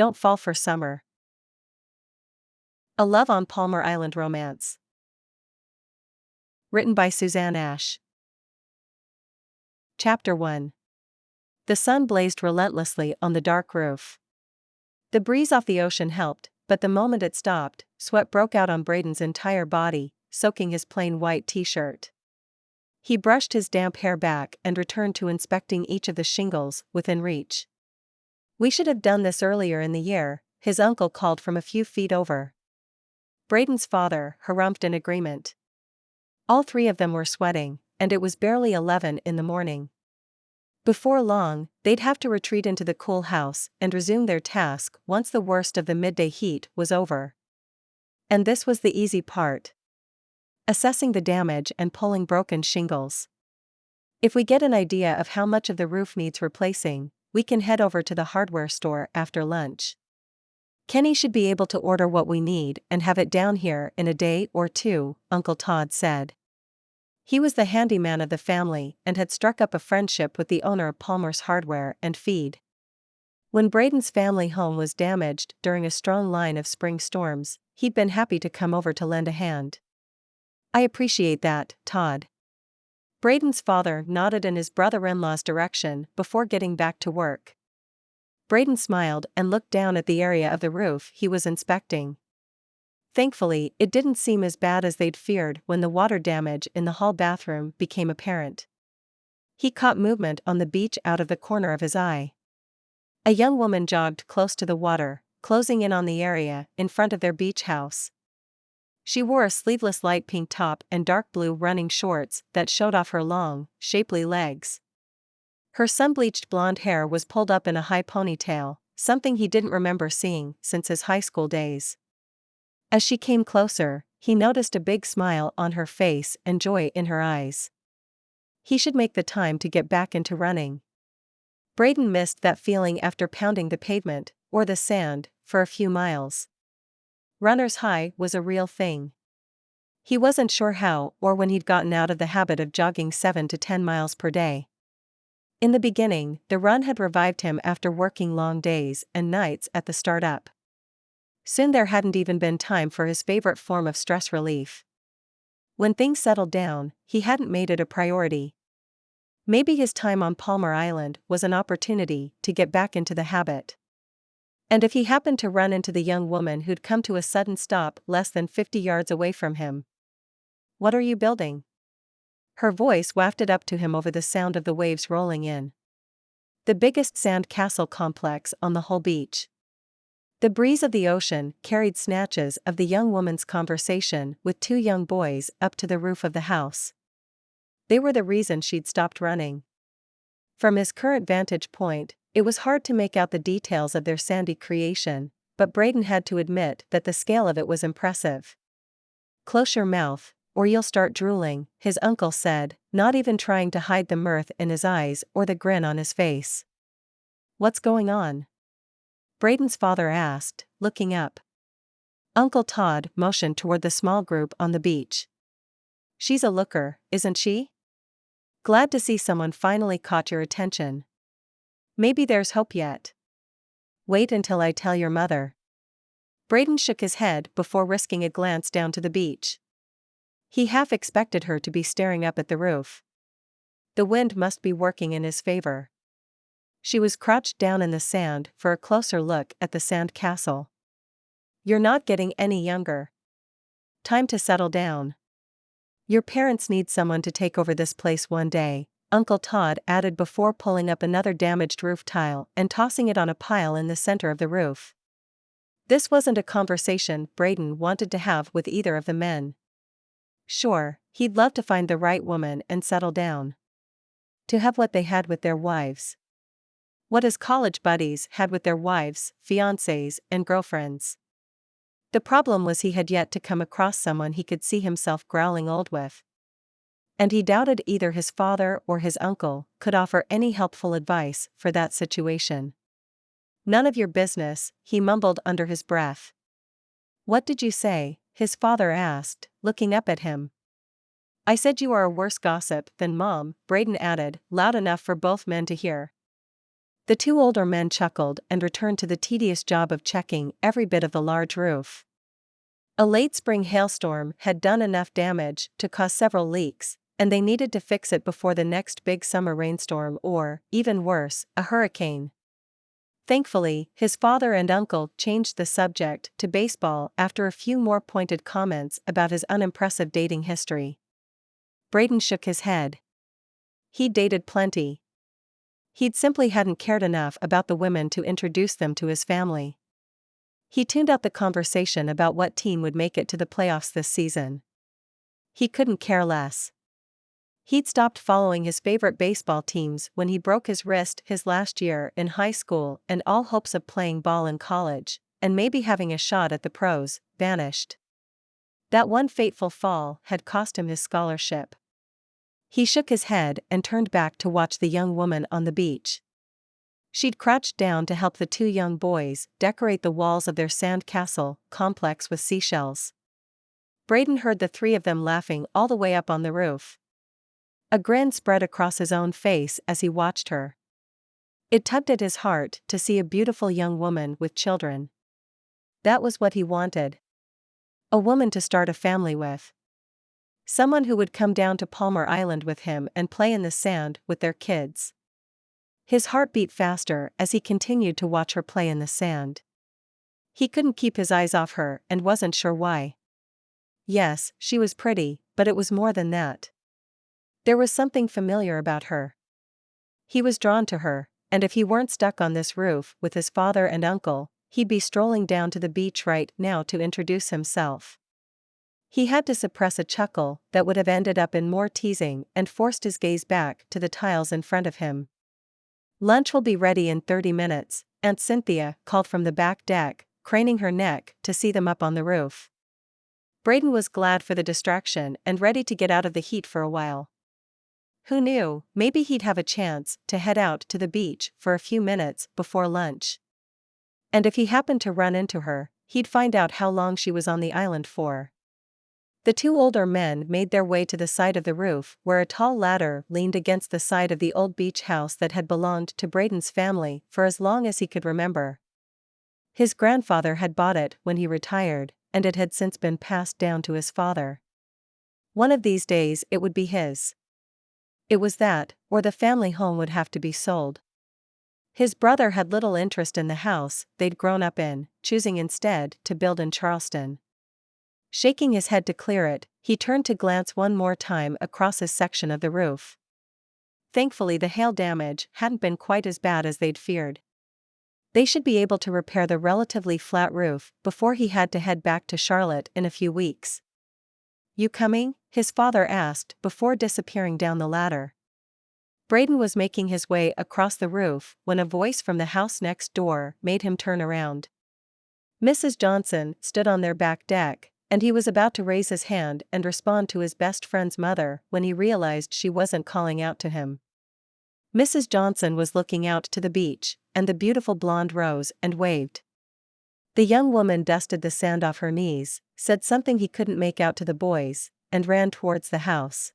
don't fall for summer. A Love on Palmar Island romance. Written by Susanne. Chapter 1. The sun blazed relentlessly on the dark roof. The breeze off the ocean helped, but the moment it stopped, sweat broke out on Braydon's entire body, soaking his plain white t-shirt. He brushed his damp hair back and returned to inspecting each of the shingles within reach. "We should have done this earlier in the year," his uncle called from a few feet over. Braydon's father harumphed in agreement. All three of them were sweating, and it was barely 11 in the morning. Before long, they'd have to retreat into the cool house and resume their task once the worst of the midday heat was over. And this was the easy part: assessing the damage and pulling broken shingles. If we get an idea of how much of the roof needs replacing, we can head over to the hardware store after lunch. Kenny should be able to order what we need and have it down here in a day or two, Uncle Todd said. He was the handyman of the family and had struck up a friendship with the owner of Palmar's Hardware and Feed. When Braydon's family home was damaged during a strong line of spring storms, he'd been happy to come over to lend a hand. "I appreciate that, Todd." Braydon's father nodded in his brother-in-law's direction before getting back to work. Braydon smiled and looked down at the area of the roof he was inspecting. Thankfully, it didn't seem as bad as they'd feared when the water damage in the hall bathroom became apparent. He caught movement on the beach out of the corner of his eye. A young woman jogged close to the water, closing in on the area in front of their beach house. She wore a sleeveless light pink top and dark blue running shorts that showed off her long, shapely legs. Her sun-bleached blonde hair was pulled up in a high ponytail, something he didn't remember seeing since his high school days. As she came closer, he noticed a big smile on her face and joy in her eyes. He should make the time to get back into running. Braydon missed that feeling after pounding the pavement, or the sand, for a few miles. Runner's high was a real thing. He wasn't sure how or when he'd gotten out of the habit of jogging 7 to 10 miles per day. In the beginning, the run had revived him after working long days and nights at the startup. Soon there hadn't even been time for his favorite form of stress relief. When things settled down, he hadn't made it a priority. Maybe his time on Palmar Island was an opportunity to get back into the habit. And if he happened to run into the young woman who'd come to a sudden stop less than 50 yards away from him. "What are you building?" Her voice wafted up to him over the sound of the waves rolling in. "The biggest sand castle complex on the whole beach." The breeze of the ocean carried snatches of the young woman's conversation with two young boys up to the roof of the house. They were the reason she'd stopped running. From his current vantage point, it was hard to make out the details of their sandy creation, but Braydon had to admit that the scale of it was impressive. "Close your mouth, or you'll start drooling," his uncle said, not even trying to hide the mirth in his eyes or the grin on his face. "What's going on?" Braydon's father asked, looking up. Uncle Todd motioned toward the small group on the beach. "She's a looker, isn't she? Glad to see someone finally caught your attention. Maybe there's hope yet. Wait until I tell your mother." Braydon shook his head before risking a glance down to the beach. He half expected her to be staring up at the roof. The wind must be working in his favor. She was crouched down in the sand for a closer look at the sand castle. "You're not getting any younger. Time to settle down. Your parents need someone to take over this place one day," Uncle Todd added before pulling up another damaged roof tile and tossing it on a pile in the center of the roof. This wasn't a conversation Braydon wanted to have with either of the men. Sure, he'd love to find the right woman and settle down. To have what they had with their wives. What his college buddies had with their wives, fiancés, and girlfriends. The problem was he had yet to come across someone he could see himself growling old with. And he doubted either his father or his uncle could offer any helpful advice for that situation. "None of your business," he mumbled under his breath. "What did you say?" his father asked, looking up at him. "I said you are a worse gossip than Mom," Braydon added, loud enough for both men to hear. The two older men chuckled and returned to the tedious job of checking every bit of the large roof. A late spring hailstorm had done enough damage to cause several leaks, and they needed to fix it before the next big summer rainstorm or, even worse, a hurricane. Thankfully, his father and uncle changed the subject to baseball after a few more pointed comments about his unimpressive dating history. Braydon shook his head. He'd dated plenty. He'd simply hadn't cared enough about the women to introduce them to his family. He tuned out the conversation about what team would make it to the playoffs this season. He couldn't care less. He'd stopped following his favorite baseball teams when he broke his wrist his last year in high school, and all hopes of playing ball in college, and maybe having a shot at the pros, vanished. That one fateful fall had cost him his scholarship. He shook his head and turned back to watch the young woman on the beach. She'd crouched down to help the two young boys decorate the walls of their sand castle complex with seashells. Braydon heard the three of them laughing all the way up on the roof. A grin spread across his own face as he watched her. It tugged at his heart to see a beautiful young woman with children. That was what he wanted. A woman to start a family with. Someone who would come down to Palmar Island with him and play in the sand with their kids. His heart beat faster as he continued to watch her play in the sand. He couldn't keep his eyes off her and wasn't sure why. Yes, she was pretty, but it was more than that. There was something familiar about her. He was drawn to her, and if he weren't stuck on this roof with his father and uncle, he'd be strolling down to the beach right now to introduce himself. He had to suppress a chuckle that would have ended up in more teasing and forced his gaze back to the tiles in front of him. "Lunch will be ready in 30 minutes, Aunt Cynthia called from the back deck, craning her neck to see them up on the roof. Braydon was glad for the distraction and ready to get out of the heat for a while. Who knew, maybe he'd have a chance to head out to the beach for a few minutes before lunch. And if he happened to run into her, he'd find out how long she was on the island for. The two older men made their way to the side of the roof where a tall ladder leaned against the side of the old beach house that had belonged to Braydon's family for as long as he could remember. His grandfather had bought it when he retired, and it had since been passed down to his father. One of these days it would be his. It was that, or the family home would have to be sold. His brother had little interest in the house they'd grown up in, choosing instead to build in Charleston. Shaking his head to clear it, he turned to glance one more time across his section of the roof. Thankfully the hail damage hadn't been quite as bad as they'd feared. They should be able to repair the relatively flat roof before he had to head back to Charlotte in a few weeks. "You coming?" his father asked before disappearing down the ladder. Braydon was making his way across the roof when a voice from the house next door made him turn around. Mrs. Johnson stood on their back deck, and he was about to raise his hand and respond to his best friend's mother when he realized she wasn't calling out to him. Mrs. Johnson was looking out to the beach, and the beautiful blonde rose and waved. The young woman dusted the sand off her knees, said something he couldn't make out to the boys, and ran towards the house.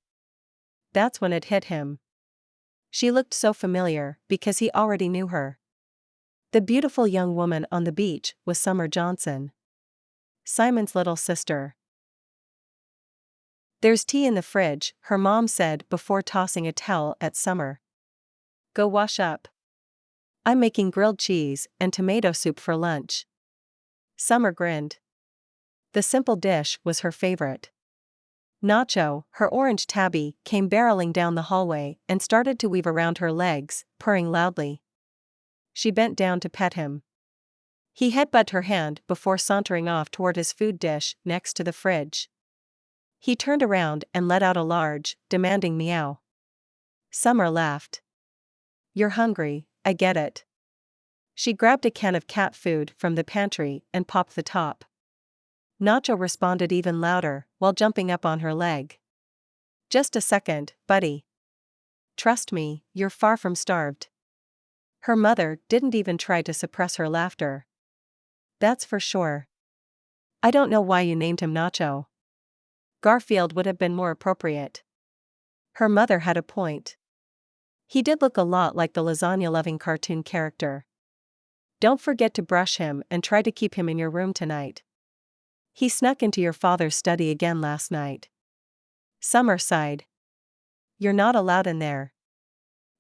That's when it hit him. She looked so familiar because he already knew her. The beautiful young woman on the beach was Summer Johnson, Simon's little sister. "There's tea in the fridge," her mom said before tossing a towel at Summer. "Go wash up. I'm making grilled cheese and tomato soup for lunch." Summer grinned. The simple dish was her favorite. Nacho, her orange tabby, came barreling down the hallway and started to weave around her legs, purring loudly. She bent down to pet him. He headbutted her hand before sauntering off toward his food dish next to the fridge. He turned around and let out a large, demanding meow. Summer laughed. "You're hungry, I get it." She grabbed a can of cat food from the pantry and popped the top. Nacho responded even louder, while jumping up on her leg. "Just a second, buddy. Trust me, you're far from starved." Her mother didn't even try to suppress her laughter. "That's for sure. I don't know why you named him Nacho. Garfield would have been more appropriate." Her mother had a point. He did look a lot like the lasagna-loving cartoon character. Don't forget to brush him and try to keep him in your room tonight. He snuck into your father's study again last night. Summer sighed. You're not allowed in there.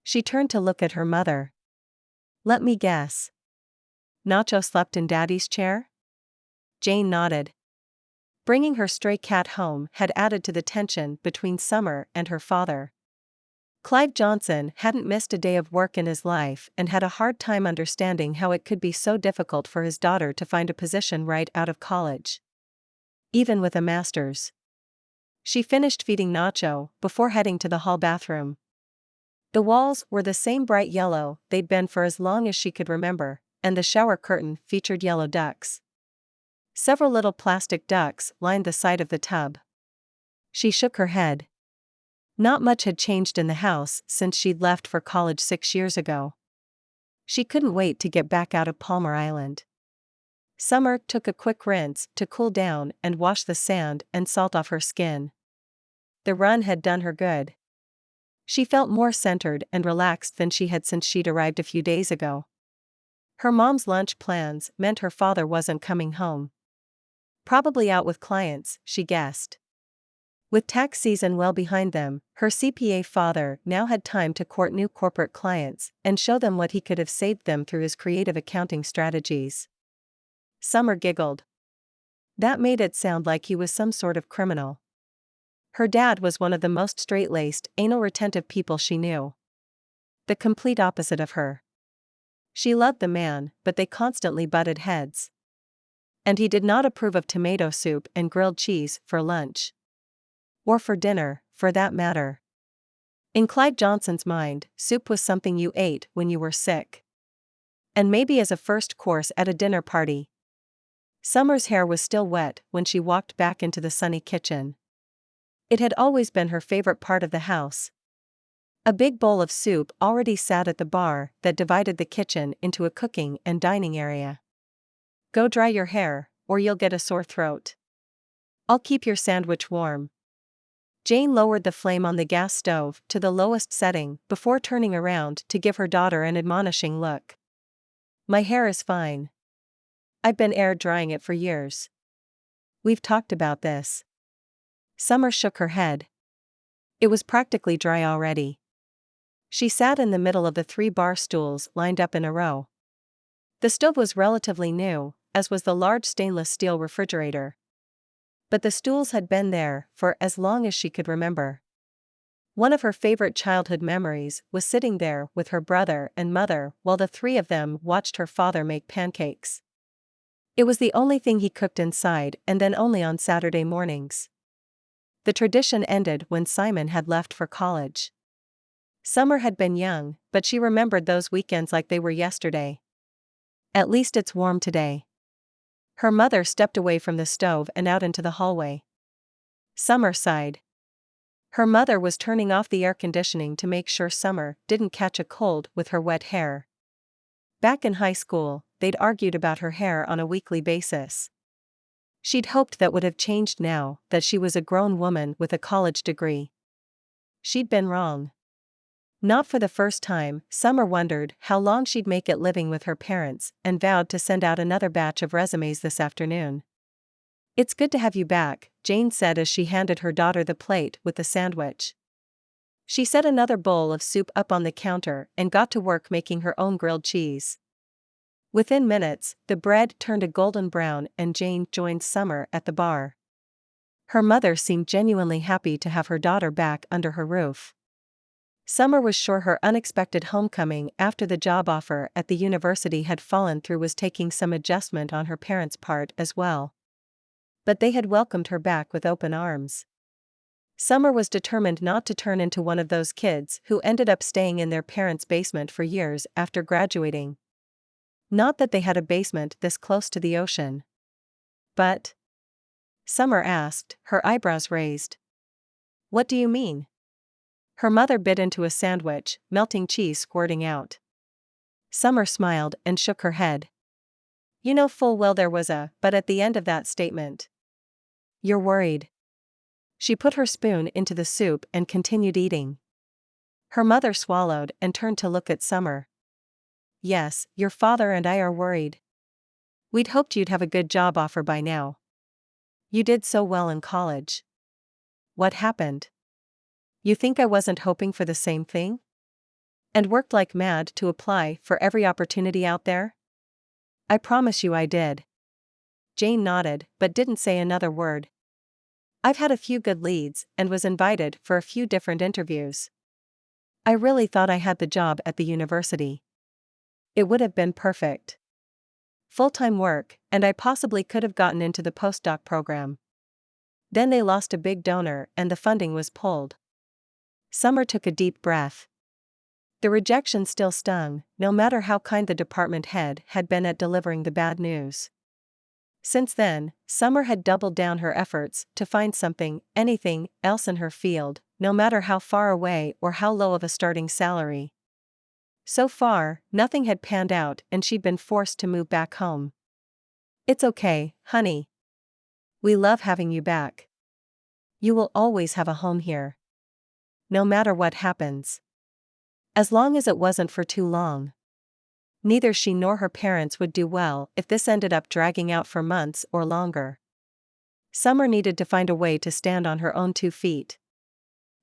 She turned to look at her mother. Let me guess. Nacho slept in Daddy's chair? Jane nodded. Bringing her stray cat home had added to the tension between Summer and her father. Clive Johnson hadn't missed a day of work in his life and had a hard time understanding how it could be so difficult for his daughter to find a position right out of college. Even with a master's. She finished feeding Nacho before heading to the hall bathroom. The walls were the same bright yellow they'd been for as long as she could remember, and the shower curtain featured yellow ducks. Several little plastic ducks lined the side of the tub. She shook her head. Not much had changed in the house since she'd left for college 6 years ago. She couldn't wait to get back out of Palmar Island. Summer took a quick rinse to cool down and wash the sand and salt off her skin. The run had done her good. She felt more centered and relaxed than she had since she'd arrived a few days ago. Her mom's lunch plans meant her father wasn't coming home. Probably out with clients, she guessed. With tax season well behind them, her CPA father now had time to court new corporate clients and show them what he could have saved them through his creative accounting strategies. Summer giggled. That made it sound like he was some sort of criminal. Her dad was one of the most straight-laced, anal-retentive people she knew. The complete opposite of her. She loved the man, but they constantly butted heads. And he did not approve of tomato soup and grilled cheese for lunch. Or for dinner, for that matter. In Clyde Johnson's mind, soup was something you ate when you were sick. And maybe as a first course at a dinner party. Summer's hair was still wet when she walked back into the sunny kitchen. It had always been her favorite part of the house. A big bowl of soup already sat at the bar that divided the kitchen into a cooking and dining area. Go dry your hair, or you'll get a sore throat. I'll keep your sandwich warm. Jane lowered the flame on the gas stove to the lowest setting before turning around to give her daughter an admonishing look. My hair is fine. I've been air drying it for years. We've talked about this. Summer shook her head. It was practically dry already. She sat in the middle of the 3 bar stools lined up in a row. The stove was relatively new, as was the large stainless steel refrigerator. But the stools had been there for as long as she could remember. One of her favorite childhood memories was sitting there with her brother and mother while the 3 of them watched her father make pancakes. It was the only thing he cooked inside, and then only on Saturday mornings. The tradition ended when Simon had left for college. Summer had been young, but she remembered those weekends like they were yesterday. At least it's warm today. Her mother stepped away from the stove and out into the hallway. Summer sighed. Her mother was turning off the air conditioning to make sure Summer didn't catch a cold with her wet hair. Back in high school, they'd argued about her hair on a weekly basis. She'd hoped that would have changed now that she was a grown woman with a college degree. She'd been wrong. Not for the first time, Summer wondered how long she'd make it living with her parents and vowed to send out another batch of resumes this afternoon. It's good to have you back, Jane said as she handed her daughter the plate with the sandwich. She set another bowl of soup up on the counter and got to work making her own grilled cheese. Within minutes, the bread turned a golden brown and Jane joined Summer at the bar. Her mother seemed genuinely happy to have her daughter back under her roof. Summer was sure her unexpected homecoming after the job offer at the university had fallen through was taking some adjustment on her parents' part as well. But they had welcomed her back with open arms. Summer was determined not to turn into one of those kids who ended up staying in their parents' basement for years after graduating. Not that they had a basement this close to the ocean. But? Summer asked, her eyebrows raised. What do you mean? Her mother bit into a sandwich, melting cheese squirting out. Summer smiled and shook her head. You know full well there was a but at the end of that statement. You're worried. She put her spoon into the soup and continued eating. Her mother swallowed and turned to look at Summer. Yes, your father and I are worried. We'd hoped you'd have a good job offer by now. You did so well in college. What happened? You think I wasn't hoping for the same thing? And worked like mad to apply for every opportunity out there? I promise you I did. Jane nodded, but didn't say another word. I've had a few good leads and was invited for a few different interviews. I really thought I had the job at the university. It would have been perfect. Full-time work, and I possibly could have gotten into the postdoc program. Then they lost a big donor and the funding was pulled. Summer took a deep breath. The rejection still stung, no matter how kind the department head had been at delivering the bad news. Since then, Summer had doubled down her efforts to find something, anything, else in her field, no matter how far away or how low of a starting salary. So far, nothing had panned out and she'd been forced to move back home. It's okay, honey. We love having you back. You will always have a home here. No matter what happens. As long as it wasn't for too long. Neither she nor her parents would do well if this ended up dragging out for months or longer. Summer needed to find a way to stand on her own 2 feet.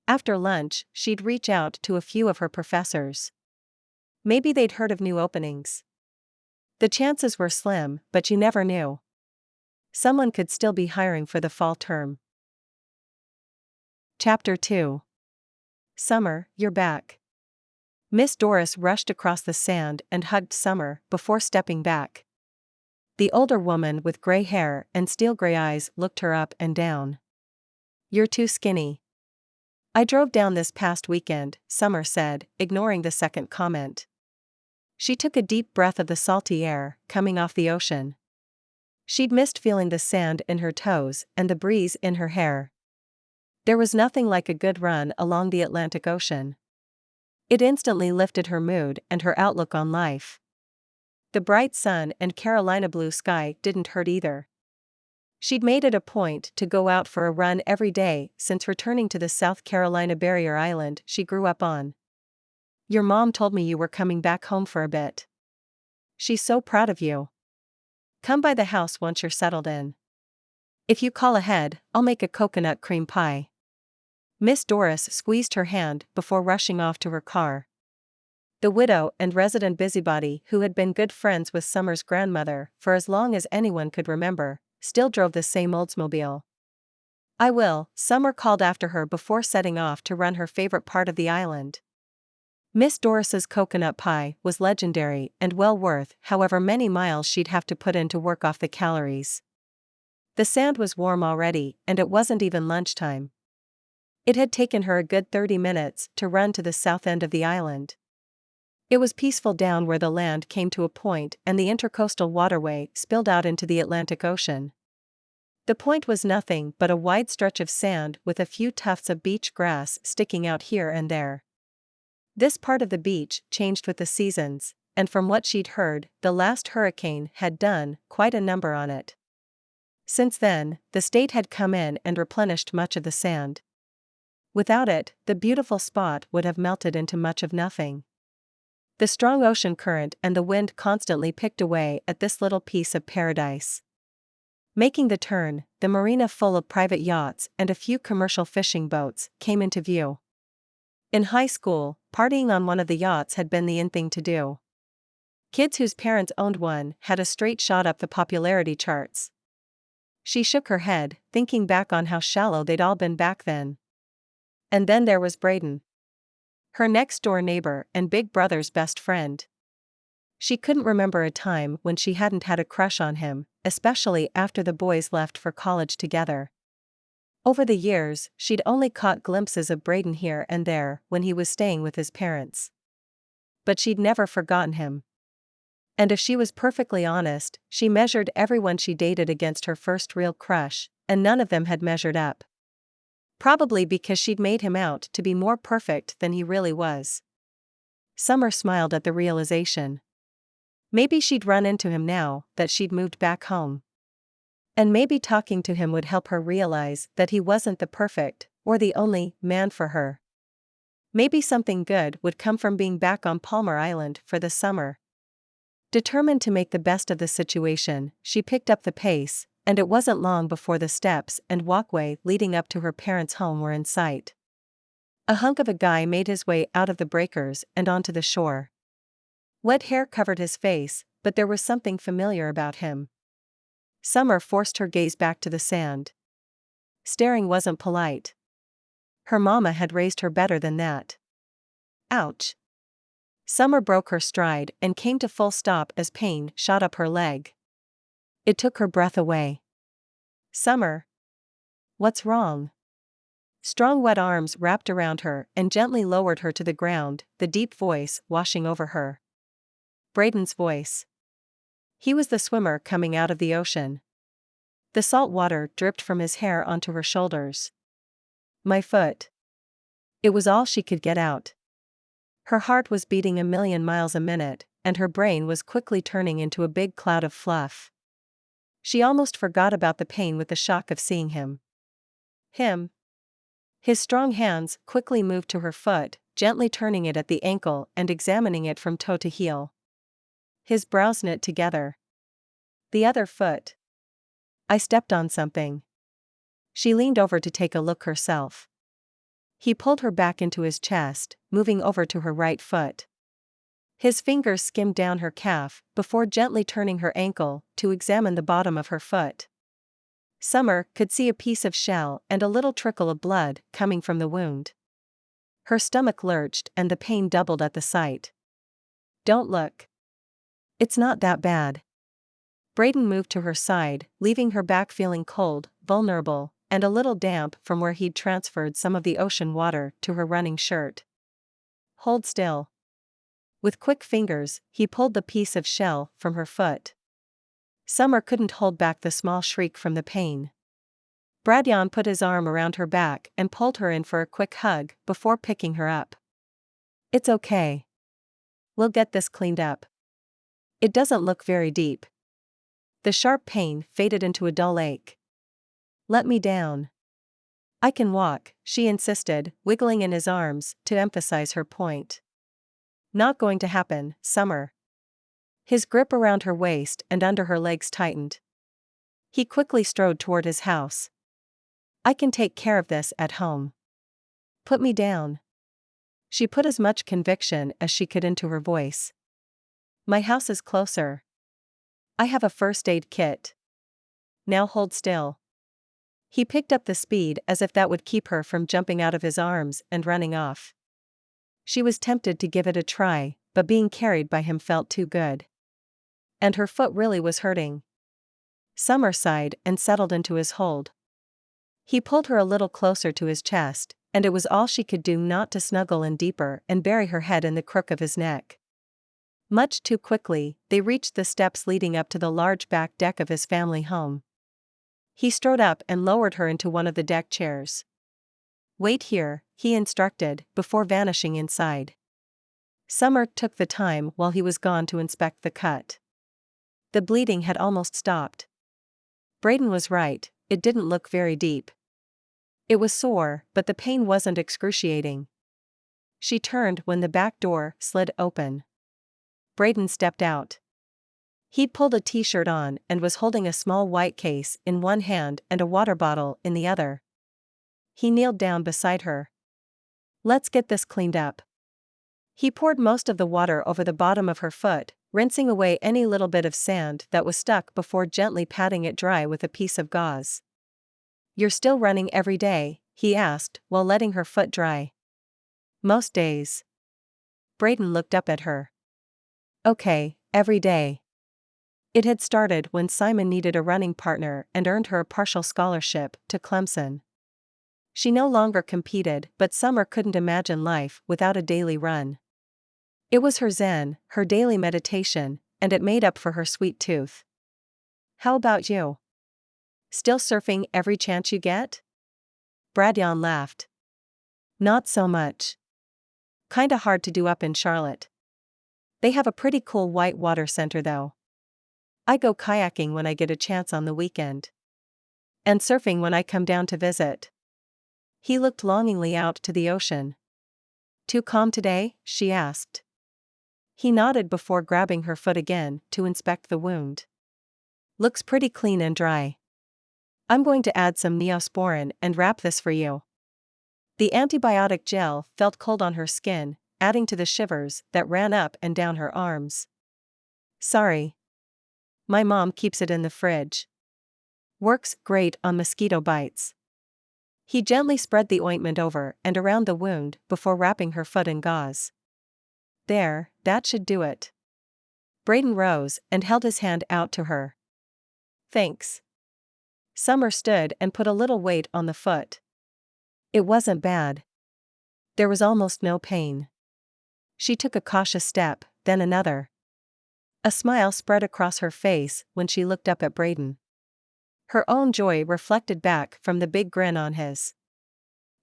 After lunch, she'd reach out to a few of her professors. Maybe they'd heard of new openings. The chances were slim, but you never knew. Someone could still be hiring for the fall term. Chapter 2. Summer, you're back. Miss Doris rushed across the sand and hugged Summer before stepping back. The older woman with gray hair and steel-gray eyes looked her up and down. You're too skinny. I drove down this past weekend, Summer said, ignoring the second comment. She took a deep breath of the salty air coming off the ocean. She'd missed feeling the sand in her toes and the breeze in her hair. There was nothing like a good run along the Atlantic Ocean. It instantly lifted her mood and her outlook on life. The bright sun and Carolina blue sky didn't hurt either. She'd made it a point to go out for a run every day since returning to the South Carolina barrier island she grew up on. Your mom told me you were coming back home for a bit. She's so proud of you. Come by the house once you're settled in. If you call ahead, I'll make a coconut cream pie. Miss Doris squeezed her hand before rushing off to her car. The widow and resident busybody who had been good friends with Summer's grandmother for as long as anyone could remember, still drove the same Oldsmobile. I will, Summer called after her before setting off to run her favorite part of the island. Miss Doris's coconut pie was legendary and well worth however many miles she'd have to put in to work off the calories. The sand was warm already and it wasn't even lunchtime. It had taken her a good 30 minutes to run to the south end of the island. It was peaceful down where the land came to a point and the intercoastal waterway spilled out into the Atlantic Ocean. The point was nothing but a wide stretch of sand with a few tufts of beach grass sticking out here and there. This part of the beach changed with the seasons, and from what she'd heard, the last hurricane had done quite a number on it. Since then, the state had come in and replenished much of the sand. Without it, the beautiful spot would have melted into much of nothing. The strong ocean current and the wind constantly picked away at this little piece of paradise. Making the turn, the marina full of private yachts and a few commercial fishing boats came into view. In high school, partying on one of the yachts had been the in thing to do. Kids whose parents owned one had a straight shot up the popularity charts. She shook her head, thinking back on how shallow they'd all been back then. And then there was Braydon. Her next-door neighbor and big brother's best friend. She couldn't remember a time when she hadn't had a crush on him, especially after the boys left for college together. Over the years, she'd only caught glimpses of Braydon here and there when he was staying with his parents. But she'd never forgotten him. And if she was perfectly honest, she measured everyone she dated against her first real crush, and none of them had measured up. Probably because she'd made him out to be more perfect than he really was. Summer smiled at the realization. Maybe she'd run into him now that she'd moved back home. And maybe talking to him would help her realize that he wasn't the perfect, or the only, man for her. Maybe something good would come from being back on Palmar Island for the summer. Determined to make the best of the situation, she picked up the pace, and it wasn't long before the steps and walkway leading up to her parents' home were in sight. A hunk of a guy made his way out of the breakers and onto the shore. Wet hair covered his face, but there was something familiar about him. Summer forced her gaze back to the sand. Staring wasn't polite. Her mama had raised her better than that. Ouch. Summer broke her stride and came to full stop as pain shot up her leg. It took her breath away. Summer. What's wrong? Strong wet arms wrapped around her and gently lowered her to the ground, the deep voice washing over her. Braydon's voice. He was the swimmer coming out of the ocean. The salt water dripped from his hair onto her shoulders. My foot. It was all she could get out. Her heart was beating 1,000,000 miles a minute, and her brain was quickly turning into a big cloud of fluff. She almost forgot about the pain with the shock of seeing him. His strong hands quickly moved to her foot, gently turning it at the ankle and examining it from toe to heel. His brows knit together. The other foot. I stepped on something. She leaned over to take a look herself. He pulled her back into his chest, moving over to her right foot. His fingers skimmed down her calf before gently turning her ankle to examine the bottom of her foot. Summer could see a piece of shell and a little trickle of blood coming from the wound. Her stomach lurched and the pain doubled at the sight. Don't look. It's not that bad. Braydon moved to her side, leaving her back feeling cold, vulnerable, and a little damp from where he'd transferred some of the ocean water to her running shirt. Hold still. With quick fingers, he pulled the piece of shell from her foot. Summer couldn't hold back the small shriek from the pain. Braydon put his arm around her back and pulled her in for a quick hug before picking her up. It's okay. We'll get this cleaned up. It doesn't look very deep. The sharp pain faded into a dull ache. Let me down. I can walk, she insisted, wiggling in his arms to emphasize her point. Not going to happen, Summer. His grip around her waist and under her legs tightened. He quickly strode toward his house. I can take care of this at home. Put me down. She put as much conviction as she could into her voice. My house is closer. I have a first aid kit. Now hold still. He picked up the speed as if that would keep her from jumping out of his arms and running off. She was tempted to give it a try, but being carried by him felt too good. And her foot really was hurting. Summer sighed and settled into his hold. He pulled her a little closer to his chest, and it was all she could do not to snuggle in deeper and bury her head in the crook of his neck. Much too quickly, they reached the steps leading up to the large back deck of his family home. He strode up and lowered her into one of the deck chairs. Wait here, he instructed, before vanishing inside. Summer took the time while he was gone to inspect the cut. The bleeding had almost stopped. Braydon was right, it didn't look very deep. It was sore, but the pain wasn't excruciating. She turned when the back door slid open. Braydon stepped out. He'd pulled a t-shirt on and was holding a small white case in one hand and a water bottle in the other. He kneeled down beside her. Let's get this cleaned up. He poured most of the water over the bottom of her foot, rinsing away any little bit of sand that was stuck before gently patting it dry with a piece of gauze. You're still running every day? He asked while letting her foot dry. Most days. Braydon looked up at her. Okay, every day. It had started when Simon needed a running partner and earned her a partial scholarship to Clemson. She no longer competed, but Summer couldn't imagine life without a daily run. It was her zen, her daily meditation, and it made up for her sweet tooth. How about you? Still surfing every chance you get? Braydon laughed. Not so much. Kinda hard to do up in Charlotte. They have a pretty cool white water center though. I go kayaking when I get a chance on the weekend. And surfing when I come down to visit. He looked longingly out to the ocean. Too calm today? She asked. He nodded before grabbing her foot again to inspect the wound. Looks pretty clean and dry. I'm going to add some neosporin and wrap this for you. The antibiotic gel felt cold on her skin, adding to the shivers that ran up and down her arms. Sorry. My mom keeps it in the fridge. Works great on mosquito bites. He gently spread the ointment over and around the wound before wrapping her foot in gauze. There, that should do it. Braydon rose and held his hand out to her. Thanks. Summer stood and put a little weight on the foot. It wasn't bad. There was almost no pain. She took a cautious step, then another. A smile spread across her face when she looked up at Braydon. Her own joy reflected back from the big grin on his.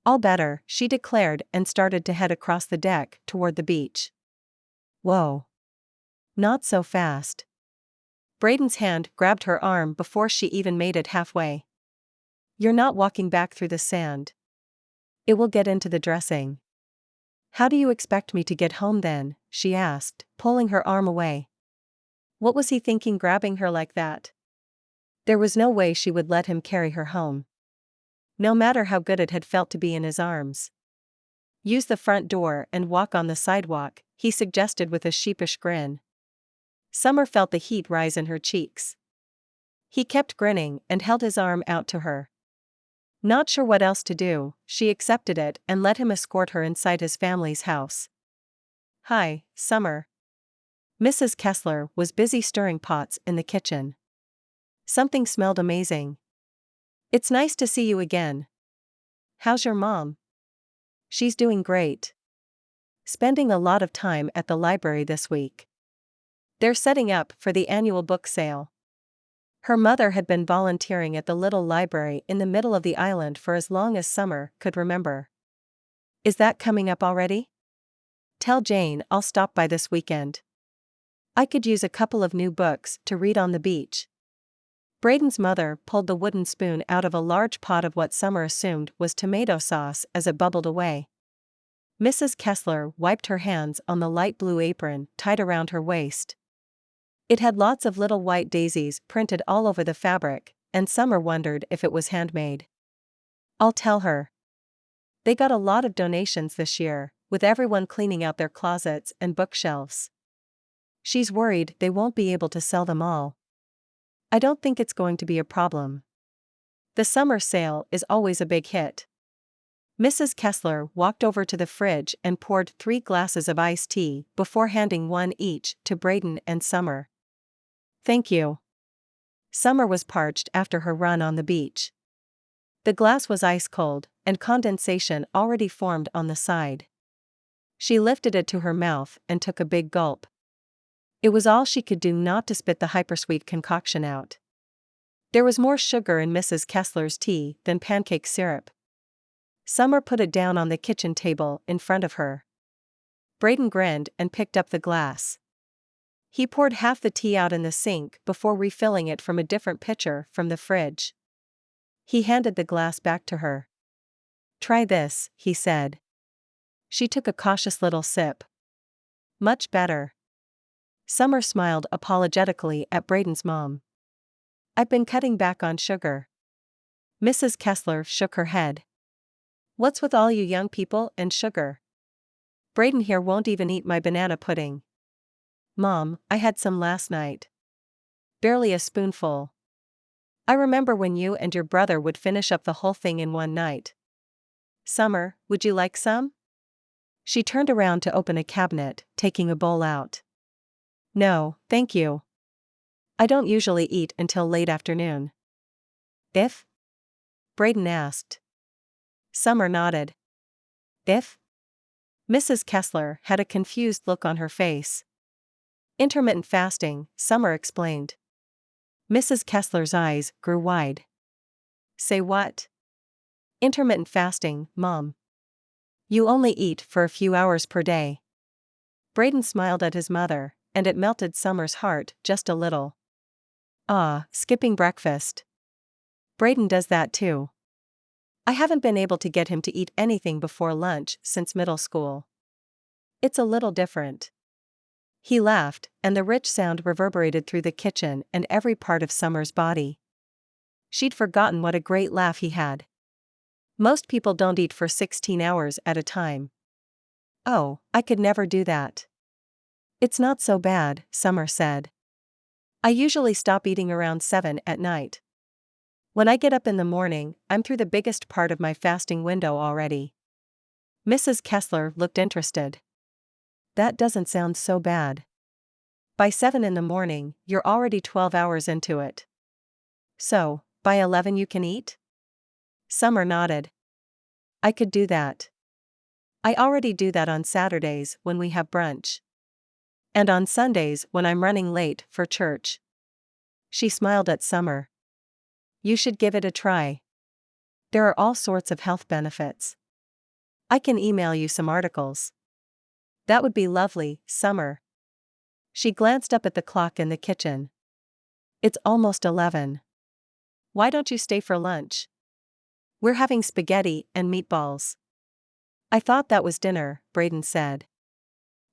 All better, she declared and started to head across the deck toward the beach. Whoa. Not so fast. Braydon's hand grabbed her arm before she even made it halfway. You're not walking back through the sand. It will get into the dressing. How do you expect me to get home then? She asked, pulling her arm away. What was he thinking grabbing her like that? There was no way she would let him carry her home. No matter how good it had felt to be in his arms. Use the front door and walk on the sidewalk, he suggested with a sheepish grin. Summer felt the heat rise in her cheeks. He kept grinning and held his arm out to her. Not sure what else to do, she accepted it and let him escort her inside his family's house. Hi, Summer. Mrs. Kessler was busy stirring pots in the kitchen. Something smelled amazing. It's nice to see you again. How's your mom? She's doing great. Spending a lot of time at the library this week. They're setting up for the annual book sale. Her mother had been volunteering at the little library in the middle of the island for as long as Summer could remember. Is that coming up already? Tell Jane I'll stop by this weekend. I could use a couple of new books to read on the beach. Braydon's mother pulled the wooden spoon out of a large pot of what Summer assumed was tomato sauce as it bubbled away. Mrs. Kessler wiped her hands on the light blue apron tied around her waist. It had lots of little white daisies printed all over the fabric, and Summer wondered if it was handmade. I'll tell her. They got a lot of donations this year, with everyone cleaning out their closets and bookshelves. She's worried they won't be able to sell them all. I don't think it's going to be a problem. The summer sale is always a big hit. Mrs. Kessler walked over to the fridge and poured 3 glasses of iced tea before handing one each to Braydon and Summer. Thank you. Summer was parched after her run on the beach. The glass was ice cold, and condensation already formed on the side. She lifted it to her mouth and took a big gulp. It was all she could do not to spit the hypersweet concoction out. There was more sugar in Mrs. Kessler's tea than pancake syrup. Summer put it down on the kitchen table in front of her. Braydon grinned and picked up the glass. He poured half the tea out in the sink before refilling it from a different pitcher from the fridge. He handed the glass back to her. Try this, he said. She took a cautious little sip. Much better. Summer smiled apologetically at Braydon's mom. I've been cutting back on sugar. Mrs. Kessler shook her head. What's with all you young people and sugar? Braydon here won't even eat my banana pudding. Mom, I had some last night. Barely a spoonful. I remember when you and your brother would finish up the whole thing in one night. Summer, would you like some? She turned around to open a cabinet, taking a bowl out. No, thank you. I don't usually eat until late afternoon. If? Braydon asked. Summer nodded. If? Mrs. Kessler had a confused look on her face. Intermittent fasting, Summer explained. Mrs. Kessler's eyes grew wide. Say what? Intermittent fasting, Mom. You only eat for a few hours per day. Braydon smiled at his mother, and it melted Summer's heart just a little. Ah, skipping breakfast. Braydon does that too. I haven't been able to get him to eat anything before lunch since middle school. It's a little different. He laughed, and the rich sound reverberated through the kitchen and every part of Summer's body. She'd forgotten what a great laugh he had. Most people don't eat for 16 hours at a time. Oh, I could never do that. It's not so bad, Summer said. I usually stop eating around 7 at night. When I get up in the morning, I'm through the biggest part of my fasting window already. Mrs. Kessler looked interested. That doesn't sound so bad. By 7 in the morning, you're already 12 hours into it. So, by 11 you can eat? Summer nodded. I could do that. I already do that on Saturdays when we have brunch. And on Sundays when I'm running late for church. She smiled at Summer. You should give it a try. There are all sorts of health benefits. I can email you some articles. That would be lovely, Summer. She glanced up at the clock in the kitchen. It's almost 11. Why don't you stay for lunch? We're having spaghetti and meatballs. I thought that was dinner, Braydon said.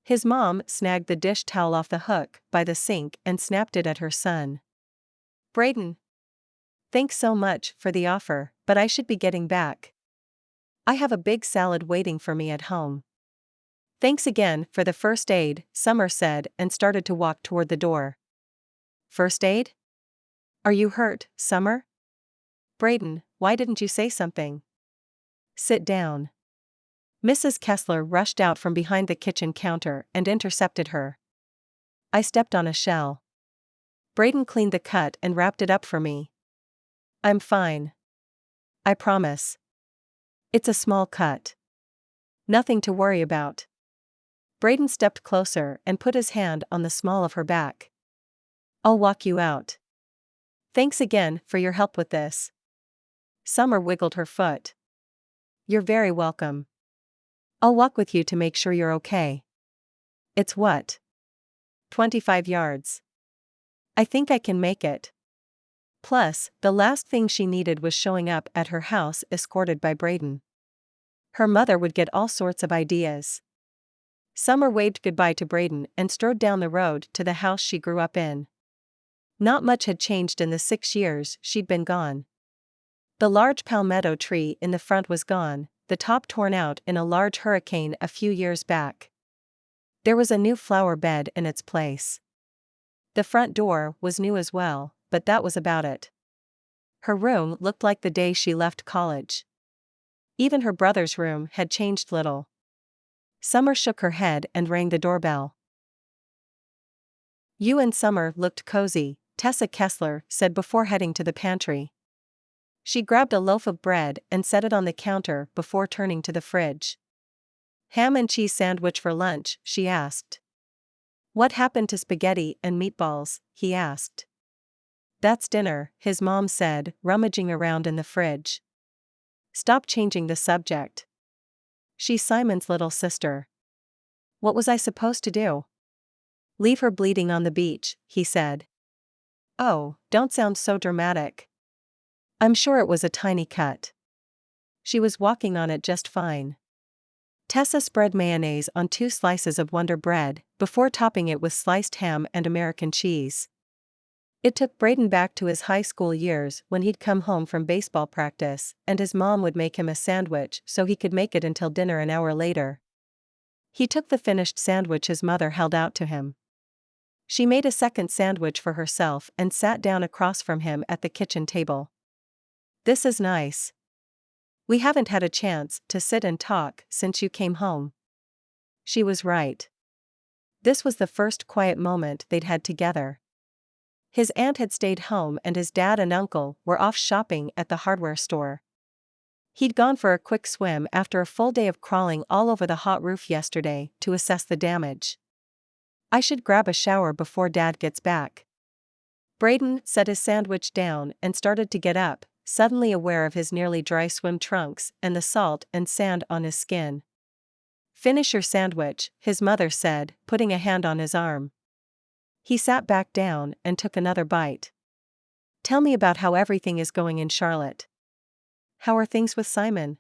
His mom snagged the dish towel off the hook by the sink and snapped it at her son. Braydon. Thanks so much for the offer, but I should be getting back. I have a big salad waiting for me at home. Thanks again for the first aid, Summer said and started to walk toward the door. First aid? Are you hurt, Summer? Braydon, why didn't you say something? Sit down. Mrs. Kessler rushed out from behind the kitchen counter and intercepted her. I stepped on a shell. Braydon cleaned the cut and wrapped it up for me. I'm fine. I promise. It's a small cut. Nothing to worry about. Braydon stepped closer and put his hand on the small of her back. I'll walk you out. Thanks again for your help with this. Summer wiggled her foot. You're very welcome. I'll walk with you to make sure you're okay. It's what? 25 yards. I think I can make it. Plus, the last thing she needed was showing up at her house escorted by Braydon. Her mother would get all sorts of ideas. Summer waved goodbye to Braydon and strode down the road to the house she grew up in. Not much had changed in the 6 years she'd been gone. The large palmetto tree in the front was gone, the top torn out in a large hurricane a few years back. There was a new flower bed in its place. The front door was new as well, but that was about it. Her room looked like the day she left college. Even her brother's room had changed little. Summer shook her head and rang the doorbell. You and Summer looked cozy, Tessa Kessler said before heading to the pantry. She grabbed a loaf of bread and set it on the counter before turning to the fridge. Ham and cheese sandwich for lunch, she asked. What happened to spaghetti and meatballs, he asked. That's dinner, his mom said, rummaging around in the fridge. Stop changing the subject. She's Simon's little sister. What was I supposed to do? Leave her bleeding on the beach, he said. Oh, don't sound so dramatic. I'm sure it was a tiny cut. She was walking on it just fine. Tessa spread mayonnaise on 2 slices of Wonder Bread, before topping it with sliced ham and American cheese. It took Braydon back to his high school years when he'd come home from baseball practice, and his mom would make him a sandwich so he could make it until dinner an hour later. He took the finished sandwich his mother held out to him. She made a second sandwich for herself and sat down across from him at the kitchen table. This is nice. We haven't had a chance to sit and talk since you came home. She was right. This was the first quiet moment they'd had together. His aunt had stayed home and his dad and uncle were off shopping at the hardware store. He'd gone for a quick swim after a full day of crawling all over the hot roof yesterday to assess the damage. I should grab a shower before Dad gets back. Braydon set his sandwich down and started to get up, suddenly aware of his nearly dry swim trunks and the salt and sand on his skin. Finish your sandwich, his mother said, putting a hand on his arm. He sat back down and took another bite. Tell me about how everything is going in Charlotte. How are things with Simon?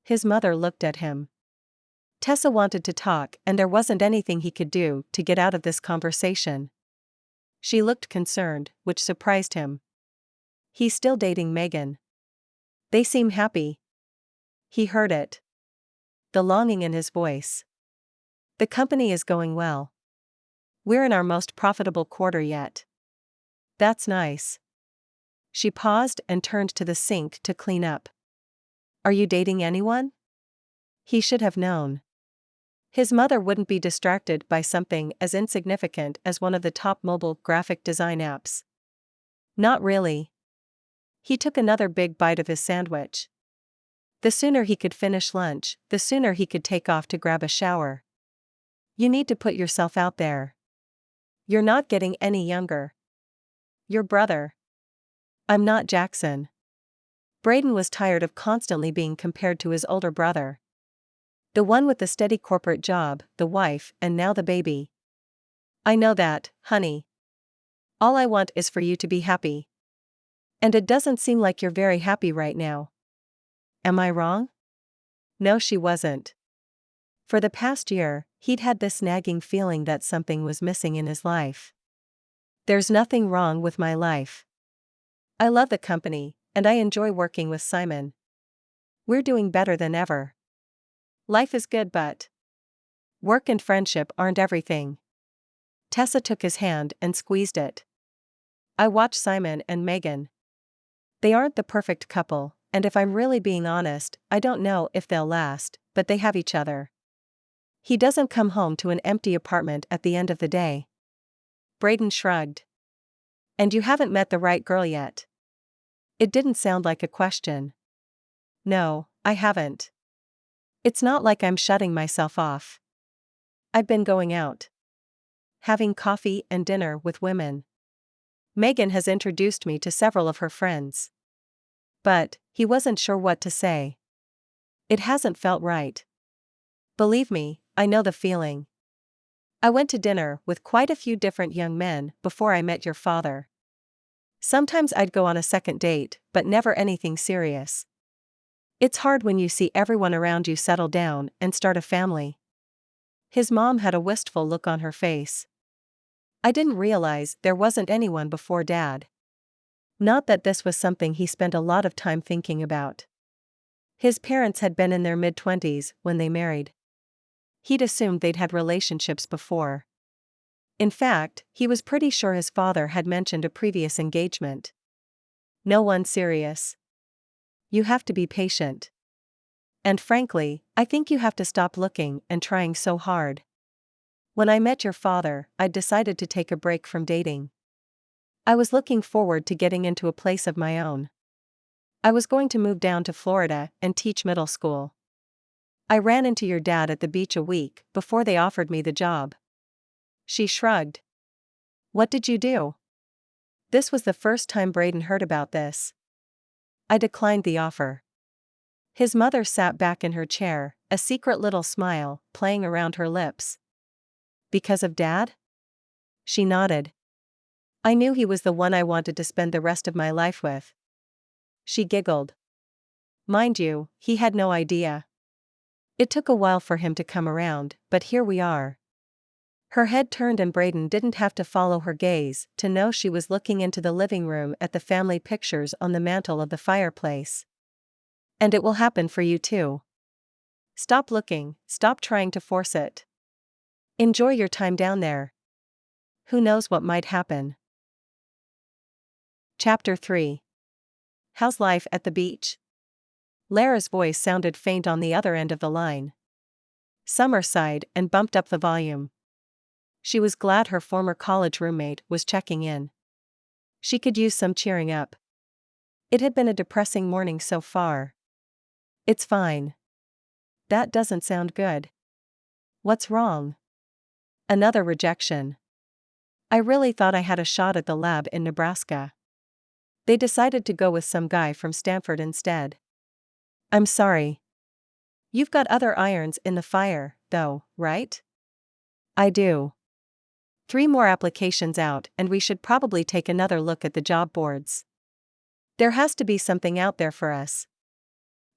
His mother looked at him. Tessa wanted to talk, and there wasn't anything he could do to get out of this conversation. She looked concerned, which surprised him. He's still dating Megan. They seem happy. He heard it. The longing in his voice. The company is going well. We're in our most profitable quarter yet. That's nice. She paused and turned to the sink to clean up. Are you dating anyone? He should have known. His mother wouldn't be distracted by something as insignificant as one of the top mobile graphic design apps. Not really. He took another big bite of his sandwich. The sooner he could finish lunch, the sooner he could take off to grab a shower. You need to put yourself out there. You're not getting any younger. Your brother. I'm not Jackson. Braydon was tired of constantly being compared to his older brother. The one with the steady corporate job, the wife, and now the baby. I know that, honey. All I want is for you to be happy. And it doesn't seem like you're very happy right now. Am I wrong? No, she wasn't. For the past year, he'd had this nagging feeling that something was missing in his life. There's nothing wrong with my life. I love the company, and I enjoy working with Simon. We're doing better than ever. Life is good, but work and friendship aren't everything. Tessa took his hand and squeezed it. I watch Simon and Megan. They aren't the perfect couple, and if I'm really being honest, I don't know if they'll last, but they have each other. He doesn't come home to an empty apartment at the end of the day. Braydon shrugged. And you haven't met the right girl yet? It didn't sound like a question. No, I haven't. It's not like I'm shutting myself off. I've been going out. Having coffee and dinner with women. Megan has introduced me to several of her friends. But he wasn't sure what to say. It hasn't felt right. Believe me, I know the feeling. I went to dinner with quite a few different young men before I met your father. Sometimes I'd go on a second date, but never anything serious. It's hard when you see everyone around you settle down and start a family. His mom had a wistful look on her face. I didn't realize there wasn't anyone before Dad. Not that this was something he spent a lot of time thinking about. His parents had been in their mid-20s when they married. He'd assumed they'd had relationships before. In fact, he was pretty sure his father had mentioned a previous engagement. No one serious. You have to be patient. And frankly, I think you have to stop looking and trying so hard. When I met your father, I'd decided to take a break from dating. I was looking forward to getting into a place of my own. I was going to move down to Florida and teach middle school. I ran into your dad at the beach a week before they offered me the job. She shrugged. What did you do? This was the first time Braydon heard about this. I declined the offer. His mother sat back in her chair, a secret little smile playing around her lips. Because of Dad? She nodded. I knew he was the one I wanted to spend the rest of my life with. She giggled. Mind you, he had no idea. It took a while for him to come around, but here we are. Her head turned and Braydon didn't have to follow her gaze to know she was looking into the living room at the family pictures on the mantel of the fireplace. And it will happen for you too. Stop looking, stop trying to force it. Enjoy your time down there. Who knows what might happen? Chapter 3. How's life at the beach? Lara's voice sounded faint on the other end of the line. Summer sighed and bumped up the volume. She was glad her former college roommate was checking in. She could use some cheering up. It had been a depressing morning so far. It's fine. That doesn't sound good. What's wrong? Another rejection. I really thought I had a shot at the lab in Nebraska. They decided to go with some guy from Stanford instead. I'm sorry. You've got other irons in the fire, though, right? I do. 3 more applications out and we should probably take another look at the job boards. There has to be something out there for us.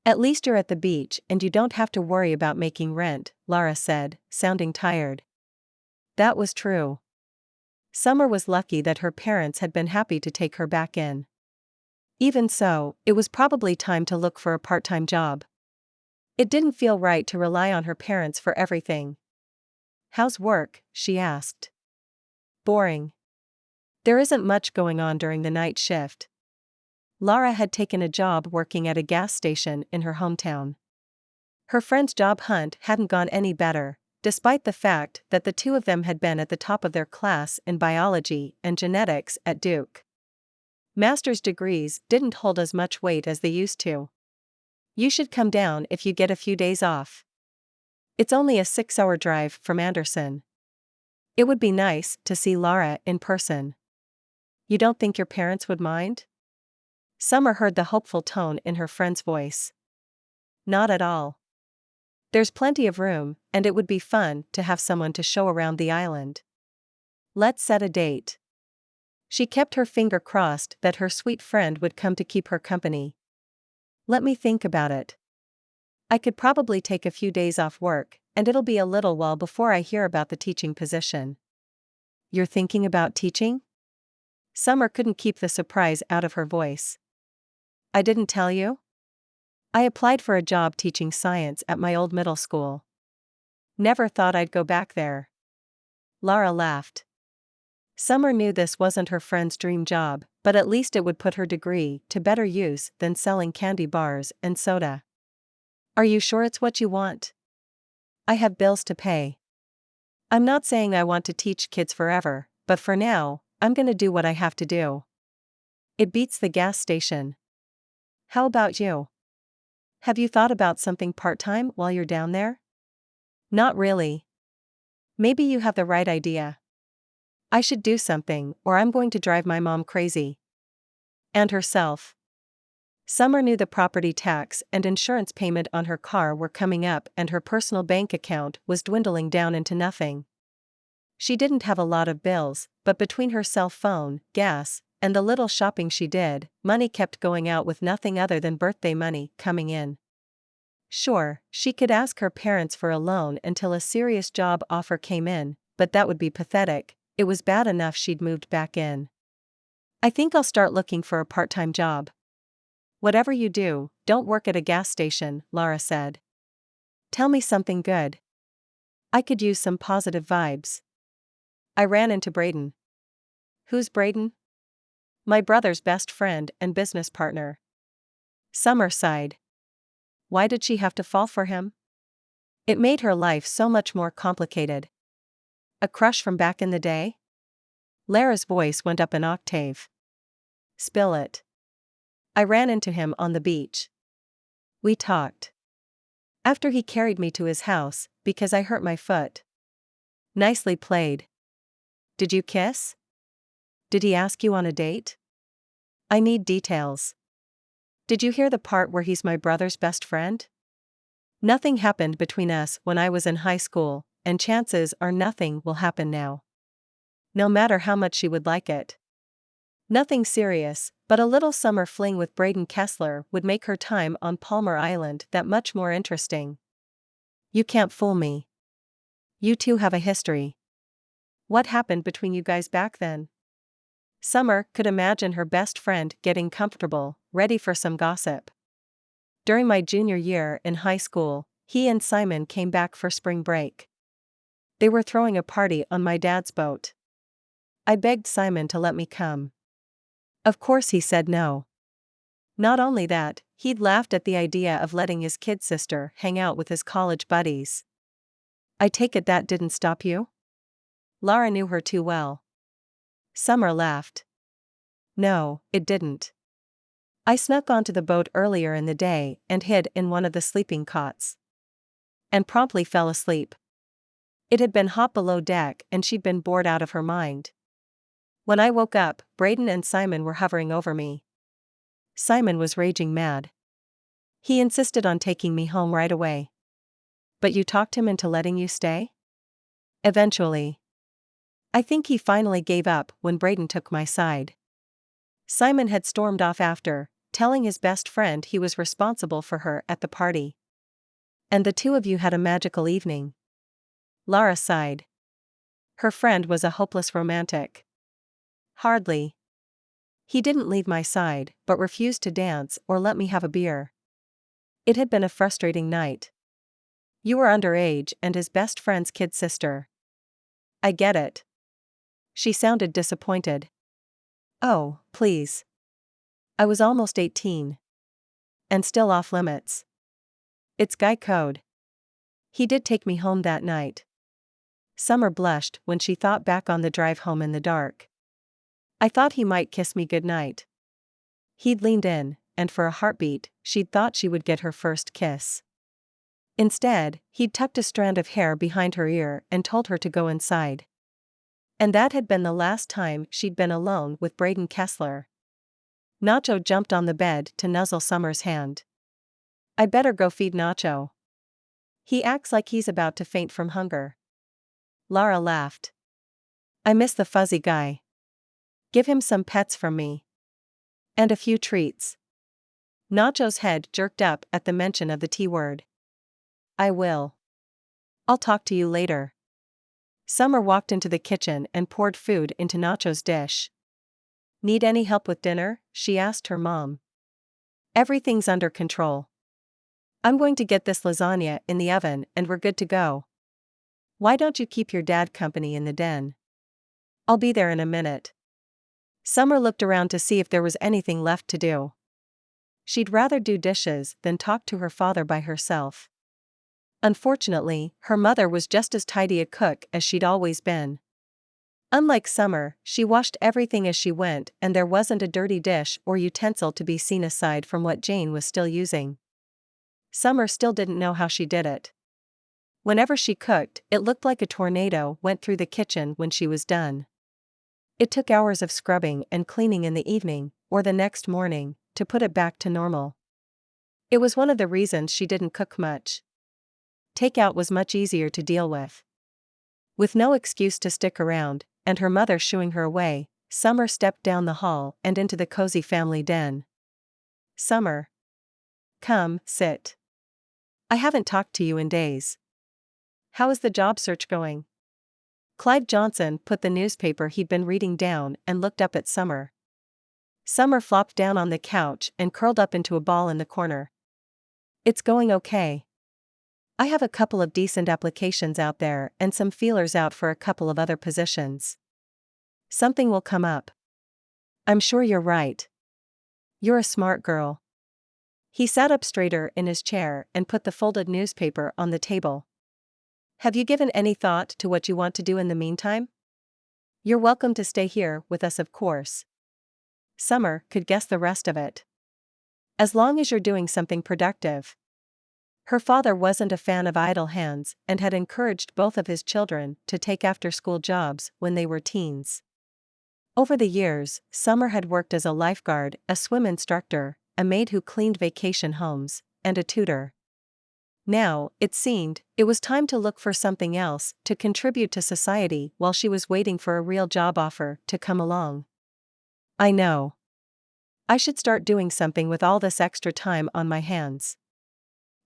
At least you're at the beach and you don't have to worry about making rent, Lara said, sounding tired. That was true. Summer was lucky that her parents had been happy to take her back in. Even so, it was probably time to look for a part-time job. It didn't feel right to rely on her parents for everything. "How's work?" she asked. "Boring. There isn't much going on during the night shift." Lara had taken a job working at a gas station in her hometown. Her friend's job hunt hadn't gone any better, despite the fact that the two of them had been at the top of their class in biology and genetics at Duke. Master's degrees didn't hold as much weight as they used to. "You should come down if you get a few days off. It's only a 6-hour drive from Anderson. It would be nice to see Lara in person." "You don't think your parents would mind?" Summer heard the hopeful tone in her friend's voice. "Not at all. There's plenty of room, and it would be fun to have someone to show around the island. Let's set a date." She kept her finger crossed that her sweet friend would come to keep her company. "Let me think about it. I could probably take a few days off work, and it'll be a little while before I hear about the teaching position." "You're thinking about teaching?" Summer couldn't keep the surprise out of her voice. "I didn't tell you? I applied for a job teaching science at my old middle school. Never thought I'd go back there." Lara laughed. Summer knew this wasn't her friend's dream job, but at least it would put her degree to better use than selling candy bars and soda. "Are you sure it's what you want?" "I have bills to pay. I'm not saying I want to teach kids forever, but for now, I'm gonna do what I have to do. It beats the gas station. How about you? Have you thought about something part-time while you're down there?" "Not really. Maybe you have the right idea. I should do something, or I'm going to drive my mom crazy." And herself. Summer knew the property tax and insurance payment on her car were coming up and her personal bank account was dwindling down into nothing. She didn't have a lot of bills, but between her cell phone, gas, and the little shopping she did, money kept going out with nothing other than birthday money coming in. Sure, she could ask her parents for a loan until a serious job offer came in, but that would be pathetic. It was bad enough she'd moved back in. "I think I'll start looking for a part-time job." "Whatever you do, don't work at a gas station," Lara said. "Tell me something good. I could use some positive vibes." "I ran into Braydon." "Who's Braydon?" "My brother's best friend and business partner." Summer sighed. Why did she have to fall for him? It made her life so much more complicated. A crush from back in the day? Lara's voice went up an octave. "Spill it." "I ran into him on the beach. We talked. After he carried me to his house, because I hurt my foot." "Nicely played. Did you kiss? Did he ask you on a date?" "I need details." "Did you hear the part where he's my brother's best friend?" "Nothing happened between us when I was in high school, and chances are nothing will happen now." No matter how much she would like it. Nothing serious, but a little summer fling with Braydon Kessler would make her time on Palmar Island that much more interesting. "You can't fool me. You two have a history. What happened between you guys back then?" Summer could imagine her best friend getting comfortable, ready for some gossip. "During my junior year in high school, he and Simon came back for spring break. They were throwing a party on my dad's boat. I begged Simon to let me come. Of course he said no. Not only that, he'd laughed at the idea of letting his kid sister hang out with his college buddies. I take it that didn't stop you?" Lara knew her too well. Summer laughed. "No, it didn't. I snuck onto the boat earlier in the day and hid in one of the sleeping cots. And promptly fell asleep. It had been hot below deck and she'd been bored out of her mind. When I woke up, Braydon and Simon were hovering over me. Simon was raging mad. He insisted on taking me home right away." "But you talked him into letting you stay?" "Eventually. I think he finally gave up when Braydon took my side. Simon had stormed off after, telling his best friend he was responsible for her at the party. And the two of you had a magical evening. Lara sighed. Her friend was a hopeless romantic. Hardly. He didn't leave my side, but refused to dance or let me have a beer. It had been a frustrating night. You were underage and his best friend's kid sister. I get it. She sounded disappointed. Oh, please. I was almost 18. And still off limits. It's guy code. He did take me home that night. Summer blushed when she thought back on the drive home in the dark. I thought he might kiss me goodnight. He'd leaned in, and for a heartbeat, she'd thought she would get her first kiss. Instead, he'd tucked a strand of hair behind her ear and told her to go inside. And that had been the last time she'd been alone with Braydon Kessler. Nacho jumped on the bed to nuzzle Summer's hand. I'd better go feed Nacho. He acts like he's about to faint from hunger. Lara laughed. I miss the fuzzy guy. Give him some pets from me. And a few treats. Nacho's head jerked up at the mention of the T word. I will. I'll talk to you later. Summer walked into the kitchen and poured food into Nacho's dish. Need any help with dinner? She asked her mom. Everything's under control. I'm going to get this lasagna in the oven and we're good to go. Why don't you keep your dad company in the den? I'll be there in a minute. Summer looked around to see if there was anything left to do. She'd rather do dishes than talk to her father by herself. Unfortunately, her mother was just as tidy a cook as she'd always been. Unlike Summer, she washed everything as she went and there wasn't a dirty dish or utensil to be seen aside from what Jane was still using. Summer still didn't know how she did it. Whenever she cooked, it looked like a tornado went through the kitchen when she was done. It took hours of scrubbing and cleaning in the evening, or the next morning, to put it back to normal. It was one of the reasons she didn't cook much. Takeout was much easier to deal with. With no excuse to stick around, and her mother shooing her away, Summer stepped down the hall and into the cozy family den. Summer. Come, sit. I haven't talked to you in days. How is the job search going? Clive Johnson put the newspaper he'd been reading down and looked up at Summer. Summer flopped down on the couch and curled up into a ball in the corner. It's going okay. I have a couple of decent applications out there and some feelers out for a couple of other positions. Something will come up. I'm sure you're right. You're a smart girl. He sat up straighter in his chair and put the folded newspaper on the table. Have you given any thought to what you want to do in the meantime? You're welcome to stay here with us, of course. Summer could guess the rest of it. As long as you're doing something productive. Her father wasn't a fan of idle hands and had encouraged both of his children to take after-school jobs when they were teens. Over the years, Summer had worked as a lifeguard, a swim instructor, a maid who cleaned vacation homes, and a tutor. Now, it seemed, it was time to look for something else to contribute to society while she was waiting for a real job offer to come along. I know. I should start doing something with all this extra time on my hands.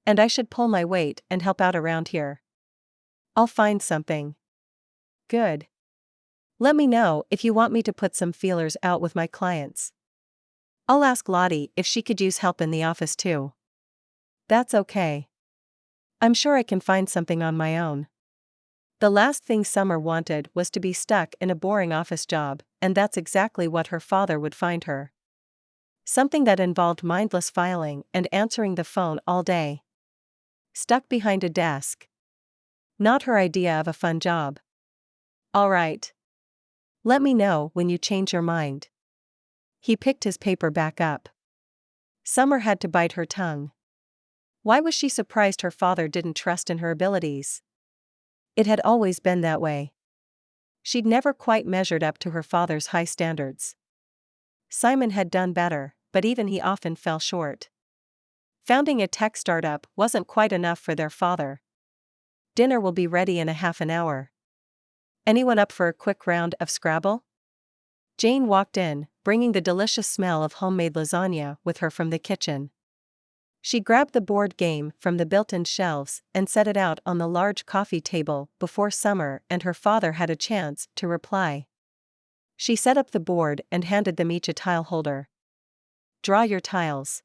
And I should pull my weight and help out around here. I'll find something. Good. Let me know if you want me to put some feelers out with my clients. I'll ask Lottie if she could use help in the office too. That's okay. I'm sure I can find something on my own. The last thing Summer wanted was to be stuck in a boring office job, and that's exactly what her father would find her. Something that involved mindless filing and answering the phone all day. Stuck behind a desk. Not her idea of a fun job. All right. Let me know when you change your mind. He picked his paper back up. Summer had to bite her tongue. Why was she surprised her father didn't trust in her abilities? It had always been that way. She'd never quite measured up to her father's high standards. Simon had done better, but even he often fell short. Founding a tech startup wasn't quite enough for their father. Dinner will be ready in a half an hour. Anyone up for a quick round of Scrabble? Jane walked in, bringing the delicious smell of homemade lasagna with her from the kitchen. She grabbed the board game from the built-in shelves and set it out on the large coffee table before Summer and her father had a chance to reply. She set up the board and handed them each a tile holder. "Draw your tiles."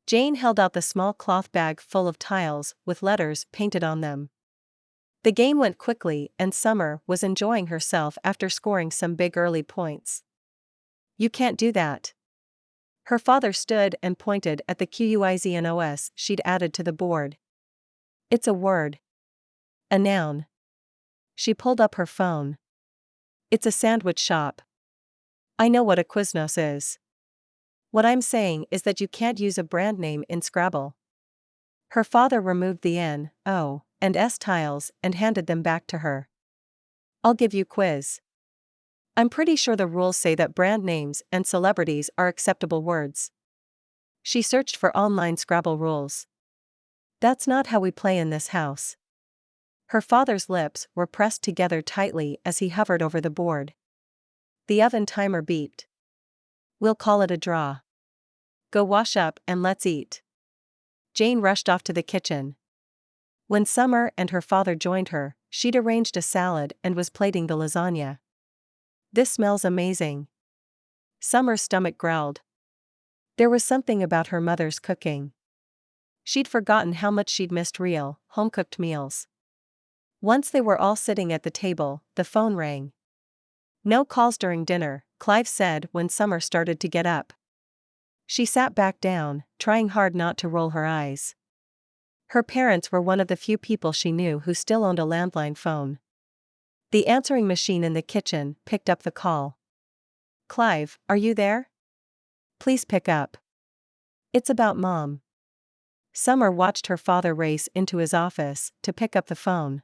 Jane held out the small cloth bag full of tiles with letters painted on them. The game went quickly and Summer was enjoying herself after scoring some big early points. "You can't do that." Her father stood and pointed at the QUIZNOS she'd added to the board. "It's a word. A noun." She pulled up her phone. "It's a sandwich shop." "I know what a Quiznos is. What I'm saying is that you can't use a brand name in Scrabble." Her father removed the N, O, and S tiles and handed them back to her. "I'll give you quiz. I'm pretty sure the rules say that brand names and celebrities are acceptable words." She searched for online Scrabble rules. "That's not how we play in this house." Her father's lips were pressed together tightly as he hovered over the board. The oven timer beeped. "We'll call it a draw. Go wash up and let's eat." Jane rushed off to the kitchen. When Summer and her father joined her, she'd arranged a salad and was plating the lasagna. "This smells amazing." Summer's stomach growled. There was something about her mother's cooking. She'd forgotten how much she'd missed real, home-cooked meals. Once they were all sitting at the table, the phone rang. "No calls during dinner," Clive said when Summer started to get up. She sat back down, trying hard not to roll her eyes. Her parents were one of the few people she knew who still owned a landline phone. The answering machine in the kitchen picked up the call. "Clive, are you there? Please pick up. It's about Mom." Summer watched her father race into his office to pick up the phone.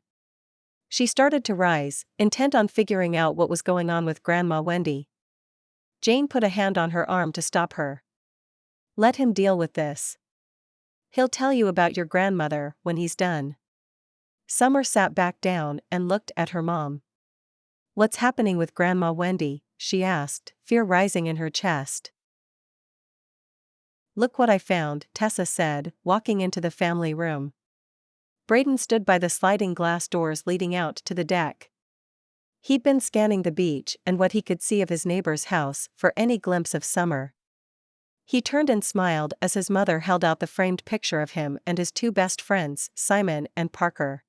She started to rise, intent on figuring out what was going on with Grandma Wendy. Jane put a hand on her arm to stop her. "Let him deal with this. He'll tell you about your grandmother when he's done." Summer sat back down and looked at her mom. "What's happening with Grandma Wendy?" she asked, fear rising in her chest. "Look what I found," Tessa said, walking into the family room. Braydon stood by the sliding glass doors leading out to the deck. He'd been scanning the beach and what he could see of his neighbor's house for any glimpse of Summer. He turned and smiled as his mother held out the framed picture of him and his two best friends, Simon and Parker.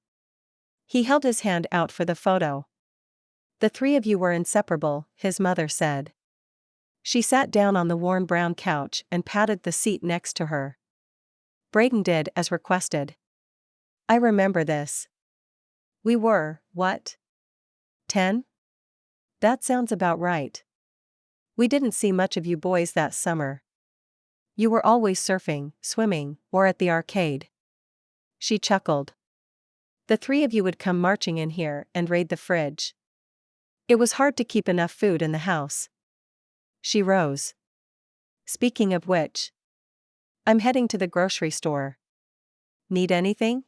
He held his hand out for the photo. "The three of you were inseparable," his mother said. She sat down on the worn brown couch and patted the seat next to her. Braydon did as requested. "I remember this. We were, what? 10? That sounds about right. We didn't see much of you boys that summer. You were always surfing, swimming, or at the arcade." She chuckled. "The three of you would come marching in here and raid the fridge. It was hard to keep enough food in the house." She rose. "Speaking of which, I'm heading to the grocery store. Need anything?"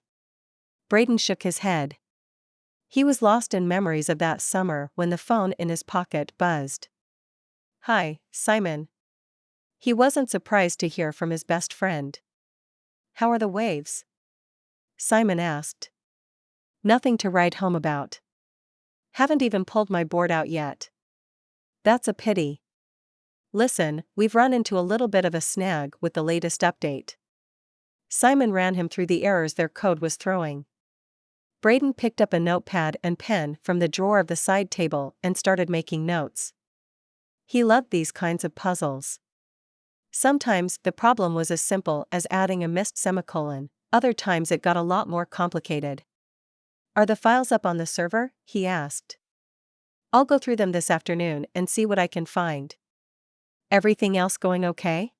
Braydon shook his head. He was lost in memories of that summer when the phone in his pocket buzzed. "Hi, Simon." He wasn't surprised to hear from his best friend. "How are the waves?" Simon asked. "Nothing to write home about. Haven't even pulled my board out yet." "That's a pity. Listen, we've run into a little bit of a snag with the latest update." Simon ran him through the errors their code was throwing. Braydon picked up a notepad and pen from the drawer of the side table and started making notes. He loved these kinds of puzzles. Sometimes the problem was as simple as adding a missed semicolon, other times it got a lot more complicated. "Are the files up on the server?" he asked. "I'll go through them this afternoon and see what I can find." "Everything else going okay?"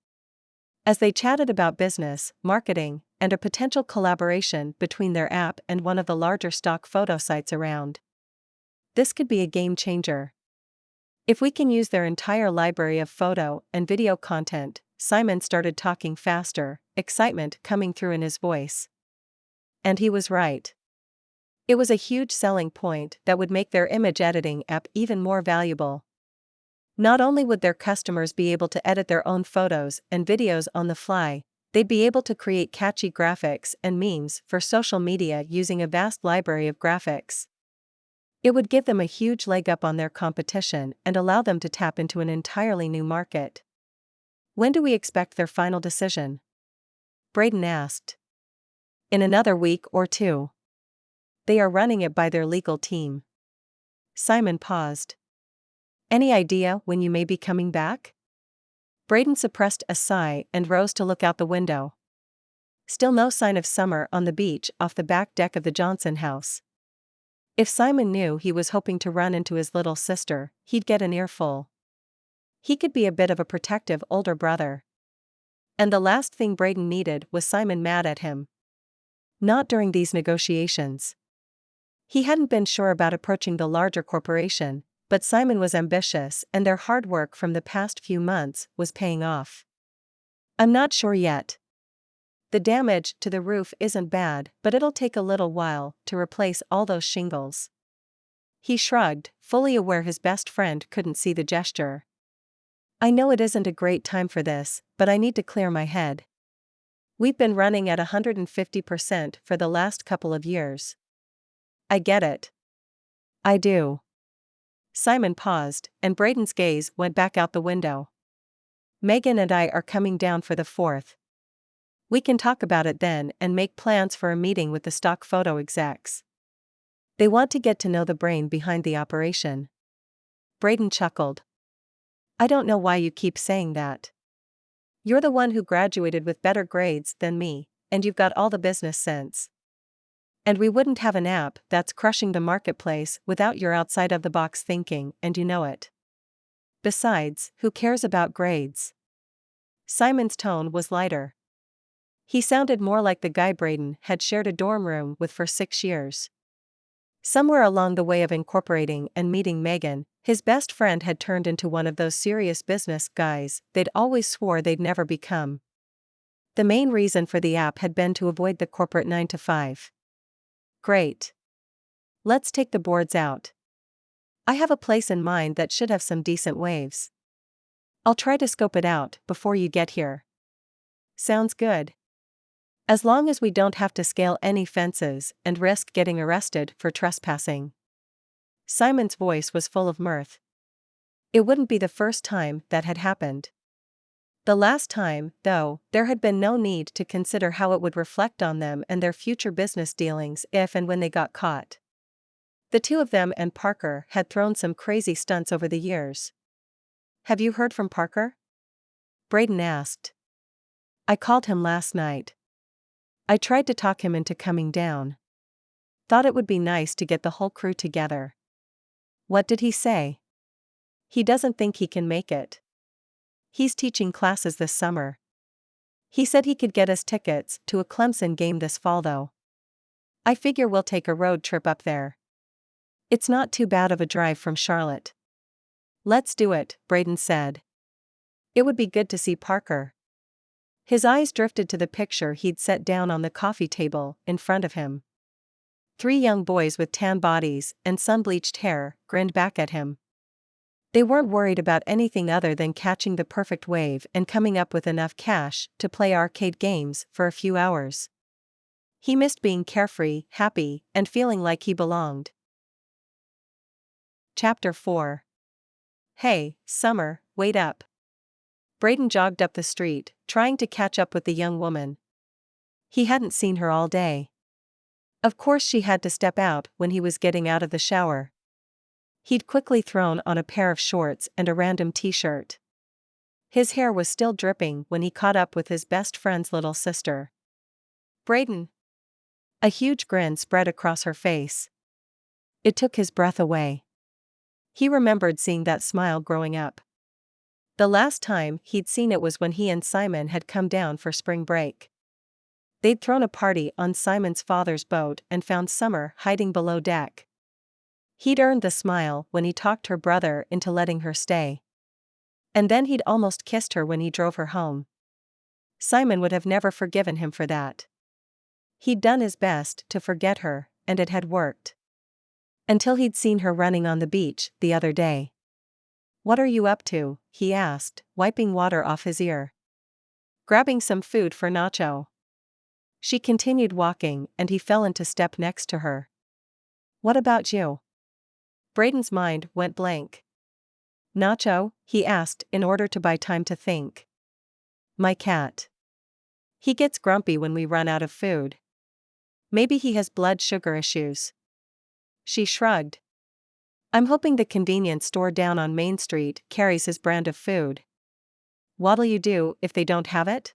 As they chatted about business, marketing, and a potential collaboration between their app and one of the larger stock photo sites around. "This could be a game changer. If we can use their entire library of photo and video content." Simon started talking faster, excitement coming through in his voice. And he was right. It was a huge selling point that would make their image editing app even more valuable. Not only would their customers be able to edit their own photos and videos on the fly, they'd be able to create catchy graphics and memes for social media using a vast library of graphics. It would give them a huge leg up on their competition and allow them to tap into an entirely new market. When do we expect their final decision? Braydon asked. In another week or two. They are running it by their legal team. Simon paused. Any idea when you may be coming back? Braydon suppressed a sigh and rose to look out the window. Still no sign of Summer on the beach off the back deck of the Johnson house. If Simon knew he was hoping to run into his little sister, he'd get an earful. He could be a bit of a protective older brother. And the last thing Braydon needed was Simon mad at him. Not during these negotiations. He hadn't been sure about approaching the larger corporation, but Simon was ambitious and their hard work from the past few months was paying off. I'm not sure yet. The damage to the roof isn't bad, but it'll take a little while to replace all those shingles. He shrugged, fully aware his best friend couldn't see the gesture. I know it isn't a great time for this, but I need to clear my head. We've been running at 150% for the last couple of years. I get it. I do. Simon paused, and Braydon's gaze went back out the window. Megan and I are coming down for the 4th. We can talk about it then and make plans for a meeting with the stock photo execs. They want to get to know the brain behind the operation. Braydon chuckled. I don't know why you keep saying that. You're the one who graduated with better grades than me, and you've got all the business sense. And we wouldn't have an app that's crushing the marketplace without your outside-of-the-box thinking, and you know it. Besides, who cares about grades? Simon's tone was lighter. He sounded more like the guy Braydon had shared a dorm room with for 6 years. Somewhere along the way of incorporating and meeting Megan, his best friend had turned into one of those serious business guys they'd always swore they'd never become. The main reason for the app had been to avoid the corporate 9-to-5. Great. Let's take the boards out. I have a place in mind that should have some decent waves. I'll try to scope it out before you get here. Sounds good. As long as we don't have to scale any fences and risk getting arrested for trespassing. Simon's voice was full of mirth. It wouldn't be the first time that had happened. The last time, though, there had been no need to consider how it would reflect on them and their future business dealings if and when they got caught. The two of them and Parker had thrown some crazy stunts over the years. Have you heard from Parker? Braydon asked. I called him last night. I tried to talk him into coming down. Thought it would be nice to get the whole crew together. What did he say? He doesn't think he can make it. He's teaching classes this summer. He said he could get us tickets to a Clemson game this fall though. I figure we'll take a road trip up there. It's not too bad of a drive from Charlotte. Let's do it, Braydon said. It would be good to see Parker. His eyes drifted to the picture he'd set down on the coffee table in front of him. 3 young boys with tan bodies and sun-bleached hair grinned back at him. They weren't worried about anything other than catching the perfect wave and coming up with enough cash to play arcade games for a few hours. He missed being carefree, happy, and feeling like he belonged. Chapter 4. Hey, Summer, wait up. Braydon jogged up the street, trying to catch up with the young woman. He hadn't seen her all day. Of course she had to step out when he was getting out of the shower. He'd quickly thrown on a pair of shorts and a random t-shirt. His hair was still dripping when he caught up with his best friend's little sister. Braydon. A huge grin spread across her face. It took his breath away. He remembered seeing that smile growing up. The last time he'd seen it was when he and Simon had come down for spring break. They'd thrown a party on Simon's father's boat and found Summer hiding below deck. He'd earned the smile when he talked her brother into letting her stay. And then he'd almost kissed her when he drove her home. Simon would have never forgiven him for that. He'd done his best to forget her, and it had worked. Until he'd seen her running on the beach the other day. "What are you up to?" he asked, wiping water off his ear. "Grabbing some food for Nacho." She continued walking, and he fell into step next to her. "What about you?" Braydon's mind went blank. "Nacho?" he asked in order to buy time to think. "My cat. He gets grumpy when we run out of food. Maybe he has blood sugar issues." She shrugged. "I'm hoping the convenience store down on Main Street carries his brand of food." "What'll you do if they don't have it?"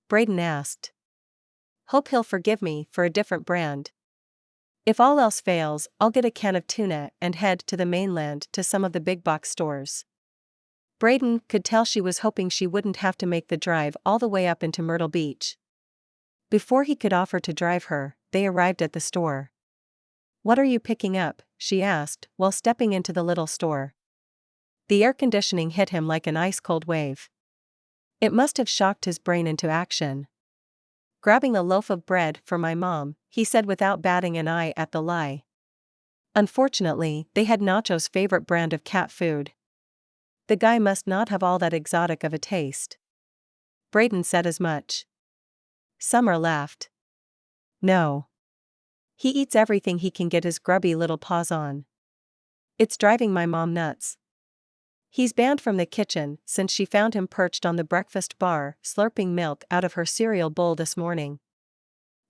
Braydon asked. "Hope he'll forgive me for a different brand. If all else fails, I'll get a can of tuna and head to the mainland to some of the big box stores." Braydon could tell she was hoping she wouldn't have to make the drive all the way up into Myrtle Beach. Before he could offer to drive her, they arrived at the store. "What are you picking up?" she asked while stepping into the little store. The air conditioning hit him like an ice-cold wave. It must have shocked his brain into action. "Grabbing a loaf of bread for my mom," he said without batting an eye at the lie. Unfortunately, they had Nacho's favorite brand of cat food. The guy must not have all that exotic of a taste. Braydon said as much. Summer laughed. "No. He eats everything he can get his grubby little paws on. It's driving my mom nuts. He's banned from the kitchen since she found him perched on the breakfast bar slurping milk out of her cereal bowl this morning."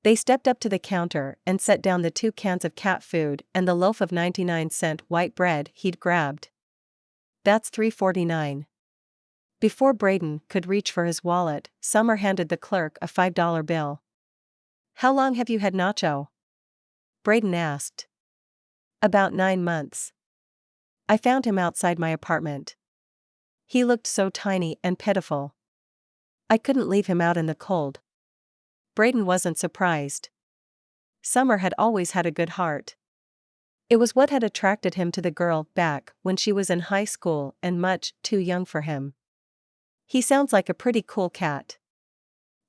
They stepped up to the counter and set down the 2 cans of cat food and the loaf of 99-cent white bread he'd grabbed. "That's $3.49. Before Braydon could reach for his wallet, Summer handed the clerk a $5 bill. "How long have you had Nacho?" Braydon asked. "About 9 months. I found him outside my apartment. He looked so tiny and pitiful. I couldn't leave him out in the cold." Braydon wasn't surprised. Summer had always had a good heart. It was what had attracted him to the girl back when she was in high school and much too young for him. "He sounds like a pretty cool cat."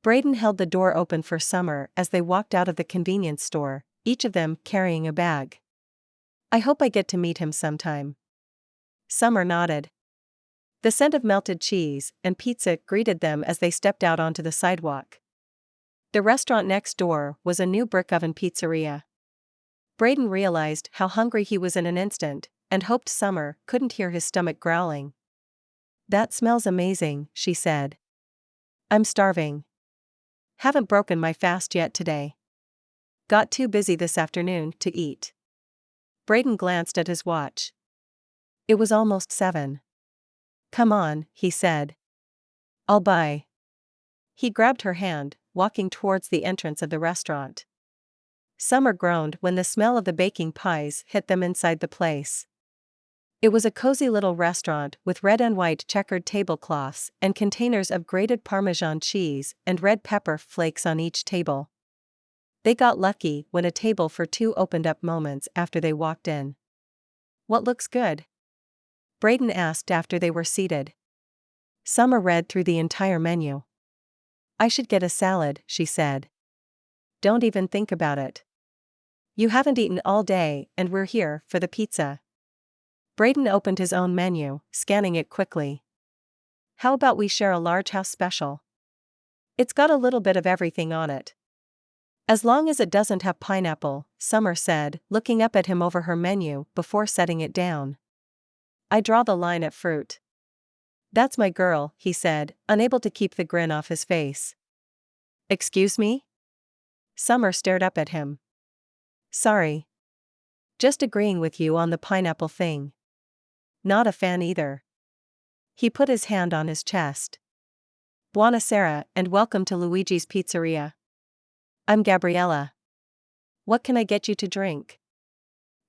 Braydon held the door open for Summer as they walked out of the convenience store, each of them carrying a bag. "I hope I get to meet him sometime." Summer nodded. The scent of melted cheese and pizza greeted them as they stepped out onto the sidewalk. The restaurant next door was a new brick oven pizzeria. Braydon realized how hungry he was in an instant, and hoped Summer couldn't hear his stomach growling. "That smells amazing," she said. "I'm starving. Haven't broken my fast yet today. Got too busy this afternoon to eat." Braydon glanced at his watch. It was almost 7. "Come on," he said. "I'll buy." He grabbed her hand, walking towards the entrance of the restaurant. Summer groaned when the smell of the baking pies hit them inside the place. It was a cozy little restaurant with red and white checkered tablecloths and containers of grated Parmesan cheese and red pepper flakes on each table. They got lucky when a table for 2 opened up moments after they walked in. "What looks good?" Braydon asked after they were seated. Summer read through the entire menu. "I should get a salad," she said. "Don't even think about it. You haven't eaten all day and we're here for the pizza." Braydon opened his own menu, scanning it quickly. "How about we share a large house special? It's got a little bit of everything on it." "As long as it doesn't have pineapple," Summer said, looking up at him over her menu before setting it down. "I draw the line at fruit." "That's my girl," he said, unable to keep the grin off his face. "Excuse me?" Summer stared up at him. "Sorry. Just agreeing with you on the pineapple thing. Not a fan either." He put his hand on his chest. "Buonasera and welcome to Luigi's Pizzeria. I'm Gabriella. What can I get you to drink?"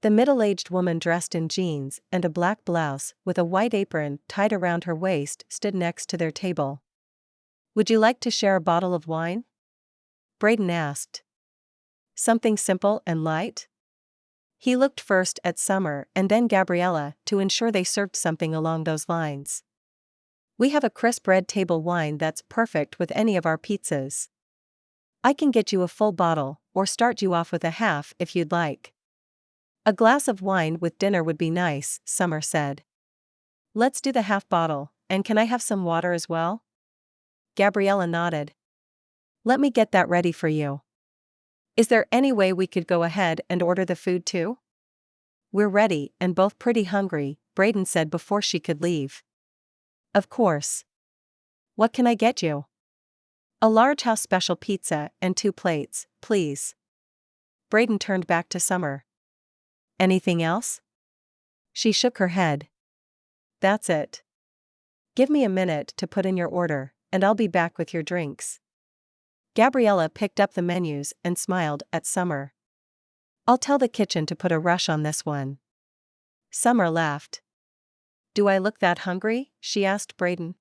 The middle-aged woman dressed in jeans and a black blouse with a white apron tied around her waist stood next to their table. "Would you like to share a bottle of wine?" Braydon asked. "Something simple and light?" He looked first at Summer and then Gabriella to ensure they served something along those lines. "We have a crisp red table wine that's perfect with any of our pizzas. I can get you a full bottle, or start you off with a half if you'd like." "A glass of wine with dinner would be nice," Summer said. Let's do the half bottle, and can I have some water as well? Gabriella nodded. Let me get that ready for you. Is there any way we could go ahead and order the food too? We're ready and both pretty hungry, Braydon said before she could leave. Of course. What can I get you? A large house special pizza and 2 plates, please. Braydon turned back to Summer. Anything else? She shook her head. That's it. Give me a minute to put in your order, and I'll be back with your drinks. Gabriella picked up the menus and smiled at Summer. I'll tell the kitchen to put a rush on this one. Summer laughed. Do I look that hungry? She asked Braydon.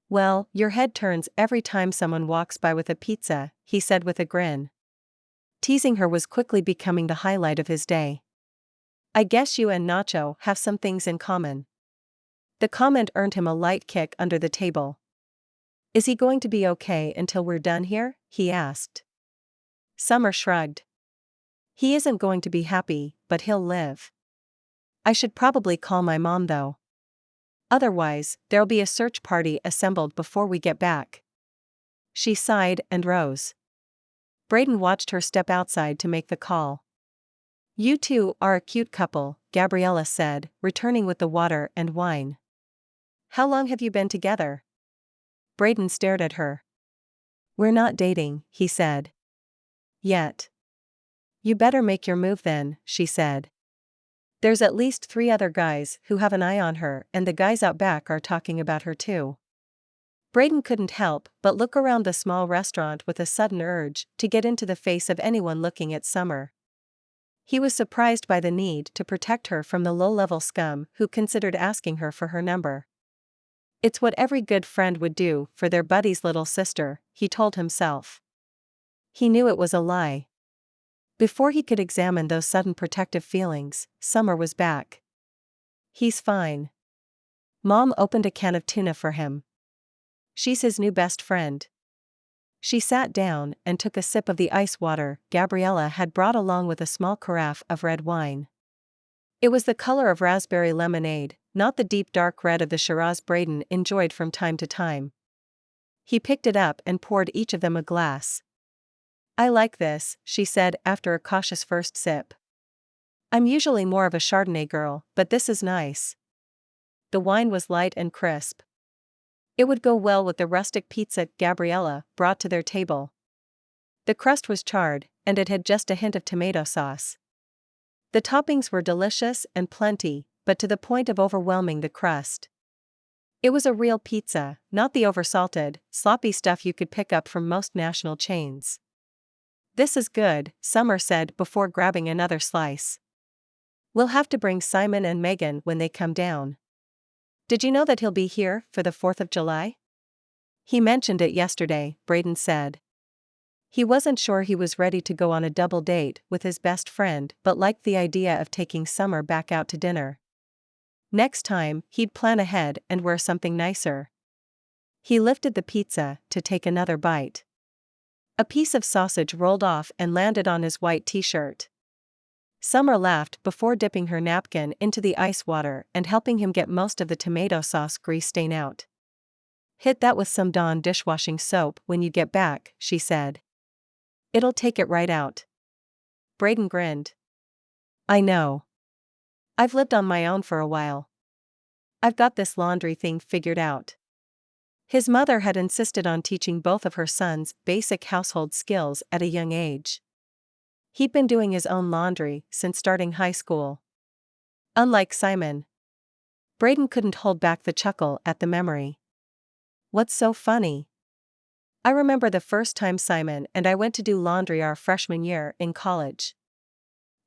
Well, your head turns every time someone walks by with a pizza, he said with a grin. Teasing her was quickly becoming the highlight of his day. I guess you and Nacho have some things in common. The comment earned him a light kick under the table. Is he going to be okay until we're done here? He asked. Summer shrugged. He isn't going to be happy, but he'll live. I should probably call my mom though. Otherwise, there'll be a search party assembled before we get back. She sighed and rose. Braydon watched her step outside to make the call. You two are a cute couple, Gabriella said, returning with the water and wine. How long have you been together? Braydon stared at her. We're not dating, he said. Yet. You better make your move then, she said. There's at least 3 other guys who have an eye on her, and the guys out back are talking about her too. Braydon couldn't help but look around the small restaurant with a sudden urge to get into the face of anyone looking at Summer. He was surprised by the need to protect her from the low-level scum who considered asking her for her number. It's what every good friend would do for their buddy's little sister, he told himself. He knew it was a lie. Before he could examine those sudden protective feelings, Summer was back. He's fine. Mom opened a can of tuna for him. She's his new best friend. She sat down and took a sip of the ice water Gabriella had brought along with a small carafe of red wine. It was the color of raspberry lemonade, not the deep dark red of the Shiraz Braydon enjoyed from time to time. He picked it up and poured each of them a glass. I like this, she said after a cautious first sip. I'm usually more of a Chardonnay girl, but this is nice. The wine was light and crisp. It would go well with the rustic pizza Gabriella brought to their table. The crust was charred, and it had just a hint of tomato sauce. The toppings were delicious and plenty, but to the point of overwhelming the crust. It was a real pizza, not the oversalted, sloppy stuff you could pick up from most national chains. This is good, Summer said before grabbing another slice. We'll have to bring Simon and Megan when they come down. Did you know that he'll be here for the 4th of July? He mentioned it yesterday, Braydon said. He wasn't sure he was ready to go on a double date with his best friend but liked the idea of taking Summer back out to dinner. Next time, he'd plan ahead and wear something nicer. He lifted the pizza to take another bite. A piece of sausage rolled off and landed on his white t-shirt. Summer laughed before dipping her napkin into the ice water and helping him get most of the tomato sauce grease stain out. Hit that with some Dawn dishwashing soap when you get back, she said. It'll take it right out. Braydon grinned. I know. I've lived on my own for a while. I've got this laundry thing figured out. His mother had insisted on teaching both of her sons basic household skills at a young age. He'd been doing his own laundry since starting high school. Unlike Simon. Braydon couldn't hold back the chuckle at the memory. What's so funny? I remember the first time Simon and I went to do laundry our freshman year in college.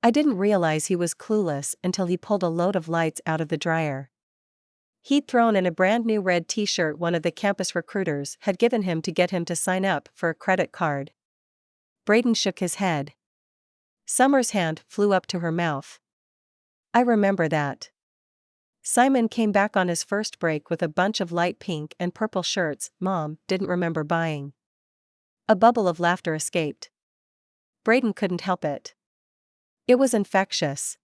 I didn't realize he was clueless until he pulled a load of lights out of the dryer. He'd thrown in a brand new red t-shirt one of the campus recruiters had given him to get him to sign up for a credit card. Braydon shook his head. Summer's hand flew up to her mouth. I remember that. Simon came back on his first break with a bunch of light pink and purple shirts Mom didn't remember buying. A bubble of laughter escaped. Braydon couldn't help it. It was infectious.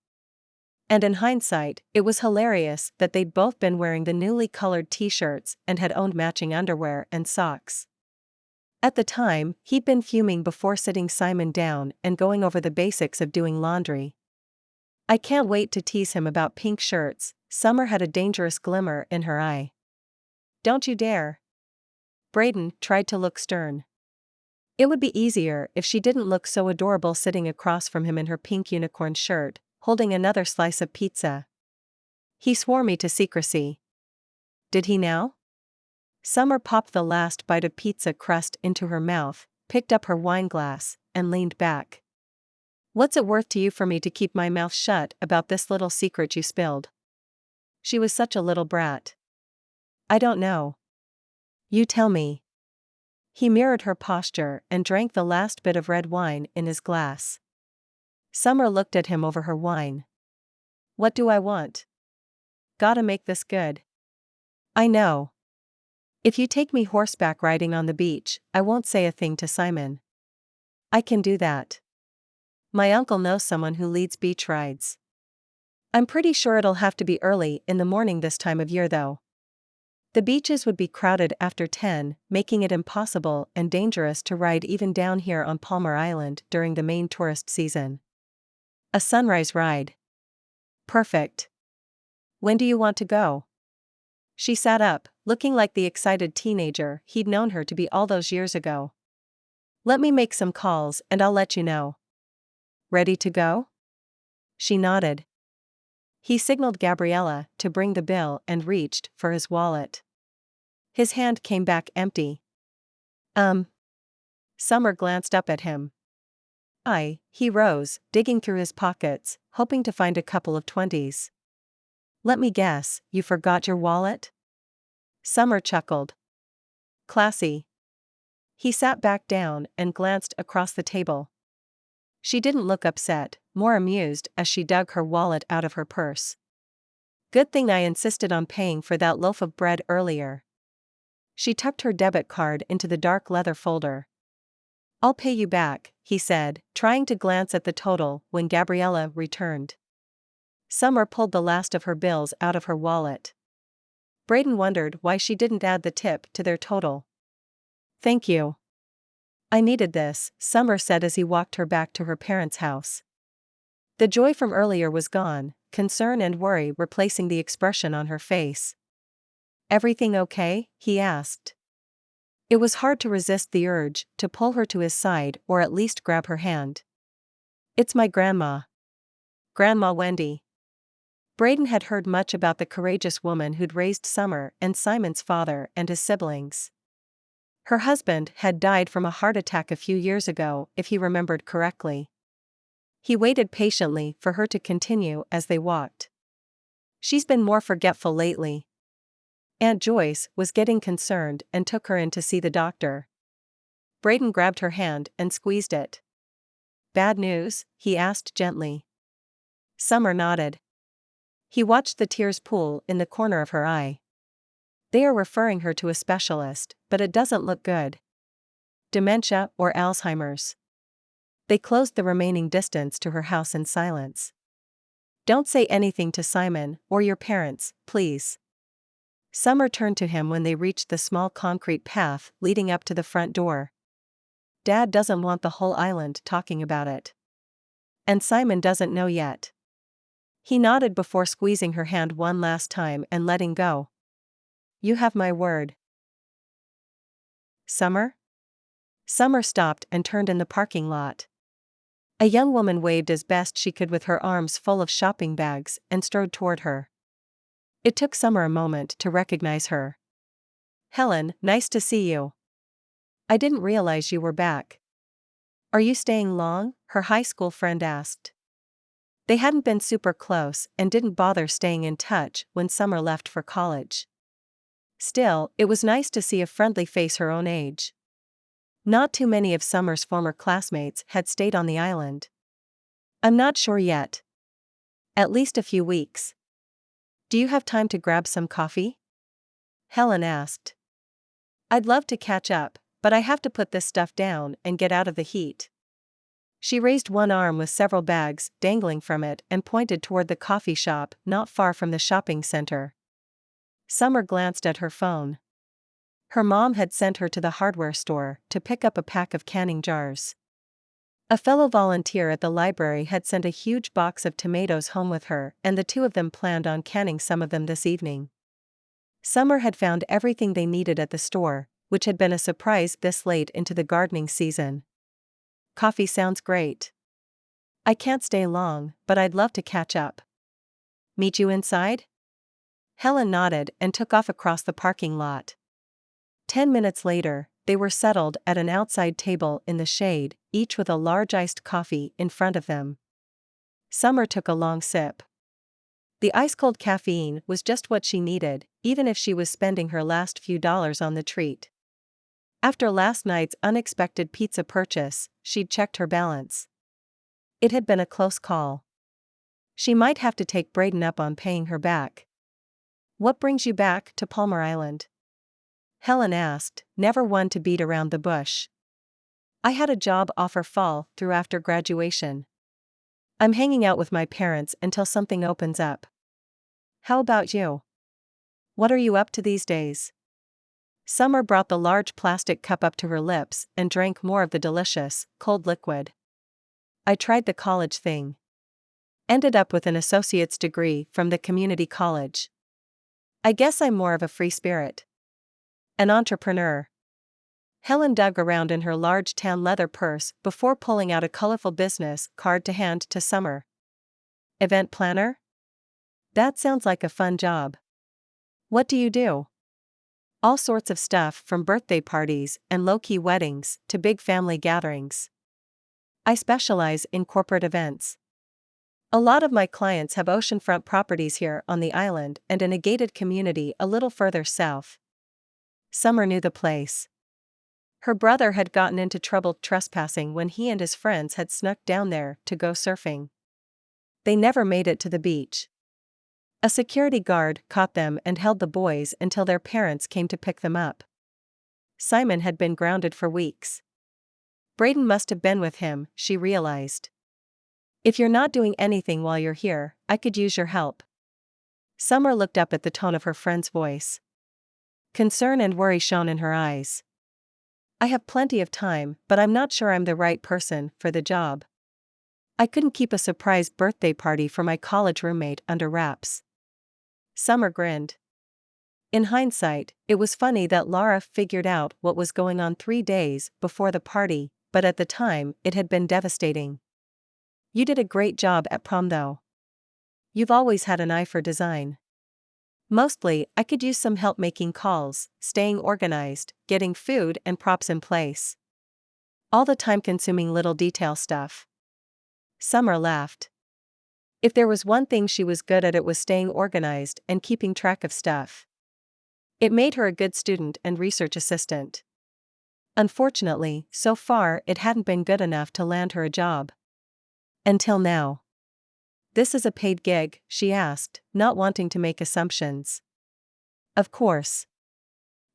And in hindsight, it was hilarious that they'd both been wearing the newly colored t-shirts and had owned matching underwear and socks. At the time, he'd been fuming before sitting Simon down and going over the basics of doing laundry. "I can't wait to tease him about pink shirts." Summer had a dangerous glimmer in her eye. "Don't you dare." Braydon tried to look stern. It would be easier if she didn't look so adorable sitting across from him in her pink unicorn shirt, holding another slice of pizza. "He swore me to secrecy." "Did he now?" Summer popped the last bite of pizza crust into her mouth, picked up her wine glass, and leaned back. "What's it worth to you for me to keep my mouth shut about this little secret you spilled?" She was such a little brat. "I don't know." "You tell me." He mirrored her posture and drank the last bit of red wine in his glass. Summer looked at him over her wine. "What do I want? Gotta make this good." "I know. If you take me horseback riding on the beach, I won't say a thing to Simon." "I can do that. My uncle knows someone who leads beach rides. I'm pretty sure it'll have to be early in the morning this time of year though. The beaches would be crowded after 10, making it impossible and dangerous to ride even down here on Palmar Island during the main tourist season." "A sunrise ride. Perfect. When do you want to go?" She sat up, looking like the excited teenager he'd known her to be all those years ago. "Let me make some calls and I'll let you know." "Ready to go?" She nodded. He signaled Gabriella to bring the bill and reached for his wallet. His hand came back empty. Summer glanced up at him. He rose, digging through his pockets, hoping to find a couple of 20s. "Let me guess, you forgot your wallet?" Summer chuckled. "Classy." He sat back down and glanced across the table. She didn't look upset, more amused as she dug her wallet out of her purse. "Good thing I insisted on paying for that loaf of bread earlier." She tucked her debit card into the dark leather folder. "I'll pay you back," he said, trying to glance at the total when Gabriella returned. Summer pulled the last of her bills out of her wallet. Braydon wondered why she didn't add the tip to their total. "Thank you. I needed this," Summer said as he walked her back to her parents' house. The joy from earlier was gone, concern and worry replacing the expression on her face. "Everything okay?" he asked. It was hard to resist the urge to pull her to his side or at least grab her hand. "It's my grandma. Grandma Wendy." Braydon had heard much about the courageous woman who'd raised Summer and Simon's father and his siblings. Her husband had died from a heart attack a few years ago, if he remembered correctly. He waited patiently for her to continue as they walked. "She's been more forgetful lately." Aunt Joyce was getting concerned and took her in to see the doctor. Braydon grabbed her hand and squeezed it. "Bad news?" he asked gently. Summer nodded. He watched the tears pool in the corner of her eye. "They are referring her to a specialist, but it doesn't look good. Dementia or Alzheimer's." They closed the remaining distance to her house in silence. "Don't say anything to Simon or your parents, please." Summer turned to him when they reached the small concrete path leading up to the front door. "Dad doesn't want the whole island talking about it. And Simon doesn't know yet." He nodded before squeezing her hand one last time and letting go. "You have my word." "Summer?" Summer stopped and turned in the parking lot. A young woman waved as best she could with her arms full of shopping bags and strode toward her. It took Summer a moment to recognize her. "Helen, nice to see you. I didn't realize you were back." "Are you staying long?" her high school friend asked. They hadn't been super close and didn't bother staying in touch when Summer left for college. Still, it was nice to see a friendly face her own age. Not too many of Summer's former classmates had stayed on the island. "I'm not sure yet. At least a few weeks." "Do you have time to grab some coffee?" Helen asked. "I'd love to catch up, but I have to put this stuff down and get out of the heat." She raised one arm with several bags dangling from it and pointed toward the coffee shop not far from the shopping center. Summer glanced at her phone. Her mom had sent her to the hardware store to pick up a pack of canning jars. A fellow volunteer at the library had sent a huge box of tomatoes home with her, and the two of them planned on canning some of them this evening. Summer had found everything they needed at the store, which had been a surprise this late into the gardening season. Coffee sounds great. I can't stay long, but I'd love to catch up. Meet you inside? Helen nodded and took off across the parking lot. 10 minutes later, they were settled at an outside table in the shade, each with a large iced coffee in front of them. Summer took a long sip. The ice-cold caffeine was just what she needed, even if she was spending her last few dollars on the treat. After last night's unexpected pizza purchase, she'd checked her balance. It had been a close call. She might have to take Braydon up on paying her back. What brings you back to Palmar Island? Helen asked, never one to beat around the bush. I had a job offer fall through after graduation. I'm hanging out with my parents until something opens up. How about you? What are you up to these days? Summer brought the large plastic cup up to her lips and drank more of the delicious, cold liquid. I tried the college thing. Ended up with an associate's degree from the community college. I guess I'm more of a free spirit. An entrepreneur. Helen dug around in her large tan leather purse before pulling out a colorful business card to hand to Summer. Event planner? That sounds like a fun job. What do you do? All sorts of stuff from birthday parties and low-key weddings to big family gatherings. I specialize in corporate events. A lot of my clients have oceanfront properties here on the island and in a gated community a little further south. Summer knew the place. Her brother had gotten into trouble trespassing when he and his friends had snuck down there to go surfing. They never made it to the beach. A security guard caught them and held the boys until their parents came to pick them up. Simon had been grounded for weeks. Braydon must have been with him, she realized. If you're not doing anything while you're here, I could use your help. Summer looked up at the tone of her friend's voice. Concern and worry shone in her eyes. I have plenty of time, but I'm not sure I'm the right person for the job. I couldn't keep a surprise birthday party for my college roommate under wraps. Summer grinned. In hindsight, it was funny that Laura figured out what was going on 3 days before the party, but at the time, it had been devastating. You did a great job at prom though. You've always had an eye for design. Mostly, I could use some help making calls, staying organized, getting food and props in place. All the time-consuming little detail stuff. Summer laughed. If there was one thing she was good at, it was staying organized and keeping track of stuff. It made her a good student and research assistant. Unfortunately, so far it hadn't been good enough to land her a job. Until now. This is a paid gig, she asked, not wanting to make assumptions. Of course.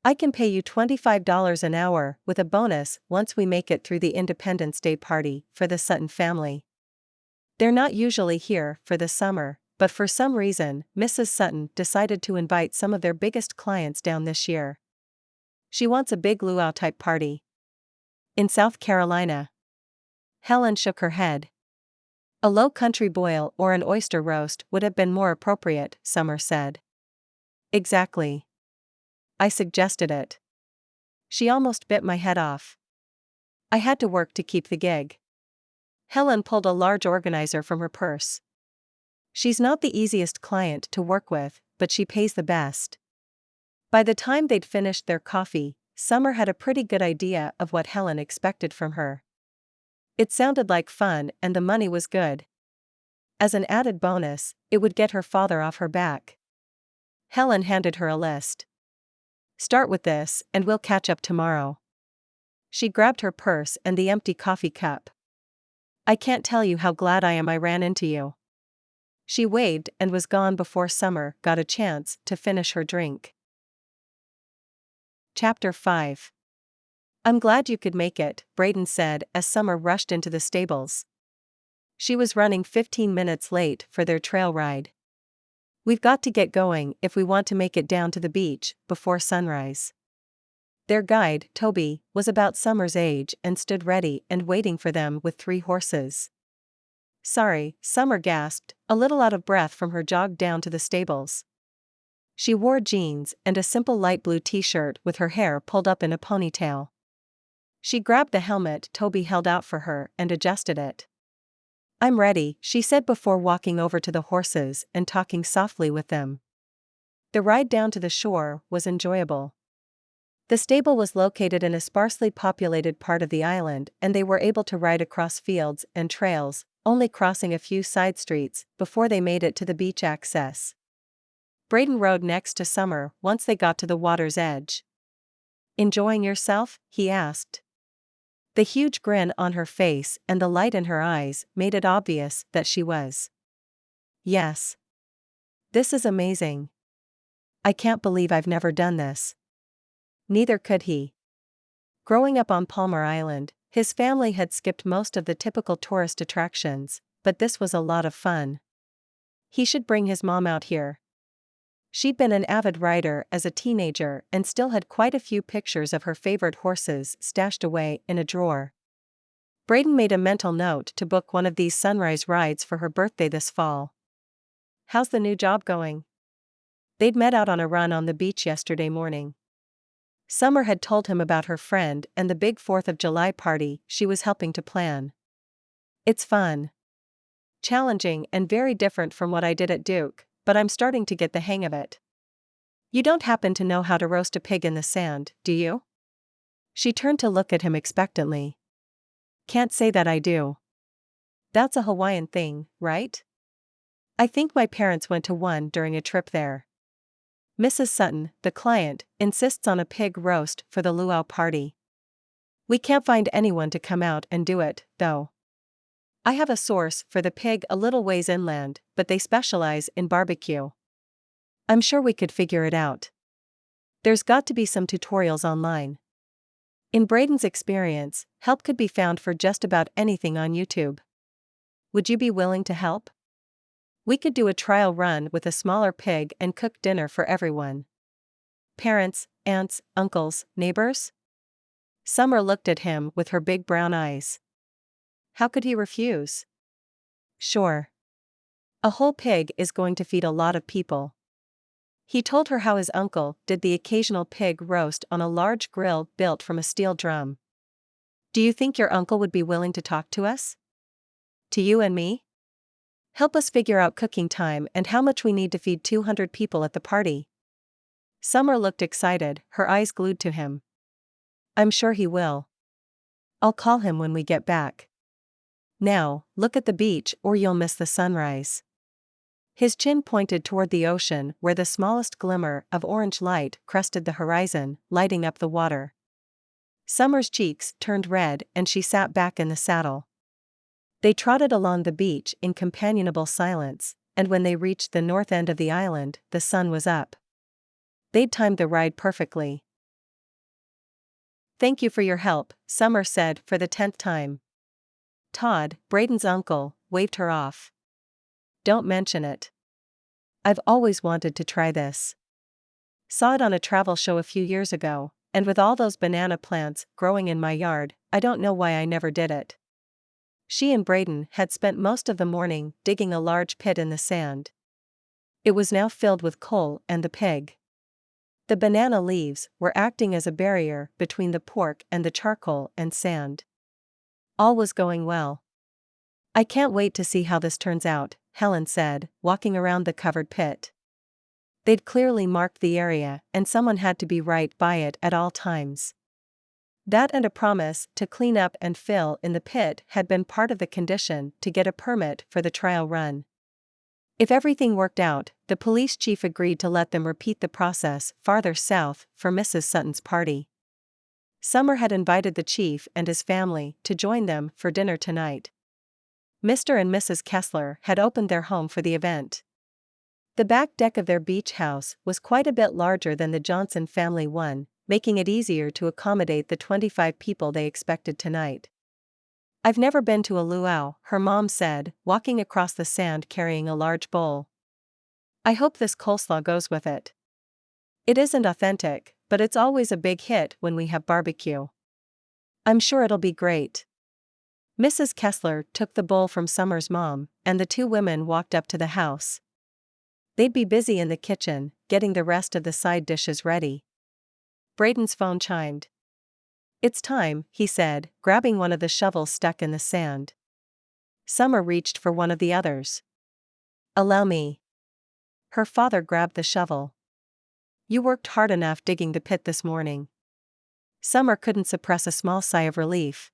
I can pay you $25 an hour with a bonus once we make it through the Independence Day party for the Sutton family. They're not usually here for the summer, but for some reason, Mrs. Sutton decided to invite some of their biggest clients down this year. She wants a big luau-type party. In South Carolina. Helen shook her head. A low country boil or an oyster roast would have been more appropriate, Summer said. Exactly. I suggested it. She almost bit my head off. I had to work to keep the gig. Helen pulled a large organizer from her purse. She's not the easiest client to work with, but she pays the best. By the time they'd finished their coffee, Summer had a pretty good idea of what Helen expected from her. It sounded like fun and the money was good. As an added bonus, it would get her father off her back. Helen handed her a list. Start with this and we'll catch up tomorrow. She grabbed her purse and the empty coffee cup. I can't tell you how glad I am I ran into you. She waved and was gone before Summer got a chance to finish her drink. Chapter 5. I'm glad you could make it, Braydon said as Summer rushed into the stables. She was running 15 minutes late for their trail ride. We've got to get going if we want to make it down to the beach before sunrise. Their guide, Toby, was about Summer's age and stood ready and waiting for them with 3 horses. Sorry, Summer gasped, a little out of breath from her jog down to the stables. She wore jeans and a simple light blue t-shirt with her hair pulled up in a ponytail. She grabbed the helmet Toby held out for her and adjusted it. I'm ready, she said before walking over to the horses and talking softly with them. The ride down to the shore was enjoyable. The stable was located in a sparsely populated part of the island and they were able to ride across fields and trails, only crossing a few side streets before they made it to the beach access. Braydon rode next to Summer once they got to the water's edge. Enjoying yourself? He asked. The huge grin on her face and the light in her eyes made it obvious that she was. Yes. This is amazing. I can't believe I've never done this. Neither could he. Growing up on Palmar Island, his family had skipped most of the typical tourist attractions, but this was a lot of fun. He should bring his mom out here. She'd been an avid rider as a teenager and still had quite a few pictures of her favorite horses stashed away in a drawer. Braydon made a mental note to book one of these sunrise rides for her birthday this fall. How's the new job going? They'd met out on a run on the beach yesterday morning. Summer had told him about her friend and the big 4th of July party she was helping to plan. It's fun. Challenging and very different from what I did at Duke, but I'm starting to get the hang of it. You don't happen to know how to roast a pig in the sand, do you? She turned to look at him expectantly. Can't say that I do. That's a Hawaiian thing, right? I think my parents went to one during a trip there. Mrs. Sutton, the client, insists on a pig roast for the luau party. We can't find anyone to come out and do it, though. I have a source for the pig a little ways inland, but they specialize in barbecue. I'm sure we could figure it out. There's got to be some tutorials online. In Braydon's experience, help could be found for just about anything on YouTube. Would you be willing to help? We could do a trial run with a smaller pig and cook dinner for everyone. Parents, aunts, uncles, neighbors? Summer looked at him with her big brown eyes. How could he refuse? Sure. A whole pig is going to feed a lot of people. He told her how his uncle did the occasional pig roast on a large grill built from a steel drum. Do you think your uncle would be willing to talk to us? To you and me? Help us figure out cooking time and how much we need to feed 200 people at the party. Summer looked excited, her eyes glued to him. I'm sure he will. I'll call him when we get back. Now, look at the beach or you'll miss the sunrise. His chin pointed toward the ocean where the smallest glimmer of orange light crested the horizon, lighting up the water. Summer's cheeks turned red and she sat back in the saddle. They trotted along the beach in companionable silence, and when they reached the north end of the island, the sun was up. They'd timed the ride perfectly. Thank you for your help, Summer said for the 10th time. Todd, Braydon's uncle, waved her off. Don't mention it. I've always wanted to try this. Saw it on a travel show a few years ago, and with all those banana plants growing in my yard, I don't know why I never did it. She and Braydon had spent most of the morning digging a large pit in the sand. It was now filled with coal and the pig. The banana leaves were acting as a barrier between the pork and the charcoal and sand. All was going well. I can't wait to see how this turns out, Helen said, walking around the covered pit. They'd clearly marked the area and someone had to be right by it at all times. That and a promise to clean up and fill in the pit had been part of the condition to get a permit for the trial run. If everything worked out, the police chief agreed to let them repeat the process farther south for Mrs. Sutton's party. Summer had invited the chief and his family to join them for dinner tonight. Mr. and Mrs. Kessler had opened their home for the event. The back deck of their beach house was quite a bit larger than the Johnson family one, making it easier to accommodate the 25 people they expected tonight. "I've never been to a luau," her mom said, walking across the sand carrying a large bowl. "I hope this coleslaw goes with it. It isn't authentic, but it's always a big hit when we have barbecue. I'm sure it'll be great." Mrs. Kessler took the bowl from Summer's mom, and the two women walked up to the house. They'd be busy in the kitchen, getting the rest of the side dishes ready. Braydon's phone chimed. "It's time," he said, grabbing one of the shovels stuck in the sand. Summer reached for one of the others. "Allow me." Her father grabbed the shovel. "You worked hard enough digging the pit this morning." Summer couldn't suppress a small sigh of relief.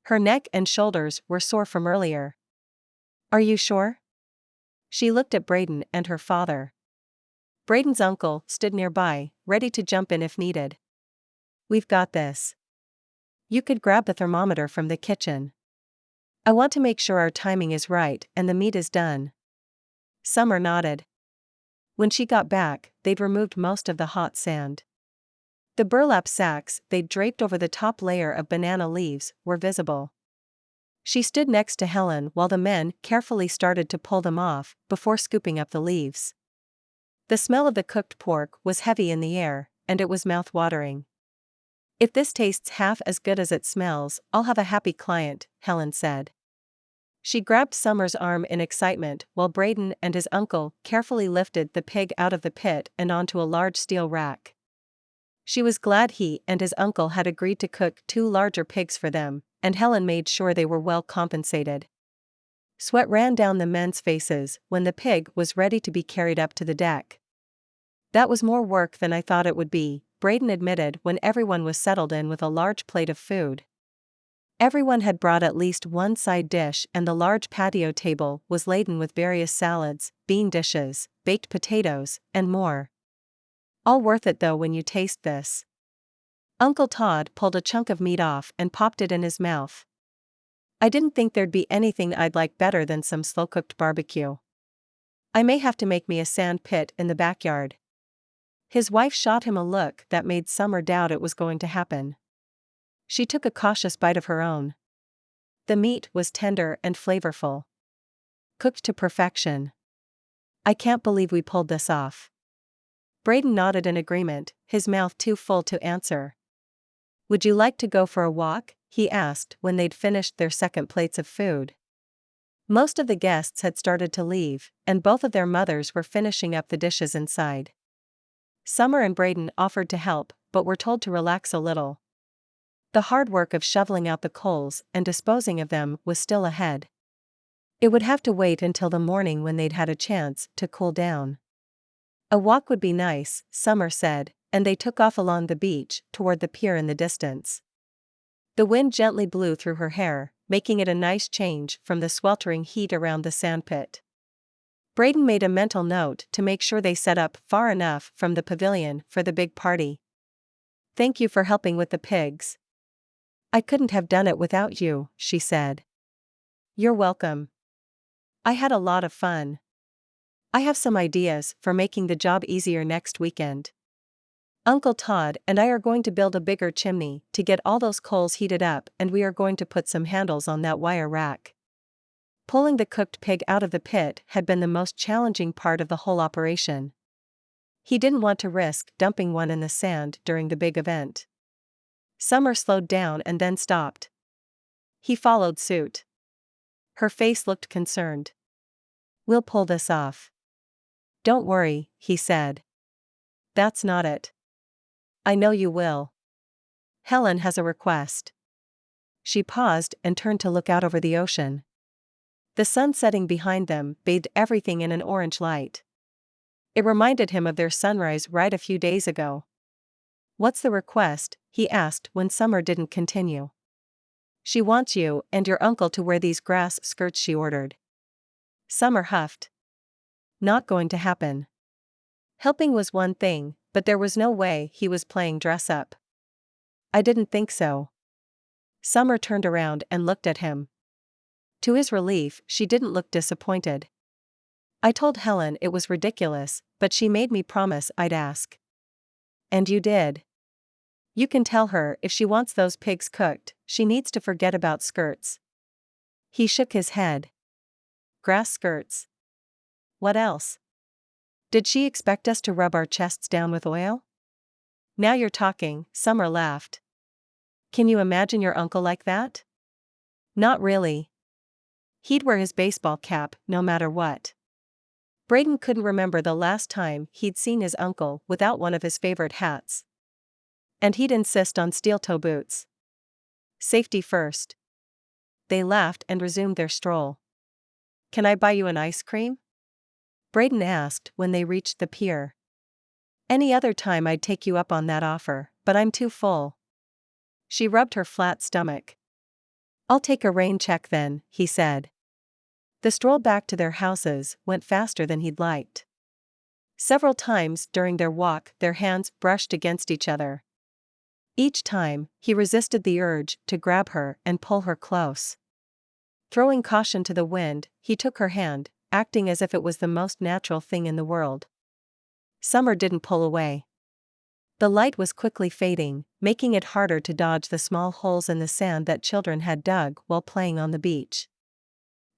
Her neck and shoulders were sore from earlier. "Are you sure?" She looked at Braydon and her father. Braydon's uncle stood nearby, ready to jump in if needed. "We've got this. You could grab the thermometer from the kitchen. I want to make sure our timing is right and the meat is done." Summer nodded. When she got back, they'd removed most of the hot sand. The burlap sacks they'd draped over the top layer of banana leaves were visible. She stood next to Helen while the men carefully started to pull them off before scooping up the leaves. The smell of the cooked pork was heavy in the air, and it was mouth-watering. "If this tastes half as good as it smells, I'll have a happy client," Helen said. She grabbed Summer's arm in excitement while Braydon and his uncle carefully lifted the pig out of the pit and onto a large steel rack. She was glad he and his uncle had agreed to cook 2 larger pigs for them, and Helen made sure they were well compensated. Sweat ran down the men's faces when the pig was ready to be carried up to the deck. "That was more work than I thought it would be," Braydon admitted when everyone was settled in with a large plate of food. Everyone had brought at least one side dish, and the large patio table was laden with various salads, bean dishes, baked potatoes, and more. "All worth it though when you taste this." Uncle Todd pulled a chunk of meat off and popped it in his mouth. "I didn't think there'd be anything I'd like better than some slow-cooked barbecue. I may have to make me a sand pit in the backyard." His wife shot him a look that made Summer doubt it was going to happen. She took a cautious bite of her own. The meat was tender and flavorful. Cooked to perfection. "I can't believe we pulled this off." Braydon nodded in agreement, his mouth too full to answer. "Would you like to go for a walk?" he asked when they'd finished their second plates of food. Most of the guests had started to leave, and both of their mothers were finishing up the dishes inside. Summer and Braydon offered to help, but were told to relax a little. The hard work of shoveling out the coals and disposing of them was still ahead. It would have to wait until the morning when they'd had a chance to cool down. "A walk would be nice," Summer said, and they took off along the beach toward the pier in the distance. The wind gently blew through her hair, making it a nice change from the sweltering heat around the sandpit. Braydon made a mental note to make sure they set up far enough from the pavilion for the big party. "Thank you for helping with the pigs." "I couldn't have done it without you," she said. "You're welcome. I had a lot of fun. I have some ideas for making the job easier next weekend. Uncle Todd and I are going to build a bigger chimney to get all those coals heated up, and we are going to put some handles on that wire rack." Pulling the cooked pig out of the pit had been the most challenging part of the whole operation. He didn't want to risk dumping one in the sand during the big event. Summer slowed down and then stopped. He followed suit. Her face looked concerned. "We'll pull this off. Don't worry," he said. "That's not it. I know you will. Helen has a request." She paused and turned to look out over the ocean. The sun setting behind them bathed everything in an orange light. It reminded him of their sunrise ride a few days ago. "What's the request?" he asked when Summer didn't continue. "She wants you and your uncle to wear these grass skirts," she ordered. Summer huffed. "Not going to happen." Helping was one thing, but there was no way he was playing dress up. "I didn't think so." Summer turned around and looked at him. To his relief, she didn't look disappointed. "I told Helen it was ridiculous, but she made me promise I'd ask." "And you did?" You can tell her if she wants those pigs cooked, she needs to forget about skirts. He shook his head. Grass skirts. What else? Did she expect us to rub our chests down with oil? Now you're talking, Summer laughed. Can you imagine your uncle like that? Not really. He'd wear his baseball cap, no matter what. Braydon couldn't remember the last time he'd seen his uncle without one of his favorite hats. And he'd insist on steel-toe boots. Safety first. They laughed and resumed their stroll. Can I buy you an ice cream? Braydon asked when they reached the pier. Any other time I'd take you up on that offer, but I'm too full. She rubbed her flat stomach. I'll take a rain check then, he said. The stroll back to their houses went faster than he'd liked. Several times during their walk their hands brushed against each other. Each time, he resisted the urge to grab her and pull her close. Throwing caution to the wind, he took her hand, acting as if it was the most natural thing in the world. Summer didn't pull away. The light was quickly fading, making it harder to dodge the small holes in the sand that children had dug while playing on the beach.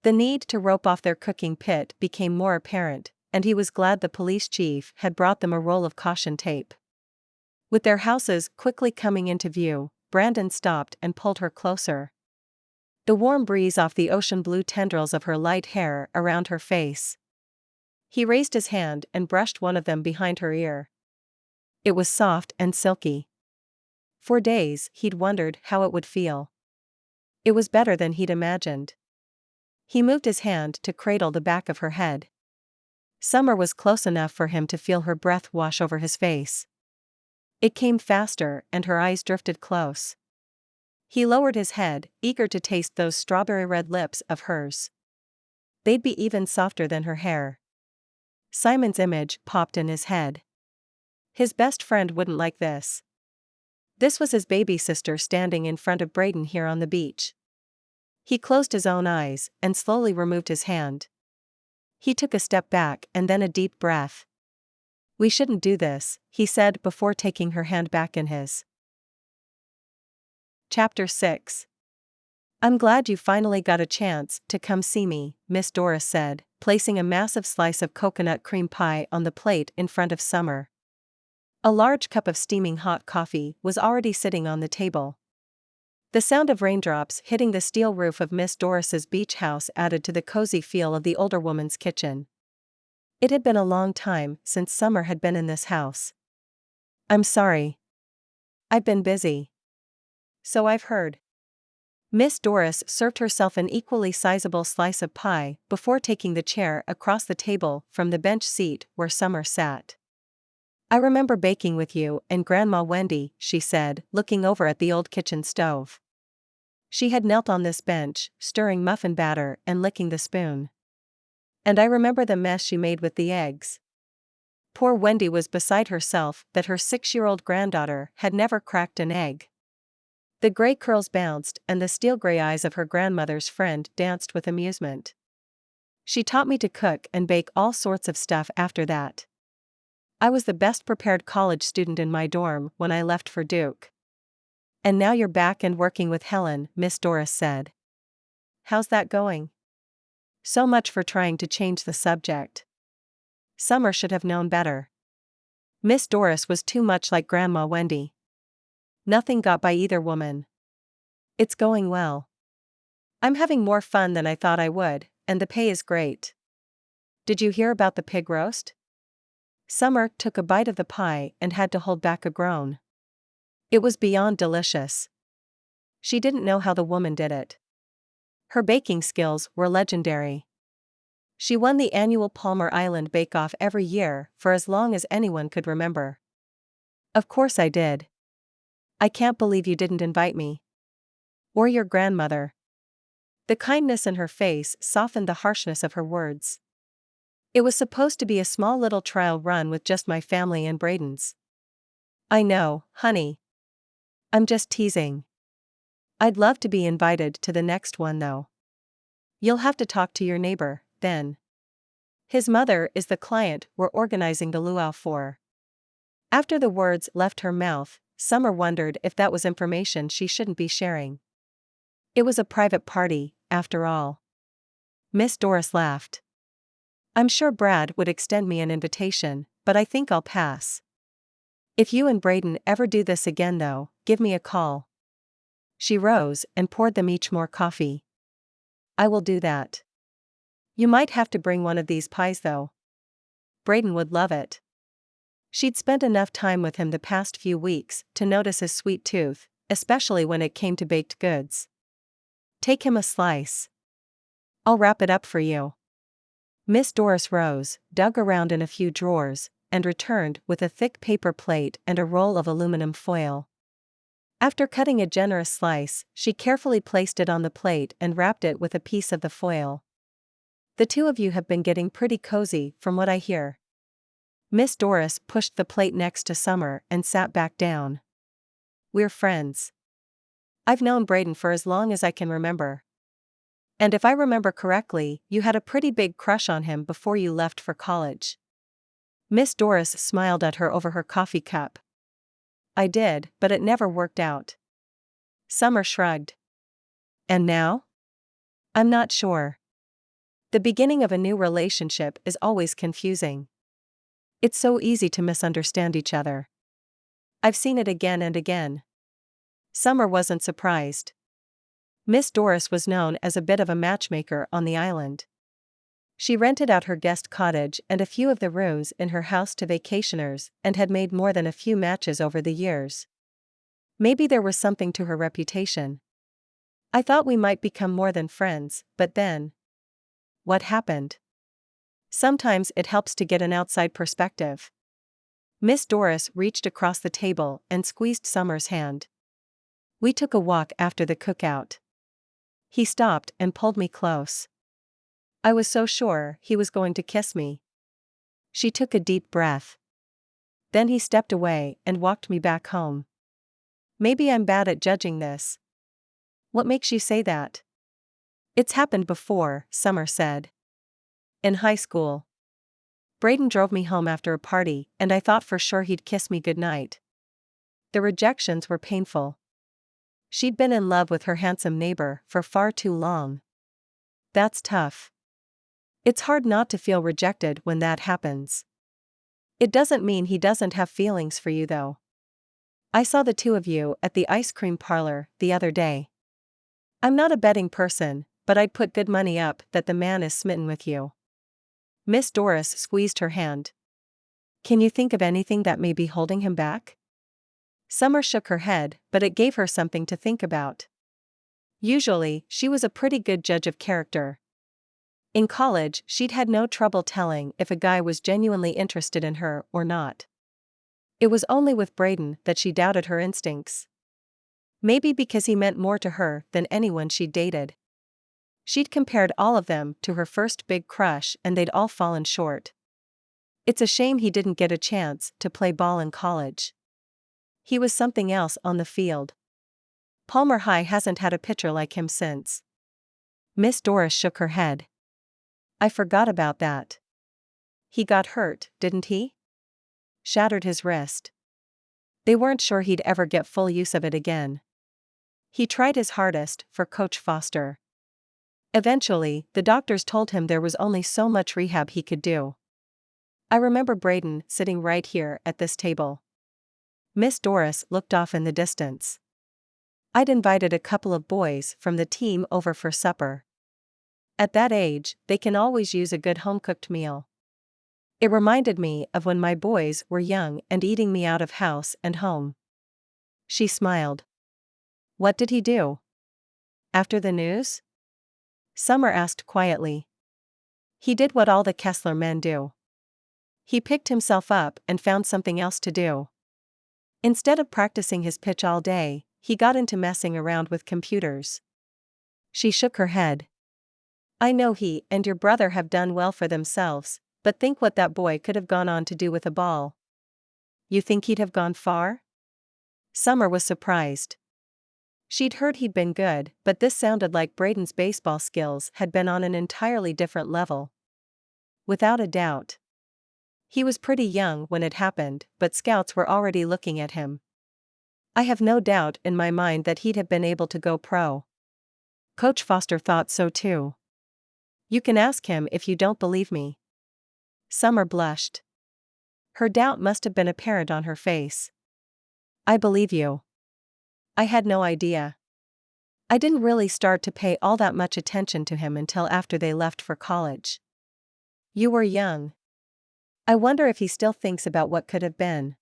The need to rope off their cooking pit became more apparent, and he was glad the police chief had brought them a roll of caution tape. With their houses quickly coming into view, Brandon stopped and pulled her closer. The warm breeze off the ocean blue tendrils of her light hair around her face. He raised his hand and brushed one of them behind her ear. It was soft and silky. For days he'd wondered how it would feel. It was better than he'd imagined. He moved his hand to cradle the back of her head. Summer was close enough for him to feel her breath wash over his face. It came faster and her eyes drifted close. He lowered his head, eager to taste those strawberry-red lips of hers. They'd be even softer than her hair. Simon's image popped in his head. His best friend wouldn't like this. This was his baby sister standing in front of Braydon here on the beach. He closed his own eyes and slowly removed his hand. He took a step back and then a deep breath. We shouldn't do this, he said before taking her hand back in his. Chapter 6. I'm glad you finally got a chance to come see me, Miss Doris said, placing a massive slice of coconut cream pie on the plate in front of Summer. A large cup of steaming hot coffee was already sitting on the table. The sound of raindrops hitting the steel roof of Miss Doris's beach house added to the cozy feel of the older woman's kitchen. It had been a long time since Summer had been in this house. I'm sorry. I've been busy. So I've heard. Miss Doris served herself an equally sizable slice of pie before taking the chair across the table from the bench seat where Summer sat. I remember baking with you and Grandma Wendy, she said, looking over at the old kitchen stove. She had knelt on this bench, stirring muffin batter and licking the spoon. And I remember the mess she made with the eggs. Poor Wendy was beside herself that her 6-year-old granddaughter had never cracked an egg. The gray curls bounced and the steel-gray eyes of her grandmother's friend danced with amusement. She taught me to cook and bake all sorts of stuff after that. I was the best prepared college student in my dorm when I left for Duke. And now you're back and working with Helen, Miss Doris said. How's that going? So much for trying to change the subject. Summer should have known better. Miss Doris was too much like Grandma Wendy. Nothing got by either woman. It's going well. I'm having more fun than I thought I would, and the pay is great. Did you hear about the pig roast? Summer took a bite of the pie and had to hold back a groan. It was beyond delicious. She didn't know how the woman did it. Her baking skills were legendary. She won the annual Palmar Island bake-off every year for as long as anyone could remember. Of course I did. I can't believe you didn't invite me. Or your grandmother. The kindness in her face softened the harshness of her words. It was supposed to be a small little trial run with just my family and Braydon's. I know, honey. I'm just teasing. I'd love to be invited to the next one though. You'll have to talk to your neighbor, then. His mother is the client we're organizing the luau for. After the words left her mouth, Summer wondered if that was information she shouldn't be sharing. It was a private party, after all. Miss Doris laughed. I'm sure Brad would extend me an invitation, but I think I'll pass. If you and Braydon ever do this again though, give me a call. She rose and poured them each more coffee. I will do that. You might have to bring one of these pies though. Braydon would love it. She'd spent enough time with him the past few weeks to notice his sweet tooth, especially when it came to baked goods. Take him a slice. I'll wrap it up for you. Miss Doris rose, dug around in a few drawers, and returned with a thick paper plate and a roll of aluminum foil. After cutting a generous slice, she carefully placed it on the plate and wrapped it with a piece of the foil. The two of you have been getting pretty cozy, from what I hear. Miss Doris pushed the plate next to Summer and sat back down. We're friends. I've known Braydon for as long as I can remember. And if I remember correctly, you had a pretty big crush on him before you left for college. Miss Doris smiled at her over her coffee cup. I did, but it never worked out. Summer shrugged. And now? I'm not sure. The beginning of a new relationship is always confusing. It's so easy to misunderstand each other. I've seen it again and again. Summer wasn't surprised. Miss Doris was known as a bit of a matchmaker on the island. She rented out her guest cottage and a few of the rooms in her house to vacationers and had made more than a few matches over the years. Maybe there was something to her reputation. I thought we might become more than friends, but then. What happened? Sometimes it helps to get an outside perspective. Miss Doris reached across the table and squeezed Summer's hand. We took a walk after the cookout. He stopped and pulled me close. I was so sure he was going to kiss me. She took a deep breath. Then he stepped away and walked me back home. Maybe I'm bad at judging this. What makes you say that? It's happened before, Summer said. In high school. Braydon drove me home after a party and I thought for sure he'd kiss me goodnight. The rejections were painful. She'd been in love with her handsome neighbor for far too long. That's tough. It's hard not to feel rejected when that happens. It doesn't mean he doesn't have feelings for you though. I saw the two of you at the ice cream parlor the other day. I'm not a betting person, but I'd put good money up that the man is smitten with you. Miss Doris squeezed her hand. Can you think of anything that may be holding him back? Summer shook her head, but it gave her something to think about. Usually, she was a pretty good judge of character. In college, she'd had no trouble telling if a guy was genuinely interested in her or not. It was only with Braydon that she doubted her instincts. Maybe because he meant more to her than anyone she'd dated. She'd compared all of them to her first big crush and they'd all fallen short. It's a shame he didn't get a chance to play ball in college. He was something else on the field. Palmar High hasn't had a pitcher like him since. Miss Doris shook her head. I forgot about that. He got hurt, didn't he? Shattered his wrist. They weren't sure he'd ever get full use of it again. He tried his hardest for Coach Foster. Eventually, the doctors told him there was only so much rehab he could do. I remember Braydon sitting right here at this table. Miss Doris looked off in the distance. I'd invited a couple of boys from the team over for supper. At that age, they can always use a good home-cooked meal. It reminded me of when my boys were young and eating me out of house and home. She smiled. What did he do? After the news? Summer asked quietly. He did what all the Kessler men do. He picked himself up and found something else to do. Instead of practicing his pitch all day, he got into messing around with computers. She shook her head. I know he and your brother have done well for themselves, but think what that boy could have gone on to do with a ball. You think he'd have gone far? Summer was surprised. She'd heard he'd been good, but this sounded like Braydon's baseball skills had been on an entirely different level. Without a doubt. He was pretty young when it happened, but scouts were already looking at him. I have no doubt in my mind that he'd have been able to go pro. Coach Foster thought so too. You can ask him if you don't believe me. Summer blushed. Her doubt must have been apparent on her face. I believe you. I had no idea. I didn't really start to pay all that much attention to him until after they left for college. You were young. I wonder if he still thinks about what could have been.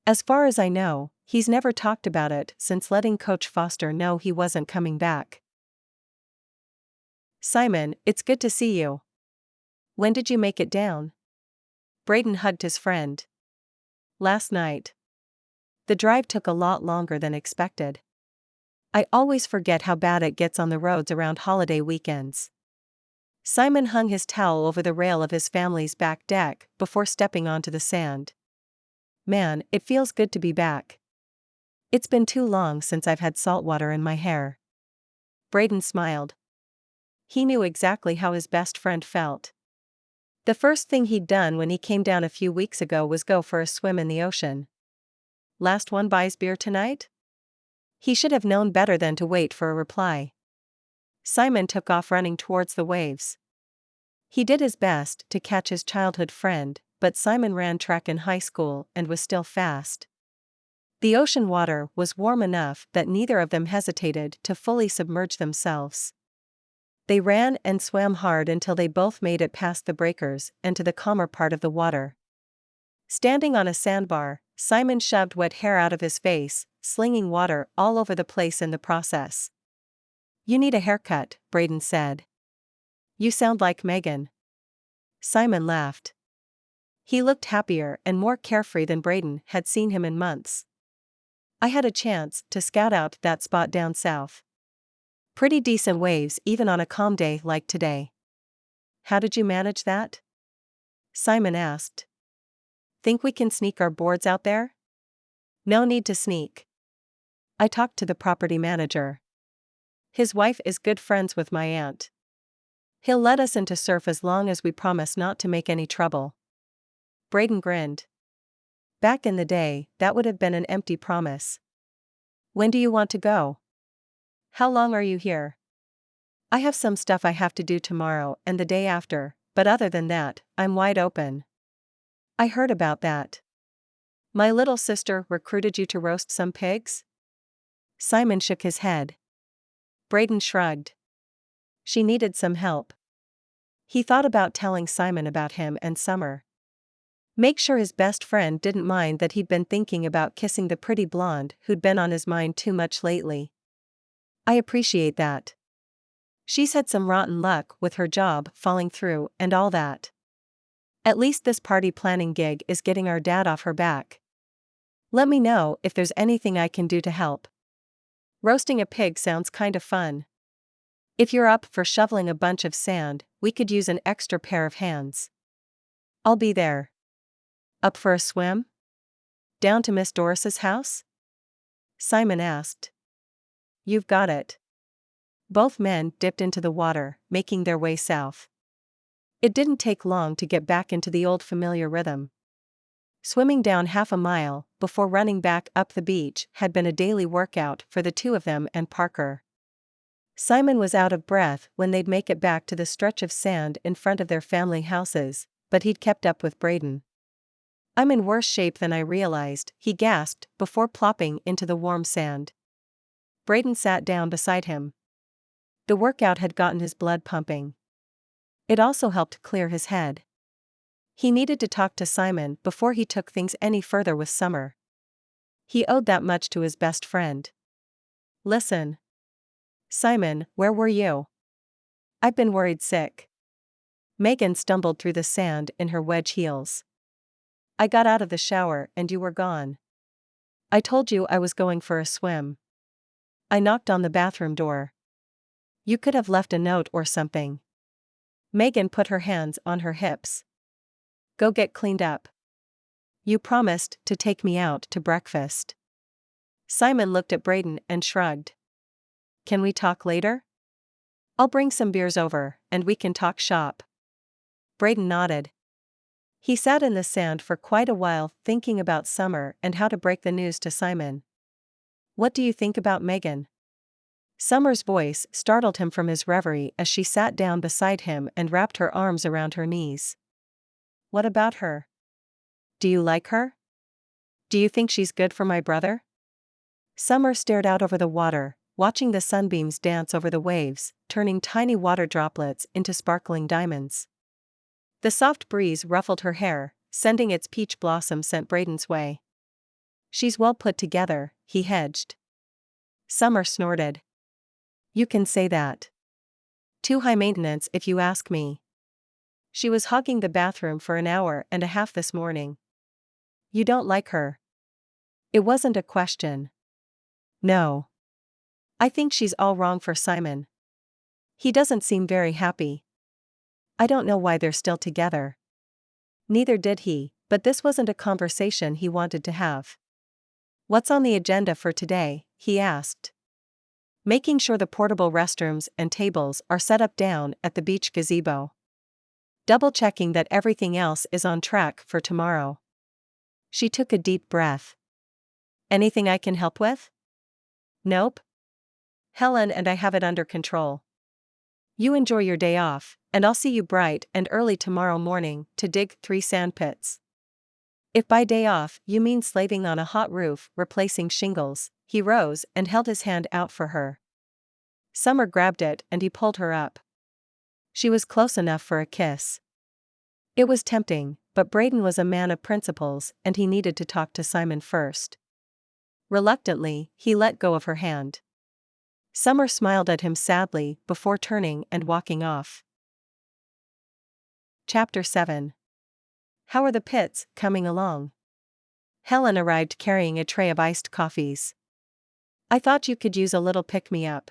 As far as I know, he's never talked about it since letting Coach Foster know he wasn't coming back. Simon, it's good to see you. When did you make it down? Braydon hugged his friend. Last night. The drive took a lot longer than expected. I always forget how bad it gets on the roads around holiday weekends. Simon hung his towel over the rail of his family's back deck before stepping onto the sand. Man, it feels good to be back. It's been too long since I've had salt water in my hair. Braydon smiled. He knew exactly how his best friend felt. The first thing he'd done when he came down a few weeks ago was go for a swim in the ocean. Last one buys beer tonight? He should have known better than to wait for a reply. Simon took off running towards the waves. He did his best to catch his childhood friend, but Simon ran track in high school and was still fast. The ocean water was warm enough that neither of them hesitated to fully submerge themselves. They ran and swam hard until they both made it past the breakers and to the calmer part of the water. Standing on a sandbar, Simon shoved wet hair out of his face, slinging water all over the place in the process. You need a haircut, Braydon said. You sound like Megan. Simon laughed. He looked happier and more carefree than Braydon had seen him in months. I had a chance to scout out that spot down south. Pretty decent waves even on a calm day like today. How did you manage that? Simon asked. Think we can sneak our boards out there? No need to sneak. I talked to the property manager. His wife is good friends with my aunt. He'll let us in to surf as long as we promise not to make any trouble. Braydon grinned. Back in the day, that would have been an empty promise. When do you want to go? How long are you here? I have some stuff I have to do tomorrow and the day after, but other than that, I'm wide open. I heard about that. My little sister recruited you to roast some pigs? Simon shook his head. Braydon shrugged. She needed some help. He thought about telling Simon about him and Summer. Make sure his best friend didn't mind that he'd been thinking about kissing the pretty blonde who'd been on his mind too much lately. I appreciate that. She's had some rotten luck with her job falling through and all that. At least this party planning gig is getting our dad off her back. Let me know if there's anything I can do to help. Roasting a pig sounds kind of fun. If you're up for shoveling a bunch of sand, we could use an extra pair of hands. I'll be there. Up for a swim? Down to Miss Doris's house? Simon asked. You've got it. Both men dipped into the water, making their way south. It didn't take long to get back into the old familiar rhythm. Swimming down half a mile before running back up the beach had been a daily workout for the two of them and Parker. Simon was out of breath when they'd make it back to the stretch of sand in front of their family houses, but he'd kept up with Braydon. I'm in worse shape than I realized, he gasped before plopping into the warm sand. Braydon sat down beside him. The workout had gotten his blood pumping. It also helped clear his head. He needed to talk to Simon before he took things any further with Summer. He owed that much to his best friend. Listen. Simon, where were you? I've been worried sick. Megan stumbled through the sand in her wedge heels. I got out of the shower and you were gone. I told you I was going for a swim. I knocked on the bathroom door. You could have left a note or something. Megan put her hands on her hips. Go get cleaned up. You promised to take me out to breakfast. Simon looked at Braydon and shrugged. Can we talk later? I'll bring some beers over, and we can talk shop. Braydon nodded. He sat in the sand for quite a while thinking about Summer and how to break the news to Simon. What do you think about Megan? Summer's voice startled him from his reverie as she sat down beside him and wrapped her arms around her knees. What about her? Do you like her? Do you think she's good for my brother? Summer stared out over the water, watching the sunbeams dance over the waves, turning tiny water droplets into sparkling diamonds. The soft breeze ruffled her hair, sending its peach blossom scent Braydon's way. She's well put together, he hedged. Summer snorted. You can say that. Too high maintenance if you ask me. She was hogging the bathroom for an hour and a half this morning. You don't like her? It wasn't a question. No. I think she's all wrong for Simon. He doesn't seem very happy. I don't know why they're still together. Neither did he, but this wasn't a conversation he wanted to have. What's on the agenda for today? He asked. Making sure the portable restrooms and tables are set up down at the beach gazebo. Double-checking that everything else is on track for tomorrow. She took a deep breath. Anything I can help with? Nope. Helen and I have it under control. You enjoy your day off, and I'll see you bright and early tomorrow morning to dig 3 sandpits. If by day off you mean slaving on a hot roof replacing shingles, he rose and held his hand out for her. Summer grabbed it and he pulled her up. She was close enough for a kiss. It was tempting, but Braydon was a man of principles and he needed to talk to Simon first. Reluctantly, he let go of her hand. Summer smiled at him sadly before turning and walking off. Chapter 7. How are the pits coming along? Helen arrived carrying a tray of iced coffees. I thought you could use a little pick-me-up.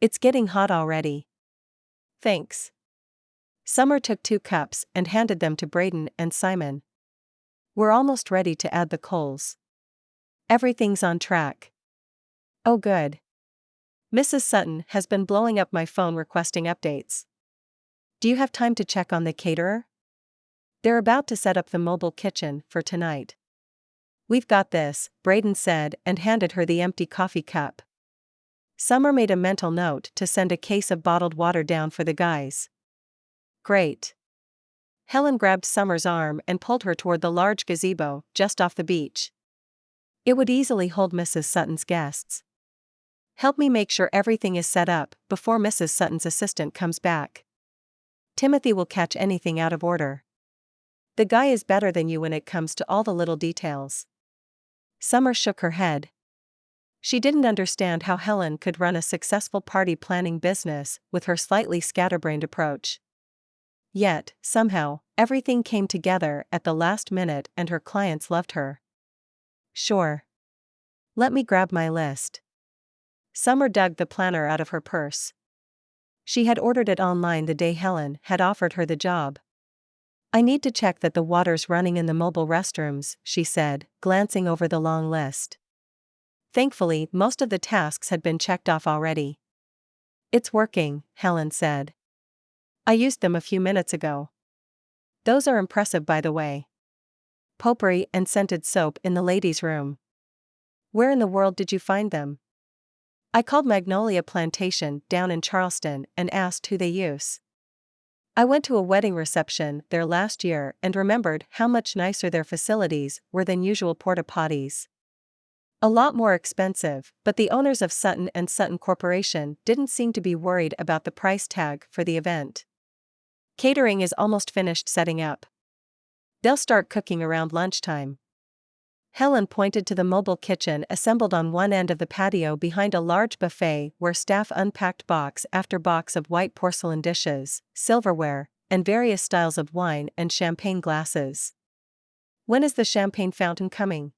It's getting hot already. Thanks. Summer took 2 cups and handed them to Braydon and Simon. We're almost ready to add the coals. Everything's on track. Oh good. Mrs. Sutton has been blowing up my phone requesting updates. Do you have time to check on the caterer? They're about to set up the mobile kitchen for tonight. We've got this, Braydon said and handed her the empty coffee cup. Summer made a mental note to send a case of bottled water down for the guys. Great. Helen grabbed Summer's arm and pulled her toward the large gazebo just off the beach. It would easily hold Mrs. Sutton's guests. Help me make sure everything is set up before Mrs. Sutton's assistant comes back. Timothy will catch anything out of order. The guy is better than you when it comes to all the little details. Summer shook her head. She didn't understand how Helen could run a successful party planning business with her slightly scatterbrained approach. Yet, somehow, everything came together at the last minute and her clients loved her. Sure. Let me grab my list. Summer dug the planner out of her purse. She had ordered it online the day Helen had offered her the job. I need to check that the water's running in the mobile restrooms, she said, glancing over the long list. Thankfully, most of the tasks had been checked off already. It's working, Helen said. I used them a few minutes ago. Those are impressive, by the way. Potpourri and scented soap in the ladies' room. Where in the world did you find them? I called Magnolia Plantation down in Charleston and asked who they use. I went to a wedding reception there last year and remembered how much nicer their facilities were than usual porta potties. A lot more expensive, but the owners of Sutton & Sutton Corporation didn't seem to be worried about the price tag for the event. Catering is almost finished setting up. They'll start cooking around lunchtime. Helen pointed to the mobile kitchen assembled on one end of the patio behind a large buffet where staff unpacked box after box of white porcelain dishes, silverware, and various styles of wine and champagne glasses. When is the champagne fountain coming?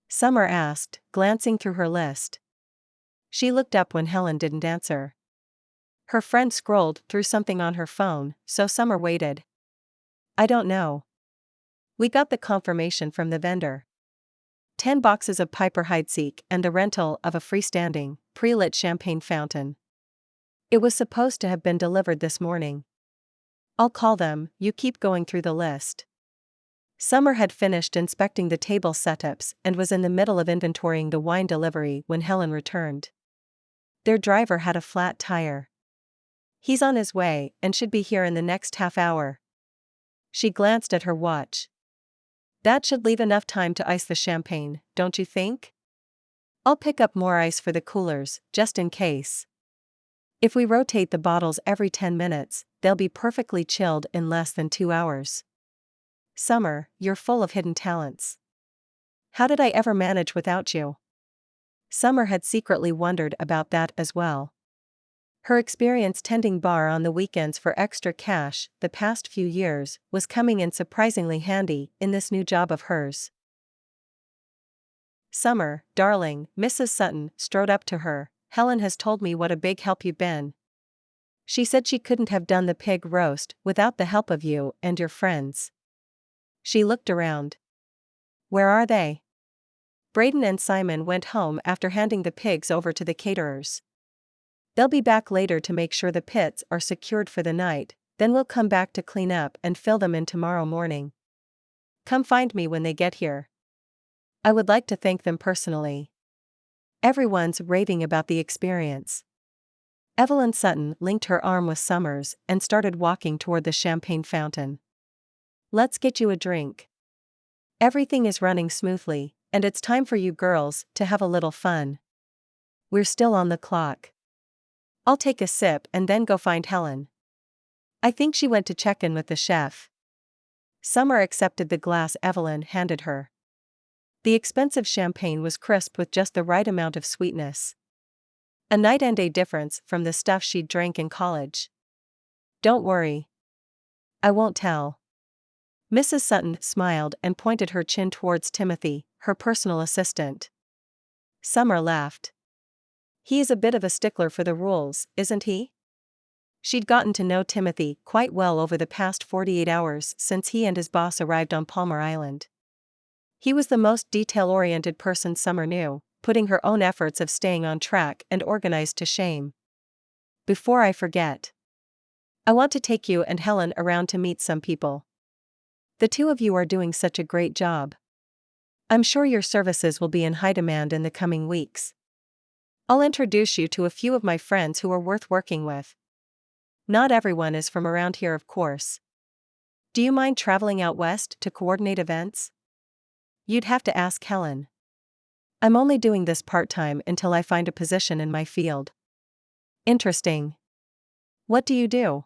Summer asked, glancing through her list. She looked up when Helen didn't answer. Her friend scrolled through something on her phone, so Summer waited. I don't know. We got the confirmation from the vendor. 10 boxes of Piper Heidsieck and the rental of a freestanding, pre-lit champagne fountain. It was supposed to have been delivered this morning. I'll call them, you keep going through the list. Summer had finished inspecting the table setups and was in the middle of inventorying the wine delivery when Helen returned. Their driver had a flat tire. He's on his way and should be here in the next half hour. She glanced at her watch. That should leave enough time to ice the champagne, don't you think? I'll pick up more ice for the coolers, just in case. If we rotate the bottles every 10 minutes, they'll be perfectly chilled in less than 2 hours. Summer, you're full of hidden talents. How did I ever manage without you? Summer had secretly wondered about that as well. Her experience tending bar on the weekends for extra cash the past few years was coming in surprisingly handy in this new job of hers. Summer, darling, Mrs. Sutton strode up to her. Helen has told me what a big help you've been. She said she couldn't have done the pig roast without the help of you and your friends. She looked around. Where are they? Braydon and Simon went home after handing the pigs over to the caterers. They'll be back later to make sure the pits are secured for the night, then we'll come back to clean up and fill them in tomorrow morning. Come find me when they get here. I would like to thank them personally. Everyone's raving about the experience. Evelyn Sutton linked her arm with Summer's and started walking toward the champagne fountain. Let's get you a drink. Everything is running smoothly, and it's time for you girls to have a little fun. We're still on the clock. I'll take a sip and then go find Helen. I think she went to check in with the chef. Summer accepted the glass Evelyn handed her. The expensive champagne was crisp with just the right amount of sweetness. A night and day difference from the stuff she'd drank in college. Don't worry. I won't tell. Mrs. Sutton smiled and pointed her chin towards Timothy, her personal assistant. Summer laughed. He is a bit of a stickler for the rules, isn't he? She'd gotten to know Timothy quite well over the past 48 hours since he and his boss arrived on Palmar Island. He was the most detail-oriented person Summer knew, putting her own efforts of staying on track and organized to shame. Before I forget, I want to take you and Helen around to meet some people. The two of you are doing such a great job. I'm sure your services will be in high demand in the coming weeks. I'll introduce you to a few of my friends who are worth working with. Not everyone is from around here, of course. Do you mind traveling out west to coordinate events? You'd have to ask Helen. I'm only doing this part-time until I find a position in my field. Interesting. What do you do?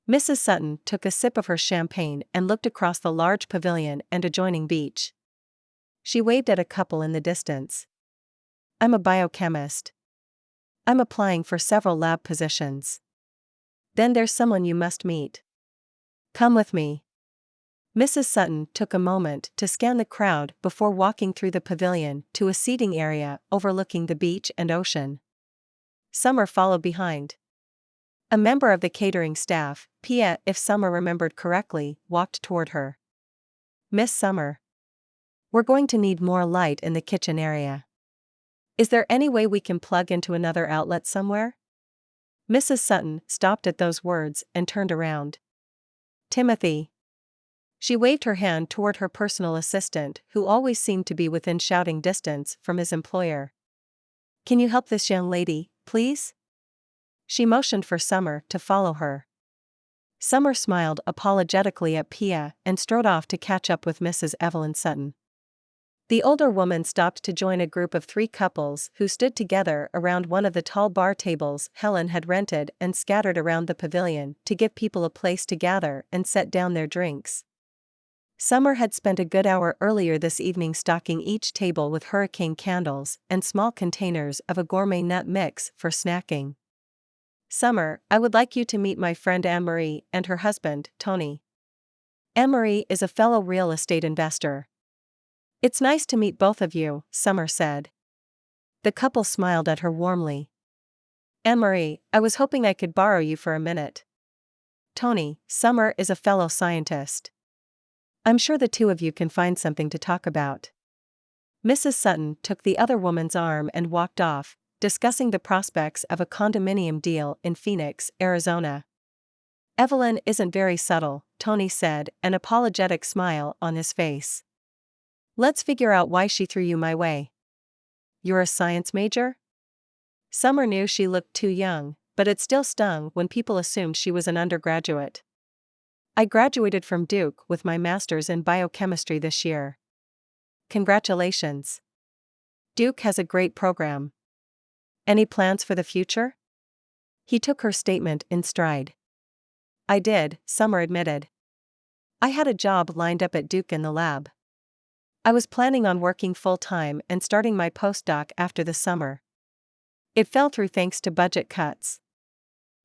Mrs. Sutton took a sip of her champagne and looked across the large pavilion and adjoining beach. She waved at a couple in the distance. I'm a biochemist. I'm applying for several lab positions. Then there's someone you must meet. Come with me. Mrs. Sutton took a moment to scan the crowd before walking through the pavilion to a seating area overlooking the beach and ocean. Summer followed behind. A member of the catering staff, Pia, if Summer remembered correctly, walked toward her. Miss Summer. We're going to need more light in the kitchen area. Is there any way we can plug into another outlet somewhere? Mrs. Sutton stopped at those words and turned around. Timothy. She waved her hand toward her personal assistant, who always seemed to be within shouting distance from his employer. Can you help this young lady, please? She motioned for Summer to follow her. Summer smiled apologetically at Pia and strode off to catch up with Mrs. Evelyn Sutton. The older woman stopped to join a group of 3 couples who stood together around one of the tall bar tables Helen had rented and scattered around the pavilion to give people a place to gather and set down their drinks. Summer had spent a good hour earlier this evening stocking each table with hurricane candles and small containers of a gourmet nut mix for snacking. Summer, I would like you to meet my friend Anne-Marie and her husband, Tony. Anne-Marie is a fellow real estate investor. It's nice to meet both of you, Summer said. The couple smiled at her warmly. Anne-Marie, I was hoping I could borrow you for a minute. Tony, Summer is a fellow scientist. I'm sure the two of you can find something to talk about. Mrs. Sutton took the other woman's arm and walked off, discussing the prospects of a condominium deal in Phoenix, Arizona. Evelyn isn't very subtle, Tony said, an apologetic smile on his face. Let's figure out why she threw you my way. You're a science major? Summer knew she looked too young, but it still stung when people assumed she was an undergraduate. I graduated from Duke with my master's in biochemistry this year. Congratulations. Duke has a great program. Any plans for the future? He took her statement in stride. I did, Summer admitted. I had a job lined up at Duke in the lab. I was planning on working full-time and starting my postdoc after the summer. It fell through thanks to budget cuts.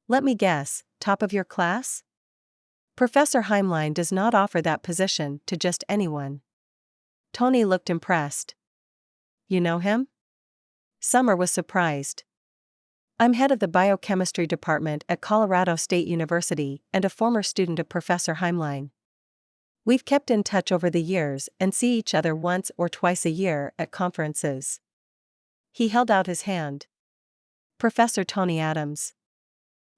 Let me guess, top of your class? Professor Heimlein does not offer that position to just anyone. Tony looked impressed. You know him? Summer was surprised. I'm head of the biochemistry department at Colorado State University and a former student of Professor Heimlein. We've kept in touch over the years and see each other once or twice a year at conferences. He held out his hand. Professor Tony Adams.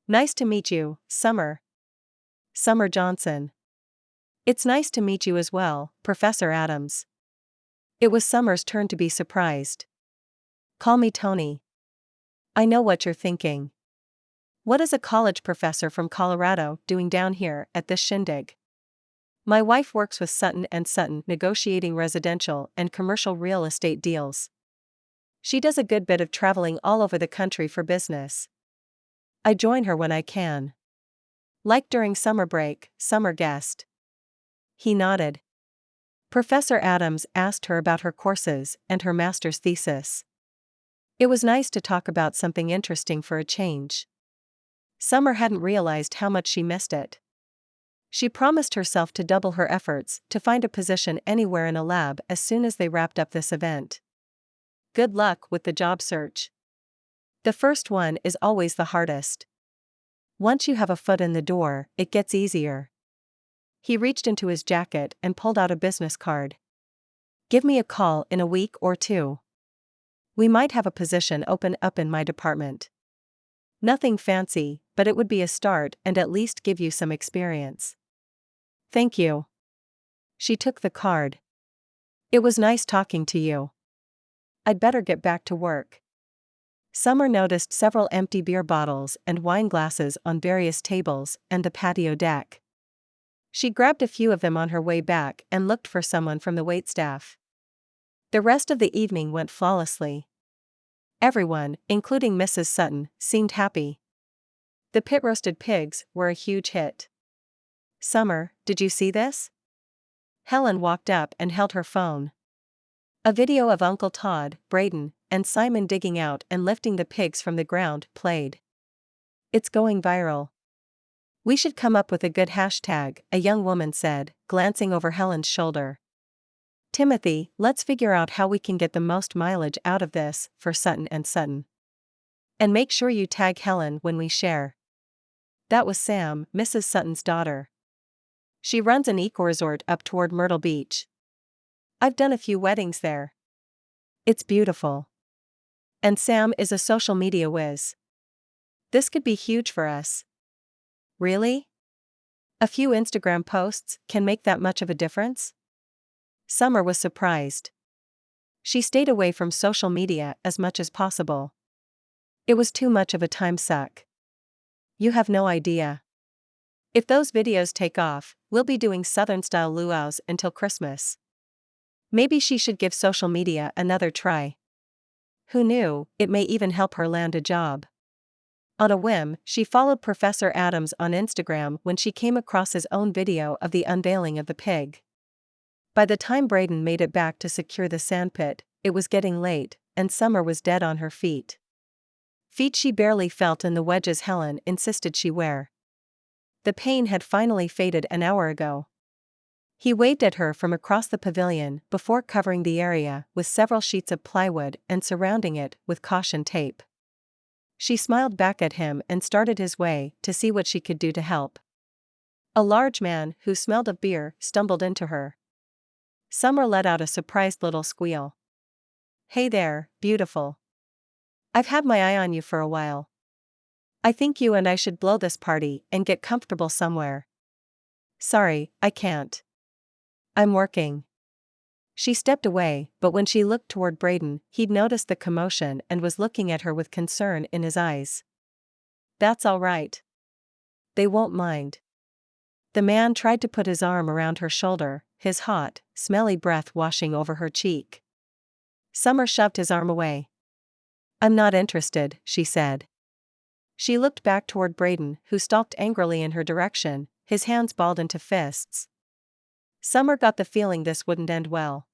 Nice to meet you, Summer. Summer Johnson. It's nice to meet you as well, Professor Adams. It was Summer's turn to be surprised. Call me Tony. I know what you're thinking. What is a college professor from Colorado doing down here at this shindig? My wife works with Sutton & Sutton negotiating residential and commercial real estate deals. She does a good bit of traveling all over the country for business. I join her when I can. Like during summer break, Summer guessed. He nodded. Professor Adams asked her about her courses and her master's thesis. It was nice to talk about something interesting for a change. Summer hadn't realized how much she missed it. She promised herself to double her efforts to find a position anywhere in a lab as soon as they wrapped up this event. Good luck with the job search. The first one is always the hardest. Once you have a foot in the door, it gets easier. He reached into his jacket and pulled out a business card. Give me a call in a week or two. We might have a position open up in my department. Nothing fancy, but it would be a start and at least give you some experience. Thank you. She took the card. It was nice talking to you. I'd better get back to work. Summer noticed several empty beer bottles and wine glasses on various tables and the patio deck. She grabbed a few of them on her way back and looked for someone from the waitstaff. The rest of the evening went flawlessly. Everyone, including Mrs. Sutton, seemed happy. The pit-roasted pigs were a huge hit. Summer, did you see this? Helen walked up and held her phone. A video of Uncle Todd, Braydon, and Simon digging out and lifting the pigs from the ground played. It's going viral. We should come up with a good hashtag, a young woman said, glancing over Helen's shoulder. Timothy, let's figure out how we can get the most mileage out of this for Sutton & Sutton. And make sure you tag Helen when we share. That was Sam, Mrs. Sutton's daughter. She runs an eco-resort up toward Myrtle Beach. I've done a few weddings there. It's beautiful. And Sam is a social media whiz. This could be huge for us. Really? A few Instagram posts can make that much of a difference? Summer was surprised. She stayed away from social media as much as possible. It was too much of a time suck. You have no idea. If those videos take off, we'll be doing Southern-style luau's until Christmas. Maybe she should give social media another try. Who knew, it may even help her land a job. On a whim, she followed Professor Adams on Instagram when she came across his own video of the unveiling of the pig. By the time Braydon made it back to secure the sandpit, it was getting late, and Summer was dead on her feet. Feet she barely felt in the wedges Helen insisted she wear. The pain had finally faded an hour ago. He waved at her from across the pavilion before covering the area with several sheets of plywood and surrounding it with caution tape. She smiled back at him and started his way to see what she could do to help. A large man who smelled of beer stumbled into her. Summer let out a surprised little squeal. Hey there, beautiful. I've had my eye on you for a while. I think you and I should blow this party and get comfortable somewhere. Sorry, I can't. I'm working. She stepped away, but when she looked toward Braydon, he'd noticed the commotion and was looking at her with concern in his eyes. That's all right. They won't mind. The man tried to put his arm around her shoulder, his hot, smelly breath washing over her cheek. Summer shoved his arm away. I'm not interested, she said. She looked back toward Braydon, who stalked angrily in her direction, his hands balled into fists. Summer got the feeling this wouldn't end well.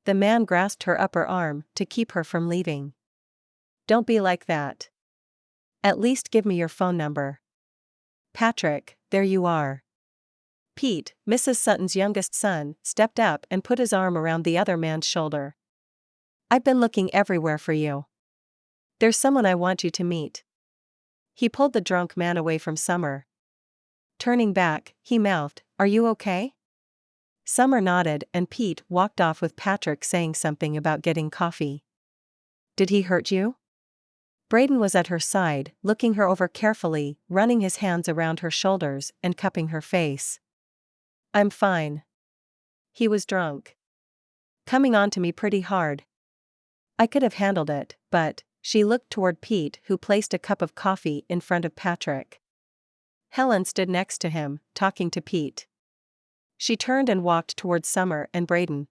The man grasped her upper arm to keep her from leaving. Don't be like that. At least give me your phone number. Patrick, there you are. Pete, Mrs. Sutton's youngest son, stepped up and put his arm around the other man's shoulder. I've been looking everywhere for you. There's someone I want you to meet. He pulled the drunk man away from Summer. Turning back, he mouthed, Are you okay? Summer nodded and Pete walked off with Patrick saying something about getting coffee. Did he hurt you? Braydon was at her side, looking her over carefully, running his hands around her shoulders and cupping her face. I'm fine. He was drunk. Coming on to me pretty hard. I could have handled it, but, she looked toward Pete, who placed a cup of coffee in front of Patrick. Helen stood next to him, talking to Pete. She turned and walked toward Summer and Braydon.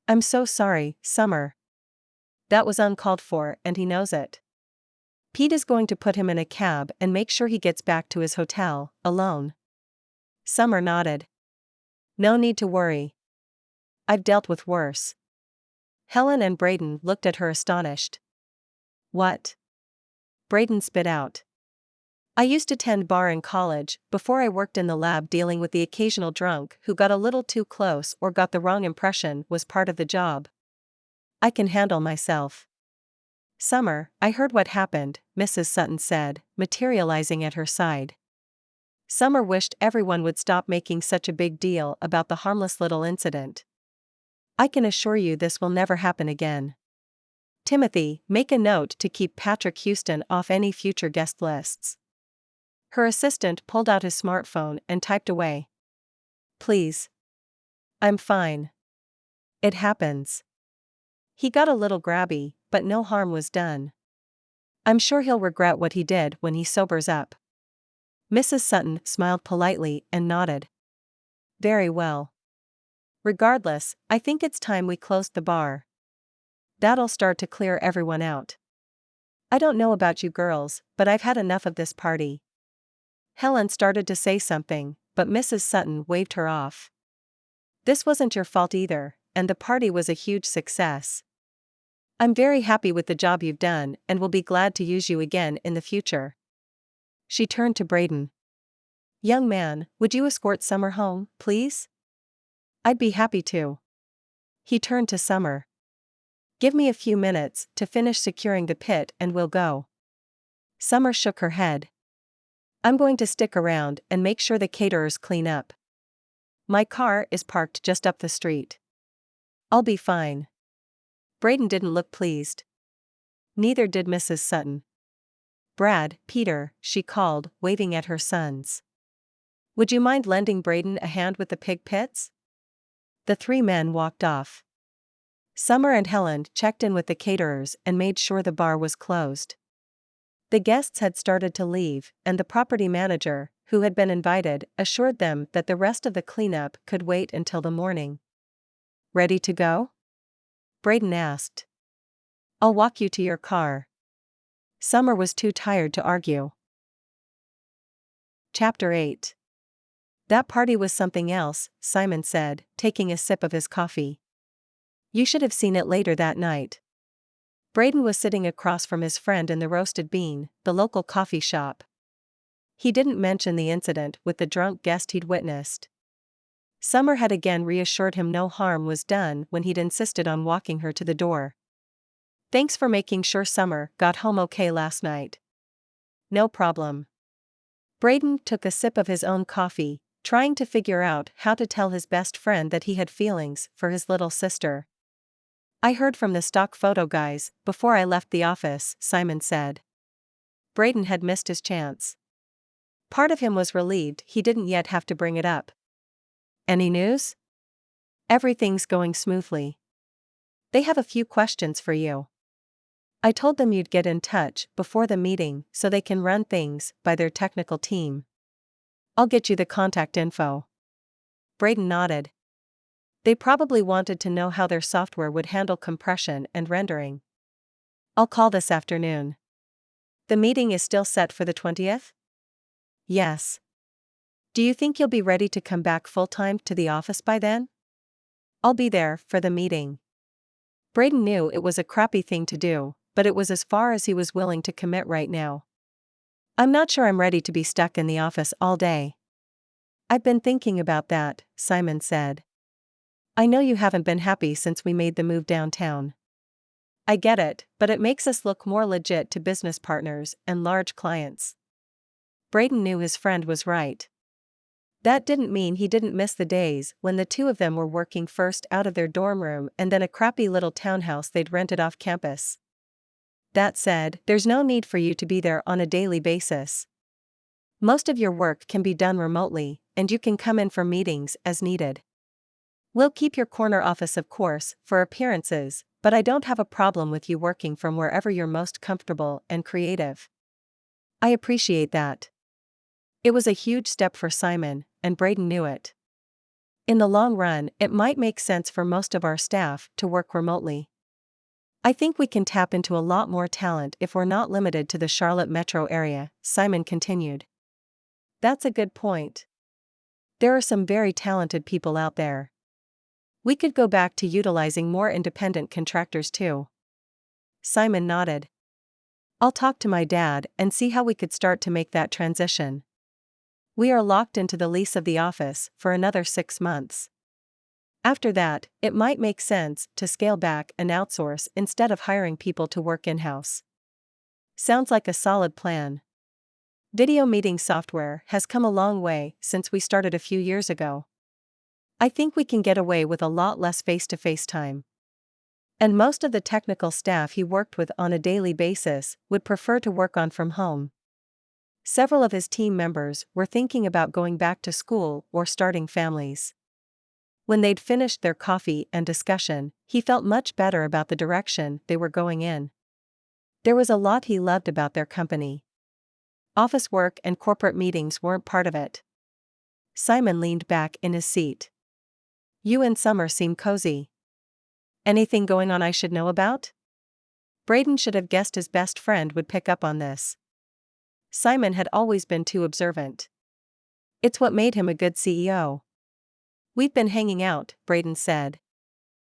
I'm so sorry, Summer. That was uncalled for and he knows it. Pete is going to put him in a cab and make sure he gets back to his hotel, alone. Summer nodded. No need to worry. I've dealt with worse. Helen and Braydon looked at her astonished. What? Braydon spit out. I used to tend bar in college, before I worked in the lab dealing with the occasional drunk who got a little too close or got the wrong impression was part of the job. I can handle myself. Summer, I heard what happened, Mrs. Sutton said, materializing at her side. Summer wished everyone would stop making such a big deal about the harmless little incident. I can assure you this will never happen again. Timothy, make a note to keep Patrick Houston off any future guest lists. Her assistant pulled out his smartphone and typed away. Please. I'm fine. It happens. He got a little grabby, but no harm was done. I'm sure he'll regret what he did when he sobers up. Mrs. Sutton smiled politely and nodded. Very well. Regardless, I think it's time we closed the bar. That'll start to clear everyone out. I don't know about you girls, but I've had enough of this party. Helen started to say something, but Mrs. Sutton waved her off. This wasn't your fault either, and the party was a huge success. I'm very happy with the job you've done and will be glad to use you again in the future. She turned to Braydon. Young man, would you escort Summer home, please? I'd be happy to. He turned to Summer. Give me a few minutes to finish securing the pit and we'll go. Summer shook her head. I'm going to stick around and make sure the caterers clean up. My car is parked just up the street. I'll be fine. Braydon didn't look pleased. Neither did Mrs. Sutton. Brad, Peter, she called, waving at her sons. Would you mind lending Braydon a hand with the pig pits? The three men walked off. Summer and Helen checked in with the caterers and made sure the bar was closed. The guests had started to leave, and the property manager, who had been invited, assured them that the rest of the cleanup could wait until the morning. Ready to go? Braydon asked. I'll walk you to your car. Summer was too tired to argue. Chapter 8. That party was something else, Simon said, taking a sip of his coffee. You should have seen it later that night. Braydon was sitting across from his friend in the Roasted Bean, the local coffee shop. He didn't mention the incident with the drunk guest he'd witnessed. Summer had again reassured him no harm was done when he'd insisted on walking her to the door. Thanks for making sure Summer got home okay last night. No problem. Braydon took a sip of his own coffee, trying to figure out how to tell his best friend that he had feelings for his little sister. I heard from the stock photo guys before I left the office, Simon said. Braydon had missed his chance. Part of him was relieved he didn't yet have to bring it up. Any news? Everything's going smoothly. They have a few questions for you. I told them you'd get in touch before the meeting so they can run things by their technical team. I'll get you the contact info. Braydon nodded. They probably wanted to know how their software would handle compression and rendering. I'll call this afternoon. The meeting is still set for the 20th? Yes. Do you think you'll be ready to come back full-time to the office by then? I'll be there for the meeting. Braydon knew it was a crappy thing to do, but it was as far as he was willing to commit right now. I'm not sure I'm ready to be stuck in the office all day. I've been thinking about that, Simon said. I know you haven't been happy since we made the move downtown. I get it, but it makes us look more legit to business partners and large clients. Braydon knew his friend was right. That didn't mean he didn't miss the days when the two of them were working first out of their dorm room and then a crappy little townhouse they'd rented off campus. That said, there's no need for you to be there on a daily basis. Most of your work can be done remotely, and you can come in for meetings as needed. We'll keep your corner office, of course, for appearances, but I don't have a problem with you working from wherever you're most comfortable and creative. I appreciate that. It was a huge step for Simon, and Braydon knew it. In the long run, it might make sense for most of our staff to work remotely. I think we can tap into a lot more talent if we're not limited to the Charlotte metro area, Simon continued. That's a good point. There are some very talented people out there. We could go back to utilizing more independent contractors too. Simon nodded. I'll talk to my dad and see how we could start to make that transition. We are locked into the lease of the office for another 6 months. After that, it might make sense to scale back and outsource instead of hiring people to work in-house. Sounds like a solid plan. Video meeting software has come a long way since we started a few years ago. I think we can get away with a lot less face-to-face time. And most of the technical staff he worked with on a daily basis would prefer to work on from home. Several of his team members were thinking about going back to school or starting families. When they'd finished their coffee and discussion, he felt much better about the direction they were going in. There was a lot he loved about their company. Office work and corporate meetings weren't part of it. Simon leaned back in his seat. You and Summer seem cozy. Anything going on I should know about? Braydon should have guessed his best friend would pick up on this. Simon had always been too observant. It's what made him a good CEO. We've been hanging out, Braydon said.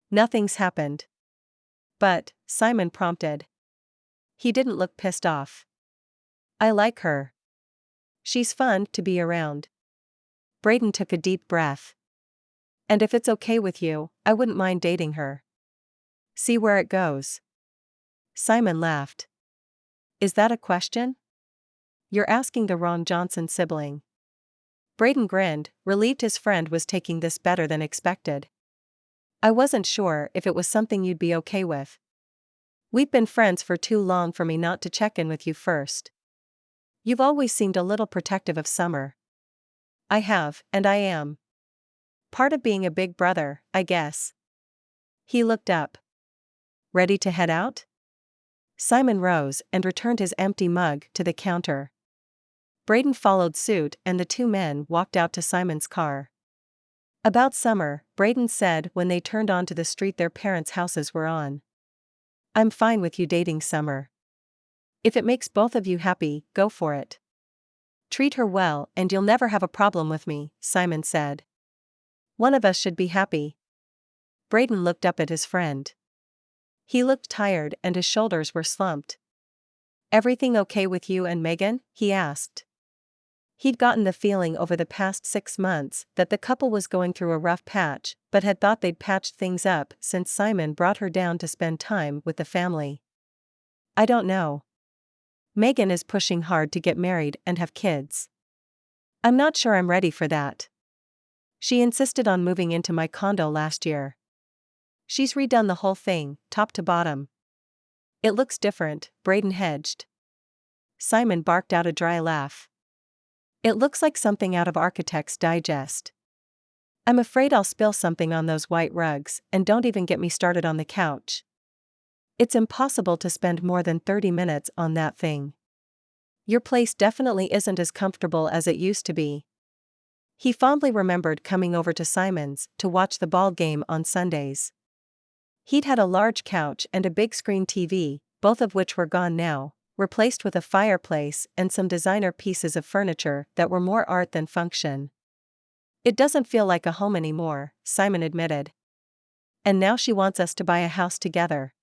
Nothing's happened. But, Simon prompted. He didn't look pissed off. I like her. She's fun to be around. Braydon took a deep breath. And if it's okay with you, I wouldn't mind dating her. See where it goes. Simon laughed. Is that a question? You're asking the wrong Johnson sibling. Braydon grinned, relieved his friend was taking this better than expected. I wasn't sure if it was something you'd be okay with. We've been friends for too long for me not to check in with you first. You've always seemed a little protective of Summer. I have, and I am. Part of being a big brother, I guess. He looked up. Ready to head out? Simon rose and returned his empty mug to the counter. Braydon followed suit and the two men walked out to Simon's car. About Summer, Braydon said when they turned onto the street their parents' houses were on. I'm fine with you dating Summer. If it makes both of you happy, go for it. Treat her well and you'll never have a problem with me, Simon said. One of us should be happy. Braydon looked up at his friend. He looked tired and his shoulders were slumped. Everything okay with you and Megan? He asked. He'd gotten the feeling over the past 6 months that the couple was going through a rough patch, but had thought they'd patched things up since Simon brought her down to spend time with the family. I don't know. Megan is pushing hard to get married and have kids. I'm not sure I'm ready for that. She insisted on moving into my condo last year. She's redone the whole thing, top to bottom. It looks different, Braydon hedged. Simon barked out a dry laugh. It looks like something out of Architect's Digest. I'm afraid I'll spill something on those white rugs, and don't even get me started on the couch. It's impossible to spend more than 30 minutes on that thing. Your place definitely isn't as comfortable as it used to be. He fondly remembered coming over to Simon's to watch the ball game on Sundays. He'd had a large couch and a big screen TV, both of which were gone now, replaced with a fireplace and some designer pieces of furniture that were more art than function. It doesn't feel like a home anymore, Simon admitted. And now she wants us to buy a house together.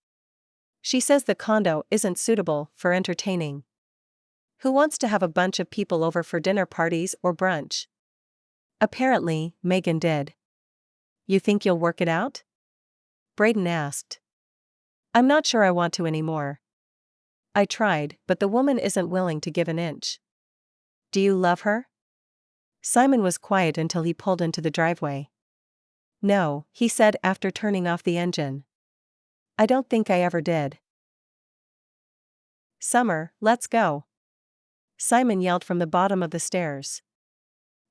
She says the condo isn't suitable for entertaining. Who wants to have a bunch of people over for dinner parties or brunch? Apparently, Megan did. You think you'll work it out? Braydon asked. I'm not sure I want to anymore. I tried, but the woman isn't willing to give an inch. Do you love her? Simon was quiet until he pulled into the driveway. No, he said after turning off the engine. I don't think I ever did. Summer, let's go. Simon yelled from the bottom of the stairs.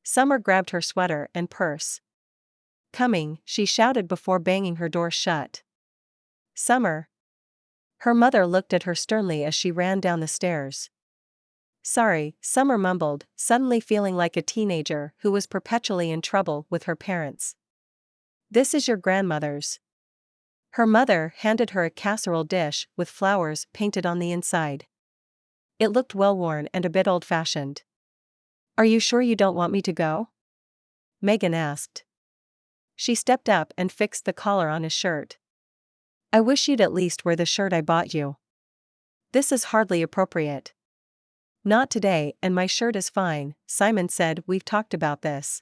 Summer grabbed her sweater and purse. Coming, she shouted before banging her door shut. Summer. Her mother looked at her sternly as she ran down the stairs. Sorry, Summer mumbled, suddenly feeling like a teenager who was perpetually in trouble with her parents. This is your grandmother's. Her mother handed her a casserole dish with flowers painted on the inside. It looked well-worn and a bit old-fashioned. Are you sure you don't want me to go? Megan asked. She stepped up and fixed the collar on his shirt. I wish you'd at least wear the shirt I bought you. This is hardly appropriate. Not today, and my shirt is fine, Simon said. We've talked about this.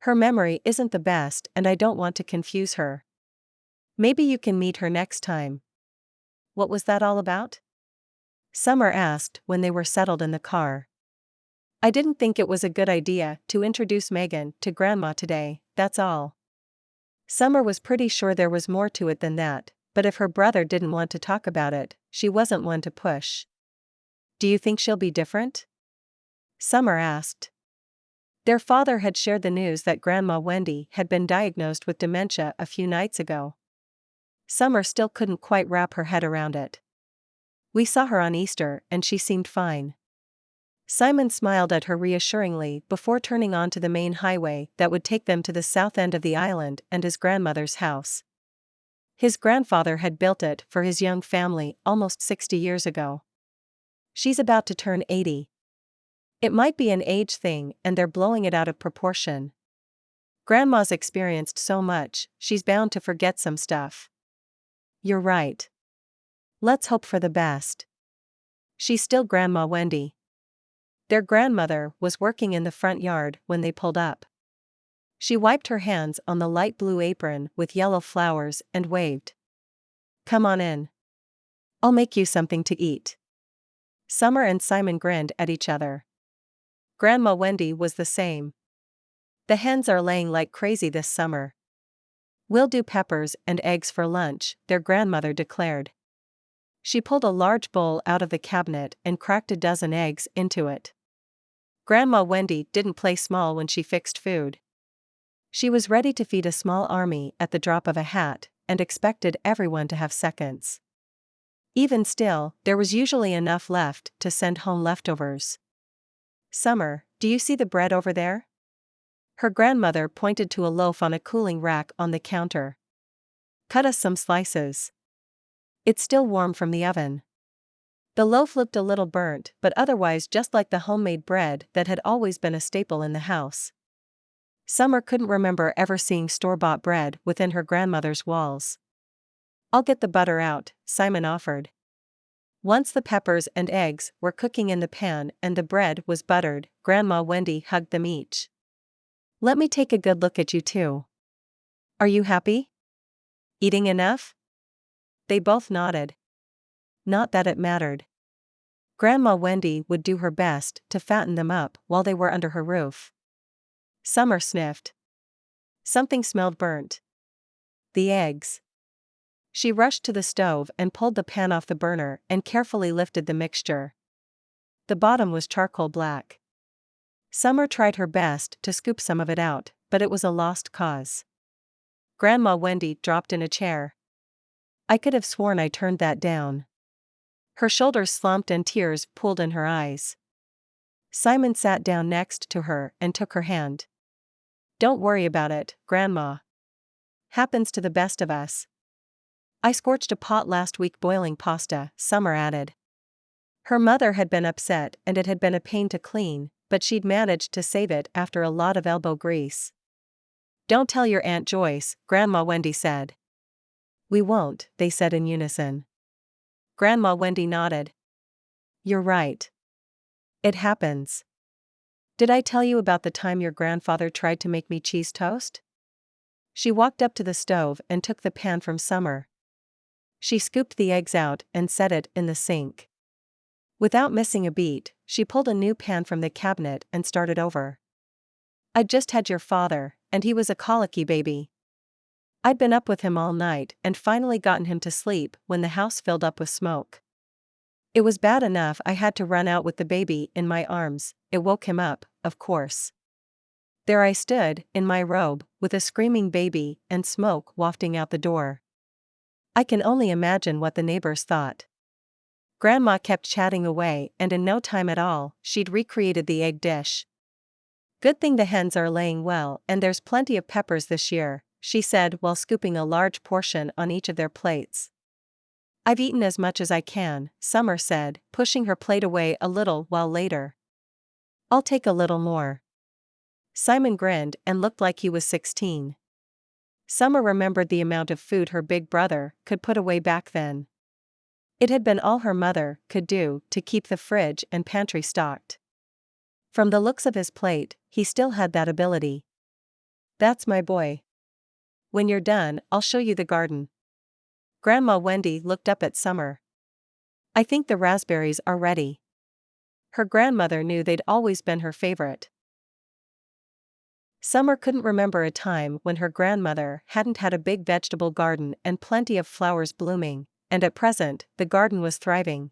Her memory isn't the best and I don't want to confuse her. Maybe you can meet her next time. What was that all about? Summer asked when they were settled in the car. I didn't think it was a good idea to introduce Megan to Grandma today, that's all. Summer was pretty sure there was more to it than that, but if her brother didn't want to talk about it, she wasn't one to push. Do you think she'll be different? Summer asked. Their father had shared the news that Grandma Wendy had been diagnosed with dementia a few nights ago. Summer still couldn't quite wrap her head around it. We saw her on Easter and she seemed fine. Simon smiled at her reassuringly before turning onto the main highway that would take them to the south end of the island and his grandmother's house. His grandfather had built it for his young family almost 60 years ago. She's about to turn 80. It might be an age thing and they're blowing it out of proportion. Grandma's experienced so much, she's bound to forget some stuff. You're right. Let's hope for the best. She's still Grandma Wendy. Their grandmother was working in the front yard when they pulled up. She wiped her hands on the light blue apron with yellow flowers and waved. Come on in. I'll make you something to eat. Summer and Simon grinned at each other. Grandma Wendy was the same. The hens are laying like crazy this summer. We'll do peppers and eggs for lunch, their grandmother declared. She pulled a large bowl out of the cabinet and cracked a dozen eggs into it. Grandma Wendy didn't play small when she fixed food. She was ready to feed a small army at the drop of a hat, and expected everyone to have seconds. Even still, there was usually enough left to send home leftovers. Summer, do you see the bread over there? Her grandmother pointed to a loaf on a cooling rack on the counter. Cut us some slices. It's still warm from the oven. The loaf looked a little burnt, but otherwise just like the homemade bread that had always been a staple in the house. Summer couldn't remember ever seeing store-bought bread within her grandmother's walls. I'll get the butter out, Simon offered. Once the peppers and eggs were cooking in the pan and the bread was buttered, Grandma Wendy hugged them each. Let me take a good look at you too. Are you happy? Eating enough? They both nodded. Not that it mattered. Grandma Wendy would do her best to fatten them up while they were under her roof. Summer sniffed. Something smelled burnt. The eggs. She rushed to the stove and pulled the pan off the burner and carefully lifted the mixture. The bottom was charcoal black. Summer tried her best to scoop some of it out, but it was a lost cause. Grandma Wendy dropped in a chair. I could have sworn I turned that down. Her shoulders slumped and tears pooled in her eyes. Simon sat down next to her and took her hand. Don't worry about it, Grandma. Happens to the best of us. I scorched a pot last week boiling pasta, Summer added. Her mother had been upset and it had been a pain to clean, but she'd managed to save it after a lot of elbow grease. Don't tell your Aunt Joyce, Grandma Wendy said. We won't, they said in unison. Grandma Wendy nodded. You're right. It happens. Did I tell you about the time your grandfather tried to make me cheese toast? She walked up to the stove and took the pan from Summer. She scooped the eggs out and set it in the sink. Without missing a beat, she pulled a new pan from the cabinet and started over. I'd just had your father, and he was a colicky baby. I'd been up with him all night and finally gotten him to sleep when the house filled up with smoke. It was bad enough I had to run out with the baby in my arms. It woke him up, of course. There I stood, in my robe, with a screaming baby and smoke wafting out the door. I can only imagine what the neighbors thought. Grandma kept chatting away and in no time at all, she'd recreated the egg dish. Good thing the hens are laying well and there's plenty of peppers this year, she said while scooping a large portion on each of their plates. I've eaten as much as I can, Summer said, pushing her plate away a little while later. I'll take a little more. Simon grinned and looked like he was 16. Summer remembered the amount of food her big brother could put away back then. It had been all her mother could do to keep the fridge and pantry stocked. From the looks of his plate, he still had that ability. That's my boy. When you're done, I'll show you the garden. Grandma Wendy looked up at Summer. I think the raspberries are ready. Her grandmother knew they'd always been her favorite. Summer couldn't remember a time when her grandmother hadn't had a big vegetable garden and plenty of flowers blooming, and at present, the garden was thriving.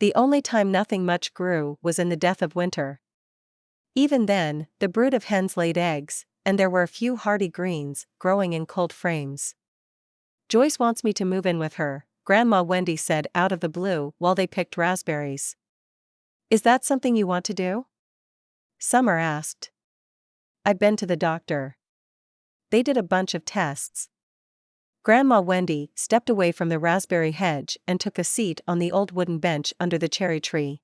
The only time nothing much grew was in the death of winter. Even then, the brood of hens laid eggs, and there were a few hardy greens growing in cold frames. Joyce wants me to move in with her, Grandma Wendy said out of the blue while they picked raspberries. Is that something you want to do? Summer asked. I've been to the doctor. They did a bunch of tests. Grandma Wendy stepped away from the raspberry hedge and took a seat on the old wooden bench under the cherry tree.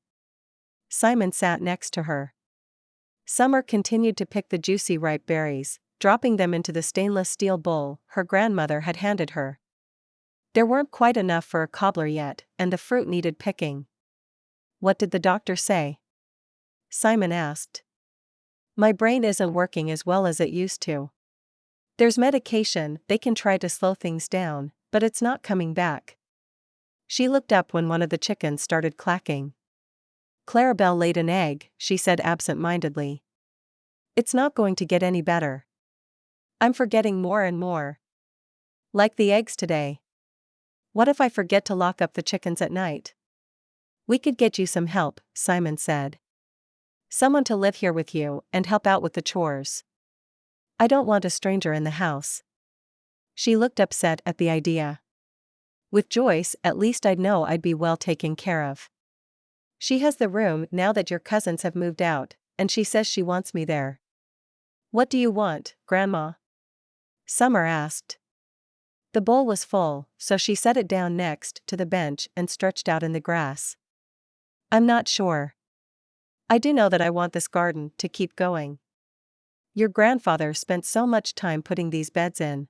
Simon sat next to her. Summer continued to pick the juicy ripe berries, dropping them into the stainless steel bowl her grandmother had handed her. There weren't quite enough for a cobbler yet, and the fruit needed picking. What did the doctor say? Simon asked. My brain isn't working as well as it used to. There's medication they can try to slow things down, but it's not coming back. She looked up when one of the chickens started clacking. Clarabelle laid an egg, she said absent-mindedly. It's not going to get any better. I'm forgetting more and more. Like the eggs today. What if I forget to lock up the chickens at night? We could get you some help, Simon said. Someone to live here with you and help out with the chores. I don't want a stranger in the house. She looked upset at the idea. With Joyce, at least I'd know I'd be well taken care of. She has the room now that your cousins have moved out, and she says she wants me there. What do you want, Grandma? Summer asked. The bowl was full, so she set it down next to the bench and stretched out in the grass. I'm not sure. I do know that I want this garden to keep going. Your grandfather spent so much time putting these beds in.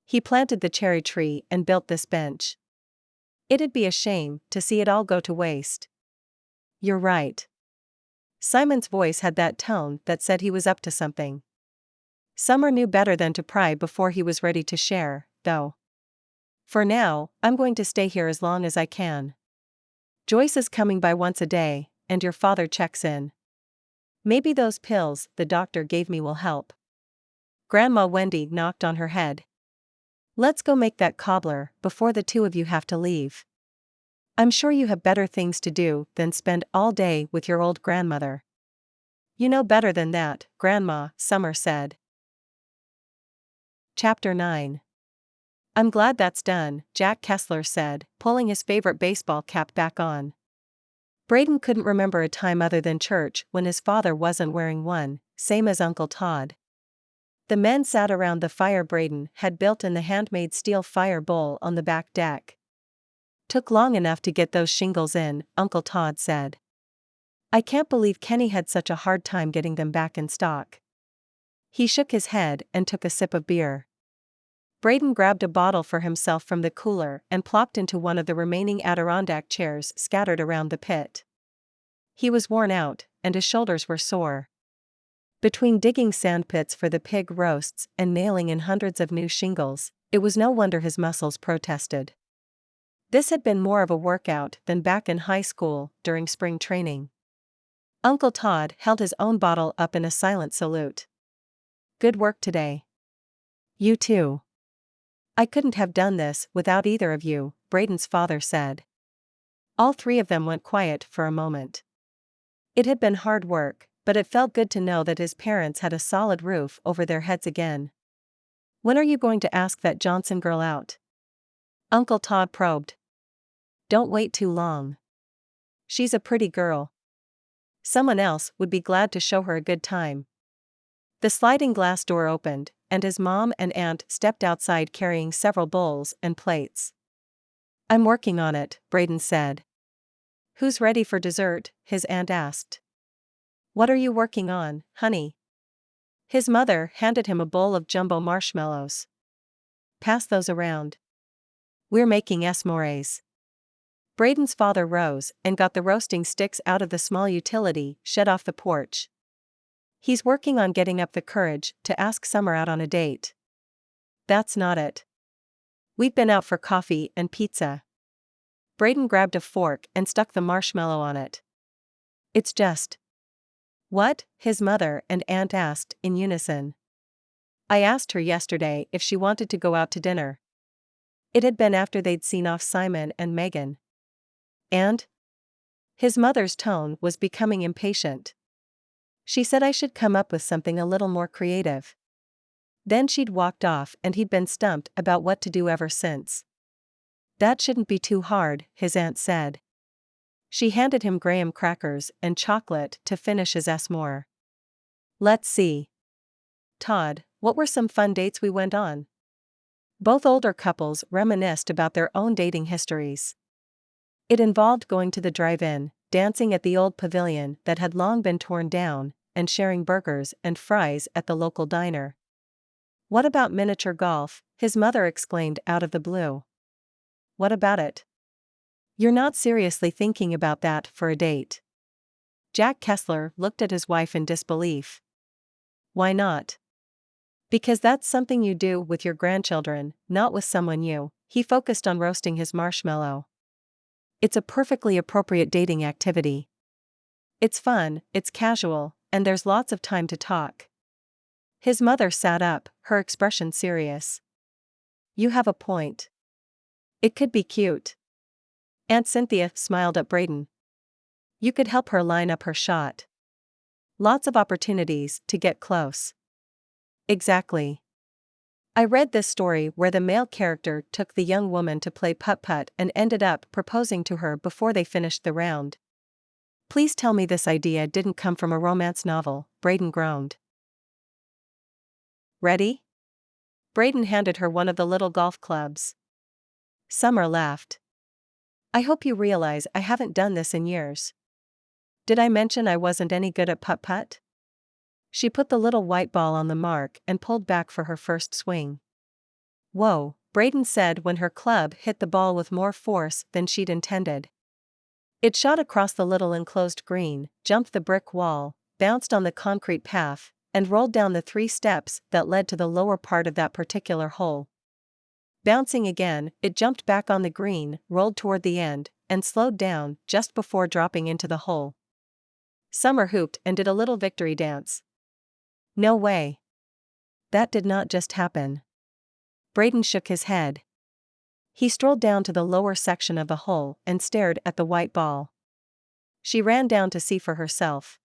He planted the cherry tree and built this bench. It'd be a shame to see it all go to waste. You're right. Simon's voice had that tone that said he was up to something. Summer knew better than to pry before he was ready to share, though. For now, I'm going to stay here as long as I can. Joyce is coming by once a day, and your father checks in. Maybe those pills the doctor gave me will help. Grandma Wendy knocked on her head. Let's go make that cobbler before the two of you have to leave. I'm sure you have better things to do than spend all day with your old grandmother. You know better than that, Grandma, Summer said. Chapter 9. I'm glad that's done, Jack Kessler said, pulling his favorite baseball cap back on. Braydon couldn't remember a time other than church when his father wasn't wearing one, same as Uncle Todd. The men sat around the fire Braydon had built in the handmade steel fire bowl on the back deck. Took long enough to get those shingles in, Uncle Todd said. I can't believe Kenny had such a hard time getting them back in stock. He shook his head and took a sip of beer. Braydon grabbed a bottle for himself from the cooler and plopped into one of the remaining Adirondack chairs scattered around the pit. He was worn out, and his shoulders were sore. Between digging sandpits for the pig roasts and nailing in hundreds of new shingles, it was no wonder his muscles protested. This had been more of a workout than back in high school during spring training. Uncle Todd held his own bottle up in a silent salute. Good work today. You too. I couldn't have done this without either of you, Braydon's father said. All three of them went quiet for a moment. It had been hard work, but it felt good to know that his parents had a solid roof over their heads again. When are you going to ask that Johnson girl out? Uncle Todd probed. Don't wait too long. She's a pretty girl. Someone else would be glad to show her a good time. The sliding glass door opened, and his mom and aunt stepped outside carrying several bowls and plates. I'm working on it, Braydon said. Who's ready for dessert? His aunt asked. What are you working on, honey? His mother handed him a bowl of jumbo marshmallows. Pass those around. We're making s'mores. Braydon's father rose and got the roasting sticks out of the small utility shed off the porch. He's working on getting up the courage to ask Summer out on a date. That's not it. We've been out for coffee and pizza. Braydon grabbed a fork and stuck the marshmallow on it. It's just. What? His mother and aunt asked in unison. I asked her yesterday if she wanted to go out to dinner. It had been after they'd seen off Simon and Megan. And? His mother's tone was becoming impatient. She said I should come up with something a little more creative. Then she'd walked off and he'd been stumped about what to do ever since. That shouldn't be too hard, his aunt said. She handed him graham crackers and chocolate to finish his s'more. Let's see. Todd, what were some fun dates we went on? Both older couples reminisced about their own dating histories. It involved going to the drive-in, dancing at the old pavilion that had long been torn down, and sharing burgers and fries at the local diner. What about miniature golf? His mother exclaimed out of the blue. What about it? You're not seriously thinking about that for a date. Jack Kessler looked at his wife in disbelief. Why not? Because that's something you do with your grandchildren, not with someone new. He focused on roasting his marshmallow. It's a perfectly appropriate dating activity. It's fun, it's casual, and there's lots of time to talk. His mother sat up, her expression serious. You have a point. It could be cute. Aunt Cynthia smiled at Braydon. You could help her line up her shot. Lots of opportunities to get close. Exactly. I read this story where the male character took the young woman to play putt-putt and ended up proposing to her before they finished the round. Please tell me this idea didn't come from a romance novel, Braydon groaned. Ready? Braydon handed her one of the little golf clubs. Summer laughed. I hope you realize I haven't done this in years. Did I mention I wasn't any good at putt-putt? She put the little white ball on the mark and pulled back for her first swing. Whoa, Braydon said when her club hit the ball with more force than she'd intended. It shot across the little enclosed green, jumped the brick wall, bounced on the concrete path, and rolled down the 3 steps that led to the lower part of that particular hole. Bouncing again, it jumped back on the green, rolled toward the end, and slowed down just before dropping into the hole. Summer hooped and did a little victory dance. No way. That did not just happen. Braydon shook his head. He strolled down to the lower section of the hole and stared at the white ball. She ran down to see for herself.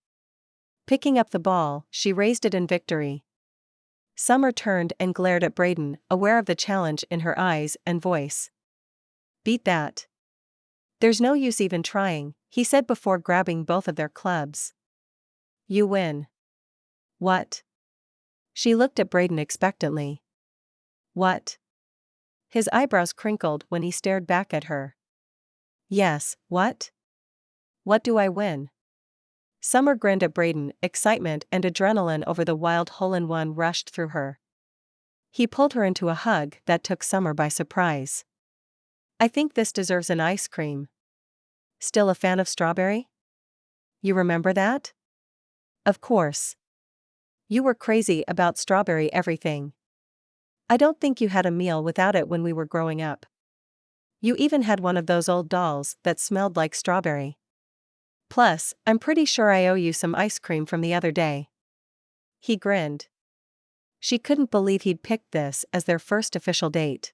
Picking up the ball, she raised it in victory. Summer turned and glared at Braydon, aware of the challenge in her eyes and voice. "Beat that. There's no use even trying," he said before grabbing both of their clubs. "You win." "What?" She looked at Braydon expectantly. "What?" His eyebrows crinkled when he stared back at her. "Yes, what? What do I win?" Summer grinned at Braydon, excitement and adrenaline over the wild hole-in-one rushed through her. He pulled her into a hug that took Summer by surprise. "I think this deserves an ice cream." "Still a fan of strawberry? You remember that?" "Of course. You were crazy about strawberry everything. I don't think you had a meal without it when we were growing up. You even had one of those old dolls that smelled like strawberry. Plus, I'm pretty sure I owe you some ice cream from the other day." He grinned. She couldn't believe he'd picked this as their first official date.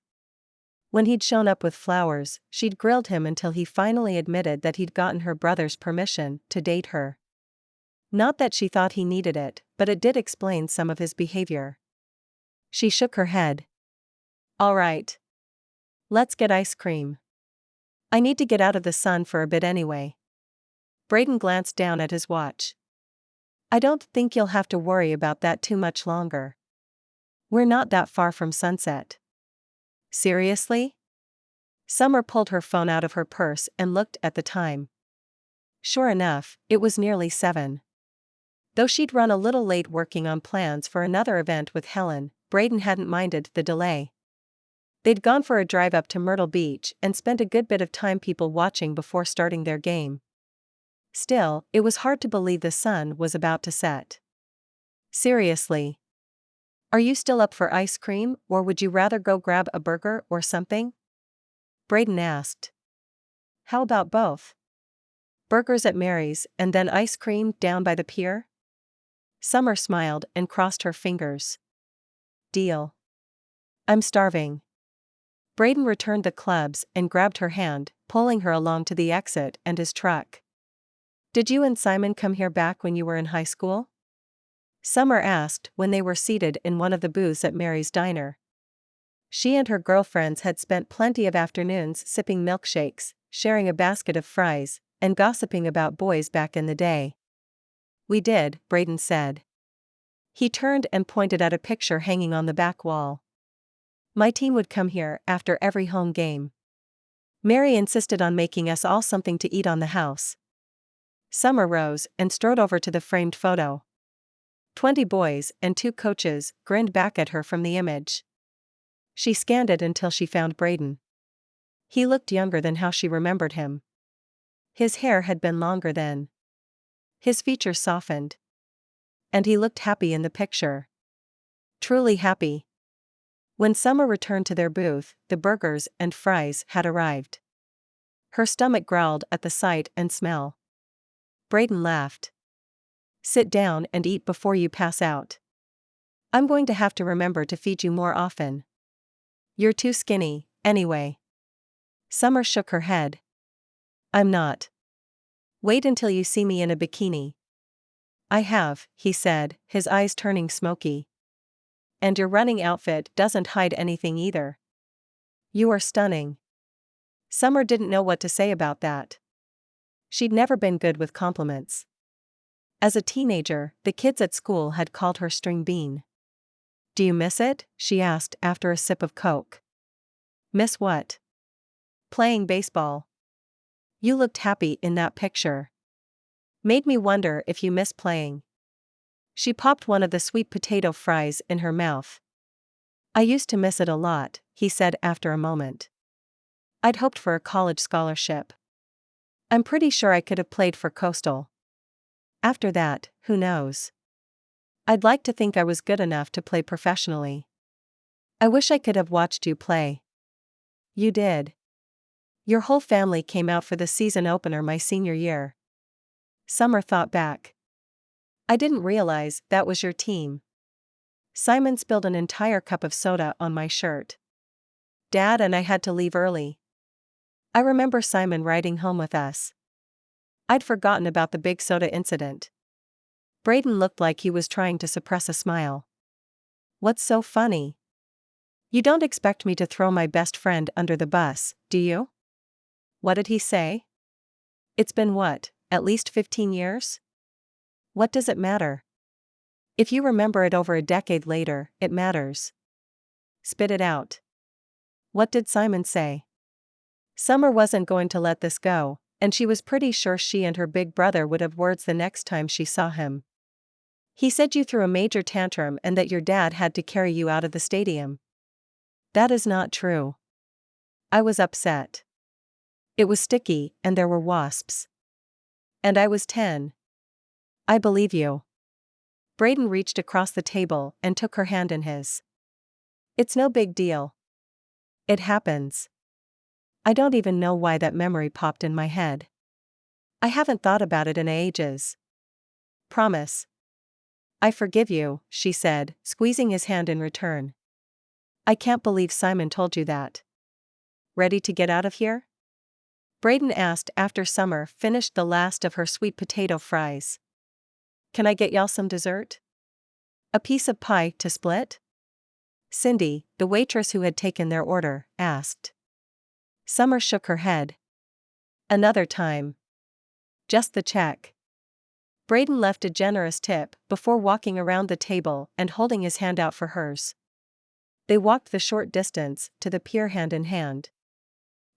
When he'd shown up with flowers, she'd grilled him until he finally admitted that he'd gotten her brother's permission to date her. Not that she thought he needed it, but it did explain some of his behavior. She shook her head. "All right. Let's get ice cream. I need to get out of the sun for a bit anyway." Braydon glanced down at his watch. "I don't think you'll have to worry about that too much longer. We're not that far from sunset." "Seriously?" Summer pulled her phone out of her purse and looked at the time. Sure enough, it was nearly 7. Though she'd run a little late working on plans for another event with Helen, Braydon hadn't minded the delay. They'd gone for a drive up to Myrtle Beach and spent a good bit of time people watching before starting their game. Still, it was hard to believe the sun was about to set. "Seriously? Are you still up for ice cream, or would you rather go grab a burger or something?" Braydon asked. "How about both? Burgers at Mary's and then ice cream down by the pier?" Summer smiled and crossed her fingers. "Deal. I'm starving." Braydon returned the clubs and grabbed her hand, pulling her along to the exit and his truck. "Did you and Simon come here back when you were in high school?" Summer asked when they were seated in one of the booths at Mary's diner. She and her girlfriends had spent plenty of afternoons sipping milkshakes, sharing a basket of fries, and gossiping about boys back in the day. "We did," Braydon said. He turned and pointed at a picture hanging on the back wall. "My team would come here after every home game. Mary insisted on making us all something to eat on the house." Summer rose and strode over to the framed photo. 20 boys and 2 coaches grinned back at her from the image. She scanned it until she found Braydon. He looked younger than how she remembered him. His hair had been longer then. His features softened. And he looked happy in the picture. Truly happy. When Summer returned to their booth, the burgers and fries had arrived. Her stomach growled at the sight and smell. Braydon laughed. "Sit down and eat before you pass out. I'm going to have to remember to feed you more often. You're too skinny, anyway." Summer shook her head. "I'm not. Wait until you see me in a bikini." "I have," he said, his eyes turning smoky. "And your running outfit doesn't hide anything either. You are stunning." Summer didn't know what to say about that. She'd never been good with compliments. As a teenager, the kids at school had called her string bean. "Do you miss it?" she asked after a sip of Coke. "Miss what?" "Playing baseball. You looked happy in that picture. Made me wonder if you miss playing." She popped one of the sweet potato fries in her mouth. "I used to miss it a lot," he said after a moment. "I'd hoped for a college scholarship. I'm pretty sure I could have played for Coastal. After that, who knows? I'd like to think I was good enough to play professionally. I wish I could have watched you play." "You did. Your whole family came out for the season opener my senior year." Summer thought back. "I didn't realize that was your team. Simon spilled an entire cup of soda on my shirt." Dad and I had to leave early. I remember Simon riding home with us. I'd forgotten about the big soda incident. Braydon looked like he was trying to suppress a smile. What's so funny? You don't expect me to throw my best friend under the bus, do you? What did he say? It's been what, at least 15 years? What does it matter? If you remember it over a decade later, it matters. Spit it out. What did Simon say? Summer wasn't going to let this go, and she was pretty sure she and her big brother would have words the next time she saw him. He said you threw a major tantrum and that your dad had to carry you out of the stadium. That is not true. I was upset. It was sticky, and there were wasps. And I was 10. I believe you. Braydon reached across the table and took her hand in his. It's no big deal. It happens. I don't even know why that memory popped in my head. I haven't thought about it in ages. Promise. I forgive you, she said, squeezing his hand in return. I can't believe Simon told you that. Ready to get out of here? Braydon asked after Summer finished the last of her sweet potato fries. Can I get y'all some dessert? A piece of pie to split? Cindy, the waitress who had taken their order, asked. Summer shook her head. Another time. Just the check. Braydon left a generous tip before walking around the table and holding his hand out for hers. They walked the short distance to the pier hand in hand.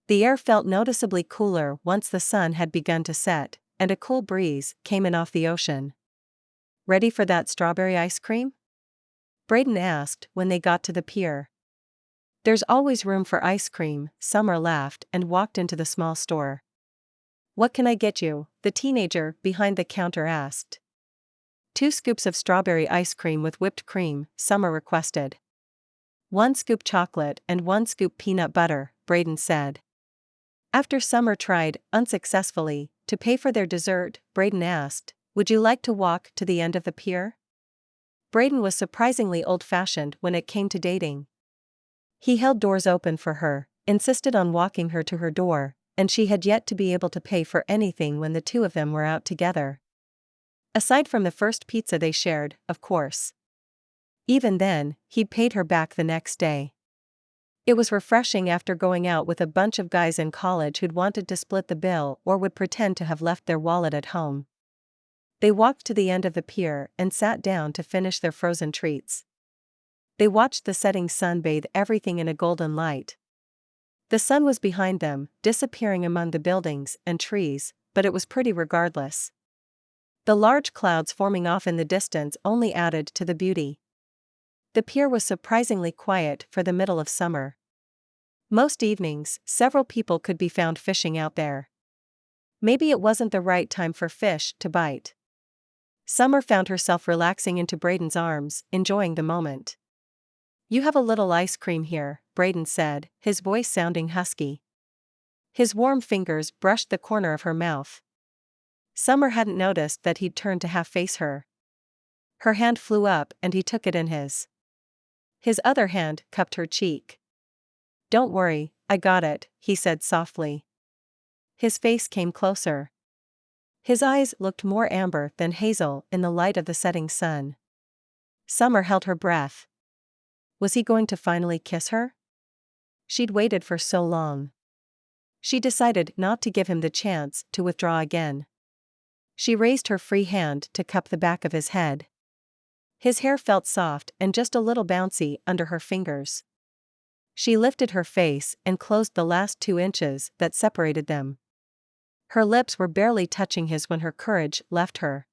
The air felt noticeably cooler once the sun had begun to set, and a cool breeze came in off the ocean. Ready for that strawberry ice cream? Braydon asked when they got to the pier. There's always room for ice cream, Summer laughed and walked into the small store. What can I get you? The teenager behind the counter asked. 2 scoops of strawberry ice cream with whipped cream, Summer requested. 1 scoop chocolate and 1 scoop peanut butter, Braydon said. After Summer tried, unsuccessfully, to pay for their dessert, Braydon asked, would you like to walk to the end of the pier? Braydon was surprisingly old-fashioned when it came to dating. He held doors open for her, insisted on walking her to her door, and she had yet to be able to pay for anything when the two of them were out together. Aside from the first pizza they shared, of course. Even then, he'd paid her back the next day. It was refreshing after going out with a bunch of guys in college who'd wanted to split the bill or would pretend to have left their wallet at home. They walked to the end of the pier and sat down to finish their frozen treats. They watched the setting sun bathe everything in a golden light. The sun was behind them, disappearing among the buildings and trees, but it was pretty regardless. The large clouds forming off in the distance only added to the beauty. The pier was surprisingly quiet for the middle of summer. Most evenings, several people could be found fishing out there. Maybe it wasn't the right time for fish to bite. Summer found herself relaxing into Braydon's arms, enjoying the moment. You have a little ice cream here, Braydon said, his voice sounding husky. His warm fingers brushed the corner of her mouth. Summer hadn't noticed that he'd turned to half face her. Her hand flew up and he took it in his. His other hand cupped her cheek. Don't worry, I got it, he said softly. His face came closer. His eyes looked more amber than hazel in the light of the setting sun. Summer held her breath. Was he going to finally kiss her? She'd waited for so long. She decided not to give him the chance to withdraw again. She raised her free hand to cup the back of his head. His hair felt soft and just a little bouncy under her fingers. She lifted her face and closed the last 2 inches that separated them. Her lips were barely touching his when her courage left her.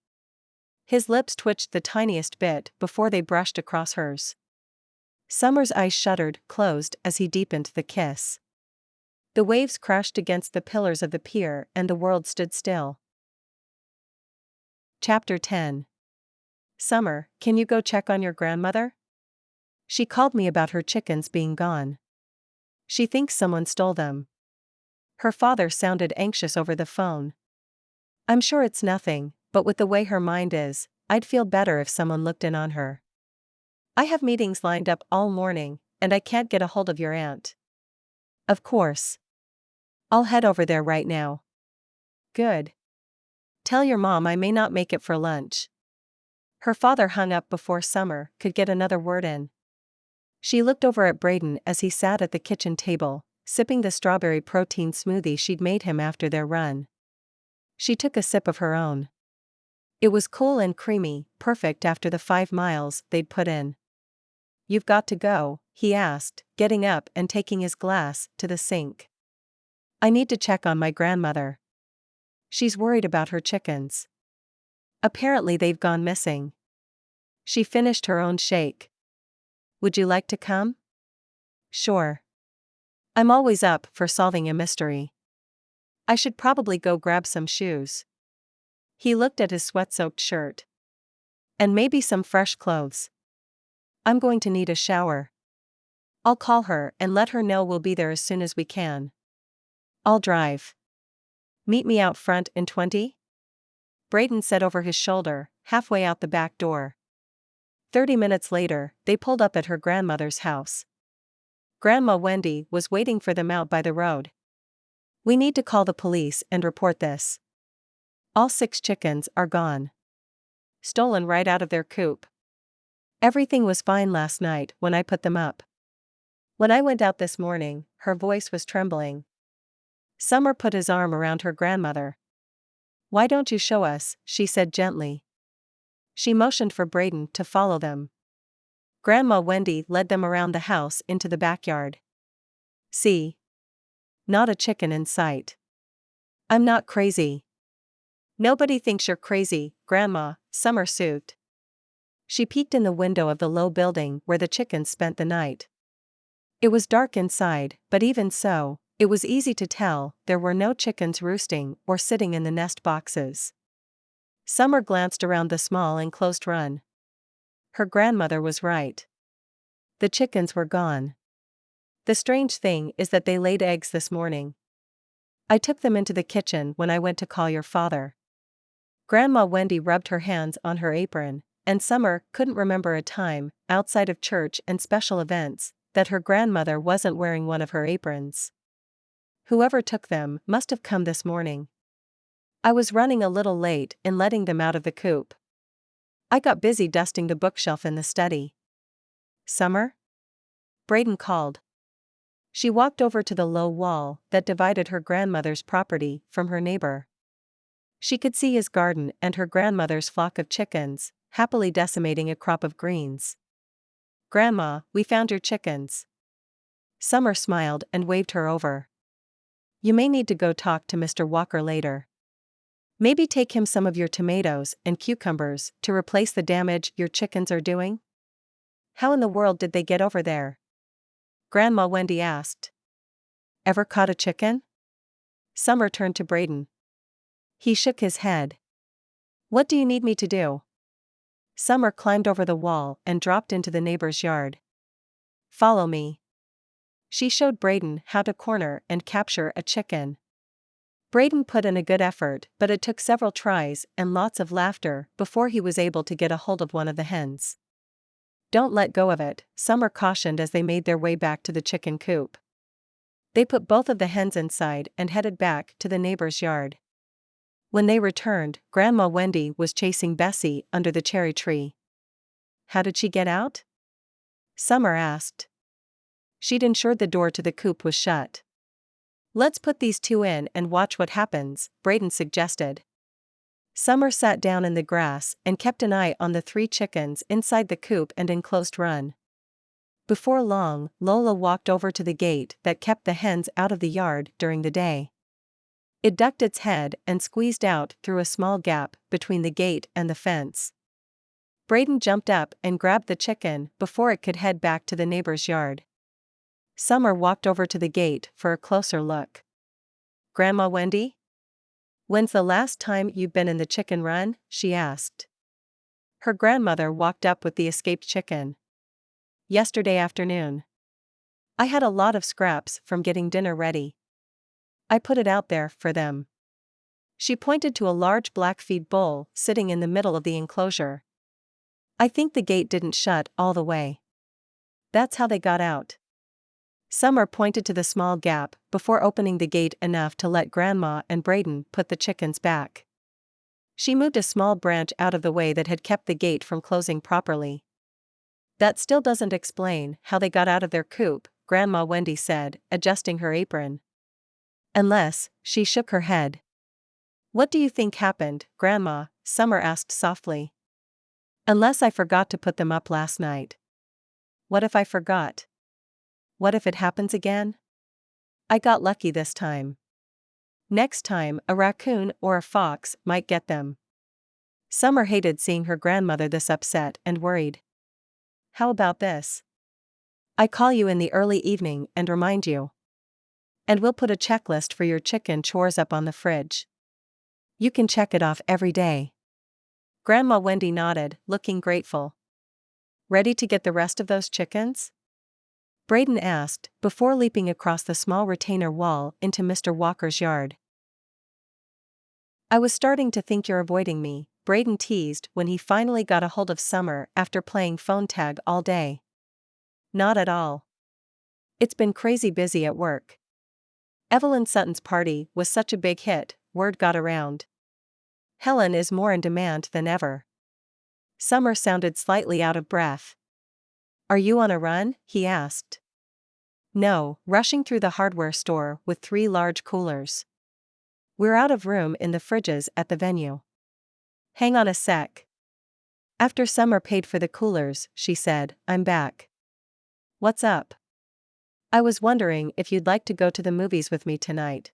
His lips twitched the tiniest bit before they brushed across hers. Summer's eyes shuddered closed as he deepened the kiss. The waves crashed against the pillars of the pier and the world stood still. Chapter 10. Summer, can you go check on your grandmother? She called me about her chickens being gone. She thinks someone stole them. Her father sounded anxious over the phone. I'm sure it's nothing, but with the way her mind is, I'd feel better if someone looked in on her. I have meetings lined up all morning, and I can't get a hold of your aunt. Of course. I'll head over there right now. Good. Tell your mom I may not make it for lunch. Her father hung up before Summer could get another word in. She looked over at Braydon as he sat at the kitchen table, sipping the strawberry protein smoothie she'd made him after their run. She took a sip of her own. It was cool and creamy, perfect after the 5 miles they'd put in. You've got to go, he asked, getting up and taking his glass to the sink. I need to check on my grandmother. She's worried about her chickens. Apparently they've gone missing. She finished her own shake. Would you like to come? Sure. I'm always up for solving a mystery. I should probably go grab some shoes. He looked at his sweat-soaked shirt. And maybe some fresh clothes. I'm going to need a shower. I'll call her and let her know we'll be there as soon as we can. I'll drive. Meet me out front in 20? Braydon said over his shoulder, halfway out the back door. 30 minutes later, they pulled up at her grandmother's house. Grandma Wendy was waiting for them out by the road. We need to call the police and report this. All 6 chickens are gone. Stolen right out of their coop. Everything was fine last night when I put them up. When I went out this morning, her voice was trembling. Summer put his arm around her grandmother. Why don't you show us, she said gently. She motioned for Braydon to follow them. Grandma Wendy led them around the house into the backyard. See? Not a chicken in sight. I'm not crazy. Nobody thinks you're crazy, Grandma, Summer soothed. She peeked in the window of the low building where the chickens spent the night. It was dark inside, but even so, it was easy to tell there were no chickens roosting or sitting in the nest boxes. Summer glanced around the small enclosed run. Her grandmother was right. The chickens were gone. The strange thing is that they laid eggs this morning. I took them into the kitchen when I went to call your father. Grandma Wendy rubbed her hands on her apron, and Summer couldn't remember a time, outside of church and special events, that her grandmother wasn't wearing one of her aprons. Whoever took them must have come this morning. I was running a little late in letting them out of the coop. I got busy dusting the bookshelf in the study. Summer? Braydon called. She walked over to the low wall that divided her grandmother's property from her neighbor. She could see his garden and her grandmother's flock of chickens, happily decimating a crop of greens. Grandma, we found your chickens. Summer smiled and waved her over. You may need to go talk to Mr. Walker later. Maybe take him some of your tomatoes and cucumbers to replace the damage your chickens are doing? How in the world did they get over there? Grandma Wendy asked. Ever caught a chicken? Summer turned to Braydon. He shook his head. What do you need me to do? Summer climbed over the wall and dropped into the neighbor's yard. Follow me. She showed Braydon how to corner and capture a chicken. Braydon put in a good effort, but it took several tries and lots of laughter before he was able to get a hold of one of the hens. Don't let go of it, Summer cautioned as they made their way back to the chicken coop. They put both of the hens inside and headed back to the neighbor's yard. When they returned, Grandma Wendy was chasing Bessie under the cherry tree. How did she get out? Summer asked. She'd ensured the door to the coop was shut. Let's put these 2 in and watch what happens, Braydon suggested. Summer sat down in the grass and kept an eye on the 3 chickens inside the coop and enclosed run. Before long, Lola walked over to the gate that kept the hens out of the yard during the day. It ducked its head and squeezed out through a small gap between the gate and the fence. Braydon jumped up and grabbed the chicken before it could head back to the neighbor's yard. Summer walked over to the gate for a closer look. Grandma Wendy? When's the last time you've been in the chicken run? She asked. Her grandmother walked up with the escaped chicken. Yesterday afternoon. I had a lot of scraps from getting dinner ready. I put it out there for them. She pointed to a large black feed bowl sitting in the middle of the enclosure. I think the gate didn't shut all the way. That's how they got out. Summer pointed to the small gap before opening the gate enough to let Grandma and Braydon put the chickens back. She moved a small branch out of the way that had kept the gate from closing properly. "That still doesn't explain how they got out of their coop," Grandma Wendy said, adjusting her apron. "Unless," she shook her head. "What do you think happened, Grandma?" Summer asked softly. "Unless I forgot to put them up last night." "What if I forgot? What if it happens again?" "I got lucky this time. Next time, a raccoon or a fox might get them." Summer hated seeing her grandmother this upset and worried. "How about this? I call you in the early evening and remind you. And we'll put a checklist for your chicken chores up on the fridge. You can check it off every day." Grandma Wendy nodded, looking grateful. "Ready to get the rest of those chickens?" Braydon asked, before leaping across the small retainer wall into Mr. Walker's yard. "I was starting to think you're avoiding me," Braydon teased when he finally got a hold of Summer after playing phone tag all day. "Not at all. It's been crazy busy at work. Evelyn Sutton's party was such a big hit, word got around. Helen is more in demand than ever." Summer sounded slightly out of breath. "Are you on a run?" he asked. "No, rushing through the hardware store with 3 large coolers. We're out of room in the fridges at the venue. Hang on a sec." After Summer paid for the coolers, she said, "I'm back." "What's up?" "I was wondering if you'd like to go to the movies with me tonight.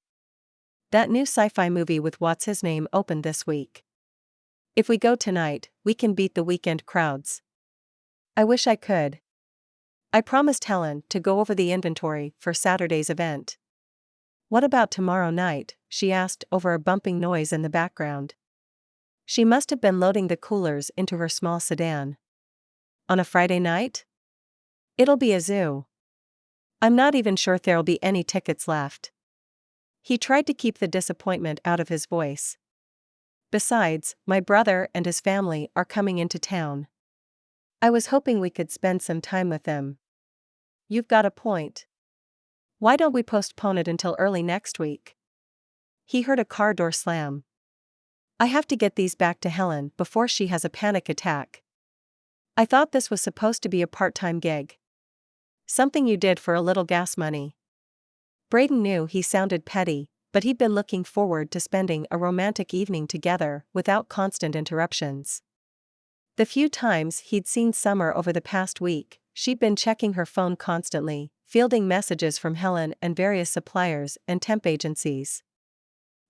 That new sci-fi movie with what's-his-name opened this week. If we go tonight, we can beat the weekend crowds." "I wish I could. I promised Helen to go over the inventory for Saturday's event." "What about tomorrow night?" she asked over a bumping noise in the background. She must have been loading the coolers into her small sedan. "On a Friday night? It'll be a zoo. I'm not even sure there'll be any tickets left." He tried to keep the disappointment out of his voice. "Besides, my brother and his family are coming into town. I was hoping we could spend some time with them." "You've got a point. Why don't we postpone it until early next week?" He heard a car door slam. "I have to get these back to Helen before she has a panic attack. I thought this was supposed to be a part-time gig. Something you did for a little gas money." Braydon knew he sounded petty, but he'd been looking forward to spending a romantic evening together without constant interruptions. The few times he'd seen Summer over the past week, she'd been checking her phone constantly, fielding messages from Helen and various suppliers and temp agencies.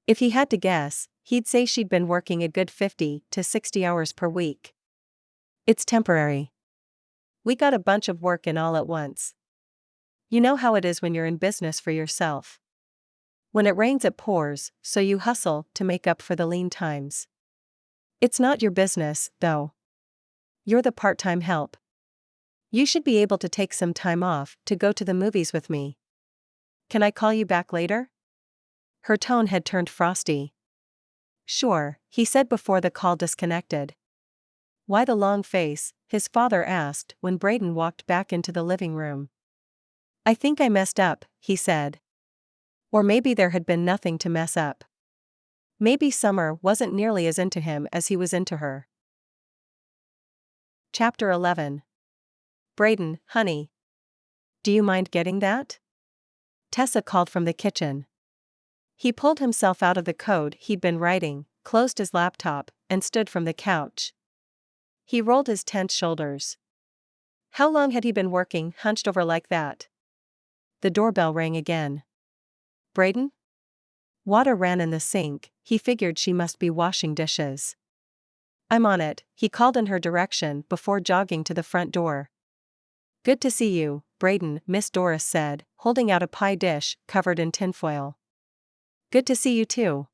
If he had to guess, he'd say she'd been working a good 50 to 60 hours per week. "It's temporary. We got a bunch of work in all at once. You know how it is when you're in business for yourself. When it rains it pours, so you hustle to make up for the lean times. It's not your business, though. You're the part-time help. You should be able to take some time off to go to the movies with me. Can I call you back later?" Her tone had turned frosty. "Sure," he said before the call disconnected. "Why the long face?" his father asked when Braydon walked back into the living room. "I think I messed up," he said. Or maybe there had been nothing to mess up. Maybe Summer wasn't nearly as into him as he was into her. Chapter 11. "Braydon, honey. Do you mind getting that?" Tessa called from the kitchen. He pulled himself out of the code he'd been writing, closed his laptop, and stood from the couch. He rolled his tense shoulders. How long had he been working hunched over like that? The doorbell rang again. "Braydon?" Water ran in the sink, he figured she must be washing dishes. "I'm on it," he called in her direction before jogging to the front door. "Good to see you, Braydon," Miss Doris said, holding out a pie dish covered in tinfoil. "Good to see you too."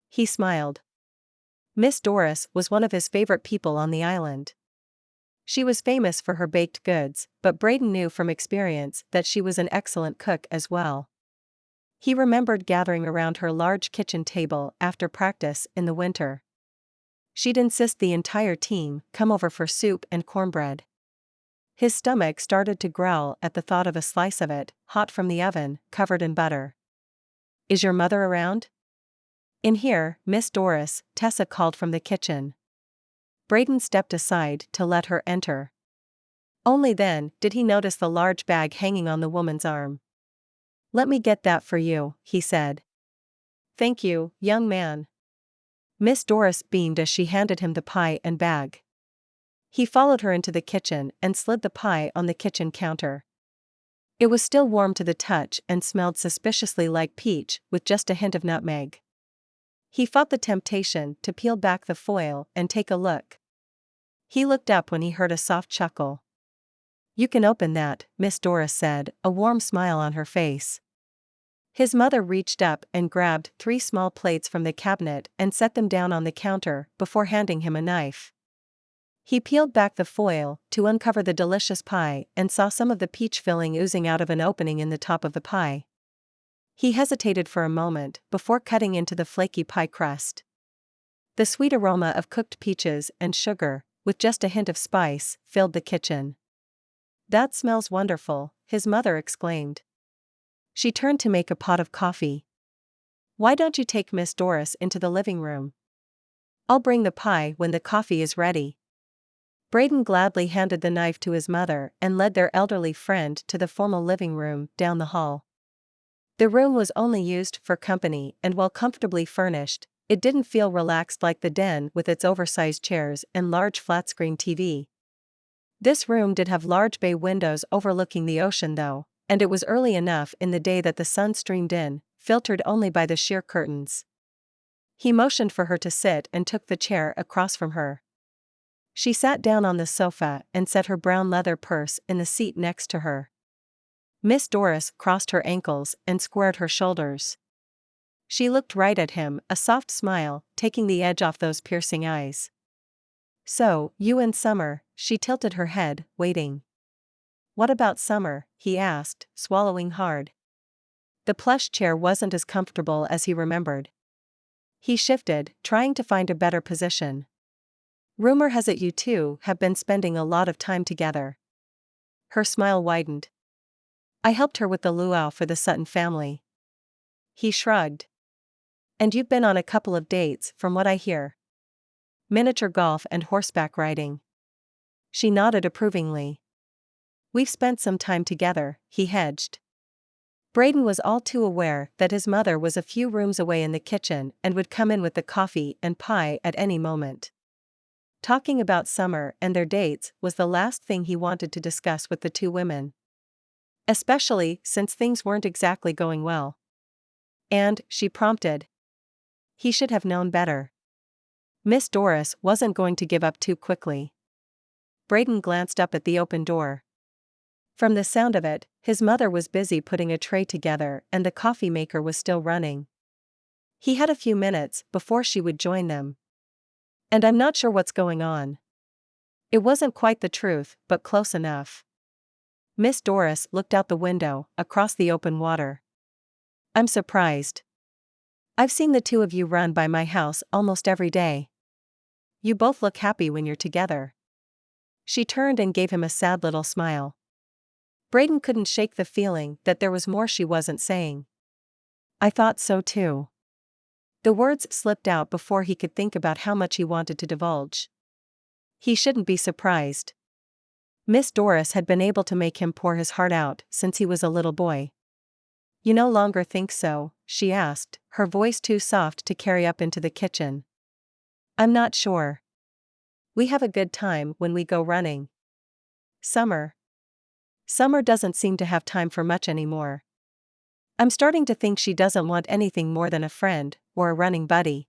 He smiled. Miss Doris was one of his favorite people on the island. She was famous for her baked goods, but Braydon knew from experience that she was an excellent cook as well. He remembered gathering around her large kitchen table after practice in the winter. She'd insist the entire team come over for soup and cornbread. His stomach started to growl at the thought of a slice of it, hot from the oven, covered in butter. "Is your mother around?" "In here, Miss Doris," Tessa called from the kitchen. Braydon stepped aside to let her enter. Only then did he notice the large bag hanging on the woman's arm. "Let me get that for you," he said. "Thank you, young man." Miss Doris beamed as she handed him the pie and bag. He followed her into the kitchen and slid the pie on the kitchen counter. It was still warm to the touch and smelled suspiciously like peach, with just a hint of nutmeg. He fought the temptation to peel back the foil and take a look. He looked up when he heard a soft chuckle. "You can open that," Miss Doris said, a warm smile on her face. His mother reached up and grabbed 3 small plates from the cabinet and set them down on the counter before handing him a knife. He peeled back the foil to uncover the delicious pie and saw some of the peach filling oozing out of an opening in the top of the pie. He hesitated for a moment before cutting into the flaky pie crust. The sweet aroma of cooked peaches and sugar, with just a hint of spice, filled the kitchen. "That smells wonderful," his mother exclaimed. She turned to make a pot of coffee. "Why don't you take Miss Doris into the living room? I'll bring the pie when the coffee is ready." Braydon gladly handed the knife to his mother and led their elderly friend to the formal living room down the hall. The room was only used for company, and while comfortably furnished, it didn't feel relaxed like the den with its oversized chairs and large flat-screen TV. This room did have large bay windows overlooking the ocean though, and it was early enough in the day that the sun streamed in, filtered only by the sheer curtains. He motioned for her to sit and took the chair across from her. She sat down on the sofa and set her brown leather purse in the seat next to her. Miss Doris crossed her ankles and squared her shoulders. She looked right at him, a soft smile taking the edge off those piercing eyes. "So, you and Summer," she tilted her head, waiting. "What about Summer?" he asked, swallowing hard. The plush chair wasn't as comfortable as he remembered. He shifted, trying to find a better position. "Rumor has it you two have been spending a lot of time together." Her smile widened. "I helped her with the luau for the Sutton family." He shrugged. "And you've been on a couple of dates, from what I hear. Miniature golf and horseback riding." She nodded approvingly. "We've spent some time together," he hedged. Braydon was all too aware that his mother was a few rooms away in the kitchen and would come in with the coffee and pie at any moment. Talking about Summer and their dates was the last thing he wanted to discuss with the two women. Especially since things weren't exactly going well. "And," she prompted. He should have known better. Miss Doris wasn't going to give up too quickly. Braydon glanced up at the open door. From the sound of it, his mother was busy putting a tray together and the coffee maker was still running. He had a few minutes before she would join them. "And I'm not sure what's going on." It wasn't quite the truth, but close enough. Miss Doris looked out the window, across the open water. "I'm surprised. I've seen the two of you run by my house almost every day. You both look happy when you're together." She turned and gave him a sad little smile. Braydon couldn't shake the feeling that there was more she wasn't saying. "I thought so too." The words slipped out before he could think about how much he wanted to divulge. He shouldn't be surprised. Miss Doris had been able to make him pour his heart out since he was a little boy. "You no longer think so?" she asked, her voice too soft to carry up into the kitchen. "I'm not sure. We have a good time when we go running. Summer doesn't seem to have time for much anymore. I'm starting to think she doesn't want anything more than a friend, or a running buddy."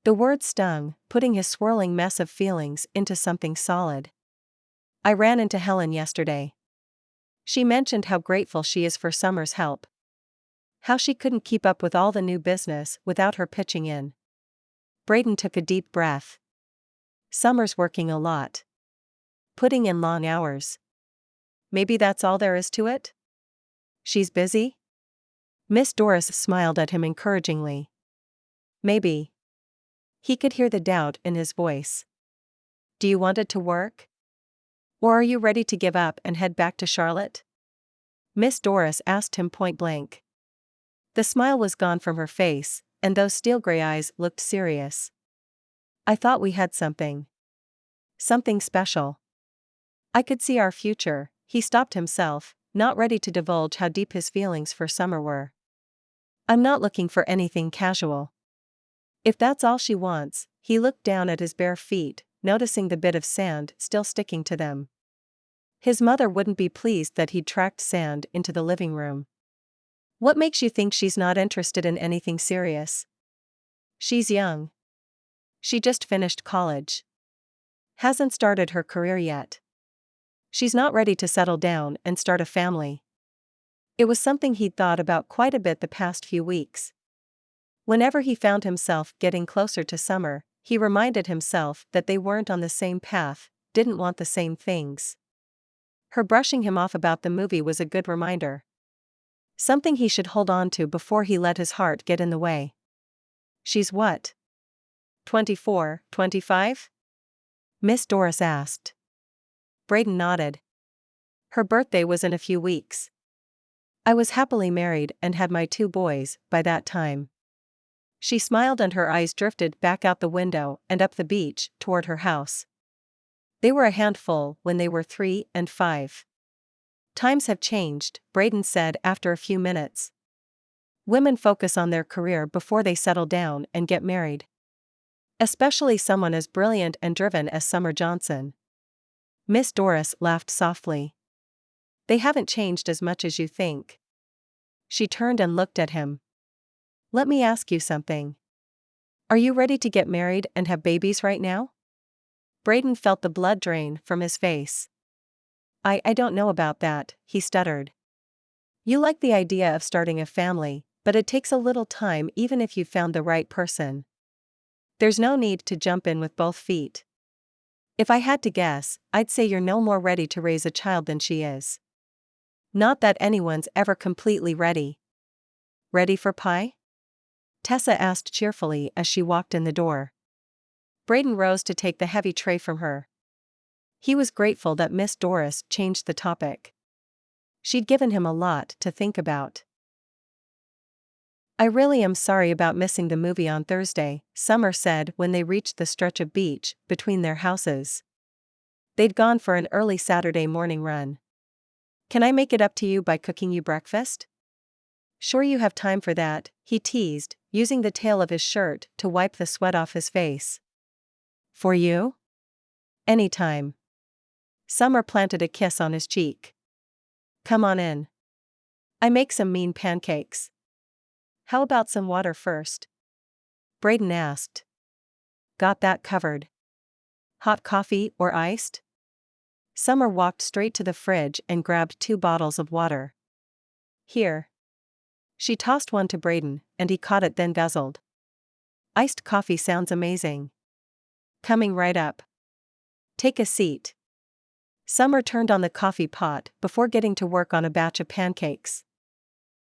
The word stung, putting his swirling mess of feelings into something solid. "I ran into Helen yesterday. She mentioned how grateful she is for Summer's help. How she couldn't keep up with all the new business without her pitching in." Braydon took a deep breath. "Summer's working a lot. Putting in long hours. Maybe that's all there is to it? She's busy?" Miss Doris smiled at him encouragingly. "Maybe." He could hear the doubt in his voice. "Do you want it to work?" Or are you ready to give up and head back to Charlotte? Miss Doris asked him point blank. The smile was gone from her face, and those steel gray eyes looked serious. I thought we had something. Something special. I could see our future. He stopped himself, not ready to divulge how deep his feelings for Summer were. I'm not looking for anything casual. If that's all she wants, he looked down at his bare feet, noticing the bit of sand still sticking to them. His mother wouldn't be pleased that he'd tracked sand into the living room. What makes you think she's not interested in anything serious? She's young. She just finished college. Hasn't started her career yet. She's not ready to settle down and start a family. It was something he'd thought about quite a bit the past few weeks. Whenever he found himself getting closer to Summer, he reminded himself that they weren't on the same path, didn't want the same things. Her brushing him off about the movie was a good reminder. Something he should hold on to before he let his heart get in the way. She's what? 24, 25? Miss Doris asked. Braydon nodded. Her birthday was in a few weeks. I was happily married and had my 2 boys by that time. She smiled and her eyes drifted back out the window and up the beach toward her house. They were a handful when they were 3 and 5. Times have changed, Braydon said after a few minutes. Women focus on their career before they settle down and get married. Especially someone as brilliant and driven as Summer Johnson. Miss Doris laughed softly. They haven't changed as much as you think. She turned and looked at him. Let me ask you something. Are you ready to get married and have babies right now? Braydon felt the blood drain from his face. I don't know about that, he stuttered. You like the idea of starting a family, but it takes a little time even if you've found the right person. There's no need to jump in with both feet. If I had to guess, I'd say you're no more ready to raise a child than she is. Not that anyone's ever completely ready. Ready for pie? Tessa asked cheerfully as she walked in the door. Braydon rose to take the heavy tray from her. He was grateful that Miss Doris changed the topic. She'd given him a lot to think about. I really am sorry about missing the movie on Thursday, Summer said when they reached the stretch of beach between their houses. They'd gone for an early Saturday morning run. Can I make it up to you by cooking you breakfast? Sure you have time for that, he teased, using the tail of his shirt to wipe the sweat off his face. For you? Anytime. Summer planted a kiss on his cheek. Come on in. I make some mean pancakes. How about some water first? Braydon asked. Got that covered. Hot coffee or iced? Summer walked straight to the fridge and grabbed 2 bottles of water. Here. She tossed one to Braydon, and he caught it then guzzled. Iced coffee sounds amazing. Coming right up. Take a seat. Summer turned on the coffee pot before getting to work on a batch of pancakes.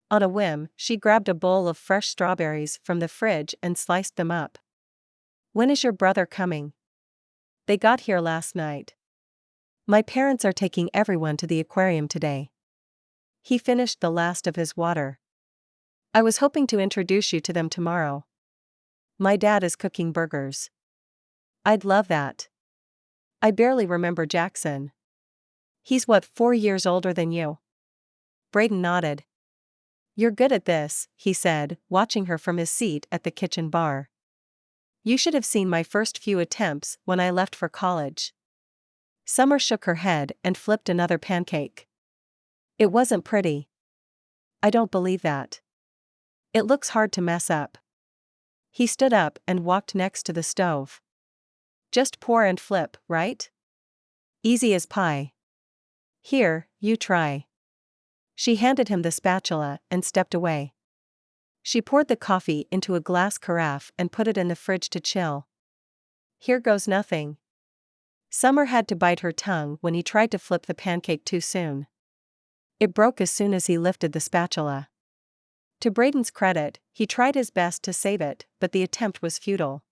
On a whim, she grabbed a bowl of fresh strawberries from the fridge and sliced them up. When is your brother coming? They got here last night. My parents are taking everyone to the aquarium today. He finished the last of his water. I was hoping to introduce you to them tomorrow. My dad is cooking burgers. I'd love that. I barely remember Jackson. He's 4 years older than you? Braydon nodded. You're good at this, he said, watching her from his seat at the kitchen bar. You should have seen my first few attempts when I left for college. Summer shook her head and flipped another pancake. It wasn't pretty. I don't believe that. It looks hard to mess up. He stood up and walked next to the stove. Just pour and flip, right? Easy as pie. Here, you try. She handed him the spatula and stepped away. She poured the coffee into a glass carafe and put it in the fridge to chill. Here goes nothing. Summer had to bite her tongue when he tried to flip the pancake too soon. It broke as soon as he lifted the spatula. To Braydon's credit, he tried his best to save it, but the attempt was futile.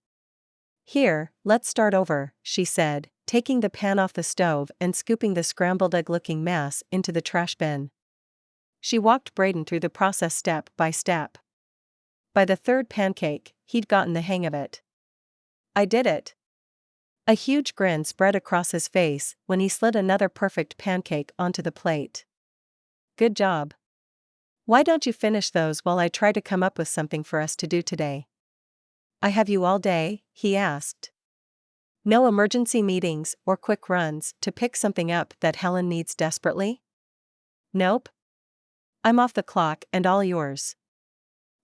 Here, let's start over, she said, taking the pan off the stove and scooping the scrambled egg-looking mass into the trash bin. She walked Braydon through the process step by step. By the third pancake, he'd gotten the hang of it. "I did it." A huge grin spread across his face when he slid another perfect pancake onto the plate. "Good job. Why don't you finish those while I try to come up with something for us to do today?" "I have you all day?" he asked. "No emergency meetings or quick runs to pick something up that Helen needs desperately?" "Nope. I'm off the clock and all yours."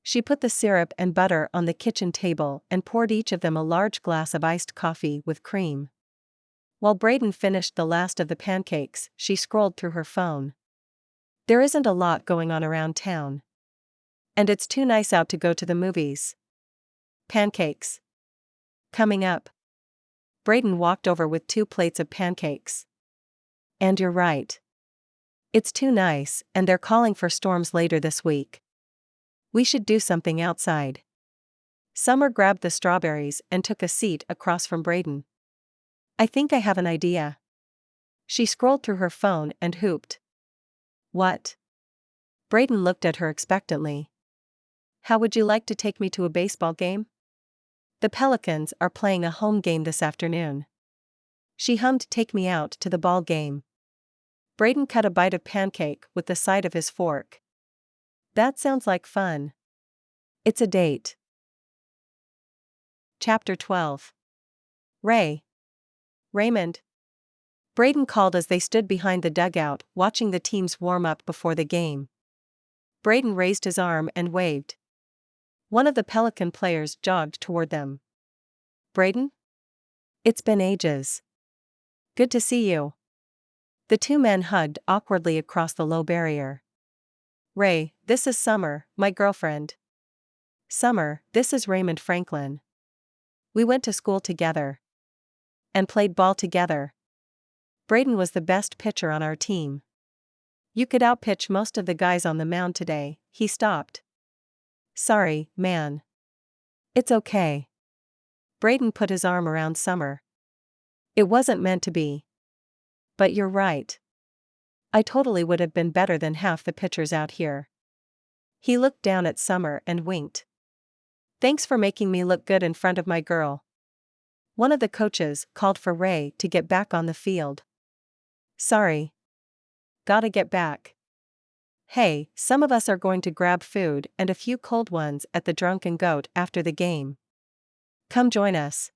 She put the syrup and butter on the kitchen table and poured each of them a large glass of iced coffee with cream. While Braydon finished the last of the pancakes, she scrolled through her phone. There isn't a lot going on around town. And it's too nice out to go to the movies. Pancakes. Coming up. Braydon walked over with 2 plates of pancakes. "And you're right. It's too nice, and they're calling for storms later this week. We should do something outside." Summer grabbed the strawberries and took a seat across from Braydon. "I think I have an idea." She scrolled through her phone and whooped. "What?" Braydon looked at her expectantly. "How would you like to take me to a baseball game? The Pelicans are playing a home game this afternoon." She hummed "Take Me Out to the Ball Game." Braydon cut a bite of pancake with the side of his fork. "That sounds like fun. It's a date." Chapter 12. Raymond. Braydon called as they stood behind the dugout watching the teams warm up before the game. Braydon raised his arm and waved. One of the Pelican players jogged toward them. "Braydon? It's been ages. Good to see you." The 2 men hugged awkwardly across the low barrier. "Ray, this is Summer, my girlfriend." "Summer, this is Raymond Franklin. We went to school together. And played ball together. Braydon was the best pitcher on our team. You could outpitch most of the guys on the mound today." He stopped. "Sorry, man. It's okay." Braydon put his arm around Summer. "It wasn't meant to be. But you're right. I totally would have been better than half the pitchers out here." He looked down at Summer and winked. "Thanks for making me look good in front of my girl." One of the coaches called for Ray to get back on the field. "Sorry. Gotta get back. Hey, some of us are going to grab food and a few cold ones at the Drunken Goat after the game. Come join us."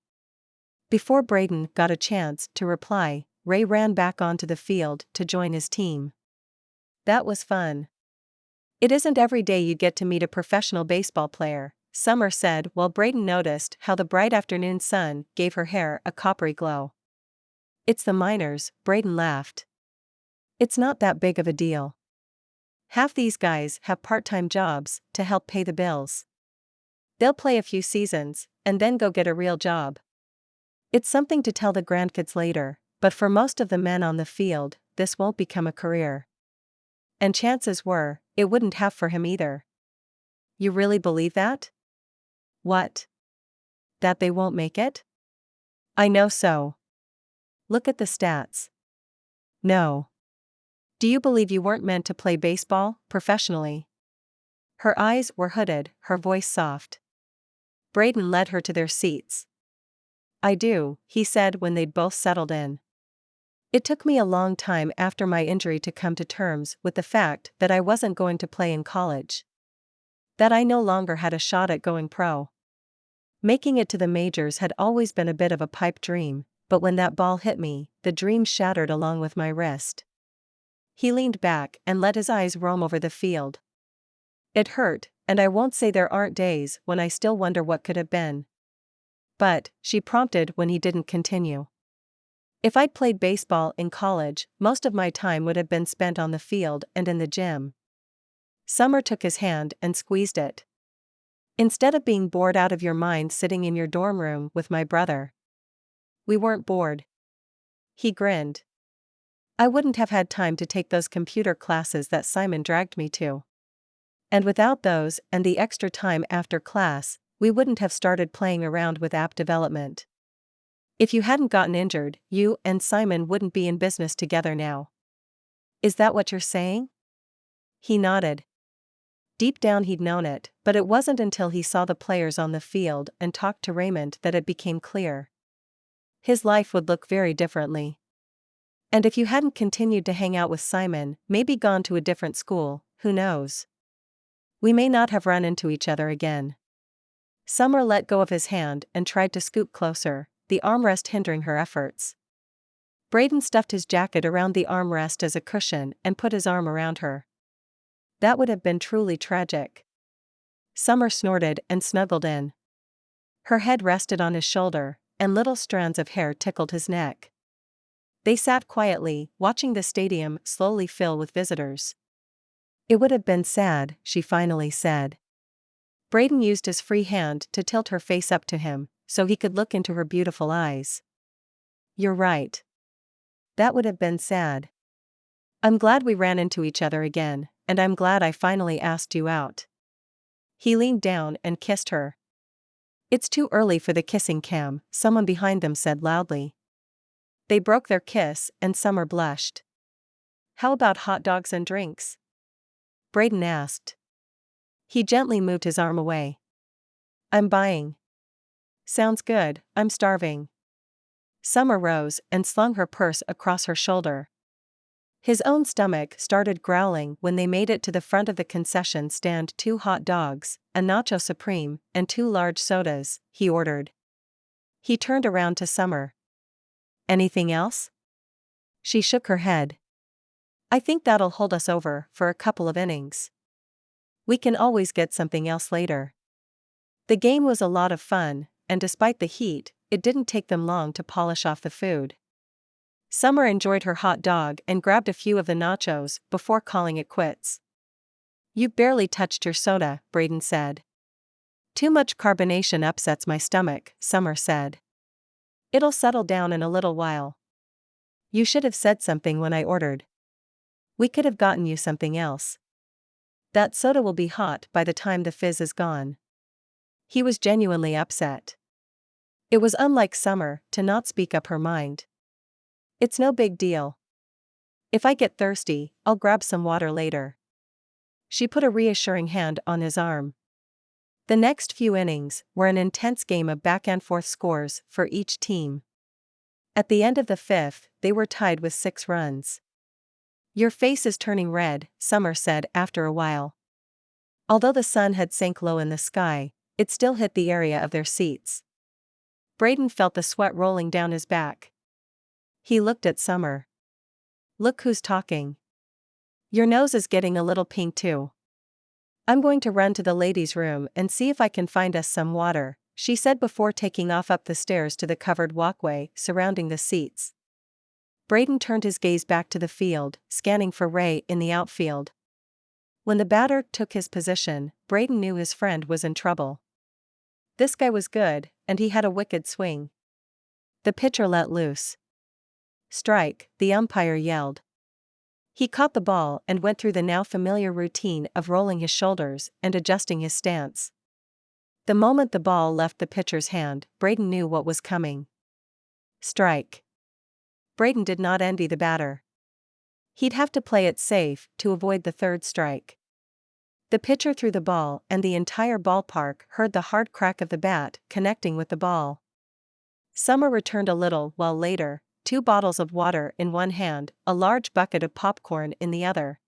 Before Braydon got a chance to reply, Ray ran back onto the field to join his team. "That was fun. It isn't every day you get to meet a professional baseball player," Summer said while Braydon noticed how the bright afternoon sun gave her hair a coppery glow. "It's the minors," Braydon laughed. "It's not that big of a deal. Half these guys have part-time jobs to help pay the bills. They'll play a few seasons, and then go get a real job. It's something to tell the grandkids later, but for most of the men on the field, this won't become a career. And chances were, it wouldn't have for him either." "You really believe that?" "What? That they won't make it?" "I know so. Look at the stats." "No. Do you believe you weren't meant to play baseball professionally?" Her eyes were hooded, her voice soft. Braydon led her to their seats. "I do," he said when they'd both settled in. "It took me a long time after my injury to come to terms with the fact that I wasn't going to play in college. That I no longer had a shot at going pro. Making it to the majors had always been a bit of a pipe dream, but when that ball hit me, the dream shattered along with my wrist." He leaned back and let his eyes roam over the field. "It hurt, and I won't say there aren't days when I still wonder what could have been." "But," she prompted when he didn't continue. "If I'd played baseball in college, most of my time would have been spent on the field and in the gym." Summer took his hand and squeezed it. "Instead of being bored out of your mind sitting in your dorm room with my brother." "We weren't bored." He grinned. "I wouldn't have had time to take those computer classes that Simon dragged me to. And without those and the extra time after class, we wouldn't have started playing around with app development." If you hadn't gotten injured, you and Simon wouldn't be in business together now. Is that what you're saying? He nodded. Deep down he'd known it, but it wasn't until he saw the players on the field and talked to Raymond that it became clear. His life would look very differently. And if you hadn't continued to hang out with Simon, maybe gone to a different school, who knows? We may not have run into each other again. Summer let go of his hand and tried to scoot closer, the armrest hindering her efforts. Braydon stuffed his jacket around the armrest as a cushion and put his arm around her. That would have been truly tragic. Summer snorted and snuggled in. Her head rested on his shoulder, and little strands of hair tickled his neck. They sat quietly, watching the stadium slowly fill with visitors. It would have been sad, she finally said. Braydon used his free hand to tilt her face up to him, so he could look into her beautiful eyes. You're right. That would have been sad. I'm glad we ran into each other again, and I'm glad I finally asked you out. He leaned down and kissed her. It's too early for the kissing cam, someone behind them said loudly. They broke their kiss, and Summer blushed. How about hot dogs and drinks? Braydon asked. He gently moved his arm away. I'm buying. Sounds good, I'm starving. Summer rose and slung her purse across her shoulder. His own stomach started growling when they made it to the front of the concession stand. 2 hot dogs, a nacho supreme, and 2 large sodas, he ordered. He turned around to Summer. Anything else? She shook her head. I think that'll hold us over for a couple of innings. We can always get something else later. The game was a lot of fun, and despite the heat, it didn't take them long to polish off the food. Summer enjoyed her hot dog and grabbed a few of the nachos before calling it quits. You barely touched your soda, Braydon said. Too much carbonation upsets my stomach, Summer said. It'll settle down in a little while. You should have said something when I ordered. We could have gotten you something else. That soda will be hot by the time the fizz is gone. He was genuinely upset. It was unlike Summer to not speak up her mind. It's no big deal. If I get thirsty, I'll grab some water later. She put a reassuring hand on his arm. The next few innings were an intense game of back-and-forth scores for each team. At the end of the 5th, they were tied with 6 runs. Your face is turning red, Summer said after a while. Although the sun had sank low in the sky, it still hit the area of their seats. Braydon felt the sweat rolling down his back. He looked at Summer. Look who's talking. Your nose is getting a little pink too. I'm going to run to the ladies' room and see if I can find us some water, she said before taking off up the stairs to the covered walkway surrounding the seats. Braydon turned his gaze back to the field, scanning for Ray in the outfield. When the batter took his position, Braydon knew his friend was in trouble. This guy was good, and he had a wicked swing. The pitcher let loose. Strike, the umpire yelled. He caught the ball and went through the now familiar routine of rolling his shoulders and adjusting his stance. The moment the ball left the pitcher's hand, Braydon knew what was coming. Strike. Braydon did not envy the batter. He'd have to play it safe to avoid the 3rd strike. The pitcher threw the ball and the entire ballpark heard the hard crack of the bat connecting with the ball. Summer returned a little while later, 2 bottles of water in one hand, a large bucket of popcorn in the other.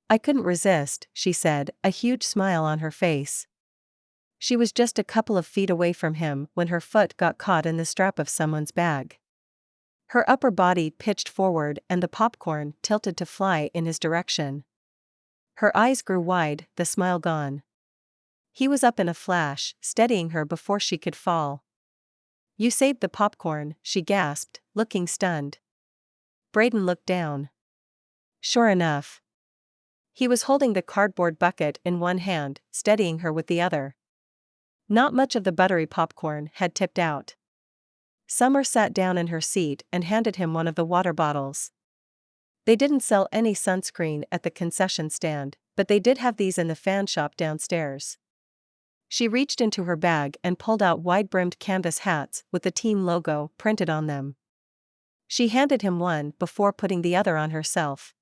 I couldn't resist, she said, a huge smile on her face. She was just a couple of feet away from him when her foot got caught in the strap of someone's bag. Her upper body pitched forward and the popcorn tilted to fly in his direction. Her eyes grew wide, the smile gone. He was up in a flash, steadying her before she could fall. You saved the popcorn, she gasped, looking stunned. Braydon looked down. Sure enough. He was holding the cardboard bucket in one hand, steadying her with the other. Not much of the buttery popcorn had tipped out. Summer sat down in her seat and handed him one of the water bottles. They didn't sell any sunscreen at the concession stand, but they did have these in the fan shop downstairs. She reached into her bag and pulled out wide-brimmed canvas hats with the team logo printed on them. She handed him one before putting the other on herself.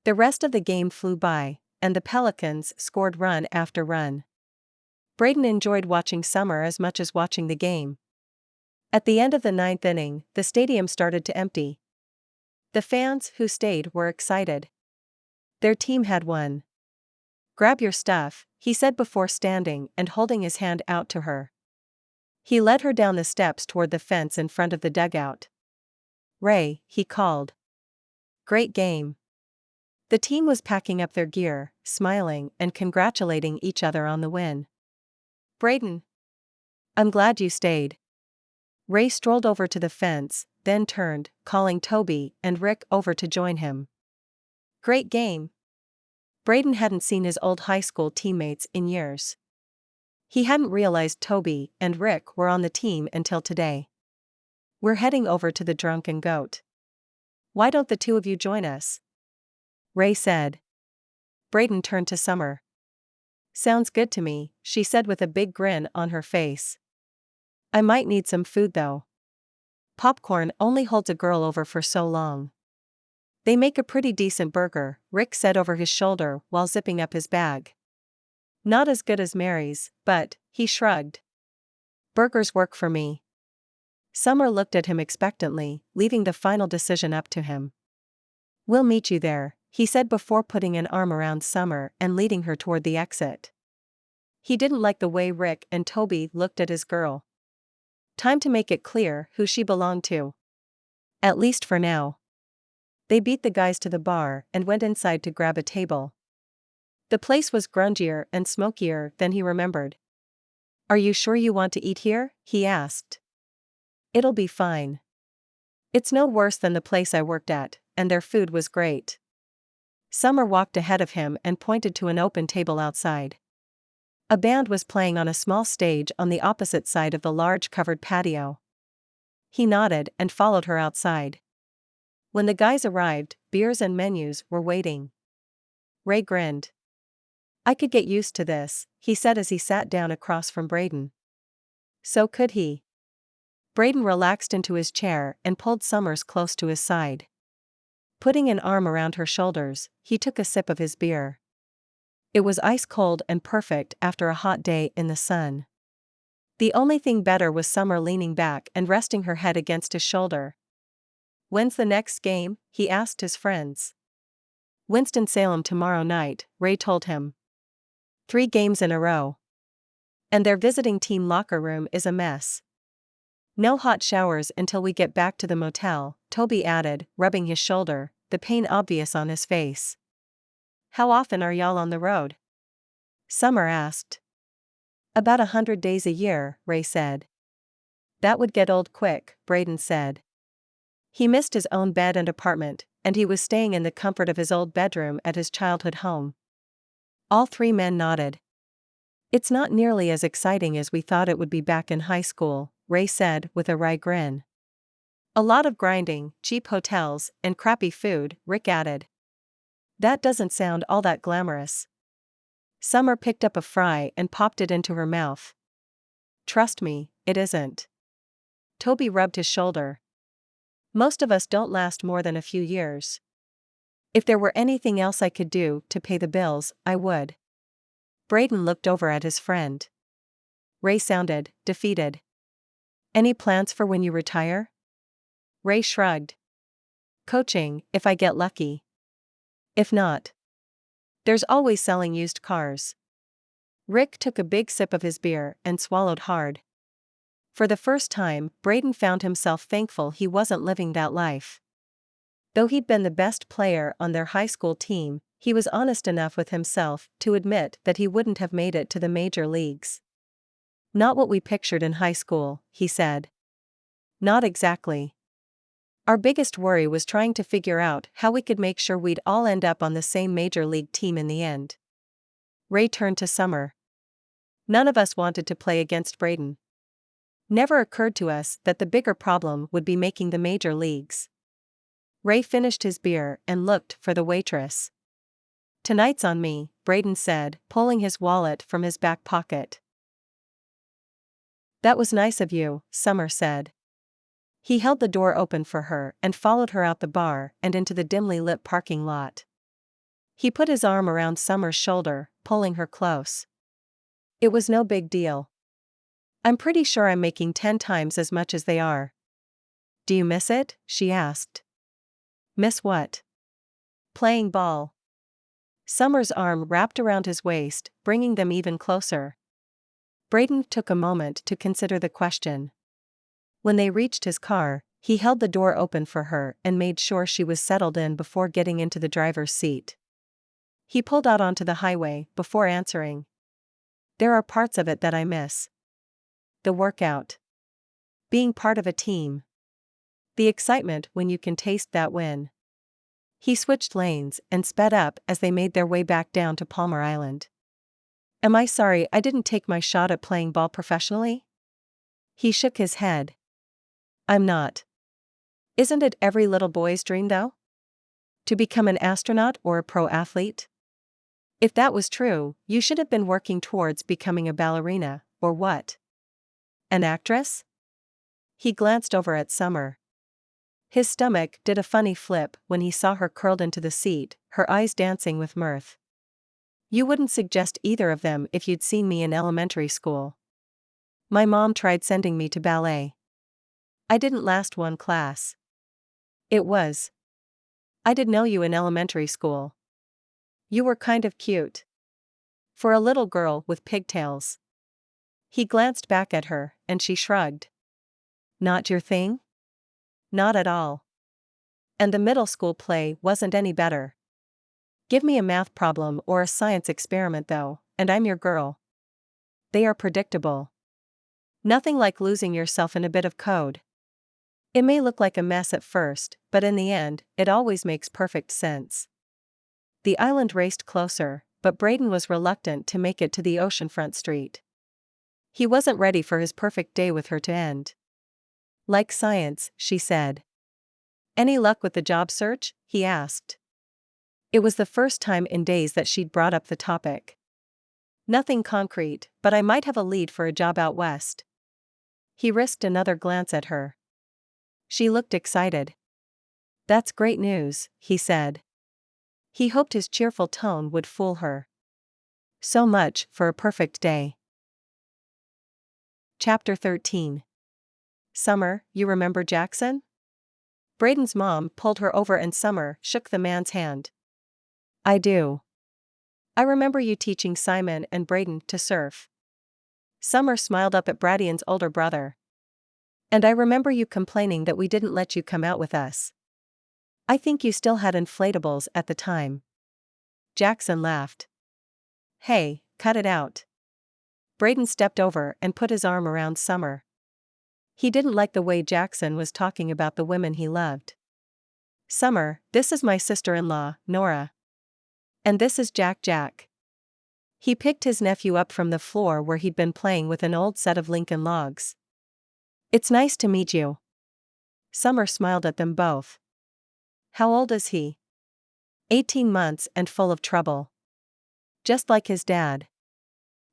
The rest of the game flew by, and the Pelicans scored run after run. Braydon enjoyed watching Summer as much as watching the game. At the end of the 9th inning, the stadium started to empty. The fans who stayed were excited. Their team had won. "Grab your stuff," he said before standing and holding his hand out to her. He led her down the steps toward the fence in front of the dugout. "Ray," he called. "Great game." The team was packing up their gear, smiling and congratulating each other on the win. "Braydon, I'm glad you stayed." Ray strolled over to the fence, then turned, calling Toby and Rick over to join him. "Great game." Braydon hadn't seen his old high school teammates in years. He hadn't realized Toby and Rick were on the team until today. "We're heading over to the Drunken Goat. Why don't the two of you join us?" Ray said. Braydon turned to Summer. "Sounds good to me," she said with a big grin on her face. "I might need some food though. Popcorn only holds a girl over for so long." "They make a pretty decent burger," Rick said over his shoulder while zipping up his bag. "Not as good as Mary's, but," he shrugged. "Burgers work for me." Summer looked at him expectantly, leaving the final decision up to him. "We'll meet you there," he said before putting an arm around Summer and leading her toward the exit. He didn't like the way Rick and Toby looked at his girl. Time to make it clear who she belonged to. At least for now. They beat the guys to the bar and went inside to grab a table. The place was grungier and smokier than he remembered. "Are you sure you want to eat here?" he asked. "It'll be fine. It's no worse than the place I worked at, and their food was great." Summer walked ahead of him and pointed to an open table outside. A band was playing on a small stage on the opposite side of the large covered patio. He nodded and followed her outside. When the guys arrived, beers and menus were waiting. Ray grinned. "I could get used to this," he said as he sat down across from Braydon. So could he. Braydon relaxed into his chair and pulled Summers close to his side. Putting an arm around her shoulders, he took a sip of his beer. It was ice cold and perfect after a hot day in the sun. The only thing better was Summer leaning back and resting her head against his shoulder. "When's the next game?" he asked his friends. "Winston-Salem tomorrow night," Ray told him. 3 games in a row. And their visiting team locker room is a mess. "No hot showers until we get back to the motel," Toby added, rubbing his shoulder, the pain obvious on his face. "How often are y'all on the road?" Summer asked. "About 100 days a year," Ray said. "That would get old quick," Braydon said. He missed his own bed and apartment, and he was staying in the comfort of his old bedroom at his childhood home. All 3 men nodded. "It's not nearly as exciting as we thought it would be back in high school," Ray said with a wry grin. "A lot of grinding, cheap hotels, and crappy food," Rick added. "That doesn't sound all that glamorous." Summer picked up a fry and popped it into her mouth. "Trust me, it isn't." Toby rubbed his shoulder. "Most of us don't last more than a few years. If there were anything else I could do to pay the bills, I would." Braydon looked over at his friend. Ray sounded defeated. "Any plans for when you retire?" Ray shrugged. "Coaching, if I get lucky. If not, there's always selling used cars." Rick took a big sip of his beer and swallowed hard. For the first time, Braydon found himself thankful he wasn't living that life. Though he'd been the best player on their high school team, he was honest enough with himself to admit that he wouldn't have made it to the major leagues. "Not what we pictured in high school," he said. "Not exactly. Our biggest worry was trying to figure out how we could make sure we'd all end up on the same major league team in the end." Ray turned to Summer. "None of us wanted to play against Braydon. Never occurred to us that the bigger problem would be making the major leagues." Ray finished his beer and looked for the waitress. "Tonight's on me," Braydon said, pulling his wallet from his back pocket. That was nice of you, Summer said. He held the door open for her and followed her out the bar and into the dimly lit parking lot. He put his arm around Summer's shoulder, pulling her close. It was no big deal. I'm pretty sure I'm making 10 times as much as they are. Do you miss it? She asked. Miss what? Playing ball. Summer's arm wrapped around his waist, bringing them even closer. Braydon took a moment to consider the question. When they reached his car, he held the door open for her and made sure she was settled in before getting into the driver's seat. He pulled out onto the highway before answering. There are parts of it that I miss. The workout. Being part of a team. The excitement when you can taste that win. He switched lanes and sped up as they made their way back down to Palmar Island. Am I sorry I didn't take my shot at playing ball professionally? He shook his head. I'm not. Isn't it every little boy's dream though? To become an astronaut or a pro athlete? If that was true, you should have been working towards becoming a ballerina, or what? An actress? He glanced over at Summer. His stomach did a funny flip when he saw her curled into the seat, her eyes dancing with mirth. You wouldn't suggest either of them if you'd seen me in elementary school. My mom tried sending me to ballet. I didn't last one class. It was. I did know you in elementary school. You were kind of cute. For a little girl with pigtails. He glanced back at her, and she shrugged. Not your thing? Not at all. And the middle school play wasn't any better. Give me a math problem or a science experiment though, and I'm your girl. They are predictable. Nothing like losing yourself in a bit of code. It may look like a mess at first, but in the end, it always makes perfect sense. The island raced closer, but Braydon was reluctant to make it to the oceanfront street. He wasn't ready for his perfect day with her to end. Like science, she said. Any luck with the job search? He asked. It was the first time in days that she'd brought up the topic. Nothing concrete, but I might have a lead for a job out west. He risked another glance at her. She looked excited. That's great news, he said. He hoped his cheerful tone would fool her. So much for a perfect day. Chapter 13. Summer, you remember Jackson? Braydon's mom pulled her over and Summer shook the man's hand. I do. I remember you teaching Simon and Braydon to surf. Summer smiled up at Braydon's older brother. And I remember you complaining that we didn't let you come out with us. I think you still had inflatables at the time. Jackson laughed. Hey, cut it out. Braydon stepped over and put his arm around Summer. He didn't like the way Jackson was talking about the women he loved. Summer, this is my sister-in-law, Nora. And this is Jack. He picked his nephew up from the floor where he'd been playing with an old set of Lincoln logs. It's nice to meet you. Summer smiled at them both. How old is he? 18 months and full of trouble. Just like his dad.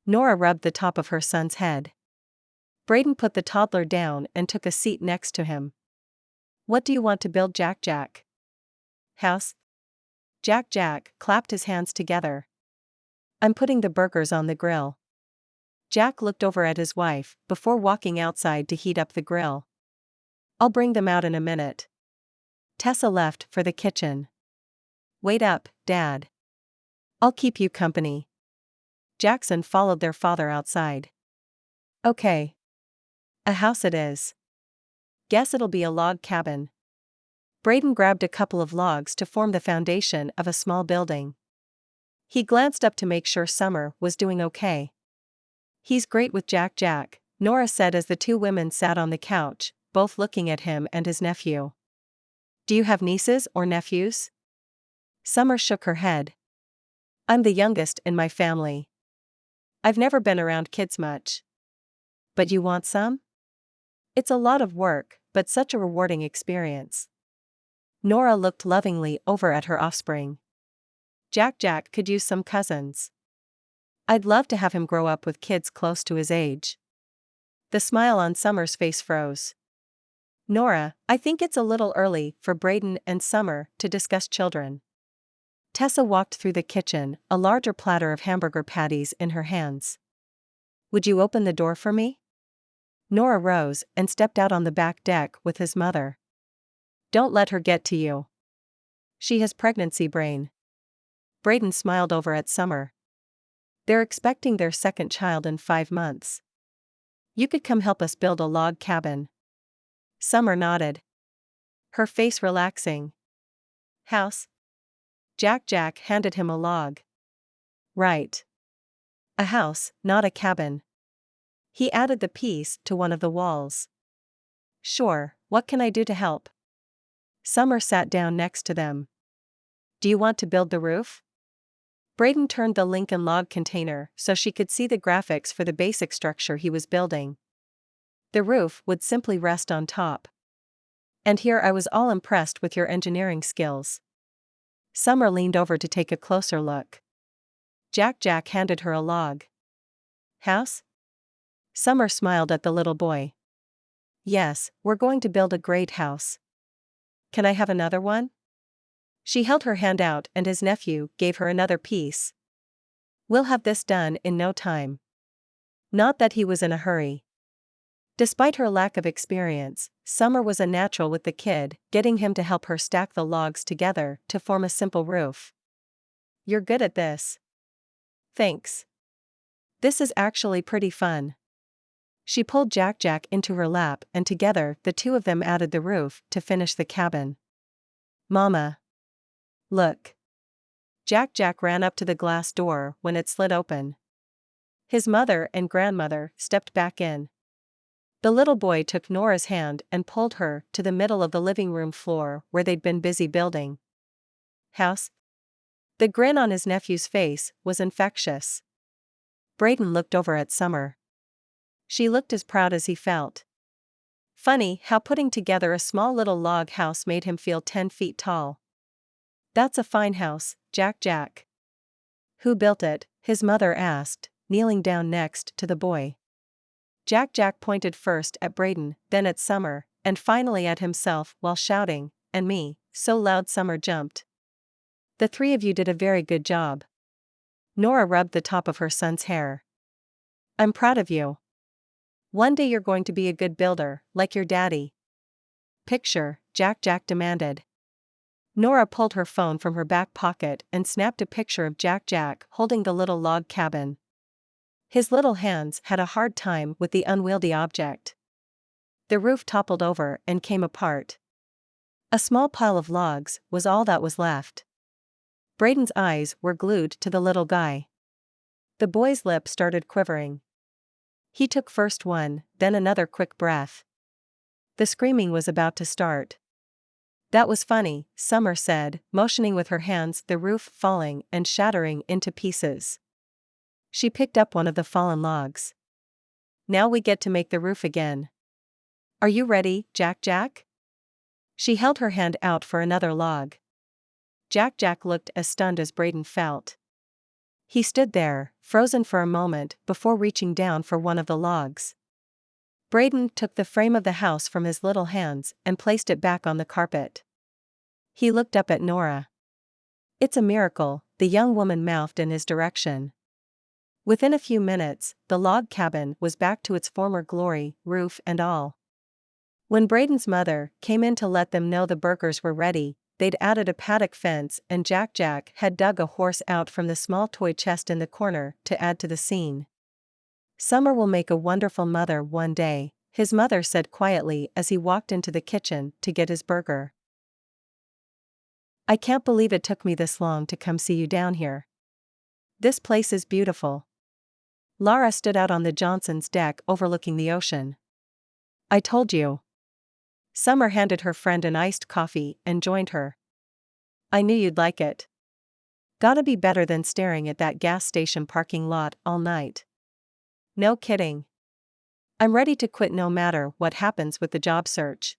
Nora rubbed the top of her son's head. Braydon put the toddler down and took a seat next to him. What do you want to build, Jack? House? Jack clapped his hands together. I'm putting the burgers on the grill. Jack looked over at his wife before walking outside to heat up the grill. I'll bring them out in a minute. Tessa left for the kitchen. Wait up, Dad. I'll keep you company. Jackson followed their father outside. Okay. A house it is. Guess it'll be a log cabin. Braydon grabbed a couple of logs to form the foundation of a small building. He glanced up to make sure Summer was doing okay. He's great with Jack, Nora said as the two women sat on the couch, both looking at him and his nephew. Do you have nieces or nephews? Summer shook her head. I'm the youngest in my family. I've never been around kids much. But you want some? It's a lot of work, but such a rewarding experience. Nora looked lovingly over at her offspring. Jack could use some cousins. I'd love to have him grow up with kids close to his age. The smile on Summer's face froze. Nora, I think it's a little early for Braydon and Summer to discuss children. Tessa walked through the kitchen, a larger platter of hamburger patties in her hands. Would you open the door for me? Nora rose and stepped out on the back deck with his mother. Don't let her get to you. She has pregnancy brain. Braydon smiled over at Summer. They're expecting their second child in 5 months. You could come help us build a log cabin. Summer nodded. Her face relaxing. House? Jack handed him a log. Right. A house, not a cabin. He added the piece to one of the walls. Sure, what can I do to help? Summer sat down next to them. Do you want to build the roof? Braydon turned the Lincoln log container so she could see the graphics for the basic structure he was building. The roof would simply rest on top. And here I was all impressed with your engineering skills. Summer leaned over to take a closer look. Jack handed her a log. House? Summer smiled at the little boy. Yes, we're going to build a great house. Can I have another one? She held her hand out and his nephew gave her another piece. We'll have this done in no time. Not that he was in a hurry. Despite her lack of experience, Summer was a natural with the kid, getting him to help her stack the logs together to form a simple roof. You're good at this. Thanks. This is actually pretty fun. She pulled Jack into her lap and together the two of them added the roof to finish the cabin. Mama. Look. Jack ran up to the glass door when it slid open. His mother and grandmother stepped back in. The little boy took Nora's hand and pulled her to the middle of the living room floor where they'd been busy building. House? The grin on his nephew's face was infectious. Braydon looked over at Summer. She looked as proud as he felt. Funny how putting together a small little log house made him feel 10 feet tall. That's a fine house, Jack. Who built it? His mother asked, kneeling down next to the boy. Jack pointed first at Braydon, then at Summer, and finally at himself while shouting, and me, so loud Summer jumped. The 3 of you did a very good job. Nora rubbed the top of her son's hair. I'm proud of you. One day you're going to be a good builder, like your daddy. Picture, Jack demanded. Nora pulled her phone from her back pocket and snapped a picture of Jack holding the little log cabin. His little hands had a hard time with the unwieldy object. The roof toppled over and came apart. A small pile of logs was all that was left. Braydon's eyes were glued to the little guy. The boy's lip started quivering. He took first one, then another quick breath. The screaming was about to start. That was funny, Summer said, motioning with her hands, the roof falling and shattering into pieces. She picked up one of the fallen logs. Now we get to make the roof again. Are you ready, Jack? She held her hand out for another log. Jack looked as stunned as Braydon felt. He stood there, frozen for a moment before reaching down for one of the logs. Braydon took the frame of the house from his little hands and placed it back on the carpet. He looked up at Nora. It's a miracle, the young woman mouthed in his direction. Within a few minutes, the log cabin was back to its former glory, roof and all. When Braydon's mother came in to let them know the burgers were ready, they'd added a paddock fence and Jack had dug a horse out from the small toy chest in the corner to add to the scene. Summer will make a wonderful mother one day, his mother said quietly as he walked into the kitchen to get his burger. I can't believe it took me this long to come see you down here. This place is beautiful. Lara stood out on the Johnson's deck overlooking the ocean. I told you. Summer handed her friend an iced coffee and joined her. I knew you'd like it. Gotta be better than staring at that gas station parking lot all night. No kidding. I'm ready to quit no matter what happens with the job search.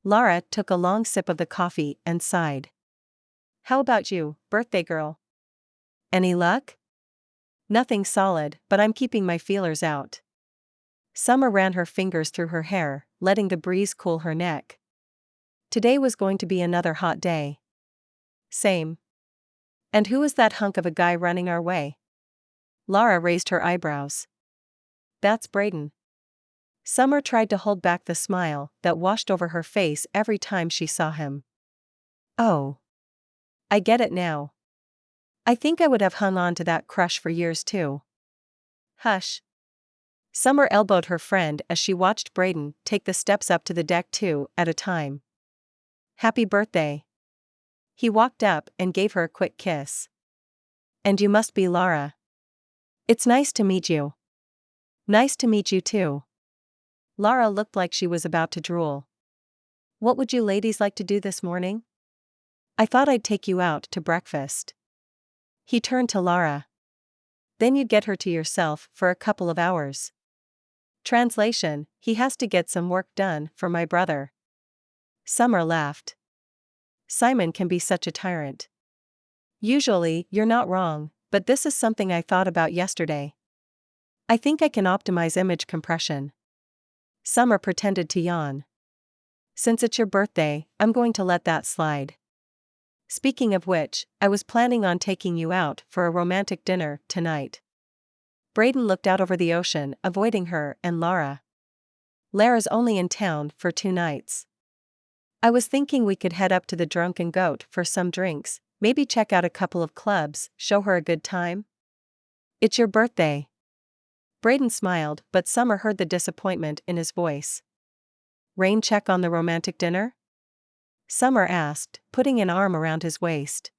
Lara took a long sip of the coffee and sighed. How about you, birthday girl? Any luck? Nothing solid, but I'm keeping my feelers out. Summer ran her fingers through her hair, letting the breeze cool her neck. Today was going to be another hot day. Same. And who is that hunk of a guy running our way? Lara raised her eyebrows. That's Braydon. Summer tried to hold back the smile that washed over her face every time she saw him. Oh. I get it now. I think I would have hung on to that crush for years too. Hush. Summer elbowed her friend as she watched Braydon take the steps up to the deck 2 at a time. Happy birthday. He walked up and gave her a quick kiss. And you must be Lara. It's nice to meet you. Nice to meet you too. Lara looked like she was about to drool. What would you ladies like to do this morning? I thought I'd take you out to breakfast. He turned to Lara. Then you'd get her to yourself for a couple of hours. Translation: he has to get some work done for my brother. Summer laughed. Simon can be such a tyrant. Usually, you're not wrong, but this is something I thought about yesterday. I think I can optimize image compression. Summer pretended to yawn. Since it's your birthday, I'm going to let that slide. Speaking of which, I was planning on taking you out for a romantic dinner tonight. Braydon looked out over the ocean, avoiding her and Lara. Lara's only in town for 2 nights. I was thinking we could head up to the Drunken Goat for some drinks, maybe check out a couple of clubs, show her a good time. It's your birthday. Braydon smiled, but Summer heard the disappointment in his voice. Rain check on the romantic dinner? Summer asked, putting an arm around his waist.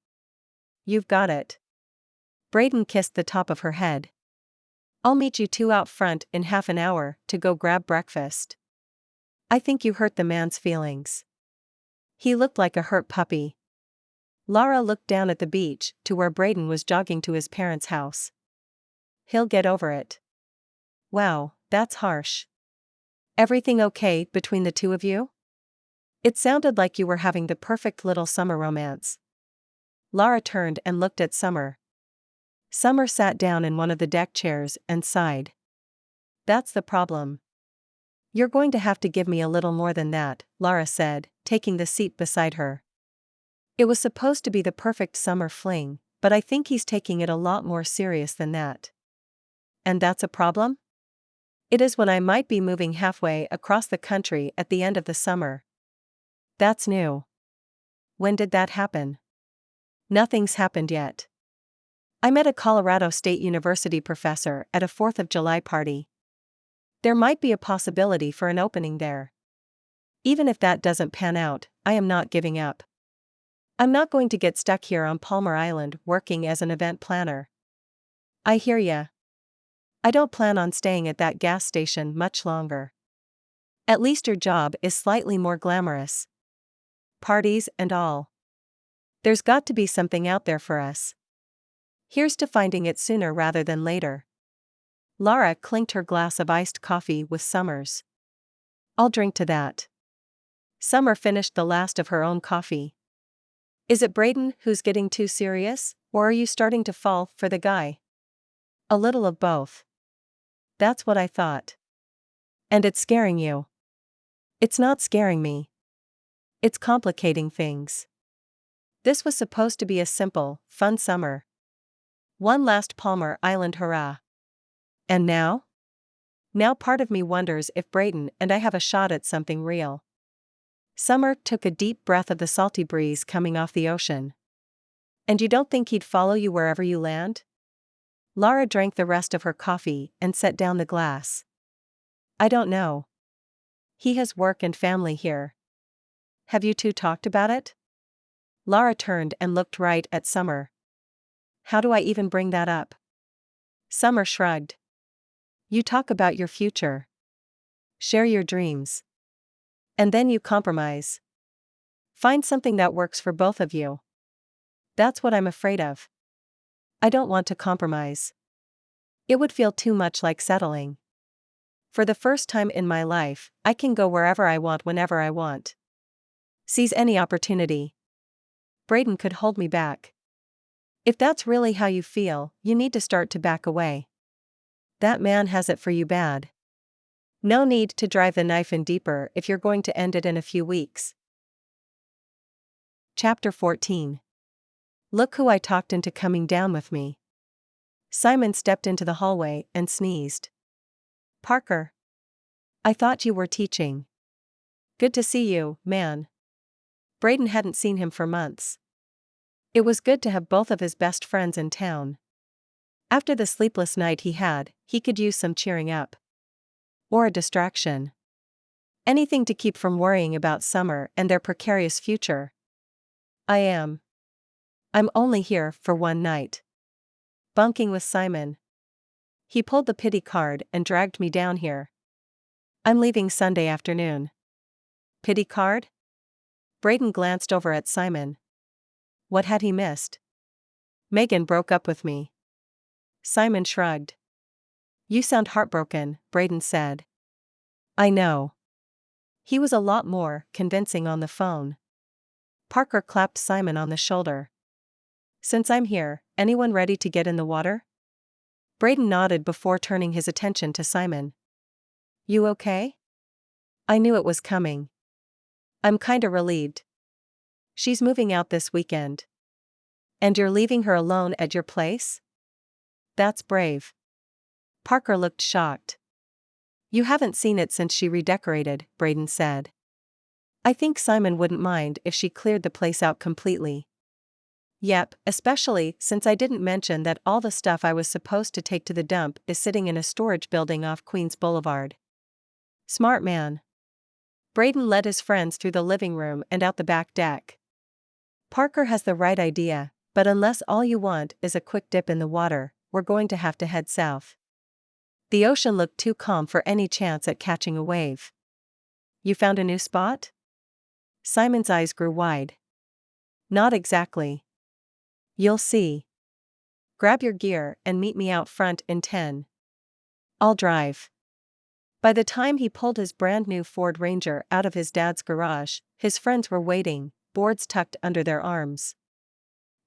You've got it. Braydon kissed the top of her head. I'll meet you 2 out front in half an hour to go grab breakfast. I think you hurt the man's feelings. He looked like a hurt puppy. Lara looked down at the beach to where Braydon was jogging to his parents' house. He'll get over it. Wow, that's harsh. Everything okay between the 2 of you? It sounded like you were having the perfect little summer romance. Lara turned and looked at Summer. Summer sat down in one of the deck chairs and sighed. That's the problem. You're going to have to give me a little more than that, Lara said, taking the seat beside her. It was supposed to be the perfect summer fling, but I think he's taking it a lot more serious than that. And that's a problem? It is when I might be moving halfway across the country at the end of the summer. That's new. When did that happen? Nothing's happened yet. I met a Colorado State University professor at a 4th of July party. There might be a possibility for an opening there. Even if that doesn't pan out, I am not giving up. I'm not going to get stuck here on Palmar Island working as an event planner. I hear ya. I don't plan on staying at that gas station much longer. At least your job is slightly more glamorous. Parties and all. There's got to be something out there for us. Here's to finding it sooner rather than later. Lara clinked her glass of iced coffee with Summer's. I'll drink to that. Summer finished the last of her own coffee. Is it Braydon who's getting too serious, or are you starting to fall for the guy? A little of both. That's what I thought. And it's scaring you. It's not scaring me. It's complicating things. This was supposed to be a simple, fun summer. One last Palmar Island hurrah. And now? Now part of me wonders if Braydon and I have a shot at something real. Summer took a deep breath of the salty breeze coming off the ocean. And you don't think he'd follow you wherever you land? Lara drank the rest of her coffee and set down the glass. I don't know. He has work and family here. Have you 2 talked about it? Lara turned and looked right at Summer. How do I even bring that up? Summer shrugged. You talk about your future. Share your dreams. And then you compromise. Find something that works for both of you. That's what I'm afraid of. I don't want to compromise. It would feel too much like settling. For the first time in my life, I can go wherever I want whenever I want. Seize any opportunity. Braydon could hold me back. If that's really how you feel, you need to start to back away. That man has it for you bad. No need to drive the knife in deeper if you're going to end it in a few weeks. Chapter 14. Look who I talked into coming down with me. Simon stepped into the hallway and sneezed. Parker. I thought you were teaching. Good to see you, man. Braydon hadn't seen him for months. It was good to have both of his best friends in town. After the sleepless night he could use some cheering up. Or a distraction. Anything to keep from worrying about Summer and their precarious future. I'm only here for one night. Bunking with Simon. He pulled the pity card and dragged me down here. I'm leaving Sunday afternoon. Pity card? Braydon glanced over at Simon. What had he missed? Megan broke up with me. Simon shrugged. You sound heartbroken, Braydon said. I know. He was a lot more convincing on the phone. Parker clapped Simon on the shoulder. Since I'm here, anyone ready to get in the water? Braydon nodded before turning his attention to Simon. You okay? I knew it was coming. I'm kinda relieved. She's moving out this weekend. And you're leaving her alone at your place? That's brave. Parker looked shocked. You haven't seen it since she redecorated, Braydon said. I think Simon wouldn't mind if she cleared the place out completely. Yep, especially since I didn't mention that all the stuff I was supposed to take to the dump is sitting in a storage building off Queens Boulevard. Smart man. Braydon led his friends through the living room and out the back deck. Parker has the right idea, but unless all you want is a quick dip in the water, we're going to have to head south. The ocean looked too calm for any chance at catching a wave. You found a new spot? Simon's eyes grew wide. Not exactly. You'll see. Grab your gear and meet me out front in 10. I'll drive. By the time he pulled his brand new Ford Ranger out of his dad's garage, his friends were waiting, boards tucked under their arms.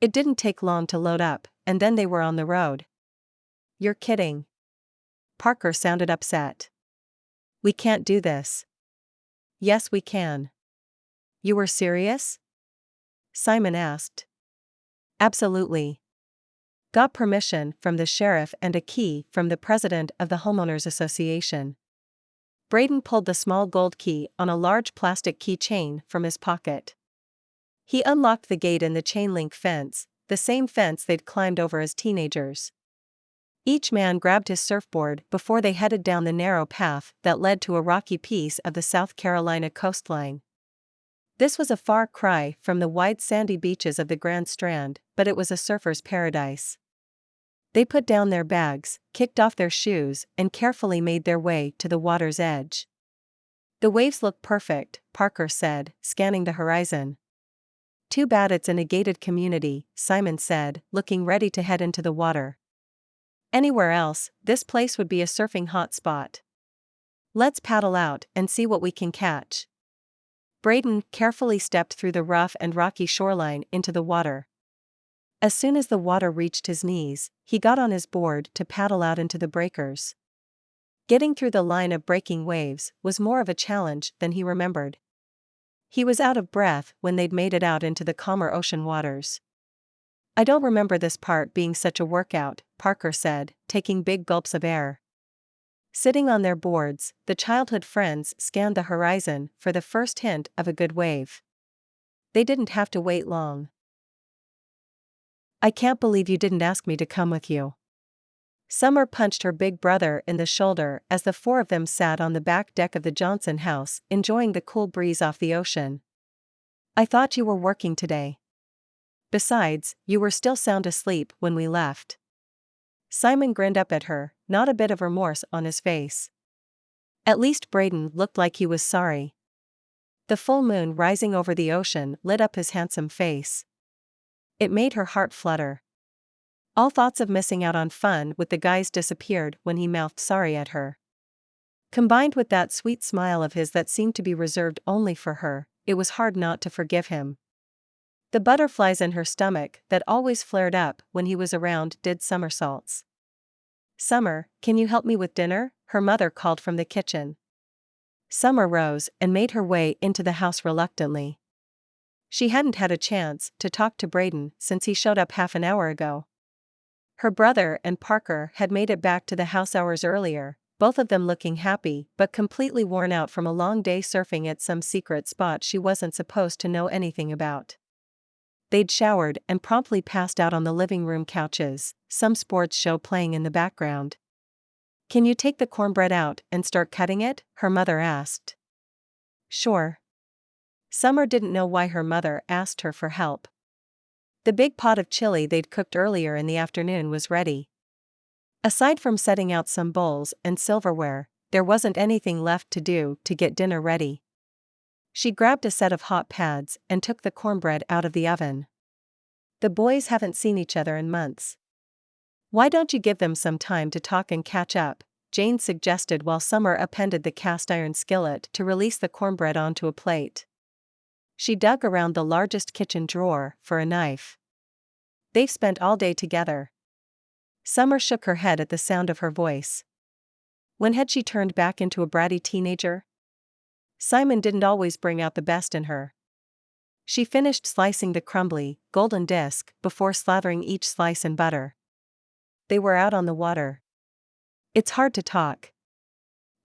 It didn't take long to load up, and then they were on the road. You're kidding. Parker sounded upset. We can't do this. Yes, we can. You were serious? Simon asked. Absolutely. Got permission from the sheriff and a key from the president of the Homeowners Association. Braydon pulled the small gold key on a large plastic keychain from his pocket. He unlocked the gate in the chain-link fence, the same fence they'd climbed over as teenagers. Each man grabbed his surfboard before they headed down the narrow path that led to a rocky piece of the South Carolina coastline. This was a far cry from the wide sandy beaches of the Grand Strand, but it was a surfer's paradise. They put down their bags, kicked off their shoes, and carefully made their way to the water's edge. The waves look perfect, Parker said, scanning the horizon. Too bad it's in a gated community, Simon said, looking ready to head into the water. Anywhere else, this place would be a surfing hotspot. Let's paddle out and see what we can catch. Braydon carefully stepped through the rough and rocky shoreline into the water. As soon as the water reached his knees, he got on his board to paddle out into the breakers. Getting through the line of breaking waves was more of a challenge than he remembered. He was out of breath when they'd made it out into the calmer ocean waters. I don't remember this part being such a workout, Parker said, taking big gulps of air. Sitting on their boards, the childhood friends scanned the horizon for the first hint of a good wave. They didn't have to wait long. I can't believe you didn't ask me to come with you. Summer punched her big brother in the shoulder as the four of them sat on the back deck of the Johnson house, enjoying the cool breeze off the ocean. I thought you were working today. Besides, you were still sound asleep when we left. Simon grinned up at her, not a bit of remorse on his face. At least Braydon looked like he was sorry. The full moon rising over the ocean lit up his handsome face. It made her heart flutter. All thoughts of missing out on fun with the guys disappeared when he mouthed sorry at her. Combined with that sweet smile of his that seemed to be reserved only for her, it was hard not to forgive him. The butterflies in her stomach that always flared up when he was around did somersaults. Summer, can you help me with dinner? Her mother called from the kitchen. Summer rose and made her way into the house reluctantly. She hadn't had a chance to talk to Braydon since he showed up half an hour ago. Her brother and Parker had made it back to the house hours earlier, both of them looking happy but completely worn out from a long day surfing at some secret spot she wasn't supposed to know anything about. They'd showered and promptly passed out on the living room couches, some sports show playing in the background. "Can you take the cornbread out and start cutting it?" her mother asked. "Sure." Summer didn't know why her mother asked her for help. The big pot of chili they'd cooked earlier in the afternoon was ready. Aside from setting out some bowls and silverware, there wasn't anything left to do to get dinner ready. She grabbed a set of hot pads and took the cornbread out of the oven. "The boys haven't seen each other in months. Why don't you give them some time to talk and catch up?" Jane suggested while Summer appended the cast iron skillet to release the cornbread onto a plate. She dug around the largest kitchen drawer for a knife. "They've spent all day together." Summer shook her head at the sound of her voice. When had she turned back into a bratty teenager? Simon didn't always bring out the best in her. She finished slicing the crumbly, golden disc before slathering each slice in butter. "They were out on the water. It's hard to talk.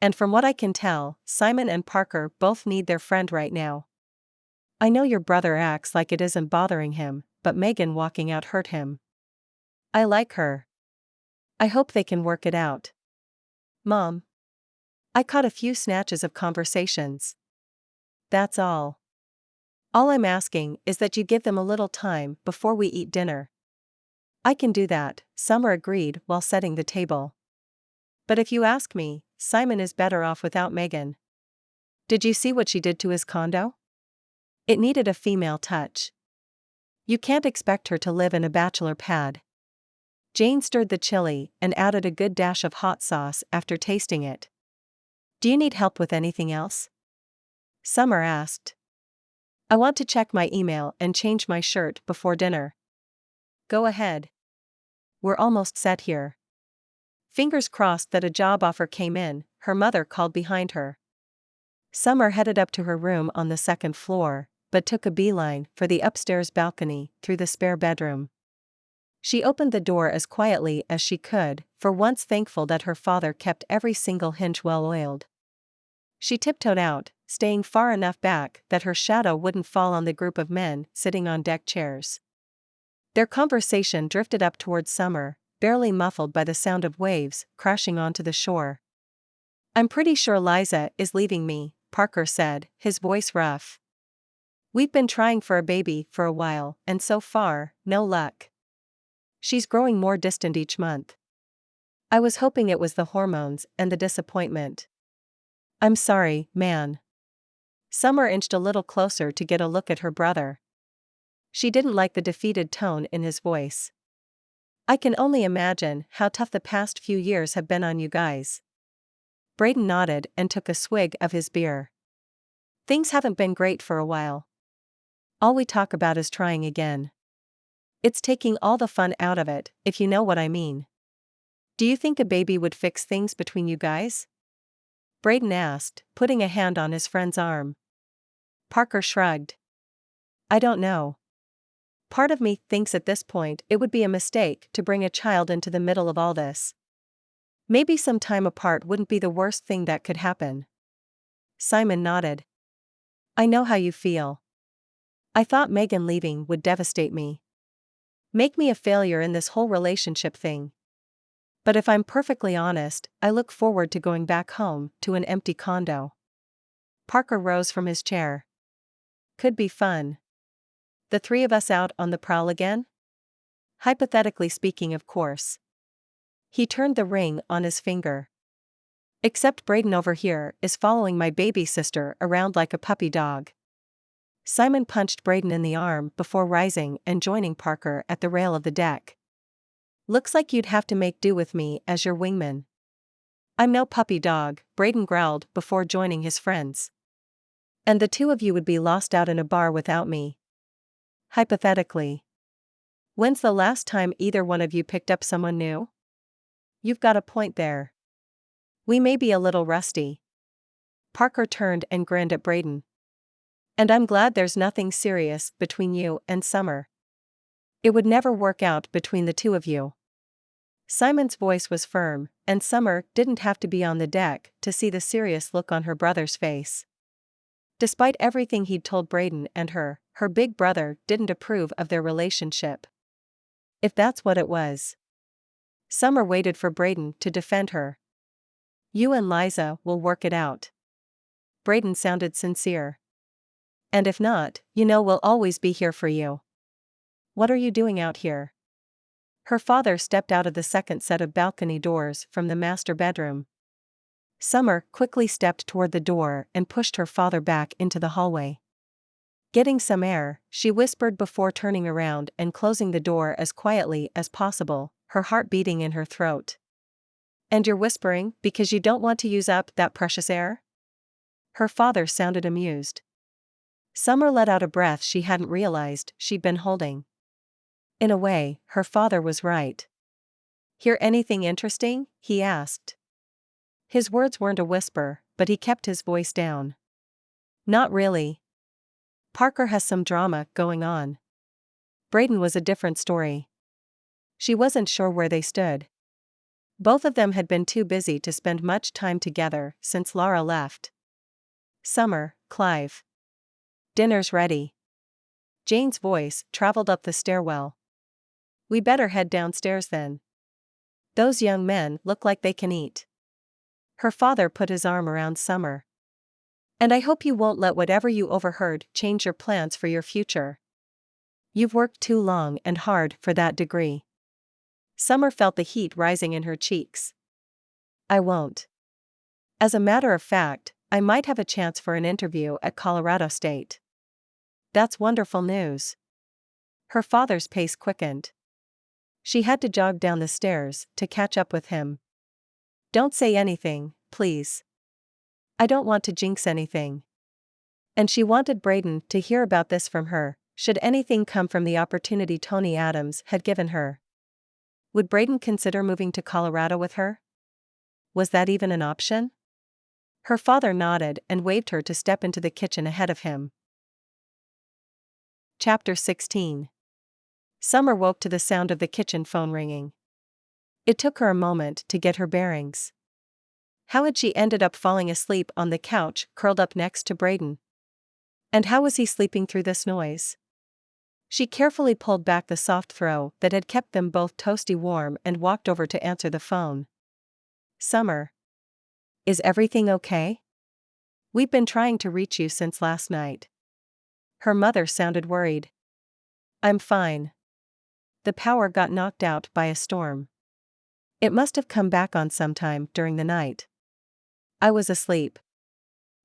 And from what I can tell, Simon and Parker both need their friend right now. I know your brother acts like it isn't bothering him, but Megan walking out hurt him. I like her. I hope they can work it out." "Mom." I caught a few snatches of conversations. That's all. All I'm asking is that you give them a little time before we eat dinner." "I can do that," Summer agreed while setting the table. "But if you ask me, Simon is better off without Megan. Did you see what she did to his condo? It needed a female touch. You can't expect her to live in a bachelor pad." Jane stirred the chili and added a good dash of hot sauce after tasting it. "Do you need help with anything else?" Summer asked. "I want to check my email and change my shirt before dinner." "Go ahead. We're almost set here." Fingers crossed that a job offer came in, her mother called behind her. Summer headed up to her room on the second floor, but took a beeline for the upstairs balcony through the spare bedroom. She opened the door as quietly as she could, for once thankful that her father kept every single hinge well oiled. She tiptoed out, staying far enough back that her shadow wouldn't fall on the group of men sitting on deck chairs. Their conversation drifted up towards Summer, barely muffled by the sound of waves crashing onto the shore. "I'm pretty sure Liza is leaving me," Parker said, his voice rough. "We've been trying for a baby for a while, and so far, no luck. She's growing more distant each month. I was hoping it was the hormones and the disappointment." "I'm sorry, man." Summer inched a little closer to get a look at her brother. She didn't like the defeated tone in his voice. "I can only imagine how tough the past few years have been on you guys." Braydon nodded and took a swig of his beer. "Things haven't been great for a while. All we talk about is trying again. It's taking all the fun out of it, if you know what I mean." "Do you think a baby would fix things between you guys?" Braydon asked, putting a hand on his friend's arm. Parker shrugged. "I don't know. Part of me thinks at this point it would be a mistake to bring a child into the middle of all this. Maybe some time apart wouldn't be the worst thing that could happen." Simon nodded. "I know how you feel. I thought Megan leaving would devastate me. Make me a failure in this whole relationship thing. But if I'm perfectly honest, I look forward to going back home to an empty condo." Parker rose from his chair. "Could be fun. The three of us out on the prowl again? Hypothetically speaking, of course." He turned the ring on his finger. "Except Braydon over here is following my baby sister around like a puppy dog." Simon punched Braydon in the arm before rising and joining Parker at the rail of the deck. "Looks like you'd have to make do with me as your wingman." "I'm no puppy dog," Braydon growled before joining his friends. "And the two of you would be lost out in a bar without me." "Hypothetically. When's the last time either one of you picked up someone new?" "You've got a point there. We may be a little rusty." Parker turned and grinned at Braydon. And I'm glad there's nothing serious between you and Summer. It would never work out between the two of you. Simon's voice was firm, and Summer didn't have to be on the deck to see the serious look on her brother's face. Despite everything he'd told Braydon and her big brother didn't approve of their relationship. If that's what it was. Summer waited for Braydon to defend her. You and Liza will work it out. Braydon sounded sincere. And if not, we'll always be here for you. What are you doing out here? Her father stepped out of the second set of balcony doors from the master bedroom. Summer quickly stepped toward the door and pushed her father back into the hallway. Getting some air, she whispered before turning around and closing the door as quietly as possible, her heart beating in her throat. And you're whispering because you don't want to use up that precious air? Her father sounded amused. Summer let out a breath she hadn't realized she'd been holding. In a way, her father was right. Hear anything interesting? He asked. His words weren't a whisper, but he kept his voice down. Not really. Parker has some drama going on. Braydon was a different story. She wasn't sure where they stood. Both of them had been too busy to spend much time together since Laura left. Summer, Clive. Dinner's ready. Jane's voice traveled up the stairwell. We better head downstairs then. Those young men look like they can eat. Her father put his arm around Summer. And I hope you won't let whatever you overheard change your plans for your future. You've worked too long and hard for that degree. Summer felt the heat rising in her cheeks. I won't. As a matter of fact, I might have a chance for an interview at Colorado State. That's wonderful news. Her father's pace quickened. She had to jog down the stairs to catch up with him. Don't say anything, please. I don't want to jinx anything. And she wanted Braydon to hear about this from her, should anything come from the opportunity Tony Adams had given her. Would Braydon consider moving to Colorado with her? Was that even an option? Her father nodded and waved her to step into the kitchen ahead of him. Chapter 16. Summer woke to the sound of the kitchen phone ringing. It took her a moment to get her bearings. How had she ended up falling asleep on the couch curled up next to Braydon? And how was he sleeping through this noise? She carefully pulled back the soft throw that had kept them both toasty warm and walked over to answer the phone. Summer. Is everything okay? We've been trying to reach you since last night. Her mother sounded worried. I'm fine. The power got knocked out by a storm. It must have come back on sometime during the night. I was asleep.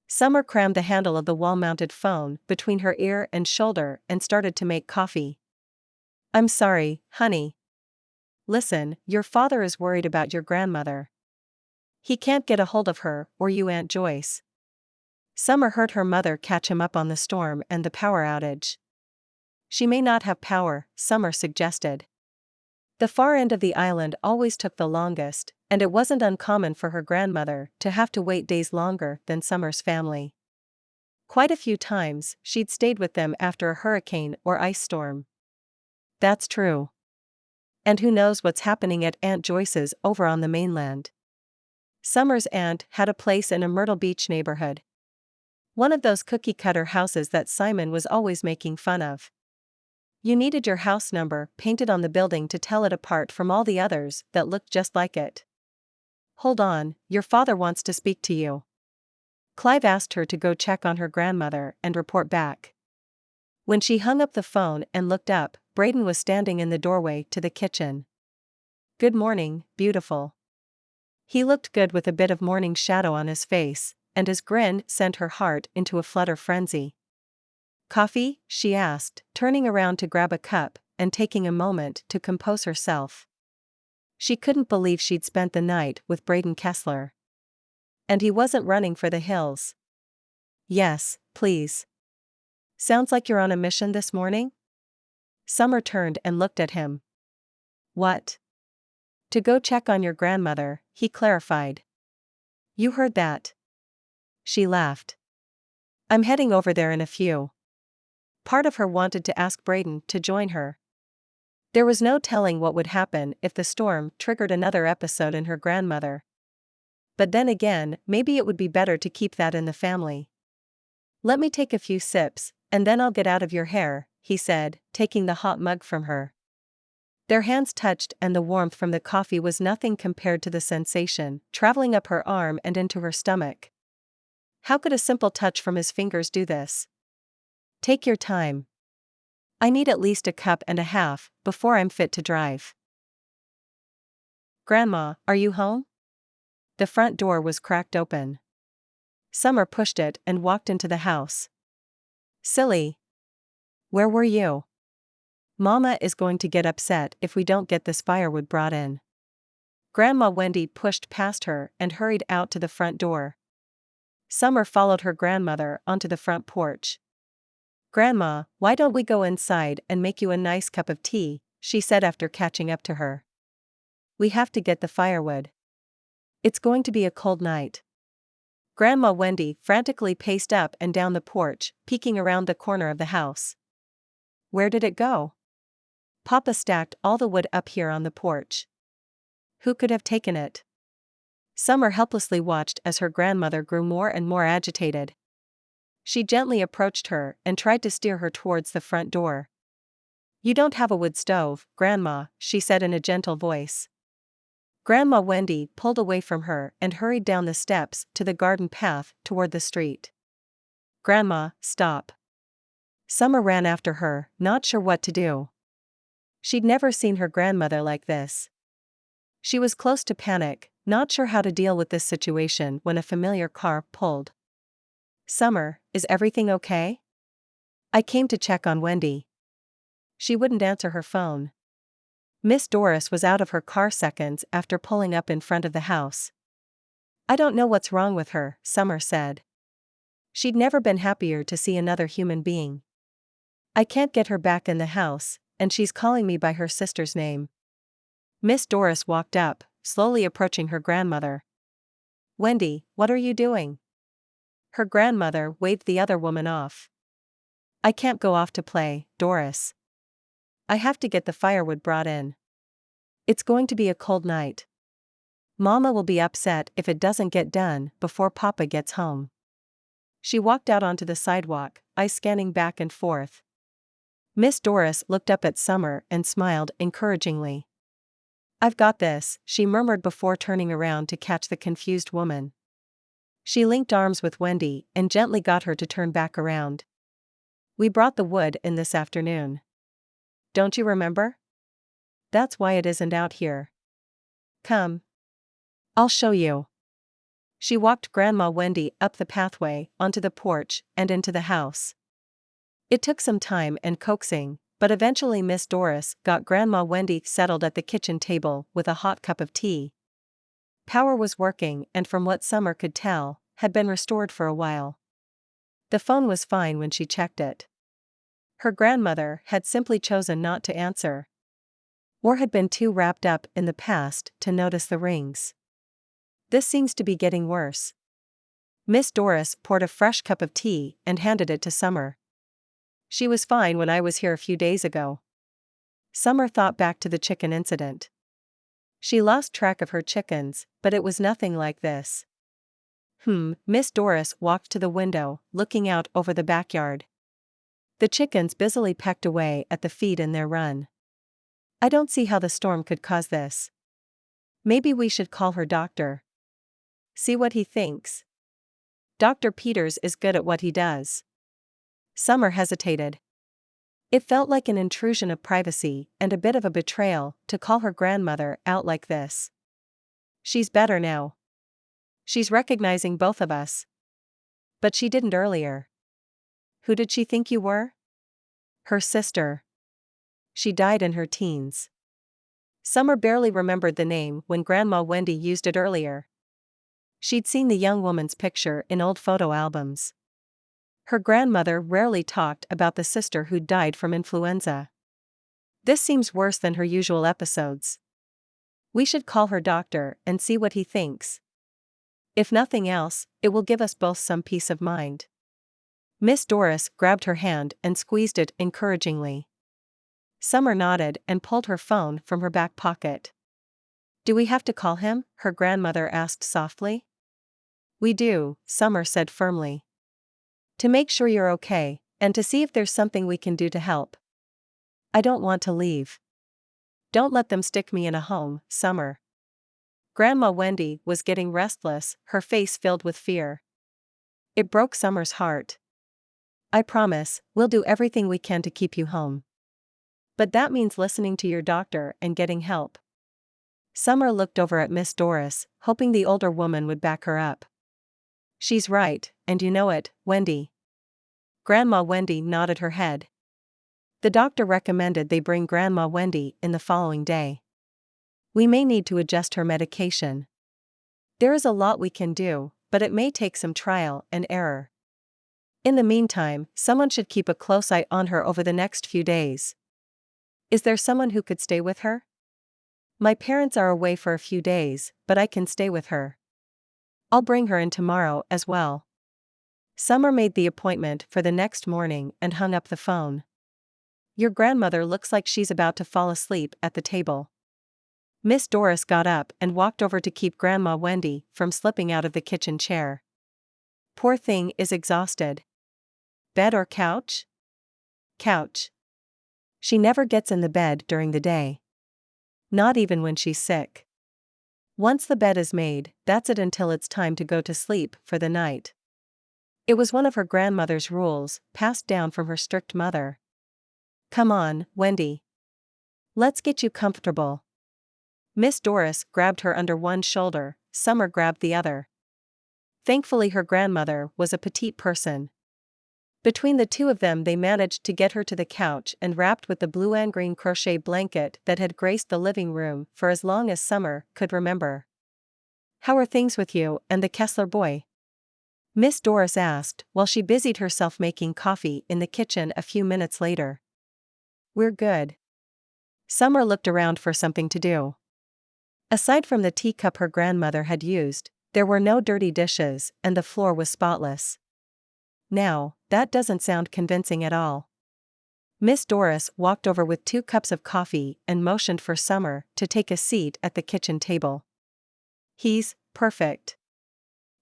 Summer crammed the handle of the wall-mounted phone between her ear and shoulder and started to make coffee. I'm sorry, honey. Listen, your father is worried about your grandmother. He can't get a hold of her or you, Aunt Joyce. Summer heard her mother catch him up on the storm and the power outage. She may not have power, Summer suggested. The far end of the island always took the longest, and it wasn't uncommon for her grandmother to have to wait days longer than Summer's family. Quite a few times, she'd stayed with them after a hurricane or ice storm. That's true. And who knows what's happening at Aunt Joyce's over on the mainland. Summer's aunt had a place in a Myrtle Beach neighborhood. One of those cookie-cutter houses that Simon was always making fun of. You needed your house number painted on the building to tell it apart from all the others that looked just like it. Hold on, your father wants to speak to you. Clive asked her to go check on her grandmother and report back. When she hung up the phone and looked up, Braydon was standing in the doorway to the kitchen. Good morning, beautiful. He looked good with a bit of morning shadow on his face, and his grin sent her heart into a flutter frenzy. Coffee? She asked, turning around to grab a cup and taking a moment to compose herself. She couldn't believe she'd spent the night with Braydon Kessler. And he wasn't running for the hills. Yes, please. Sounds like you're on a mission this morning? Summer turned and looked at him. What? To go check on your grandmother, he clarified. You heard that. she laughed. I'm heading over there in a few. Part of her wanted to ask Braydon to join her. There was no telling what would happen if the storm triggered another episode in her grandmother. But then again, maybe it would be better to keep that in the family. Let me take a few sips, and then I'll get out of your hair, he said, taking the hot mug from her. Their hands touched and the warmth from the coffee was nothing compared to the sensation traveling up her arm and into her stomach. How could a simple touch from his fingers do this? Take your time. I need at least a cup and a half before I'm fit to drive. Grandma, are you home? The front door was cracked open. Summer pushed it and walked into the house. Silly. Where were you? Mama is going to get upset if we don't get this firewood brought in. Grandma Wendy pushed past her and hurried out to the front door. Summer followed her grandmother onto the front porch. Grandma, why don't we go inside and make you a nice cup of tea, she said after catching up to her. We have to get the firewood. It's going to be a cold night. Grandma Wendy frantically paced up and down the porch, peeking around the corner of the house. Where did it go? Papa stacked all the wood up here on the porch. Who could have taken it? Summer helplessly watched as her grandmother grew more and more agitated. She gently approached her and tried to steer her towards the front door. You don't have a wood stove, Grandma, she said in a gentle voice. Grandma Wendy pulled away from her and hurried down the steps to the garden path toward the street. Grandma, stop. Summer ran after her, not sure what to do. She'd never seen her grandmother like this. She was close to panic, not sure how to deal with this situation when a familiar car pulled. Summer, is everything okay? I came to check on Wendy. She wouldn't answer her phone. Miss Doris was out of her car seconds after pulling up in front of the house. I don't know what's wrong with her, Summer said. She'd never been happier to see another human being. I can't get her back in the house, and she's calling me by her sister's name. Miss Doris walked up, slowly approaching her grandmother. Wendy, what are you doing? Her grandmother waved the other woman off. I can't go off to play, Doris. I have to get the firewood brought in. It's going to be a cold night. Mama will be upset if it doesn't get done before Papa gets home. She walked out onto the sidewalk, eyes scanning back and forth. Miss Doris looked up at Summer and smiled encouragingly. I've got this, she murmured before turning around to catch the confused woman. She linked arms with Wendy and gently got her to turn back around. We brought the wood in this afternoon. Don't you remember? That's why it isn't out here. Come. I'll show you. She walked Grandma Wendy up the pathway, onto the porch, and into the house. It took some time and coaxing, but eventually Miss Doris got Grandma Wendy settled at the kitchen table with a hot cup of tea. Power was working and from what Summer could tell, had been restored for a while. The phone was fine when she checked it. Her grandmother had simply chosen not to answer. Or had been too wrapped up in the past to notice the rings. This seems to be getting worse. Miss Doris poured a fresh cup of tea and handed it to Summer. She was fine when I was here a few days ago. Summer thought back to the chicken incident. She lost track of her chickens, but it was nothing like this. Miss Doris walked to the window, looking out over the backyard. The chickens busily pecked away at the feed in their run. I don't see how the storm could cause this. Maybe we should call her doctor. See what he thinks. Dr. Peters is good at what he does. Summer hesitated. It felt like an intrusion of privacy and a bit of a betrayal to call her grandmother out like this. She's better now. She's recognizing both of us. But she didn't earlier. Who did she think you were? Her sister. She died in her teens. Summer barely remembered the name when Grandma Wendy used it earlier. She'd seen the young woman's picture in old photo albums. Her grandmother rarely talked about the sister who'd died from influenza. This seems worse than her usual episodes. We should call her doctor and see what he thinks. If nothing else, it will give us both some peace of mind. Miss Doris grabbed her hand and squeezed it encouragingly. Summer nodded and pulled her phone from her back pocket. Do we have to call him? Her grandmother asked softly. We do, Summer said firmly. To make sure you're okay, and to see if there's something we can do to help. I don't want to leave. Don't let them stick me in a home, Summer. Grandma Wendy was getting restless, her face filled with fear. It broke Summer's heart. I promise, we'll do everything we can to keep you home. But that means listening to your doctor and getting help. Summer looked over at Miss Doris, hoping the older woman would back her up. She's right, and you know it, Wendy. Grandma Wendy nodded her head. The doctor recommended they bring Grandma Wendy in the following day. We may need to adjust her medication. There is a lot we can do, but it may take some trial and error. In the meantime, someone should keep a close eye on her over the next few days. Is there someone who could stay with her? My parents are away for a few days, but I can stay with her. I'll bring her in tomorrow as well. Summer made the appointment for the next morning and hung up the phone. Your grandmother looks like she's about to fall asleep at the table. Miss Doris got up and walked over to keep Grandma Wendy from slipping out of the kitchen chair. Poor thing is exhausted. Bed or couch? Couch. She never gets in the bed during the day. Not even when she's sick. Once the bed is made, that's it until it's time to go to sleep for the night. It was one of her grandmother's rules, passed down from her strict mother. Come on, Wendy. Let's get you comfortable. Miss Doris grabbed her under one shoulder, Summer grabbed the other. Thankfully her grandmother was a petite person. Between the two of them they managed to get her to the couch and wrapped with the blue and green crochet blanket that had graced the living room for as long as Summer could remember. How are things with you and the Kessler boy? Miss Doris asked while she busied herself making coffee in the kitchen a few minutes later. We're good. Summer looked around for something to do. Aside from the teacup her grandmother had used, there were no dirty dishes and the floor was spotless. Now, that doesn't sound convincing at all. Miss Doris walked over with 2 cups of coffee and motioned for Summer to take a seat at the kitchen table. He's perfect.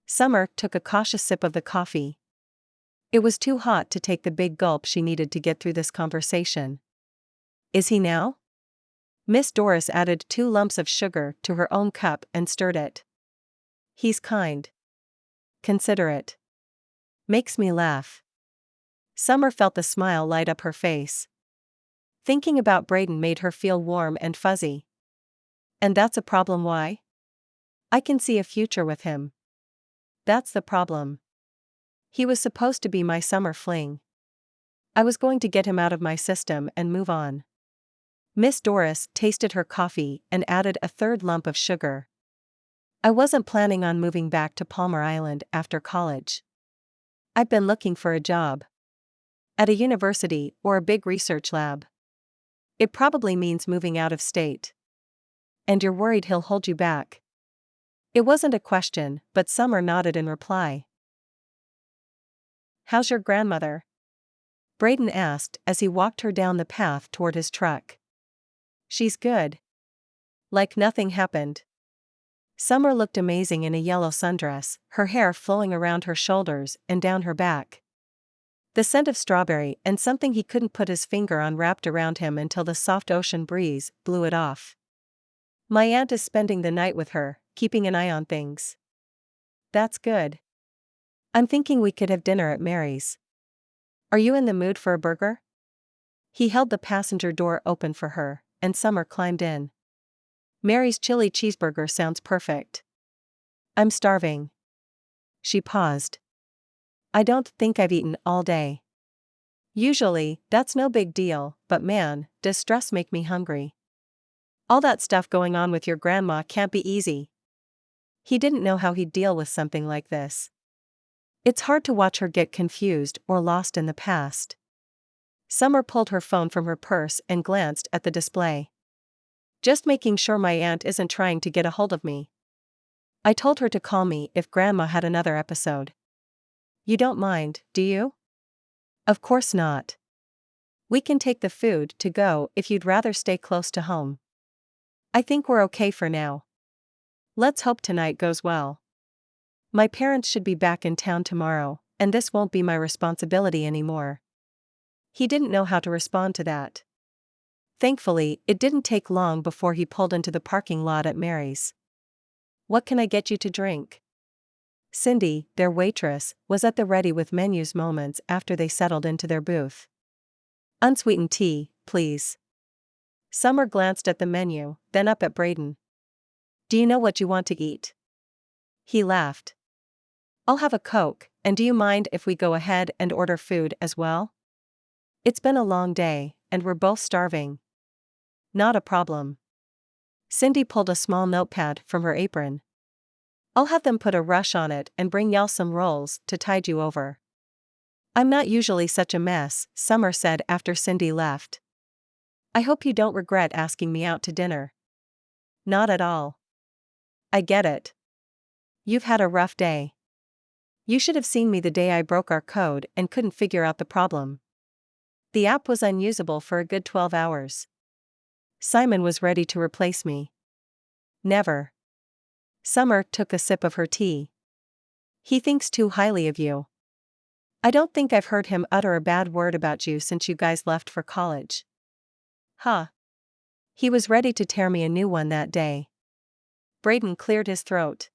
Summer took a cautious sip of the coffee. It was too hot to take the big gulp she needed to get through this conversation. Is he now? Miss Doris added 2 lumps of sugar to her own cup and stirred it. He's kind. Considerate. Makes me laugh. Summer felt the smile light up her face. Thinking about Braydon made her feel warm and fuzzy. And that's a problem. Why? I can see a future with him. That's the problem. He was supposed to be my summer fling. I was going to get him out of my system and move on. Miss Doris tasted her coffee and added a 3rd lump of sugar. I wasn't planning on moving back to Palmar Island after college. I've been looking for a job. At a university or a big research lab. It probably means moving out of state. And you're worried he'll hold you back? It wasn't a question, but Summer nodded in reply. How's your grandmother? Braydon asked as he walked her down the path toward his truck. She's good. Like nothing happened. Summer looked amazing in a yellow sundress, her hair flowing around her shoulders and down her back. The scent of strawberry and something he couldn't put his finger on wrapped around him until the soft ocean breeze blew it off. My aunt is spending the night with her, keeping an eye on things. That's good. I'm thinking we could have dinner at Mary's. Are you in the mood for a burger? He held the passenger door open for her, and Summer climbed in. Mary's chili cheeseburger sounds perfect. I'm starving. She paused. I don't think I've eaten all day. Usually, that's no big deal, but man, does stress make me hungry. All that stuff going on with your grandma can't be easy. He didn't know how he'd deal with something like this. It's hard to watch her get confused or lost in the past. Summer pulled her phone from her purse and glanced at the display. Just making sure my aunt isn't trying to get a hold of me. I told her to call me if Grandma had another episode. You don't mind, do you? Of course not. We can take the food to go if you'd rather stay close to home. I think we're okay for now. Let's hope tonight goes well. My parents should be back in town tomorrow, and this won't be my responsibility anymore. He didn't know how to respond to that. Thankfully, it didn't take long before he pulled into the parking lot at Mary's. What can I get you to drink? Cindy, their waitress, was at the ready with menus moments after they settled into their booth. Unsweetened tea, please. Summer glanced at the menu, then up at Braydon. Do you know what you want to eat? He laughed. I'll have a Coke, and do you mind if we go ahead and order food as well? It's been a long day, and we're both starving. Not a problem. Cindy pulled a small notepad from her apron. I'll have them put a rush on it and bring y'all some rolls to tide you over. I'm not usually such a mess, Summer said after Cindy left. I hope you don't regret asking me out to dinner. Not at all. I get it. You've had a rough day. You should have seen me the day I broke our code and couldn't figure out the problem. The app was unusable for a good 12 hours. Simon was ready to replace me. Never. Summer took a sip of her tea. He thinks too highly of you. I don't think I've heard him utter a bad word about you since you guys left for college. Huh. He was ready to tear me a new one that day. Braydon cleared his throat.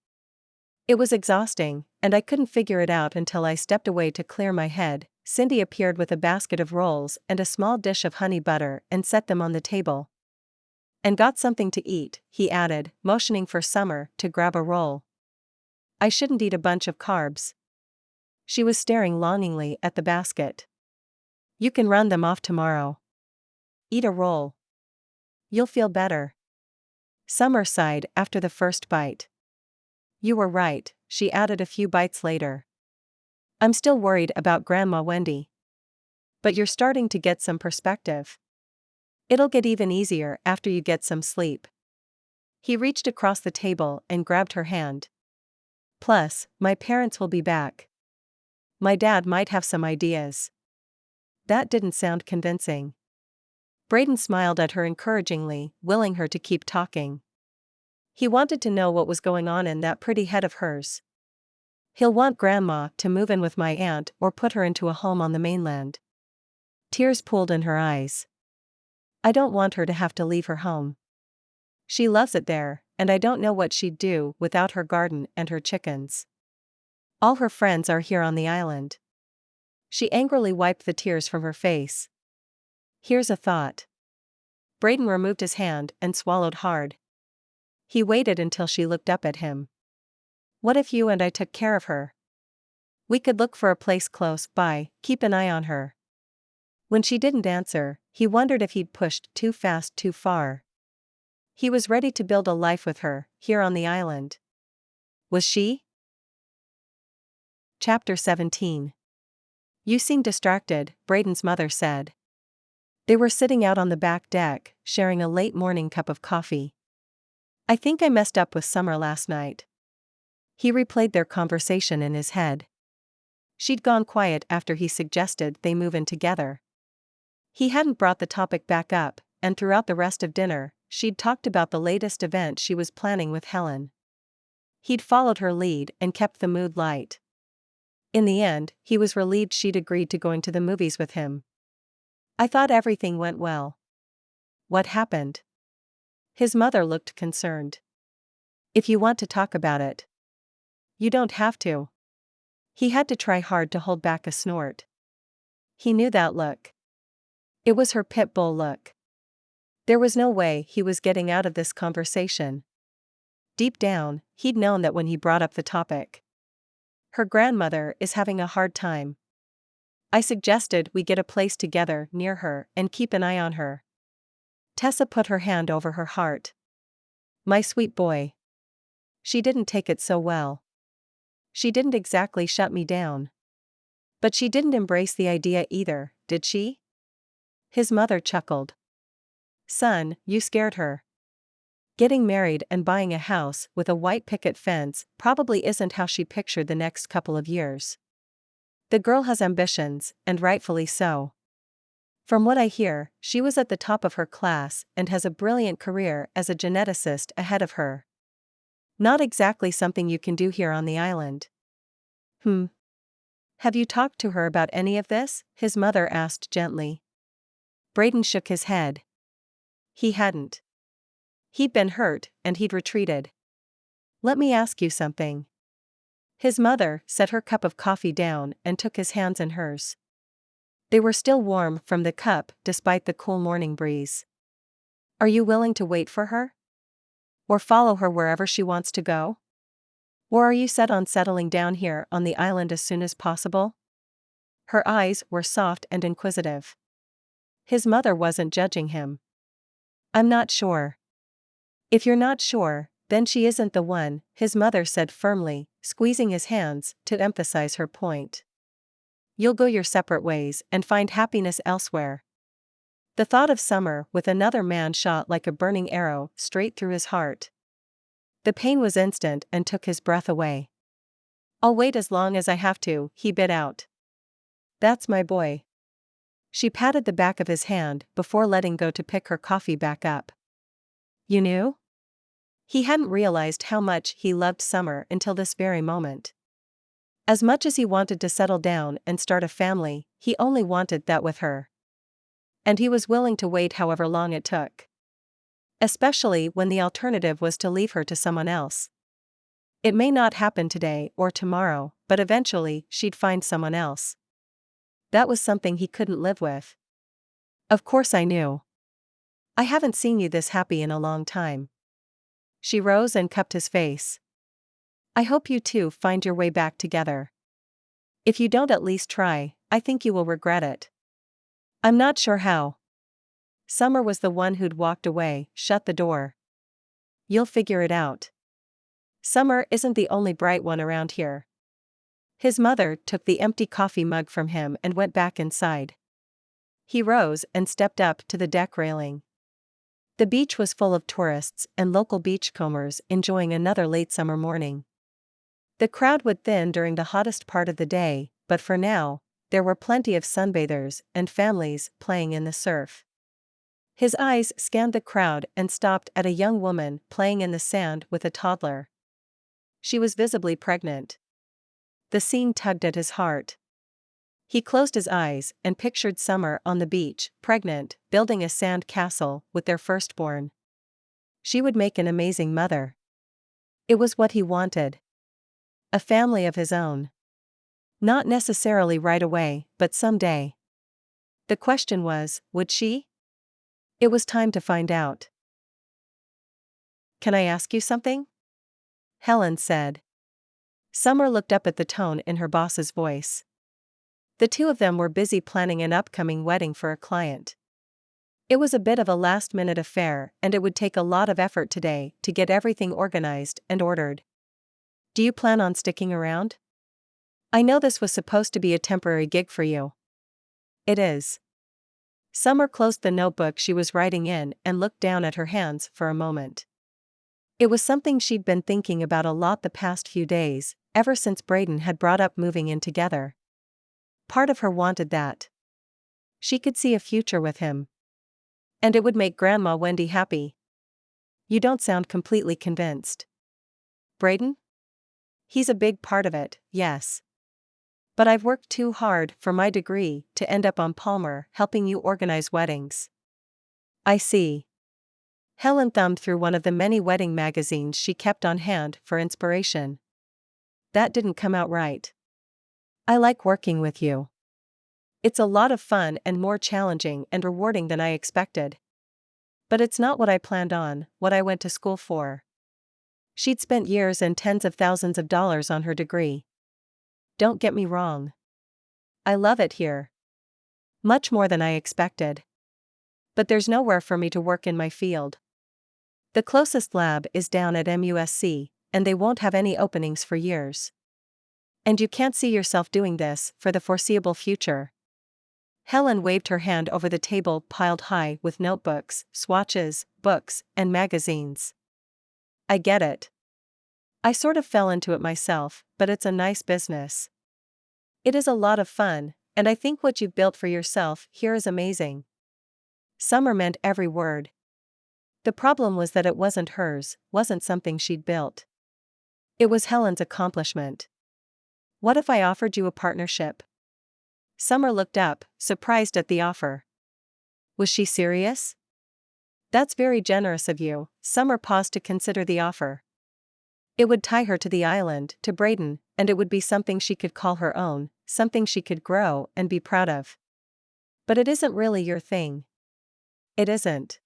It was exhausting, and I couldn't figure it out until I stepped away to clear my head. Cindy appeared with a basket of rolls and a small dish of honey butter and set them on the table. And got something to eat, he added, motioning for Summer to grab a roll. I shouldn't eat a bunch of carbs. She was staring longingly at the basket. You can run them off tomorrow. Eat a roll. You'll feel better. Summer sighed after the first bite. You were right, she added a few bites later. I'm still worried about Grandma Wendy. But you're starting to get some perspective. It'll get even easier after you get some sleep. He reached across the table and grabbed her hand. Plus, my parents will be back. My dad might have some ideas. That didn't sound convincing. Braydon smiled at her encouragingly, willing her to keep talking. He wanted to know what was going on in that pretty head of hers. He'll want Grandma to move in with my aunt or put her into a home on the mainland. Tears pooled in her eyes. I don't want her to have to leave her home. She loves it there, and I don't know what she'd do without her garden and her chickens. All her friends are here on the island. She angrily wiped the tears from her face. Here's a thought. Braydon removed his hand and swallowed hard. He waited until she looked up at him. What if you and I took care of her? We could look for a place close by, keep an eye on her. When she didn't answer, he wondered if he'd pushed too fast too far. He was ready to build a life with her, here on the island. Was she? Chapter 17. You seem distracted, Braydon's mother said. They were sitting out on the back deck, sharing a late morning cup of coffee. I think I messed up with Summer last night. He replayed their conversation in his head. She'd gone quiet after he suggested they move in together. He hadn't brought the topic back up, and throughout the rest of dinner, she'd talked about the latest event she was planning with Helen. He'd followed her lead and kept the mood light. In the end, he was relieved she'd agreed to going to the movies with him. I thought everything went well. What happened? His mother looked concerned. If you want to talk about it. You don't have to. He had to try hard to hold back a snort. He knew that look. It was her pit bull look. There was no way he was getting out of this conversation. Deep down, he'd known that when he brought up the topic. Her grandmother is having a hard time. I suggested we get a place together near her and keep an eye on her. Tessa put her hand over her heart. My sweet boy. She didn't take it so well. She didn't exactly shut me down. But she didn't embrace the idea either, did she? His mother chuckled. Son, you scared her. Getting married and buying a house with a white picket fence probably isn't how she pictured the next couple of years. The girl has ambitions, and rightfully so. From what I hear, she was at the top of her class and has a brilliant career as a geneticist ahead of her. Not exactly something you can do here on the island. Have you talked to her about any of this? His mother asked gently. Braydon shook his head. He hadn't. He'd been hurt, and he'd retreated. Let me ask you something. His mother set her cup of coffee down and took his hands in hers. They were still warm from the cup despite the cool morning breeze. Are you willing to wait for her? Or follow her wherever she wants to go? Or are you set on settling down here on the island as soon as possible? Her eyes were soft and inquisitive. His mother wasn't judging him. I'm not sure. If you're not sure, then she isn't the one, his mother said firmly, squeezing his hands to emphasize her point. You'll go your separate ways and find happiness elsewhere. The thought of Summer with another man shot like a burning arrow straight through his heart. The pain was instant and took his breath away. I'll wait as long as I have to, he bit out. That's my boy. She patted the back of his hand before letting go to pick her coffee back up. You knew? He hadn't realized how much he loved Summer until this very moment. As much as he wanted to settle down and start a family, he only wanted that with her. And he was willing to wait however long it took. Especially when the alternative was to leave her to someone else. It may not happen today or tomorrow, but eventually she'd find someone else. That was something he couldn't live with. Of course I knew. I haven't seen you this happy in a long time. She rose and cupped his face. I hope you two find your way back together. If you don't at least try, I think you will regret it. I'm not sure how. Summer was the one who'd walked away, shut the door. You'll figure it out. Summer isn't the only bright one around here. His mother took the empty coffee mug from him and went back inside. He rose and stepped up to the deck railing. The beach was full of tourists and local beachcombers enjoying another late summer morning. The crowd would thin during the hottest part of the day, but for now, there were plenty of sunbathers and families playing in the surf. His eyes scanned the crowd and stopped at a young woman playing in the sand with a toddler. She was visibly pregnant. The scene tugged at his heart. He closed his eyes and pictured Summer on the beach, pregnant, building a sand castle with their firstborn. She would make an amazing mother. It was what he wanted. A family of his own. Not necessarily right away, but someday. The question was, would she? It was time to find out. Can I ask you something? Helen said. Summer looked up at the tone in her boss's voice. The two of them were busy planning an upcoming wedding for a client. It was a bit of a last-minute affair, and it would take a lot of effort today to get everything organized and ordered. Do you plan on sticking around? I know this was supposed to be a temporary gig for you. It is. Summer closed the notebook she was writing in and looked down at her hands for a moment. It was something she'd been thinking about a lot the past few days, ever since Braydon had brought up moving in together. Part of her wanted that. She could see a future with him. And it would make Grandma Wendy happy. You don't sound completely convinced. Braydon? He's a big part of it, yes. But I've worked too hard for my degree to end up on Palmar helping you organize weddings. I see. Helen thumbed through one of the many wedding magazines she kept on hand for inspiration. That didn't come out right. I like working with you. It's a lot of fun and more challenging and rewarding than I expected. But it's not what I planned on, what I went to school for. She'd spent years and tens of thousands of dollars on her degree. Don't get me wrong. I love it here. Much more than I expected. But there's nowhere for me to work in my field. The closest lab is down at MUSC, and they won't have any openings for years. And you can't see yourself doing this for the foreseeable future. Helen waved her hand over the table piled high with notebooks, swatches, books, and magazines. I get it. I sort of fell into it myself, but it's a nice business. It is a lot of fun, and I think what you've built for yourself here is amazing. Summer meant every word. The problem was that it wasn't hers, wasn't something she'd built. It was Helen's accomplishment. What if I offered you a partnership? Summer looked up, surprised at the offer. Was she serious? That's very generous of you. Summer paused to consider the offer. It would tie her to the island, to Braydon, and it would be something she could call her own, something she could grow and be proud of. But it isn't really your thing. It isn't.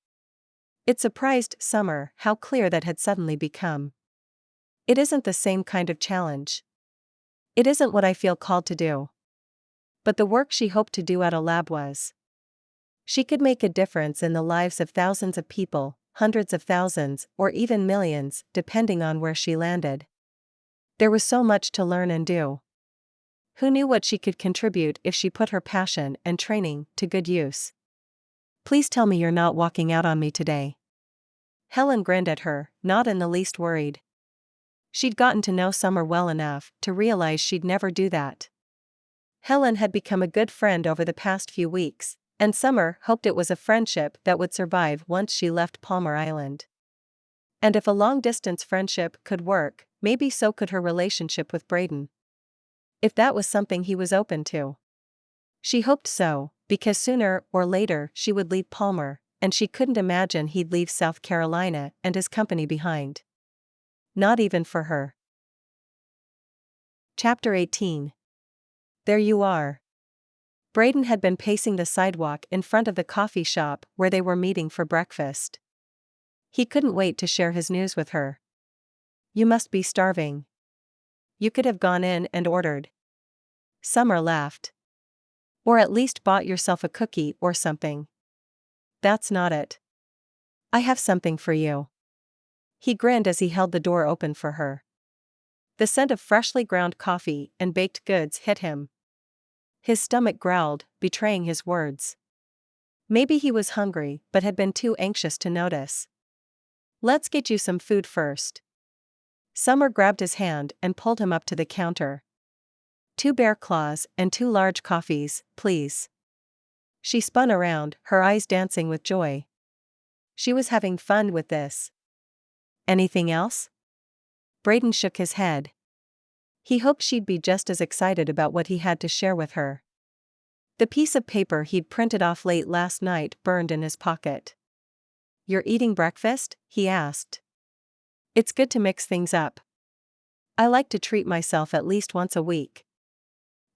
It surprised Summer how clear that had suddenly become. It isn't the same kind of challenge. It isn't what I feel called to do. But the work she hoped to do at a lab was. She could make a difference in the lives of thousands of people, hundreds of thousands, or even millions, depending on where she landed. There was so much to learn and do. Who knew what she could contribute if she put her passion and training to good use? Please tell me you're not walking out on me today. Helen grinned at her, not in the least worried. She'd gotten to know Summer well enough to realize she'd never do that. Helen had become a good friend over the past few weeks, and Summer hoped it was a friendship that would survive once she left Palmar Island. And if a long-distance friendship could work, maybe so could her relationship with Braydon. If that was something he was open to. She hoped so, because sooner or later she would leave Palmar, and she couldn't imagine he'd leave South Carolina and his company behind. Not even for her. Chapter 18. There you are. Braydon had been pacing the sidewalk in front of the coffee shop where they were meeting for breakfast. He couldn't wait to share his news with her. You must be starving. You could have gone in and ordered. Summer laughed. Or at least bought yourself a cookie or something. That's not it. I have something for you. He grinned as he held the door open for her. The scent of freshly ground coffee and baked goods hit him. His stomach growled, betraying his words. Maybe he was hungry but had been too anxious to notice. Let's get you some food first. Summer grabbed his hand and pulled him up to the counter. 2 bear claws and 2 large coffees, please. She spun around, her eyes dancing with joy. She was having fun with this. Anything else? Braydon shook his head. He hoped she'd be just as excited about what he had to share with her. The piece of paper he'd printed off late last night burned in his pocket. You're eating breakfast? He asked. It's good to mix things up. I like to treat myself at least once a week.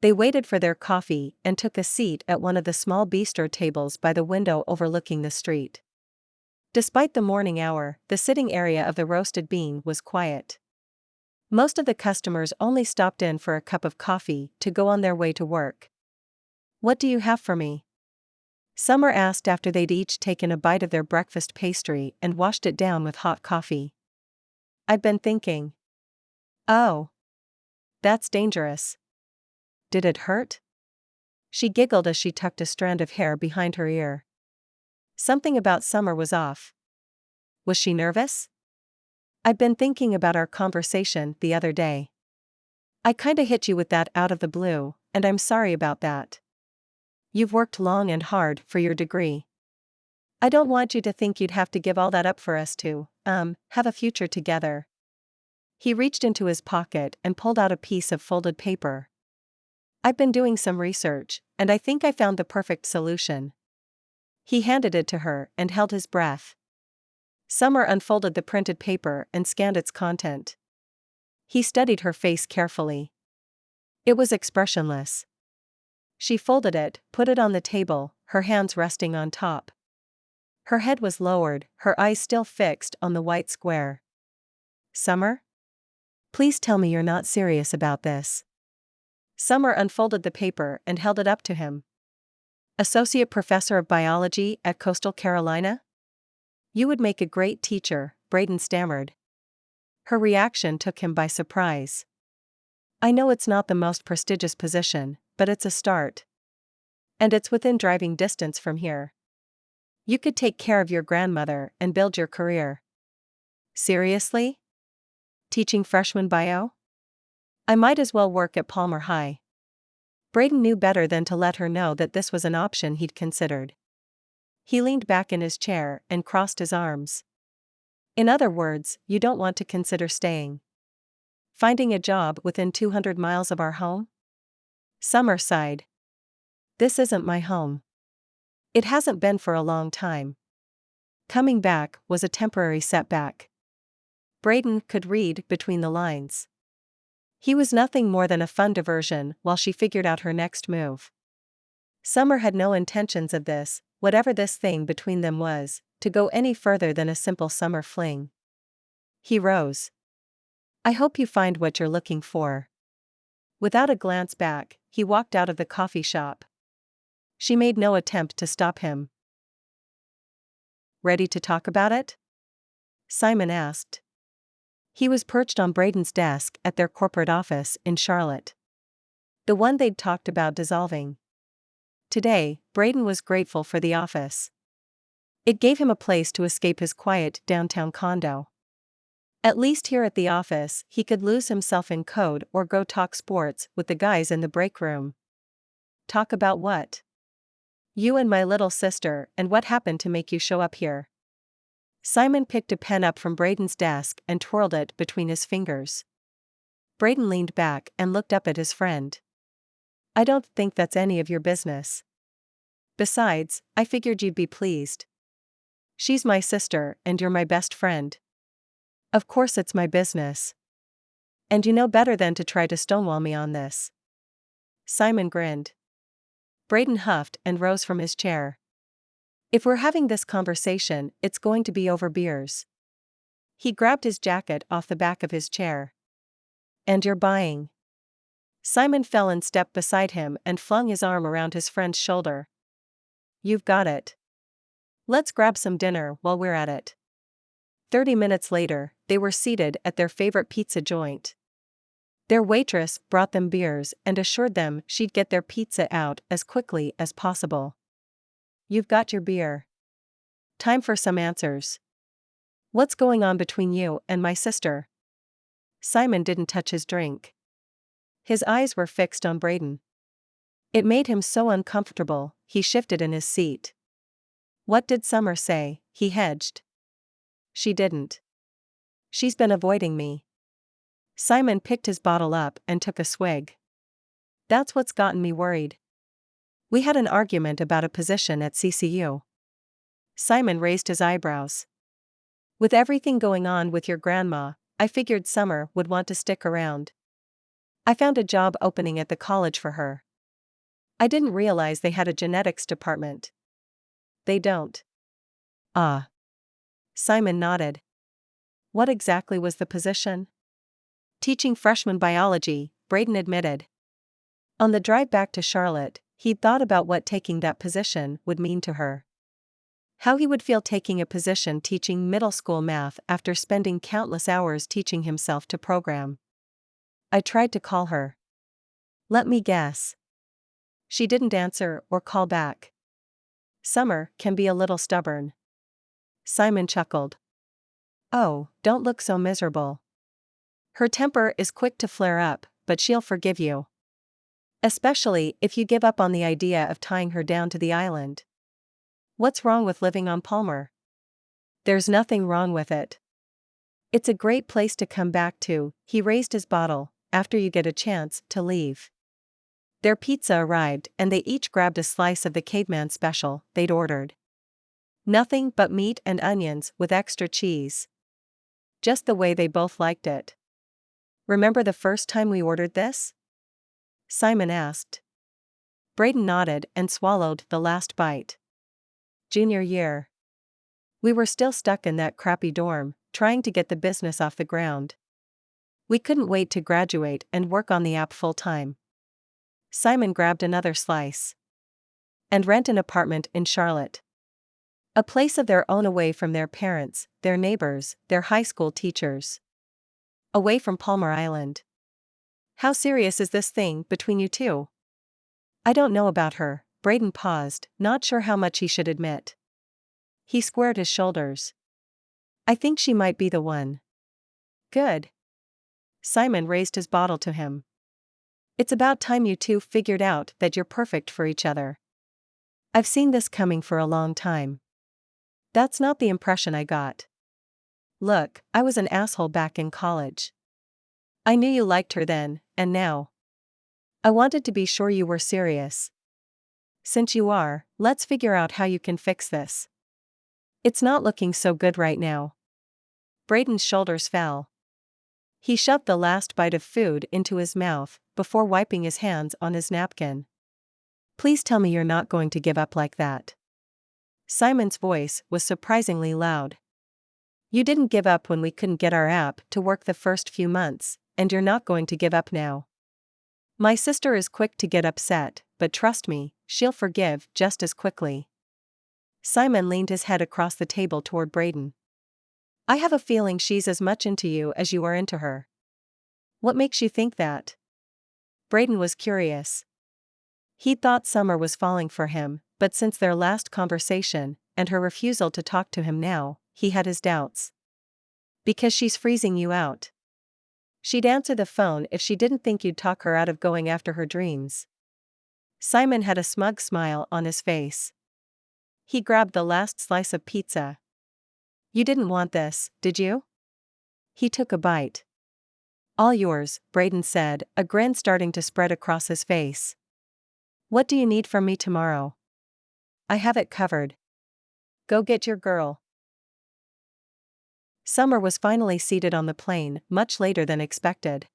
They waited for their coffee and took a seat at one of the small bistro tables by the window overlooking the street. Despite the morning hour, the sitting area of the Roasted Bean was quiet. Most of the customers only stopped in for a cup of coffee to go on their way to work. What do you have for me? Summer asked after they'd each taken a bite of their breakfast pastry and washed it down with hot coffee. I've been thinking. Oh. That's dangerous. Did it hurt? She giggled as she tucked a strand of hair behind her ear. Something about Summer was off. Was she nervous? I've been thinking about our conversation the other day. I kinda hit you with that out of the blue, and I'm sorry about that. You've worked long and hard for your degree. I don't want you to think you'd have to give all that up for us to, have a future together. He reached into his pocket and pulled out a piece of folded paper. I've been doing some research, and I think I found the perfect solution. He handed it to her and held his breath. Summer unfolded the printed paper and scanned its content. He studied her face carefully. It was expressionless. She folded it, put it on the table, her hands resting on top. Her head was lowered, her eyes still fixed on the white square. Summer? Please tell me you're not serious about this. Summer unfolded the paper and held it up to him. Associate Professor of Biology at Coastal Carolina? You would make a great teacher, Braydon stammered. Her reaction took him by surprise. I know it's not the most prestigious position, but it's a start. And it's within driving distance from here. You could take care of your grandmother and build your career. Seriously? Teaching freshman bio? I might as well work at Palmer High. Braydon knew better than to let her know that this was an option he'd considered. He leaned back in his chair and crossed his arms. In other words, you don't want to consider staying. Finding a job within 200 miles of our home? Summer sighed. This isn't my home. It hasn't been for a long time. Coming back was a temporary setback. Braydon could read between the lines. He was nothing more than a fun diversion while she figured out her next move. Summer had no intentions of this, whatever this thing between them was, to go any further than a simple summer fling. He rose. I hope you find what you're looking for. Without a glance back, he walked out of the coffee shop. She made no attempt to stop him. Ready to talk about it? Simon asked. He was perched on Braydon's desk at their corporate office in Charlotte. The one they'd talked about dissolving. Today, Braydon was grateful for the office. It gave him a place to escape his quiet downtown condo. At least here at the office, he could lose himself in code or go talk sports with the guys in the break room. Talk about what? You and my little sister, and what happened to make you show up here. Simon picked a pen up from Braydon's desk and twirled it between his fingers. Braydon leaned back and looked up at his friend. I don't think that's any of your business. Besides, I figured you'd be pleased. She's my sister and you're my best friend. Of course it's my business. And you know better than to try to stonewall me on this. Simon grinned. Braydon huffed and rose from his chair. If we're having this conversation, it's going to be over beers. He grabbed his jacket off the back of his chair. And you're buying. Simon fell in step beside him and flung his arm around his friend's shoulder. You've got it. Let's grab some dinner while we're at it. 30 minutes later, they were seated at their favorite pizza joint. Their waitress brought them beers and assured them she'd get their pizza out as quickly as possible. You've got your beer. Time for some answers. What's going on between you and my sister? Simon didn't touch his drink. His eyes were fixed on Braydon. It made him so uncomfortable, he shifted in his seat. What did Summer say? He hedged. She didn't. She's been avoiding me. Simon picked his bottle up and took a swig. That's what's gotten me worried. We had an argument about a position at CCU. Simon raised his eyebrows. With everything going on with your grandma, I figured Summer would want to stick around. I found a job opening at the college for her. I didn't realize they had a genetics department. They don't. Ah. Simon nodded. What exactly was the position? Teaching freshman biology, Braydon admitted. On the drive back to Charlotte, he'd thought about what taking that position would mean to her. How he would feel taking a position teaching middle school math after spending countless hours teaching himself to program. I tried to call her. Let me guess. She didn't answer or call back. Summer can be a little stubborn. Simon chuckled. Oh, don't look so miserable. Her temper is quick to flare up, but she'll forgive you. Especially if you give up on the idea of tying her down to the island. What's wrong with living on Palmer? There's nothing wrong with it. It's a great place to come back to, he raised his bottle, after you get a chance to leave. Their pizza arrived and they each grabbed a slice of the caveman special they'd ordered. Nothing but meat and onions with extra cheese. Just the way they both liked it. Remember the first time we ordered this? Simon asked. Braydon nodded and swallowed the last bite. Junior year. We were still stuck in that crappy dorm, trying to get the business off the ground. We couldn't wait to graduate and work on the app full time. Simon grabbed another slice. And rent an apartment in Charlotte. A place of their own away from their parents, their neighbors, their high school teachers. Away from Palmar Island. How serious is this thing between you two? I don't know about her. Braydon paused, not sure how much he should admit. He squared his shoulders. I think she might be the one. Good. Simon raised his bottle to him. It's about time you two figured out that you're perfect for each other. I've seen this coming for a long time. That's not the impression I got. Look, I was an asshole back in college. I knew you liked her then, and now. I wanted to be sure you were serious. Since you are, let's figure out how you can fix this. It's not looking so good right now. Braydon's shoulders fell. He shoved the last bite of food into his mouth before wiping his hands on his napkin. Please tell me you're not going to give up like that. Simon's voice was surprisingly loud. You didn't give up when we couldn't get our app to work the first few months, and you're not going to give up now. My sister is quick to get upset, but trust me, she'll forgive just as quickly. Simon leaned his head across the table toward Braydon. I have a feeling she's as much into you as you are into her. What makes you think that? Braydon was curious. He'd thought Summer was falling for him, but since their last conversation, and her refusal to talk to him now, he had his doubts. Because she's freezing you out. She'd answer the phone if she didn't think you'd talk her out of going after her dreams. Simon had a smug smile on his face. He grabbed the last slice of pizza. You didn't want this, did you? He took a bite. All yours, Braydon said, a grin starting to spread across his face. What do you need from me tomorrow? I have it covered. Go get your girl. Summer was finally seated on the plane much later than expected.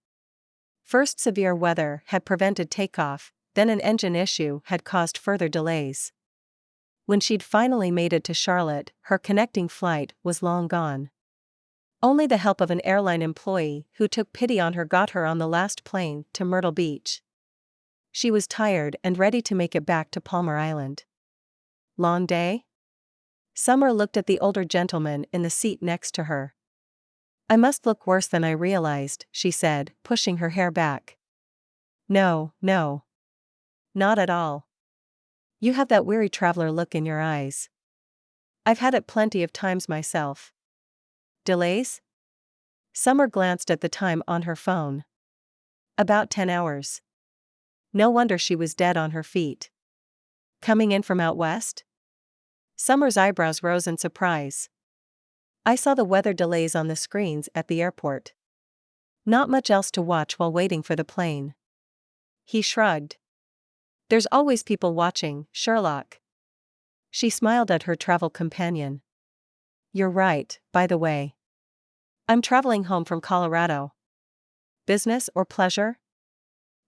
First, severe weather had prevented takeoff, then an engine issue had caused further delays. When she'd finally made it to Charlotte, her connecting flight was long gone. Only the help of an airline employee who took pity on her got her on the last plane to Myrtle Beach. She was tired and ready to make it back to Palmar Island. Long day? Summer looked at the older gentleman in the seat next to her. I must look worse than I realized, she said, pushing her hair back. No. Not at all. You have that weary traveler look in your eyes. I've had it plenty of times myself. Delays? Summer glanced at the time on her phone. About 10 hours. No wonder she was dead on her feet. Coming in from out west? Summer's eyebrows rose in surprise. I saw the weather delays on the screens at the airport. Not much else to watch while waiting for the plane. He shrugged. There's always people watching, Sherlock. She smiled at her travel companion. You're right, by the way. I'm traveling home from Colorado. Business or pleasure?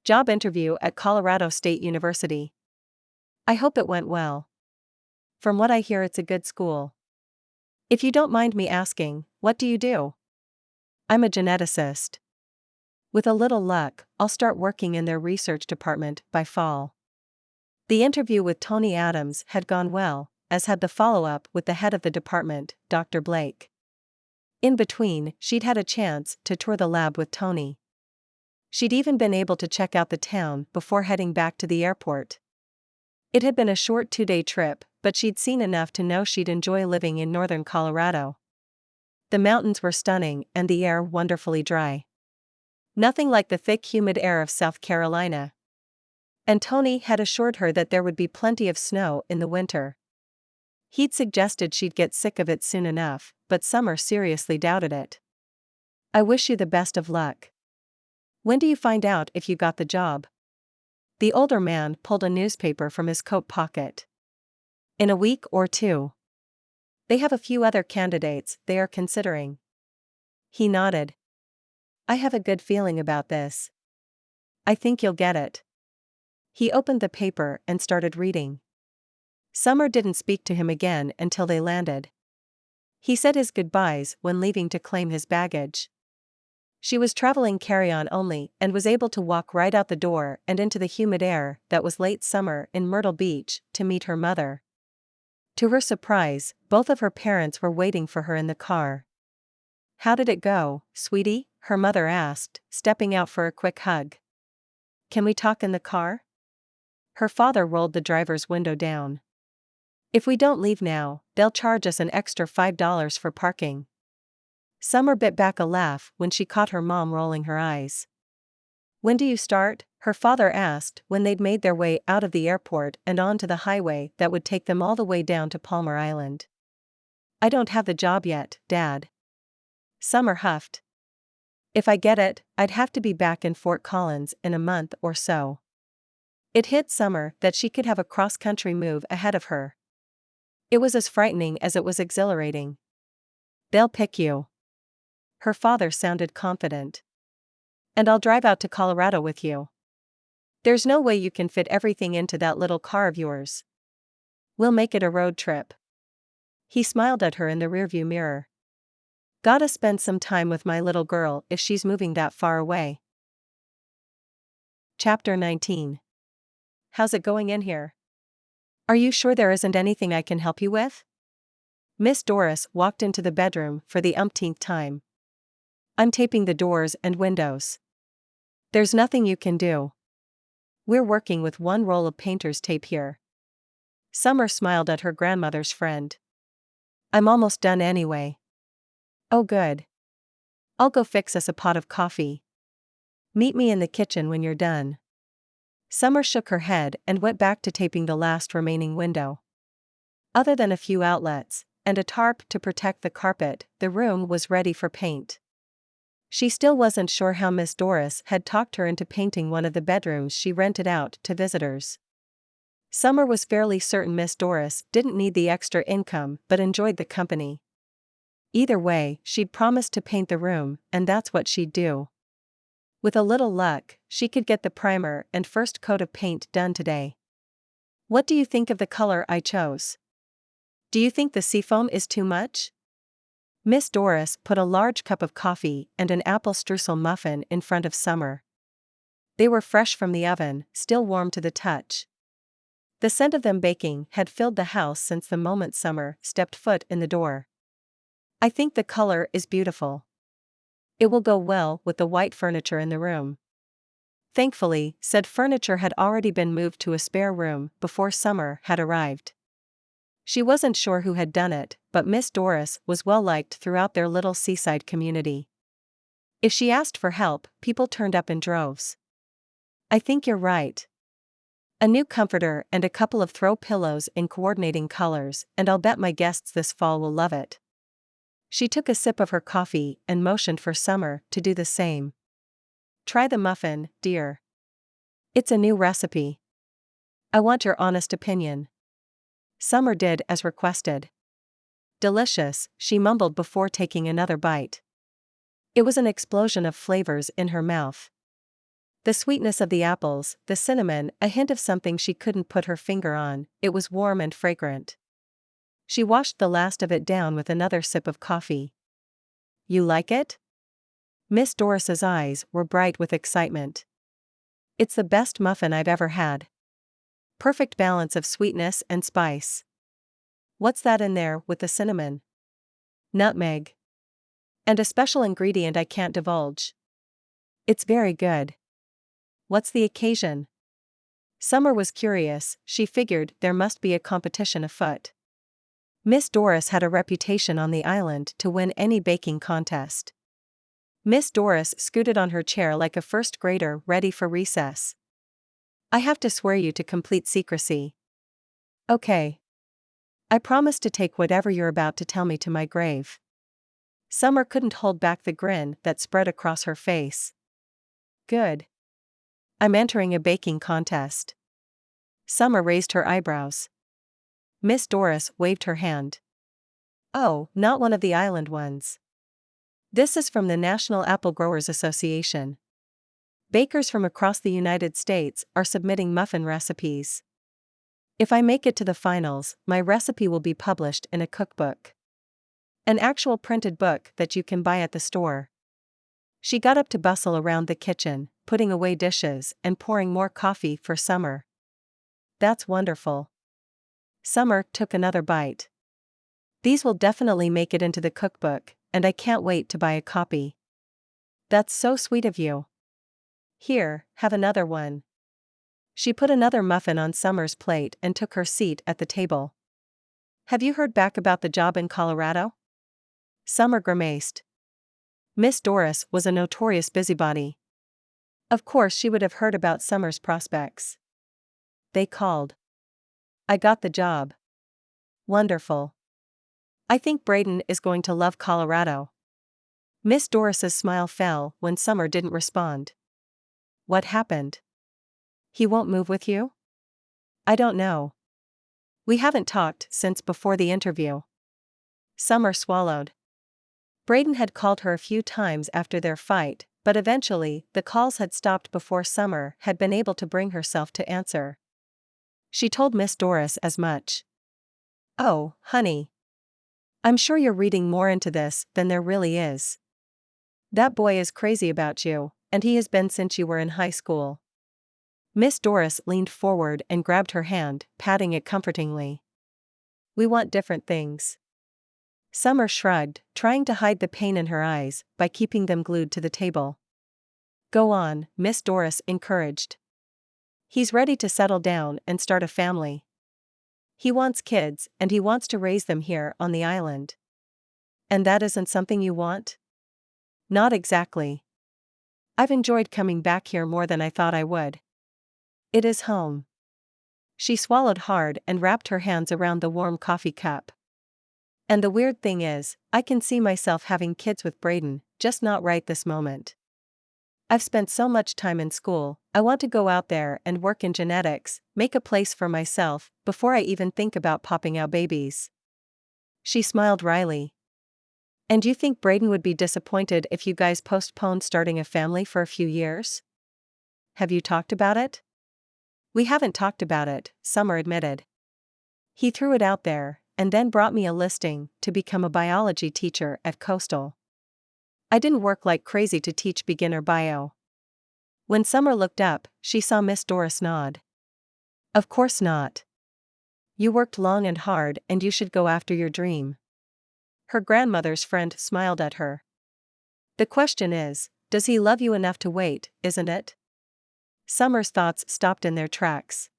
Job interview at Colorado State University. I hope it went well. From what I hear, it's a good school. If you don't mind me asking, what do you do? I'm a geneticist. With a little luck, I'll start working in their research department by fall. The interview with Tony Adams had gone well, as had the follow-up with the head of the department, Dr. Blake. In between, she'd had a chance to tour the lab with Tony. She'd even been able to check out the town before heading back to the airport. It had been a short 2-day trip, but she'd seen enough to know she'd enjoy living in northern Colorado. The mountains were stunning and the air wonderfully dry. Nothing like the thick humid air of South Carolina. And Tony had assured her that there would be plenty of snow in the winter. He'd suggested she'd get sick of it soon enough, but Summer seriously doubted it. I wish you the best of luck. When do you find out if you got the job? The older man pulled a newspaper from his coat pocket. In a week or 2. They have a few other candidates they are considering. He nodded. I have a good feeling about this. I think you'll get it. He opened the paper and started reading. Summer didn't speak to him again until they landed. He said his goodbyes when leaving to claim his baggage. She was traveling carry-on only and was able to walk right out the door and into the humid air that was late summer in Myrtle Beach to meet her mother. To her surprise, both of her parents were waiting for her in the car. How did it go, sweetie? Her mother asked, stepping out for a quick hug. Can we talk in the car? Her father rolled the driver's window down. If we don't leave now, they'll charge us an extra $5 for parking. Summer bit back a laugh when she caught her mom rolling her eyes. "When do you start?" her father asked when they'd made their way out of the airport and onto the highway that would take them all the way down to Palmar Island. "I don't have the job yet, Dad." Summer huffed. "If I get it, I'd have to be back in Fort Collins in a month or so." It hit Summer that she could have a cross-country move ahead of her. It was as frightening as it was exhilarating. "They'll pick you." Her father sounded confident. "And I'll drive out to Colorado with you. There's no way you can fit everything into that little car of yours. We'll make it a road trip." He smiled at her in the rearview mirror. "Gotta spend some time with my little girl if she's moving that far away." Chapter 19. How's it going in here? Are you sure there isn't anything I can help you with? Miss Doris walked into the bedroom for the umpteenth time. "I'm taping the doors and windows." "There's nothing you can do. We're working with one roll of painter's tape here." Summer smiled at her grandmother's friend. "I'm almost done anyway." "Oh good. I'll go fix us a pot of coffee. Meet me in the kitchen when you're done." Summer shook her head and went back to taping the last remaining window. Other than a few outlets and a tarp to protect the carpet, the room was ready for paint. She still wasn't sure how Miss Doris had talked her into painting one of the bedrooms she rented out to visitors. Summer was fairly certain Miss Doris didn't need the extra income but enjoyed the company. Either way, she'd promised to paint the room, and that's what she'd do. With a little luck, she could get the primer and first coat of paint done today. "What do you think of the color I chose? Do you think the seafoam is too much?" Miss Doris put a large cup of coffee and an apple streusel muffin in front of Summer. They were fresh from the oven, still warm to the touch. The scent of them baking had filled the house since the moment Summer stepped foot in the door. "I think the color is beautiful. It will go well with the white furniture in the room." Thankfully, said furniture had already been moved to a spare room before Summer had arrived. She wasn't sure who had done it, but Miss Doris was well liked throughout their little seaside community. If she asked for help, people turned up in droves. "I think you're right. A new comforter and a couple of throw pillows in coordinating colors, and I'll bet my guests this fall will love it." She took a sip of her coffee and motioned for Summer to do the same. "Try the muffin, dear. It's a new recipe. I want your honest opinion." Summer did as requested. "Delicious," she mumbled before taking another bite. It was an explosion of flavors in her mouth. The sweetness of the apples, the cinnamon, a hint of something she couldn't put her finger on. It was warm and fragrant. She washed the last of it down with another sip of coffee. "You like it?" Miss Doris's eyes were bright with excitement. "It's the best muffin I've ever had. Perfect balance of sweetness and spice." "What's that in there with the cinnamon?" "Nutmeg. And a special ingredient I can't divulge. It's very good." "What's the occasion?" Summer was curious. She figured there must be a competition afoot. Miss Doris had a reputation on the island to win any baking contest. Miss Doris scooted on her chair like a first grader ready for recess. "I have to swear you to complete secrecy." "Okay. I promise to take whatever you're about to tell me to my grave." Summer couldn't hold back the grin that spread across her face. "Good. I'm entering a baking contest." Summer raised her eyebrows. Miss Doris waved her hand. "Oh, not one of the island ones. This is from the National Apple Growers Association. Bakers from across the United States are submitting muffin recipes. If I make it to the finals, my recipe will be published in a cookbook. An actual printed book that you can buy at the store." She got up to bustle around the kitchen, putting away dishes and pouring more coffee for Summer. "That's wonderful." Summer took another bite. "These will definitely make it into the cookbook, and I can't wait to buy a copy." "That's so sweet of you. Here, have another one." She put another muffin on Summer's plate and took her seat at the table. "Have you heard back about the job in Colorado?" Summer grimaced. Miss Doris was a notorious busybody. Of course she would have heard about Summer's prospects. They called. I got the job. Wonderful. I think Braydon is going to love Colorado. Miss Doris's smile fell when Summer didn't respond. What happened? He won't move with you? I don't know. We haven't talked since before the interview. Summer swallowed. Braydon had called her a few times after their fight, but eventually the calls had stopped before Summer had been able to bring herself to answer. She told Miss Doris as much. Oh, honey. I'm sure you're reading more into this than there really is. That boy is crazy about you, and he has been since you were in high school. Miss Doris leaned forward and grabbed her hand, patting it comfortingly. We want different things. Summer shrugged, trying to hide the pain in her eyes by keeping them glued to the table. Go on, Miss Doris encouraged. He's ready to settle down and start a family. He wants kids, and he wants to raise them here on the island. And that isn't something you want? Not exactly. I've enjoyed coming back here more than I thought I would. It is home. She swallowed hard and wrapped her hands around the warm coffee cup. And the weird thing is, I can see myself having kids with Braydon, just not right this moment. I've spent so much time in school, I want to go out there and work in genetics, make a place for myself, before I even think about popping out babies. She smiled wryly. And you think Braydon would be disappointed if you guys postponed starting a family for a few years? Have you talked about it? We haven't talked about it, Summer admitted. He threw it out there, and then brought me a listing to become a biology teacher at Coastal. I didn't work like crazy to teach beginner bio. When Summer looked up, she saw Miss Doris nod. Of course not. You worked long and hard, and you should go after your dream. Her grandmother's friend smiled at her. The question is, does he love you enough to wait, isn't it? Summer's thoughts stopped in their tracks.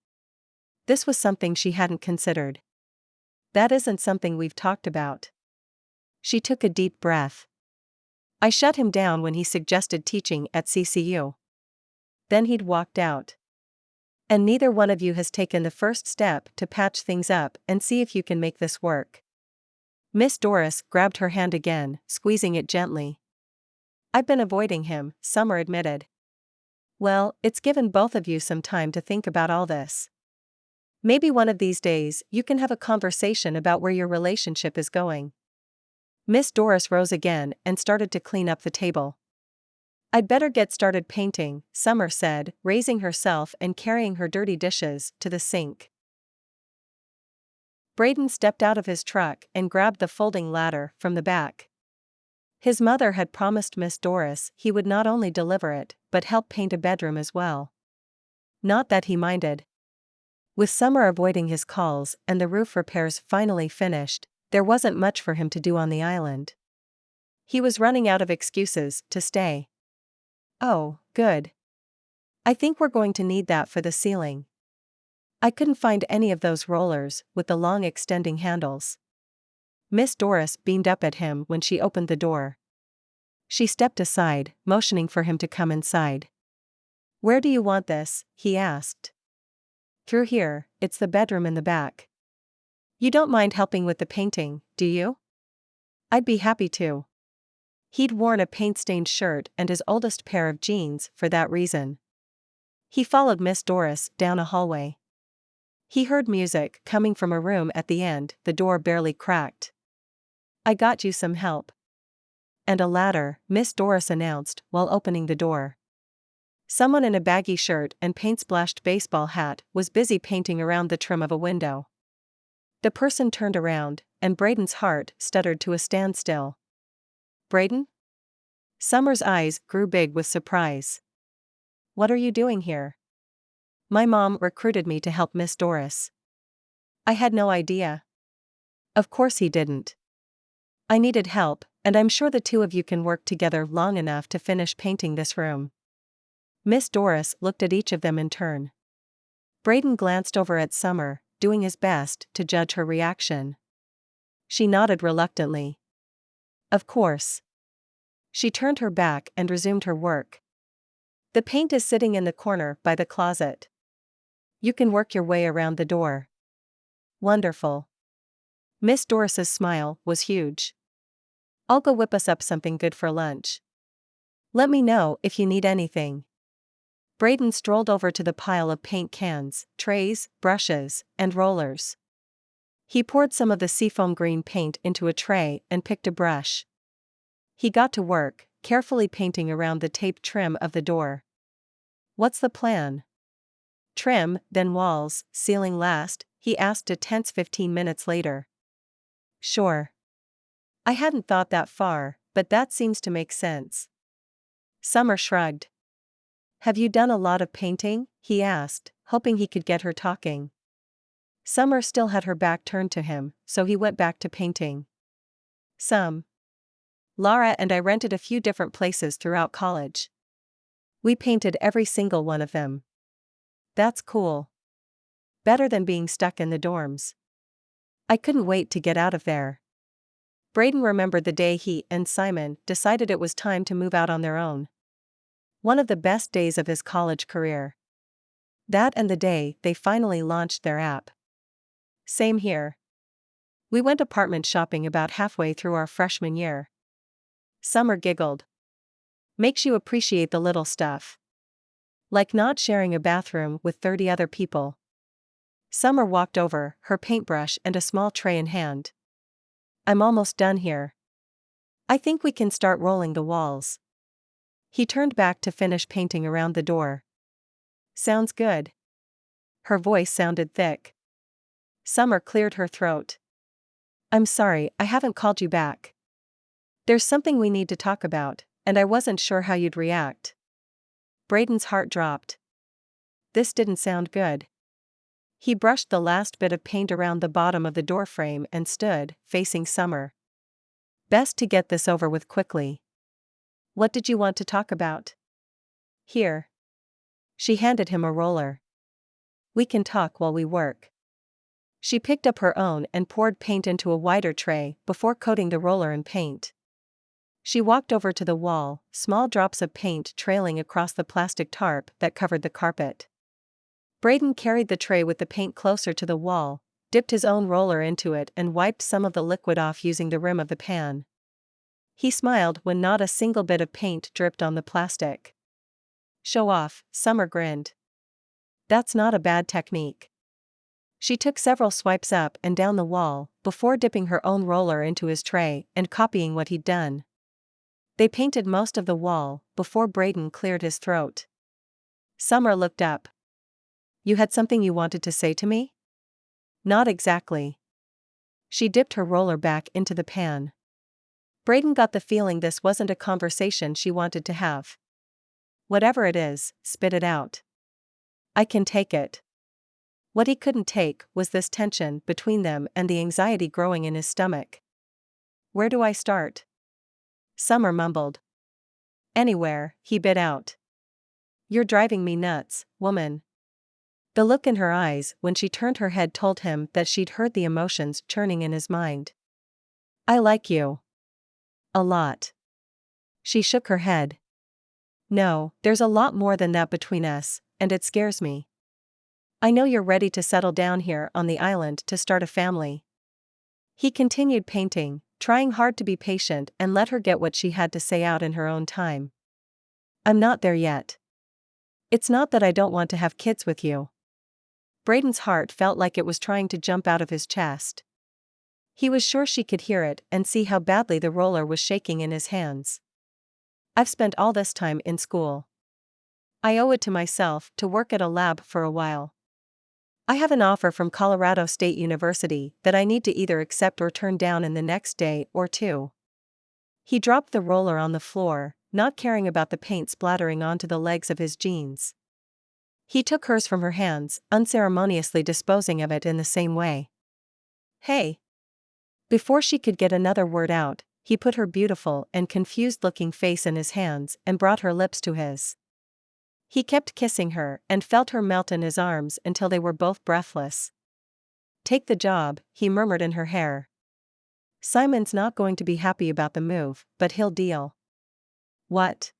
This was something she hadn't considered. That isn't something we've talked about. She took a deep breath. I shut him down when he suggested teaching at CCU. Then he'd walked out. And neither one of you has taken the first step to patch things up and see if you can make this work. Miss Doris grabbed her hand again, squeezing it gently. I've been avoiding him, Summer admitted. Well, it's given both of you some time to think about all this. Maybe one of these days you can have a conversation about where your relationship is going. Miss Doris rose again and started to clean up the table. I'd better get started painting, Summer said, raising herself and carrying her dirty dishes to the sink. Braydon stepped out of his truck and grabbed the folding ladder from the back. His mother had promised Miss Doris he would not only deliver it, but help paint a bedroom as well. Not that he minded. With Summer avoiding his calls and the roof repairs finally finished, there wasn't much for him to do on the island. He was running out of excuses to stay. Oh, good. I think we're going to need that for the ceiling. I couldn't find any of those rollers with the long extending handles. Miss Doris beamed up at him when she opened the door. She stepped aside, motioning for him to come inside. Where do you want this? He asked. Through here, it's the bedroom in the back. You don't mind helping with the painting, do you? I'd be happy to. He'd worn a paint-stained shirt and his oldest pair of jeans for that reason. He followed Miss Doris down a hallway. He heard music coming from a room at the end, the door barely cracked. I got you some help. And a ladder, Miss Doris announced while opening the door. Someone in a baggy shirt and paint-splashed baseball hat was busy painting around the trim of a window. The person turned around, and Braydon's heart stuttered to a standstill. Braydon? Summer's eyes grew big with surprise. What are you doing here? My mom recruited me to help Miss Doris. I had no idea. Of course he didn't. I needed help, and I'm sure the two of you can work together long enough to finish painting this room. Miss Doris looked at each of them in turn. Braydon glanced over at Summer, doing his best to judge her reaction. She nodded reluctantly. Of course. She turned her back and resumed her work. The paint is sitting in the corner by the closet. You can work your way around the door. Wonderful. Miss Doris's smile was huge. I'll go whip us up something good for lunch. Let me know if you need anything. Braydon strolled over to the pile of paint cans, trays, brushes, and rollers. He poured some of the seafoam green paint into a tray and picked a brush. He got to work, carefully painting around the taped trim of the door. What's the plan? Trim, then walls, ceiling last, he asked a tense 15 minutes later. Sure. I hadn't thought that far, but that seems to make sense. Summer shrugged. Have you done a lot of painting? He asked, hoping he could get her talking. Summer still had her back turned to him, so he went back to painting. Some. Laura and I rented a few different places throughout college. We painted every single one of them. That's cool. Better than being stuck in the dorms. I couldn't wait to get out of there. Braydon remembered the day he and Simon decided it was time to move out on their own. One of the best days of his college career. That and the day they finally launched their app. Same here. We went apartment shopping about halfway through our freshman year. Summer giggled. Makes you appreciate the little stuff. Like not sharing a bathroom with 30 other people. Summer walked over, her paintbrush and a small tray in hand. I'm almost done here. I think we can start rolling the walls. He turned back to finish painting around the door. Sounds good. Her voice sounded thick. Summer cleared her throat. I'm sorry, I haven't called you back. There's something we need to talk about, and I wasn't sure how you'd react. Braydon's heart dropped. This didn't sound good. He brushed the last bit of paint around the bottom of the doorframe and stood, facing Summer. Best to get this over with quickly. What did you want to talk about? Here. She handed him a roller. We can talk while we work. She picked up her own and poured paint into a wider tray before coating the roller in paint. She walked over to the wall, small drops of paint trailing across the plastic tarp that covered the carpet. Braydon carried the tray with the paint closer to the wall, dipped his own roller into it and wiped some of the liquid off using the rim of the pan. He smiled when not a single bit of paint dripped on the plastic. Show off, Summer grinned. That's not a bad technique. She took several swipes up and down the wall, before dipping her own roller into his tray and copying what he'd done. They painted most of the wall, before Braydon cleared his throat. Summer looked up. You had something you wanted to say to me? Not exactly. She dipped her roller back into the pan. Braydon got the feeling this wasn't a conversation she wanted to have. Whatever it is, spit it out. I can take it. What he couldn't take was this tension between them and the anxiety growing in his stomach. Where do I start? Summer mumbled. Anywhere, he bit out. You're driving me nuts, woman. The look in her eyes when she turned her head told him that she'd heard the emotions churning in his mind. I like you. A lot. She shook her head. No, there's a lot more than that between us, and it scares me. I know you're ready to settle down here on the island to start a family. He continued painting, trying hard to be patient and let her get what she had to say out in her own time. I'm not there yet. It's not that I don't want to have kids with you. Braydon's heart felt like it was trying to jump out of his chest. He was sure she could hear it and see how badly the roller was shaking in his hands. I've spent all this time in school. I owe it to myself to work at a lab for a while. I have an offer from Colorado State University that I need to either accept or turn down in the next day or two. He dropped the roller on the floor, not caring about the paint splattering onto the legs of his jeans. He took hers from her hands, unceremoniously disposing of it in the same way. Hey! Before she could get another word out, he put her beautiful and confused-looking face in his hands and brought her lips to his. He kept kissing her and felt her melt in his arms until they were both breathless. Take the job, he murmured in her hair. Simon's not going to be happy about the move, but he'll deal. What?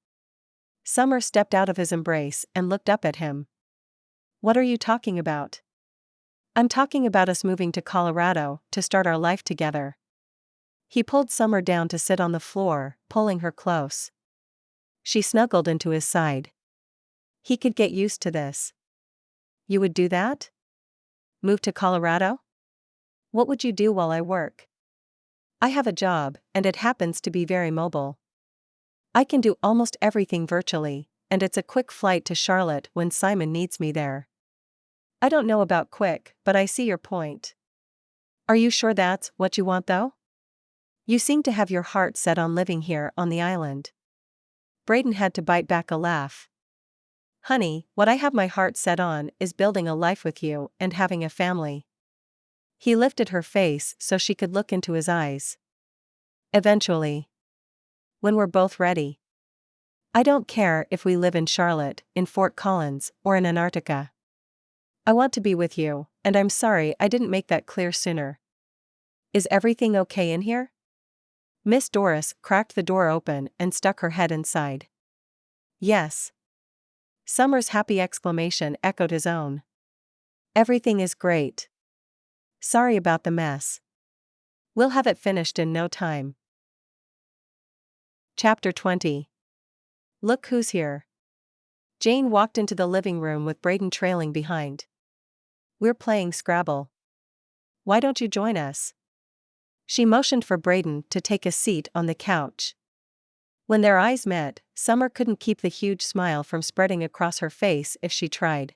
Summer stepped out of his embrace and looked up at him. What are you talking about? I'm talking about us moving to Colorado to start our life together. He pulled Summer down to sit on the floor, pulling her close. She snuggled into his side. He could get used to this. You would do that? Move to Colorado? What would you do while I work? I have a job, and it happens to be very mobile. I can do almost everything virtually, and it's a quick flight to Charlotte when Simon needs me there. I don't know about quick, but I see your point. Are you sure that's what you want though? You seem to have your heart set on living here on the island. Braydon had to bite back a laugh. Honey, what I have my heart set on is building a life with you and having a family. He lifted her face so she could look into his eyes. Eventually. When we're both ready. I don't care if we live in Charlotte, in Fort Collins, or in Antarctica. I want to be with you, and I'm sorry I didn't make that clear sooner. Is everything okay in here? Miss Doris cracked the door open and stuck her head inside. Yes. Summer's happy exclamation echoed his own. Everything is great. Sorry about the mess. We'll have it finished in no time. Chapter 20. Look who's here. Jane walked into the living room with Braydon trailing behind. We're playing Scrabble. Why don't you join us? She motioned for Braydon to take a seat on the couch. When their eyes met, Summer couldn't keep the huge smile from spreading across her face if she tried.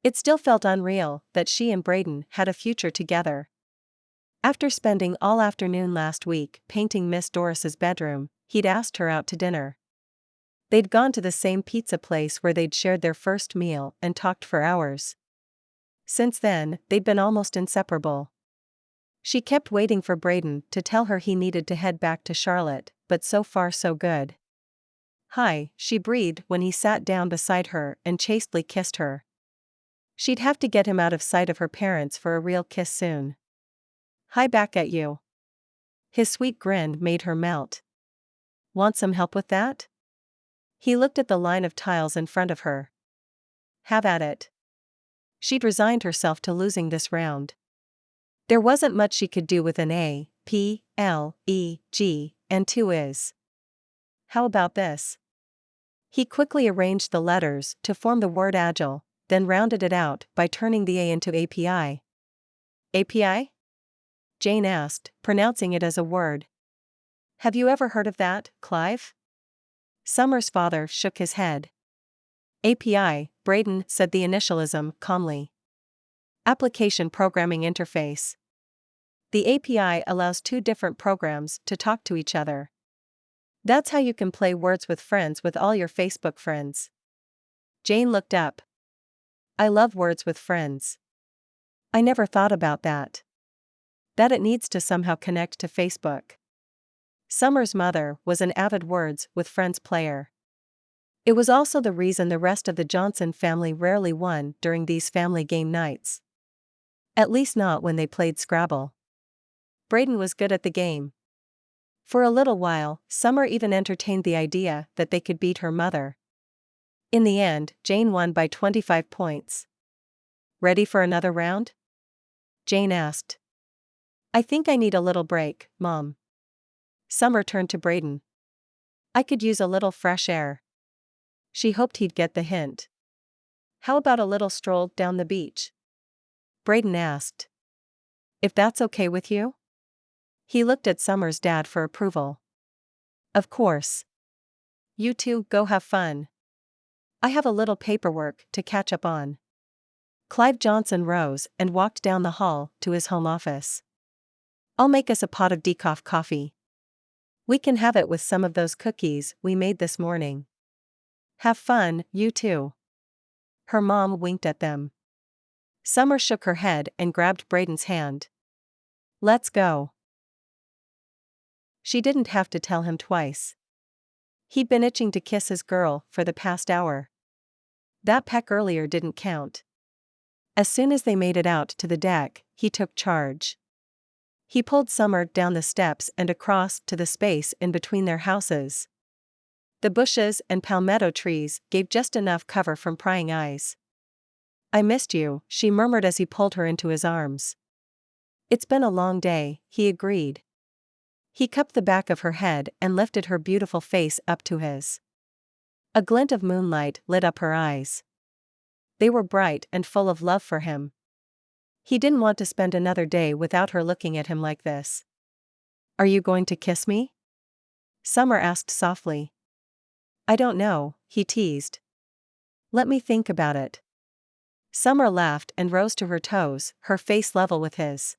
It still felt unreal that she and Braydon had a future together. After spending all afternoon last week painting Miss Doris's bedroom, he'd asked her out to dinner. They'd gone to the same pizza place where they'd shared their first meal and talked for hours. Since then, they'd been almost inseparable. She kept waiting for Braydon to tell her he needed to head back to Charlotte, but so far so good. Hi, she breathed when he sat down beside her and chastely kissed her. She'd have to get him out of sight of her parents for a real kiss soon. Hi back at you. His sweet grin made her melt. Want some help with that? He looked at the line of tiles in front of her. Have at it. She'd resigned herself to losing this round. There wasn't much she could do with an A, P, L, E, G, and 2 Is. How about this? He quickly arranged the letters to form the word agile, then rounded it out by turning the A into API. API? Jane asked, pronouncing it as a word. Have you ever heard of that, Clive? Summer's father shook his head. API, Braydon said the initialism calmly. Application Programming Interface. The API allows 2 different programs to talk to each other. That's how you can play Words with Friends with all your Facebook friends. Jane looked up. I love Words with Friends. I never thought about that. That it needs to somehow connect to Facebook. Summer's mother was an avid Words with Friends player. It was also the reason the rest of the Johnson family rarely won during these family game nights. At least not when they played Scrabble. Braydon was good at the game. For a little while, Summer even entertained the idea that they could beat her mother. In the end, Jane won by 25 points. Ready for another round? Jane asked. I think I need a little break, Mom. Summer turned to Braydon. I could use a little fresh air. She hoped he'd get the hint. How about a little stroll down the beach? Braydon asked. If that's okay with you? He looked at Summer's dad for approval. Of course. You two go have fun. I have a little paperwork to catch up on. Clive Johnson rose and walked down the hall to his home office. I'll make us a pot of decaf coffee. We can have it with some of those cookies we made this morning. Have fun, you two. Her mom winked at them. Summer shook her head and grabbed Braydon's hand. Let's go. She didn't have to tell him twice. He'd been itching to kiss his girl for the past hour. That peck earlier didn't count. As soon as they made it out to the deck, he took charge. He pulled Summer down the steps and across to the space in between their houses. The bushes and palmetto trees gave just enough cover from prying eyes. "I missed you," she murmured as he pulled her into his arms. "It's been a long day," he agreed. He cupped the back of her head and lifted her beautiful face up to his. A glint of moonlight lit up her eyes. They were bright and full of love for him. He didn't want to spend another day without her looking at him like this. "Are you going to kiss me?" Summer asked softly. "I don't know," he teased. "Let me think about it." Summer laughed and rose to her toes, her face level with his.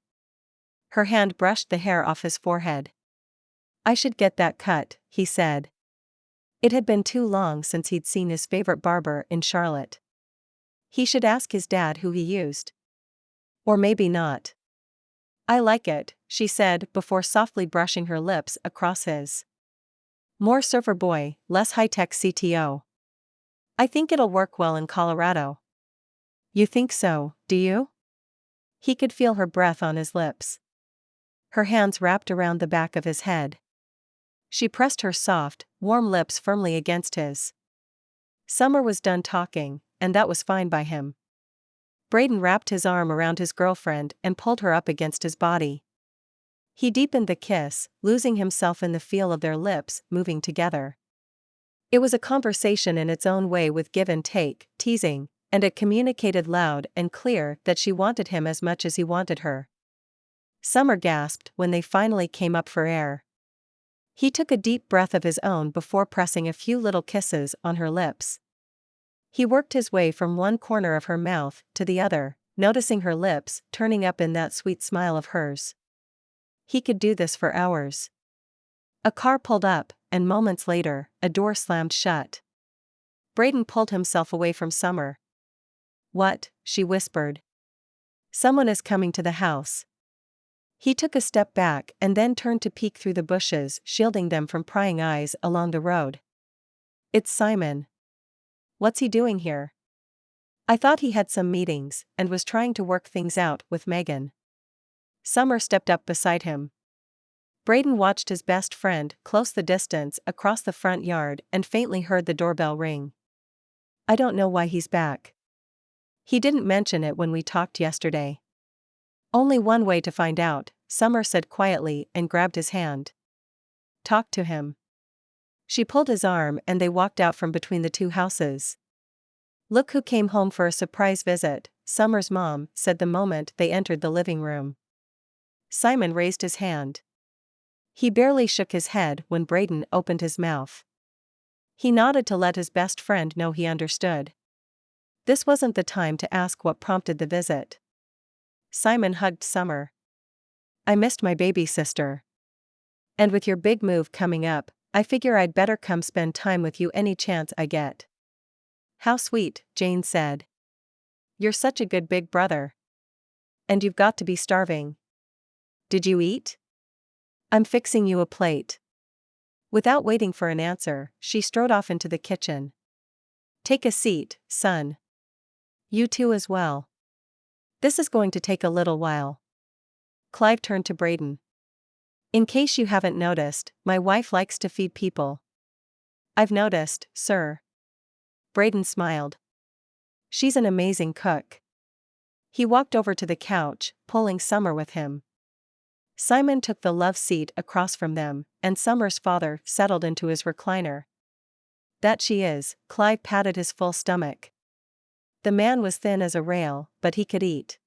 Her hand brushed the hair off his forehead. "I should get that cut," he said. It had been too long since he'd seen his favorite barber in Charlotte. He should ask his dad who he used. Or maybe not. "I like it," she said before softly brushing her lips across his. "More surfer boy, less high-tech CTO. I think it'll work well in Colorado." "You think so, do you?" He could feel her breath on his lips. Her hands wrapped around the back of his head. She pressed her soft, warm lips firmly against his. Summer was done talking, and that was fine by him. Braydon wrapped his arm around his girlfriend and pulled her up against his body. He deepened the kiss, losing himself in the feel of their lips moving together. It was a conversation in its own way with give and take, teasing, and it communicated loud and clear that she wanted him as much as he wanted her. Summer gasped when they finally came up for air. He took a deep breath of his own before pressing a few little kisses on her lips. He worked his way from one corner of her mouth to the other, noticing her lips turning up in that sweet smile of hers. He could do this for hours. A car pulled up, and moments later, a door slammed shut. Braydon pulled himself away from Summer. "What?" she whispered. "Someone is coming to the house." He took a step back and then turned to peek through the bushes, shielding them from prying eyes along the road. "It's Simon." "What's he doing here?" "I thought he had some meetings, and was trying to work things out with Megan." Summer stepped up beside him. Braydon watched his best friend close the distance across the front yard and faintly heard the doorbell ring. "I don't know why he's back. He didn't mention it when we talked yesterday." "Only one way to find out," Summer said quietly and grabbed his hand. "Talk to him." She pulled his arm and they walked out from between the two houses. "Look who came home for a surprise visit," Summer's mom said the moment they entered the living room. Simon raised his hand. He barely shook his head when Braydon opened his mouth. He nodded to let his best friend know he understood. This wasn't the time to ask what prompted the visit. Simon hugged Summer. "I missed my baby sister. And with your big move coming up, I figure I'd better come spend time with you any chance I get." "How sweet," Jane said. "You're such a good big brother. And you've got to be starving. Did you eat?" "I'm fixing you a plate." Without waiting for an answer, she strode off into the kitchen. "Take a seat, son. You too as well. This is going to take a little while." Clive turned to Braydon. "In case you haven't noticed, my wife likes to feed people." "I've noticed, sir." Braydon smiled. "She's an amazing cook." He walked over to the couch, pulling Summer with him. Simon took the love seat across from them, and Summer's father settled into his recliner. "That she is," Clive patted his full stomach. The man was thin as a rail, but he could eat.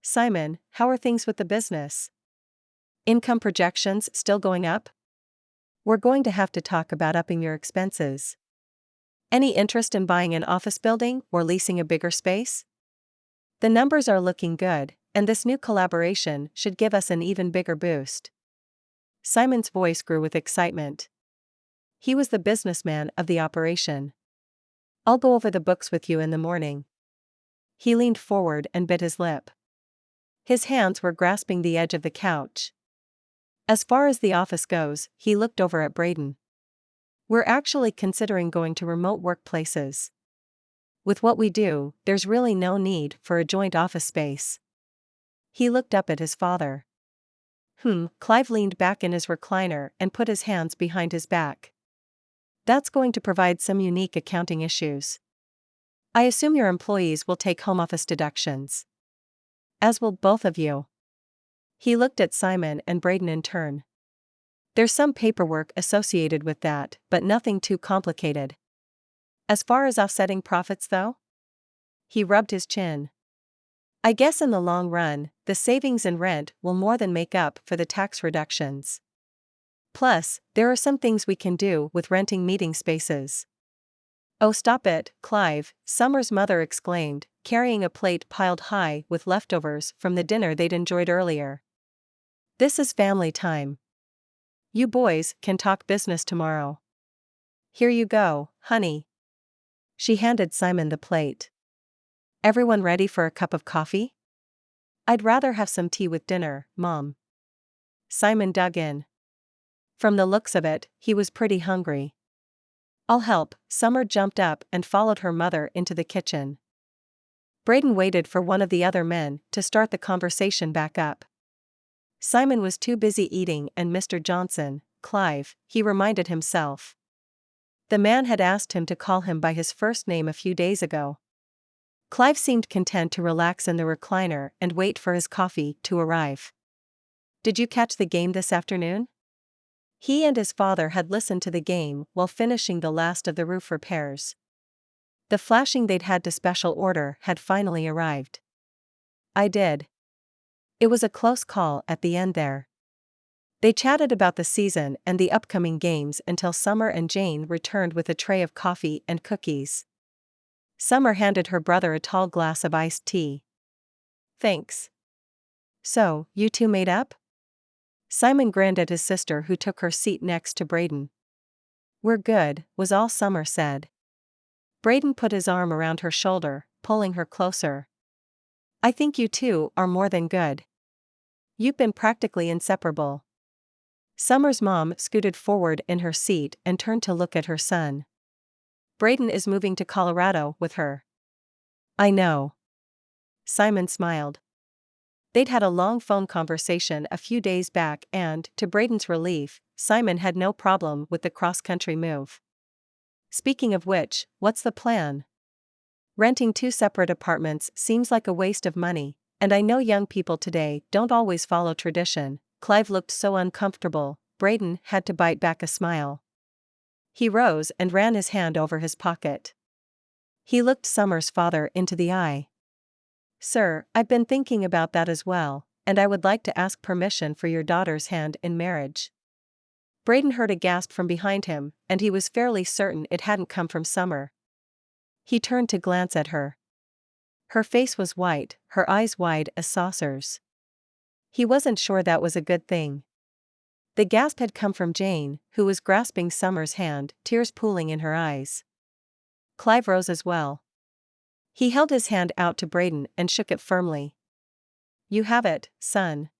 "Simon, how are things with the business? Income projections still going up?" "We're going to have to talk about upping your expenses." "Any interest in buying an office building or leasing a bigger space?" "The numbers are looking good, and this new collaboration should give us an even bigger boost." Simon's voice grew with excitement. He was the businessman of the operation. "I'll go over the books with you in the morning." He leaned forward and bit his lip. His hands were grasping the edge of the couch. As far as the office goes, he looked over at Braydon. "We're actually considering going to remote workplaces. With what we do, there's really no need for a joint office space." He looked up at his father. Clive leaned back in his recliner and put his hands behind his back. That's going to provide some unique accounting issues. I assume your employees will take home office deductions. As will both of you. He looked at Simon and Braydon in turn. There's some paperwork associated with that, but nothing too complicated. As far as offsetting profits though? He rubbed his chin. I guess in the long run, the savings in rent will more than make up for the tax reductions. Plus, there are some things we can do with renting meeting spaces. Oh, stop it, Clive, Summer's mother exclaimed, carrying a plate piled high with leftovers from the dinner they'd enjoyed earlier. This is family time. You boys can talk business tomorrow. Here you go, honey. She handed Simon the plate. Everyone ready for a cup of coffee? I'd rather have some tea with dinner, Mom. Simon dug in. From the looks of it, he was pretty hungry. I'll help. Summer jumped up and followed her mother into the kitchen. Braydon waited for one of the other men to start the conversation back up. Simon was too busy eating, and Mr. Johnson, Clive, he reminded himself. The man had asked him to call him by his first name a few days ago. Clive seemed content to relax in the recliner and wait for his coffee to arrive. Did you catch the game this afternoon? He and his father had listened to the game while finishing the last of the roof repairs. The flashing they'd had to special order had finally arrived. I did. It was a close call at the end there. They chatted about the season and the upcoming games until Summer and Jane returned with a tray of coffee and cookies. Summer handed her brother a tall glass of iced tea. Thanks. So, you two made up? Simon grinned at his sister, who took her seat next to Braydon. We're good, was all Summer said. Braydon put his arm around her shoulder, pulling her closer. I think you two are more than good. You've been practically inseparable. Summer's mom scooted forward in her seat and turned to look at her son. Braydon is moving to Colorado with her. I know. Simon smiled. They'd had a long phone conversation a few days back and, to Braydon's relief, Simon had no problem with the cross-country move. Speaking of which, what's the plan? Renting 2 separate apartments seems like a waste of money, and I know young people today don't always follow tradition. Clive looked so uncomfortable, Braydon had to bite back a smile. He rose and ran his hand over his pocket. He looked Summer's father into the eye. Sir, I've been thinking about that as well, and I would like to ask permission for your daughter's hand in marriage. Braydon heard a gasp from behind him, and he was fairly certain it hadn't come from Summer. He turned to glance at her. Her face was white, her eyes wide as saucers. He wasn't sure that was a good thing. The gasp had come from Jane, who was grasping Summer's hand, tears pooling in her eyes. Clive rose as well. He held his hand out to Braydon and shook it firmly. You have it, son.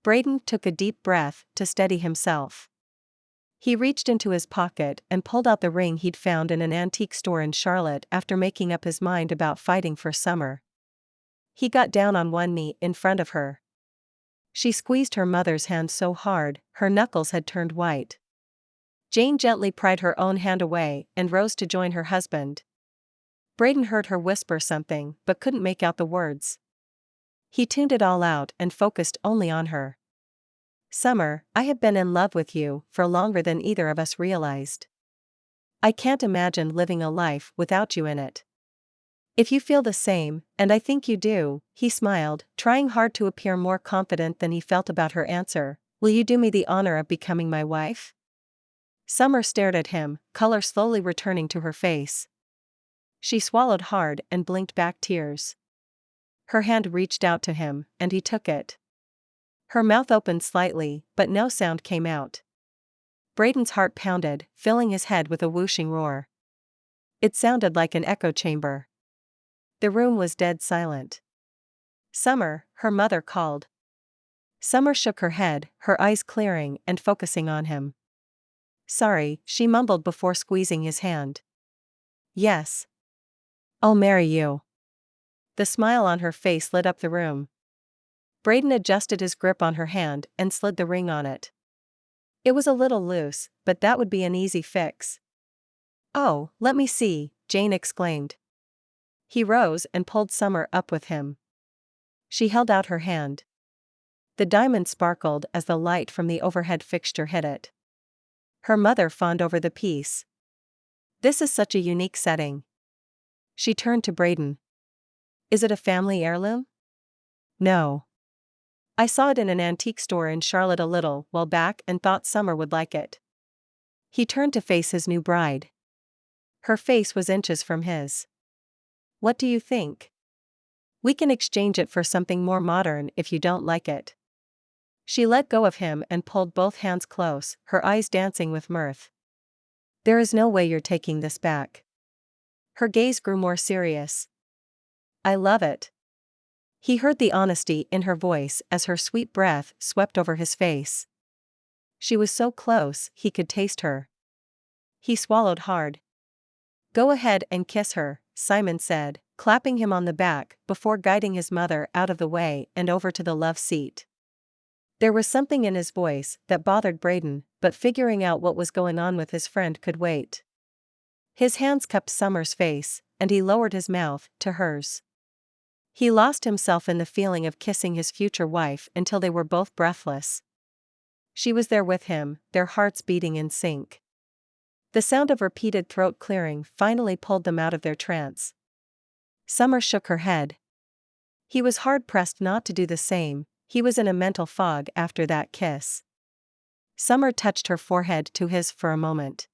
Braydon took a deep breath to steady himself. He reached into his pocket and pulled out the ring he'd found in an antique store in Charlotte after making up his mind about fighting for Summer. He got down on one knee in front of her. She squeezed her mother's hand so hard, her knuckles had turned white. Jane gently pried her own hand away and rose to join her husband. Braydon heard her whisper something but couldn't make out the words. He tuned it all out and focused only on her. Summer, I have been in love with you for longer than either of us realized. I can't imagine living a life without you in it. If you feel the same, and I think you do, he smiled, trying hard to appear more confident than he felt about her answer, will you do me the honor of becoming my wife? Summer stared at him, color slowly returning to her face. She swallowed hard and blinked back tears. Her hand reached out to him, and he took it. Her mouth opened slightly, but no sound came out. Braydon's heart pounded, filling his head with a whooshing roar. It sounded like an echo chamber. The room was dead silent. Summer, her mother called. Summer shook her head, her eyes clearing and focusing on him. Sorry, she mumbled before squeezing his hand. Yes. I'll marry you. The smile on her face lit up the room. Braydon adjusted his grip on her hand and slid the ring on it. It was a little loose, but that would be an easy fix. Oh, let me see, Jane exclaimed. He rose and pulled Summer up with him. She held out her hand. The diamond sparkled as the light from the overhead fixture hit it. Her mother fawned over the piece. This is such a unique setting. She turned to Braydon. Is it a family heirloom? No. I saw it in an antique store in Charlotte a little while back and thought Summer would like it. He turned to face his new bride. Her face was inches from his. What do you think? We can exchange it for something more modern if you don't like it. She let go of him and pulled both hands close, her eyes dancing with mirth. There is no way you're taking this back. Her gaze grew more serious. I love it. He heard the honesty in her voice as her sweet breath swept over his face. She was so close, he could taste her. He swallowed hard. Go ahead and kiss her, Simon said, clapping him on the back before guiding his mother out of the way and over to the love seat. There was something in his voice that bothered Braydon, but figuring out what was going on with his friend could wait. His hands cupped Summer's face, and he lowered his mouth to hers. He lost himself in the feeling of kissing his future wife until they were both breathless. She was there with him, their hearts beating in sync. The sound of repeated throat clearing finally pulled them out of their trance. Summer shook her head. He was hard-pressed not to do the same. He was in a mental fog after that kiss. Summer touched her forehead to his for a moment.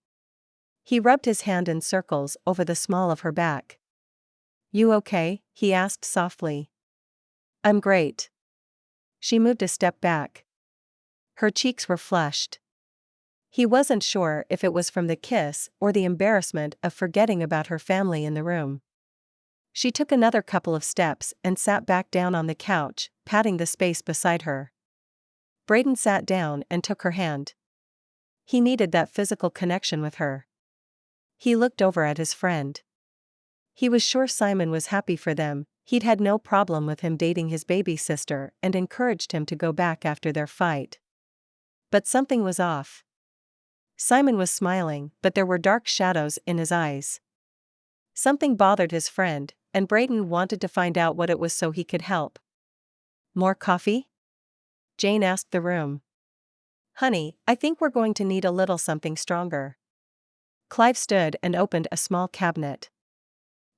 He rubbed his hand in circles over the small of her back. You okay? He asked softly. I'm great. She moved a step back. Her cheeks were flushed. He wasn't sure if it was from the kiss or the embarrassment of forgetting about her family in the room. She took another couple of steps and sat back down on the couch, patting the space beside her. Braydon sat down and took her hand. He needed that physical connection with her. He looked over at his friend. He was sure Simon was happy for them. He'd had no problem with him dating his baby sister and encouraged him to go back after their fight. But something was off. Simon was smiling, but there were dark shadows in his eyes. Something bothered his friend, and Braydon wanted to find out what it was so he could help. More coffee? Jane asked the room. Honey, I think we're going to need a little something stronger. Clive stood and opened a small cabinet.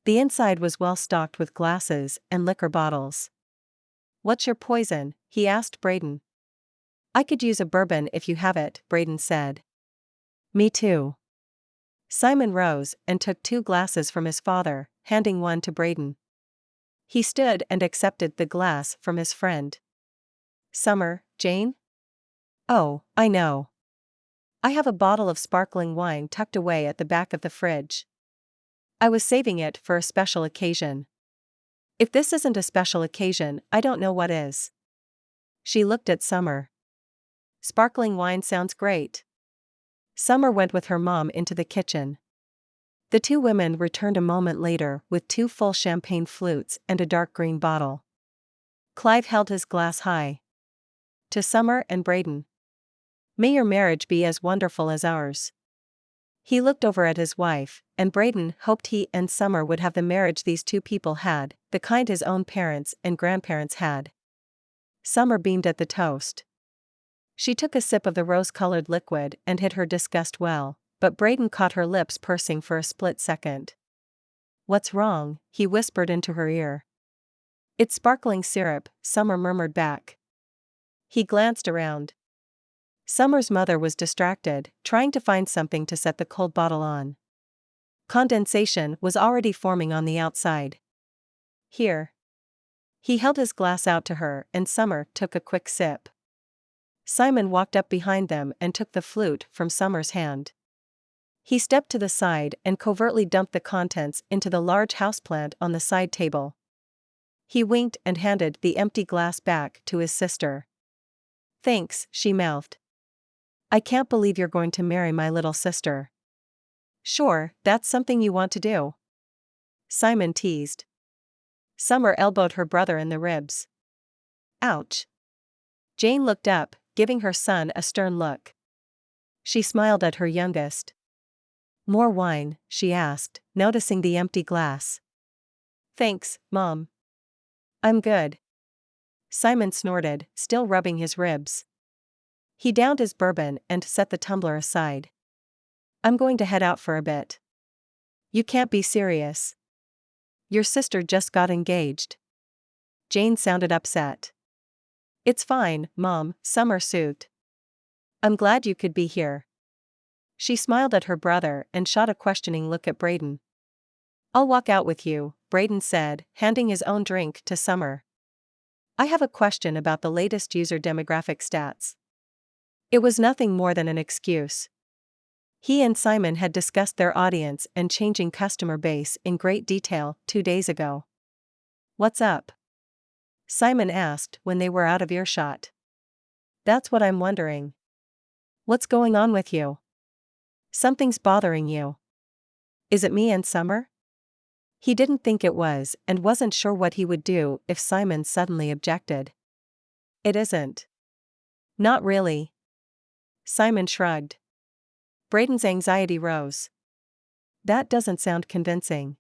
The inside was well stocked with glasses and liquor bottles. What's your poison? He asked Braydon. I could use a bourbon if you have it, Braydon said. Me too. Simon rose and took 2 glasses from his father, handing one to Braydon. He stood and accepted the glass from his friend. Summer, Jane? Oh, I know. I have a bottle of sparkling wine tucked away at the back of the fridge. I was saving it for a special occasion. If this isn't a special occasion, I don't know what is. She looked at Summer. Sparkling wine sounds great. Summer went with her mom into the kitchen. The 2 women returned a moment later with 2 full champagne flutes and a dark green bottle. Clive held his glass high. To Summer and Braydon. May your marriage be as wonderful as ours. He looked over at his wife, and Braydon hoped he and Summer would have the marriage these 2 people had, the kind his own parents and grandparents had. Summer beamed at the toast. She took a sip of the rose-colored liquid and hid her disgust well, but Braydon caught her lips pursing for a split second. What's wrong? He whispered into her ear. It's sparkling syrup, Summer murmured back. He glanced around. Summer's mother was distracted, trying to find something to set the cold bottle on. Condensation was already forming on the outside. Here. He held his glass out to her and Summer took a quick sip. Simon walked up behind them and took the flute from Summer's hand. He stepped to the side and covertly dumped the contents into the large houseplant on the side table. He winked and handed the empty glass back to his sister. Thanks, she mouthed. I can't believe you're going to marry my little sister. Sure, that's something you want to do. Simon teased. Summer elbowed her brother in the ribs. Ouch. Jane looked up, giving her son a stern look. She smiled at her youngest. More wine? She asked, noticing the empty glass. Thanks, Mom. I'm good. Simon snorted, still rubbing his ribs. He downed his bourbon and set the tumbler aside. I'm going to head out for a bit. You can't be serious. Your sister just got engaged. Jane sounded upset. It's fine, Mom, Summer soothed. I'm glad you could be here. She smiled at her brother and shot a questioning look at Braydon. I'll walk out with you, Braydon said, handing his own drink to Summer. I have a question about the latest user demographic stats. It was nothing more than an excuse. He and Simon had discussed their audience and changing customer base in great detail 2 days ago. What's up? Simon asked when they were out of earshot. That's what I'm wondering. What's going on with you? Something's bothering you. Is it me and Summer? He didn't think it was and wasn't sure what he would do if Simon suddenly objected. It isn't. Not really. Simon shrugged. Braydon's anxiety rose. That doesn't sound convincing.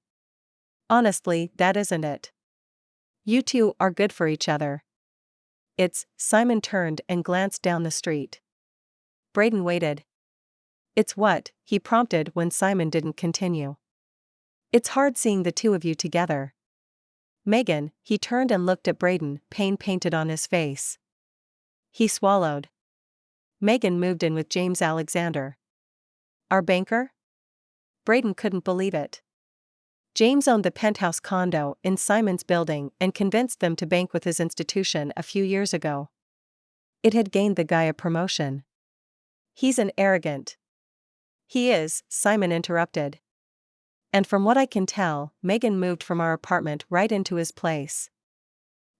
Honestly, that isn't it. You two are good for each other. Simon turned and glanced down the street. Braydon waited. It's what? He prompted when Simon didn't continue. It's hard seeing the two of you together. Megan, he turned and looked at Braydon, pain painted on his face. He swallowed. Megan moved in with James Alexander. Our banker? Braydon couldn't believe it. James owned the penthouse condo in Simon's building and convinced them to bank with his institution a few years ago. It had gained the guy a promotion. He's an arrogant. He is, Simon interrupted. And from what I can tell, Megan moved from our apartment right into his place.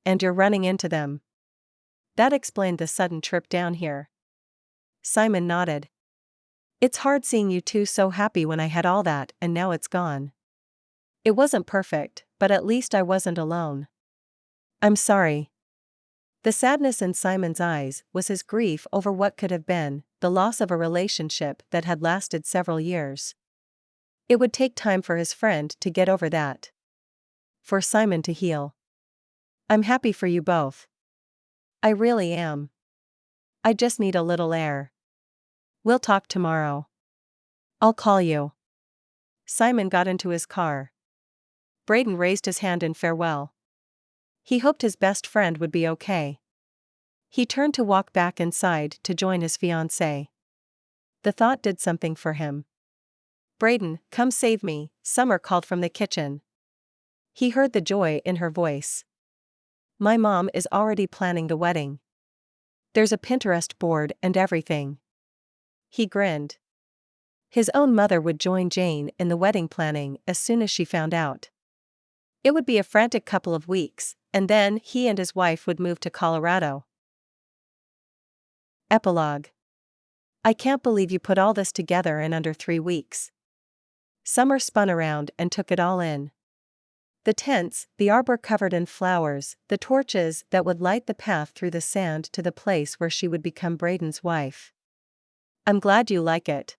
And you're running into them. That explained the sudden trip down here. Simon nodded. It's hard seeing you two so happy when I had all that and now it's gone. It wasn't perfect, but at least I wasn't alone. I'm sorry. The sadness in Simon's eyes was his grief over what could have been, the loss of a relationship that had lasted several years. It would take time for his friend to get over that. For Simon to heal. I'm happy for you both. I really am. I just need a little air. We'll talk tomorrow. I'll call you. Simon got into his car. Braydon raised his hand in farewell. He hoped his best friend would be okay. He turned to walk back inside to join his fiancée. The thought did something for him. Braydon, come save me, Summer called from the kitchen. He heard the joy in her voice. My mom is already planning the wedding. There's a Pinterest board and everything. He grinned. His own mother would join Jane in the wedding planning as soon as she found out. It would be a frantic couple of weeks, and then he and his wife would move to Colorado. Epilogue. I can't believe you put all this together in under 3 weeks. Summer spun around and took it all in. The tents, the arbor covered in flowers, the torches that would light the path through the sand to the place where she would become Braydon's wife. I'm glad you like it.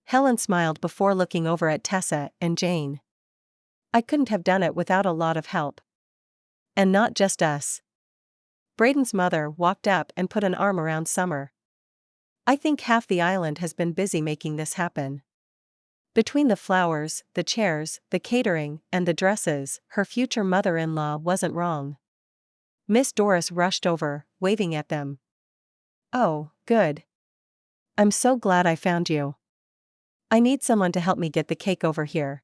Helen smiled before looking over at Tessa and Jane. I couldn't have done it without a lot of help. And not just us. Braydon's mother walked up and put an arm around Summer. I think half the island has been busy making this happen. Between the flowers, the chairs, the catering, and the dresses, her future mother-in-law wasn't wrong. Miss Doris rushed over, waving at them. Oh, good. I'm so glad I found you. I need someone to help me get the cake over here.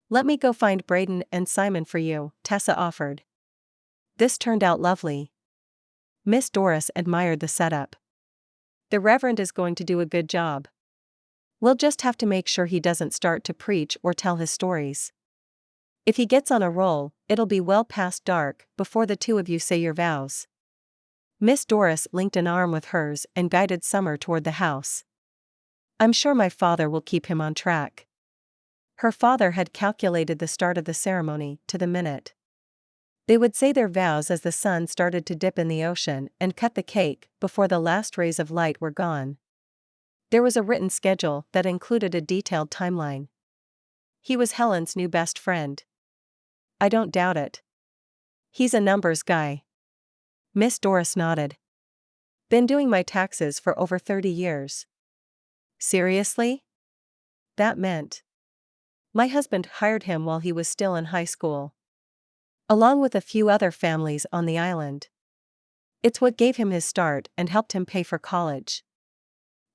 Let me go find Braydon and Simon for you, Tessa offered. This turned out lovely. Miss Doris admired the setup. The Reverend is going to do a good job. We'll just have to make sure he doesn't start to preach or tell his stories. If he gets on a roll, it'll be well past dark before the two of you say your vows. Miss Doris linked an arm with hers and guided Summer toward the house. I'm sure my father will keep him on track. Her father had calculated the start of the ceremony to the minute. They would say their vows as the sun started to dip in the ocean and cut the cake before the last rays of light were gone. There was a written schedule that included a detailed timeline. He was Helen's new best friend. I don't doubt it. He's a numbers guy. Miss Doris nodded. Been doing my taxes for over 30 years. Seriously? That meant. My husband hired him while he was still in high school. Along with a few other families on the island. It's what gave him his start and helped him pay for college.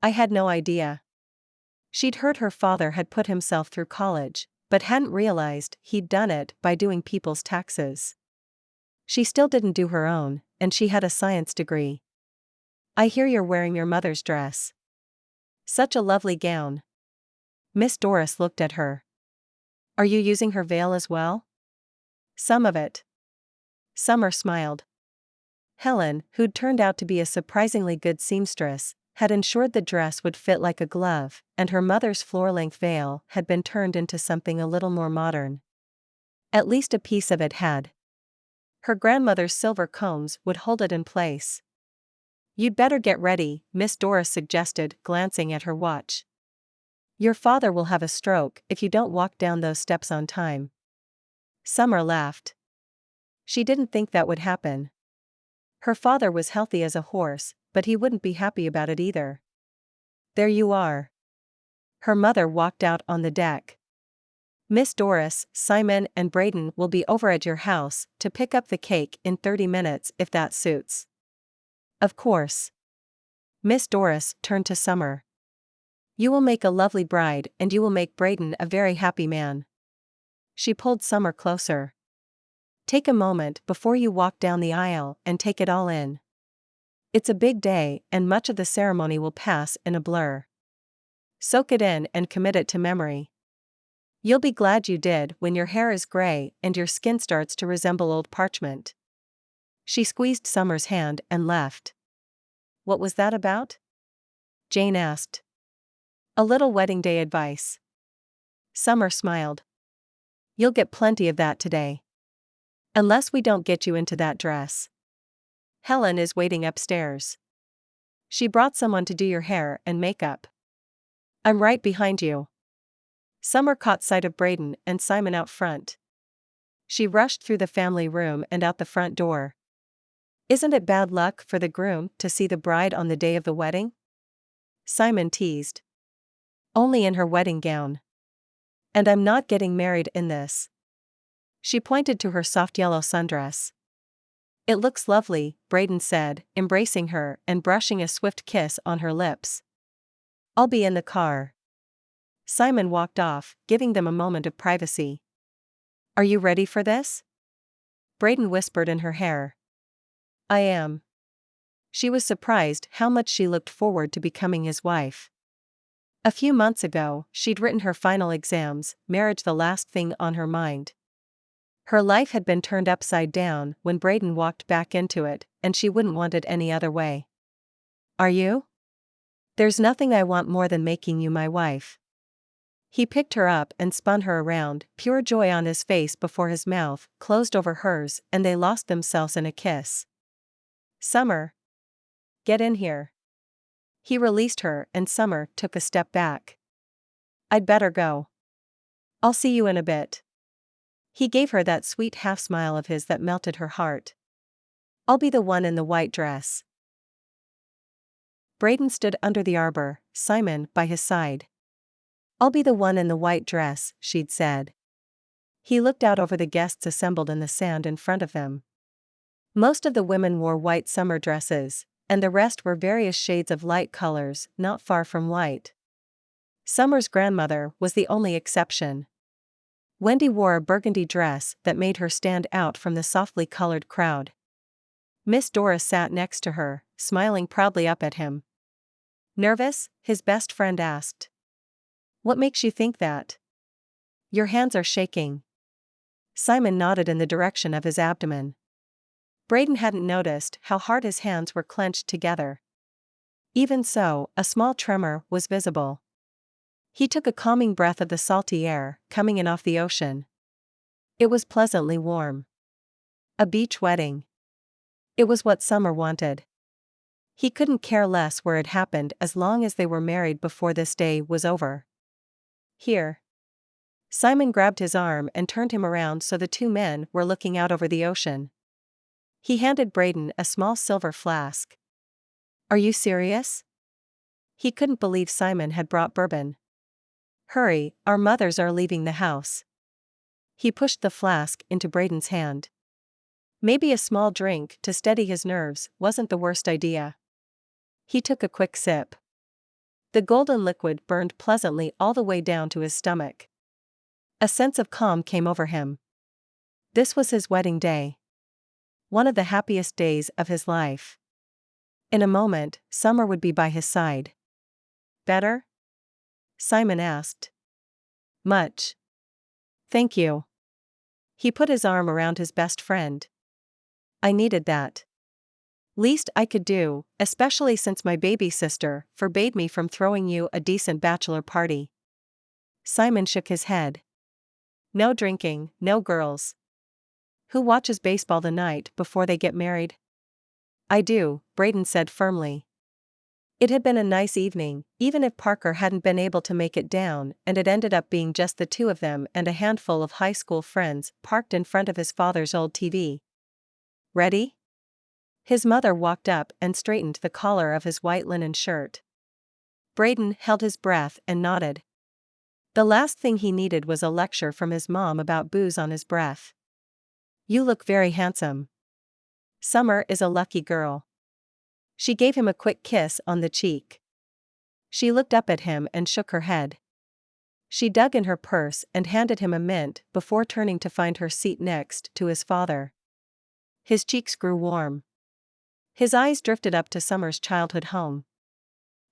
I had no idea. She'd heard her father had put himself through college, but hadn't realized he'd done it by doing people's taxes. She still didn't do her own, and she had a science degree. I hear you're wearing your mother's dress. Such a lovely gown. Miss Doris looked at her. Are you using her veil as well? Some of it. Summer smiled. Helen, who'd turned out to be a surprisingly good seamstress, had ensured the dress would fit like a glove, and her mother's floor-length veil had been turned into something a little more modern. At least a piece of it had. Her grandmother's silver combs would hold it in place. You'd better get ready, Miss Doris suggested, glancing at her watch. Your father will have a stroke if you don't walk down those steps on time. Summer laughed. She didn't think that would happen. Her father was healthy as a horse, but he wouldn't be happy about it either. There you are. Her mother walked out on the deck. Miss Doris, Simon and Braydon will be over at your house to pick up the cake in 30 minutes if that suits. Of course. Miss Doris turned to Summer. You will make a lovely bride and you will make Braydon a very happy man. She pulled Summer closer. Take a moment before you walk down the aisle and take it all in. It's a big day and much of the ceremony will pass in a blur. Soak it in and commit it to memory. You'll be glad you did when your hair is gray and your skin starts to resemble old parchment. She squeezed Summer's hand and left. What was that about? Jane asked. A little wedding day advice. Summer smiled. You'll get plenty of that today. Unless we don't get you into that dress. Helen is waiting upstairs. She brought someone to do your hair and makeup. I'm right behind you. Summer caught sight of Braydon and Simon out front. She rushed through the family room and out the front door. Isn't it bad luck for the groom to see the bride on the day of the wedding? Simon teased. Only in her wedding gown. And I'm not getting married in this. She pointed to her soft yellow sundress. It looks lovely, Braydon said, embracing her and brushing a swift kiss on her lips. I'll be in the car. Simon walked off, giving them a moment of privacy. Are you ready for this? Braydon whispered in her hair. I am. She was surprised how much she looked forward to becoming his wife. A few months ago, she'd written her final exams, marriage the last thing on her mind. Her life had been turned upside down when Braydon walked back into it, and she wouldn't want it any other way. Are you? There's nothing I want more than making you my wife. He picked her up and spun her around, pure joy on his face before his mouth closed over hers and they lost themselves in a kiss. Summer. Get in here. He released her and Summer took a step back. I'd better go. I'll see you in a bit. He gave her that sweet half-smile of his that melted her heart. I'll be the one in the white dress. Braydon stood under the arbor, Simon by his side. I'll be the one in the white dress, she'd said. He looked out over the guests assembled in the sand in front of them. Most of the women wore white summer dresses, and the rest were various shades of light colors, not far from white. Summer's grandmother was the only exception. Wendy wore a burgundy dress that made her stand out from the softly colored crowd. Miss Doris sat next to her, smiling proudly up at him. Nervous? His best friend asked. What makes you think that? Your hands are shaking. Simon nodded in the direction of his abdomen. Braydon hadn't noticed how hard his hands were clenched together. Even so, a small tremor was visible. He took a calming breath of the salty air, coming in off the ocean. It was pleasantly warm. A beach wedding. It was what Summer wanted. He couldn't care less where it happened as long as they were married before this day was over. Here. Simon grabbed his arm and turned him around so the two men were looking out over the ocean. He handed Braydon a small silver flask. Are you serious? He couldn't believe Simon had brought bourbon. Hurry, our mothers are leaving the house. He pushed the flask into Braydon's hand. Maybe a small drink to steady his nerves wasn't the worst idea. He took a quick sip. The golden liquid burned pleasantly all the way down to his stomach. A sense of calm came over him. This was his wedding day. One of the happiest days of his life. In a moment, Summer would be by his side. Better? Simon asked. Much. Thank you. He put his arm around his best friend. I needed that. Least I could do, especially since my baby sister forbade me from throwing you a decent bachelor party. Simon shook his head. No drinking, no girls. Who watches baseball the night before they get married? I do, Braydon said firmly. It had been a nice evening, even if Parker hadn't been able to make it down, and it ended up being just the two of them and a handful of high school friends parked in front of his father's old TV. Ready? His mother walked up and straightened the collar of his white linen shirt. Braydon held his breath and nodded. The last thing he needed was a lecture from his mom about booze on his breath. You look very handsome. Summer is a lucky girl. She gave him a quick kiss on the cheek. She looked up at him and shook her head. She dug in her purse and handed him a mint before turning to find her seat next to his father. His cheeks grew warm. His eyes drifted up to Summer's childhood home.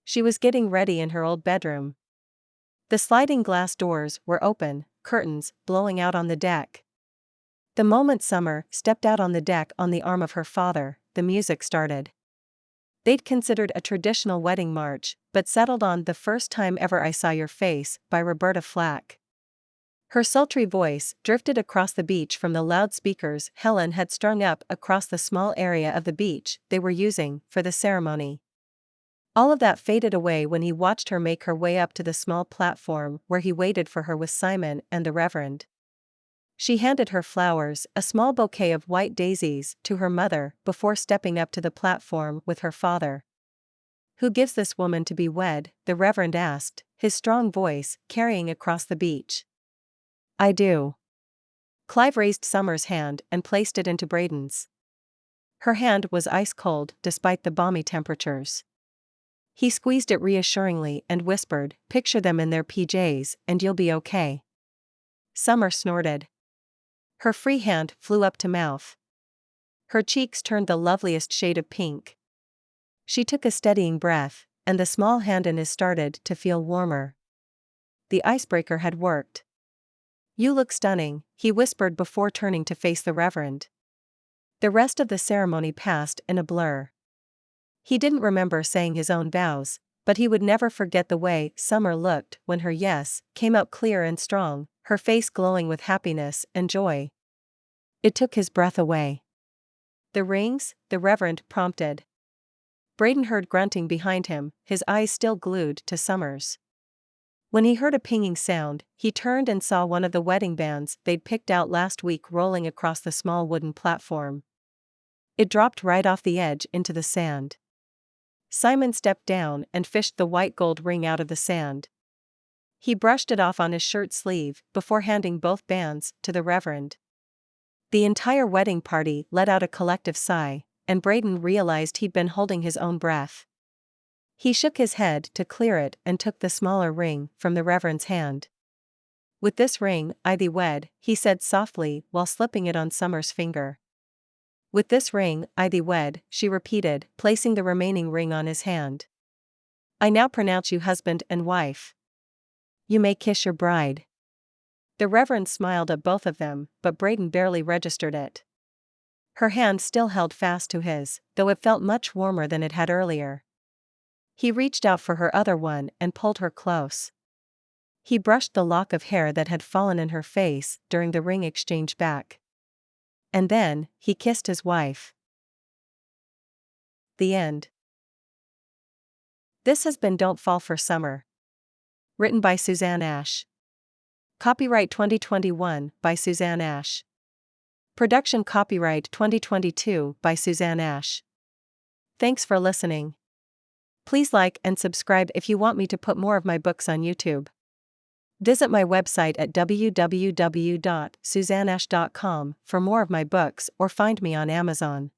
She was getting ready in her old bedroom. The sliding glass doors were open, curtains blowing out on the deck. The moment Summer stepped out on the deck on the arm of her father, the music started. They'd considered a traditional wedding march, but settled on The First Time Ever I Saw Your Face by Roberta Flack. Her sultry voice drifted across the beach from the loudspeakers Helen had strung up across the small area of the beach they were using for the ceremony. All of that faded away when he watched her make her way up to the small platform where he waited for her with Simon and the Reverend. She handed her flowers, a small bouquet of white daisies, to her mother before stepping up to the platform with her father. Who gives this woman to be wed? The Reverend asked, his strong voice carrying across the beach. I do. Clive raised Summer's hand and placed it into Braydon's. Her hand was ice cold despite the balmy temperatures. He squeezed it reassuringly and whispered, picture them in their PJs and you'll be okay. Summer snorted. Her free hand flew up to mouth. Her cheeks turned the loveliest shade of pink. She took a steadying breath, and the small hand in his started to feel warmer. The icebreaker had worked. You look stunning, he whispered before turning to face the Reverend. The rest of the ceremony passed in a blur. He didn't remember saying his own vows, but he would never forget the way Summer looked when her yes came out clear and strong, her face glowing with happiness and joy. It took his breath away. The rings? The Reverend prompted. Braydon heard grunting behind him, his eyes still glued to Summer's. When he heard a pinging sound, he turned and saw one of the wedding bands they'd picked out last week rolling across the small wooden platform. It dropped right off the edge into the sand. Simon stepped down and fished the white gold ring out of the sand. He brushed it off on his shirt sleeve before handing both bands to the Reverend. The entire wedding party let out a collective sigh, and Braydon realized he'd been holding his own breath. He shook his head to clear it and took the smaller ring from the Reverend's hand. With this ring, I thee wed, he said softly while slipping it on Summer's finger. With this ring, I thee wed, she repeated, placing the remaining ring on his hand. I now pronounce you husband and wife. You may kiss your bride. The Reverend smiled at both of them, but Braydon barely registered it. Her hand still held fast to his, though it felt much warmer than it had earlier. He reached out for her other one and pulled her close. He brushed the lock of hair that had fallen in her face during the ring exchange back. And then, he kissed his wife. The end. This has been Don't Fall for Summer. Written by Susanne. Copyright 2021 by Susanne. Production copyright 2022 by Susanne. Thanks for listening. Please like and subscribe if you want me to put more of my books on YouTube. Visit my website at www.susanneash.com for more of my books or find me on Amazon.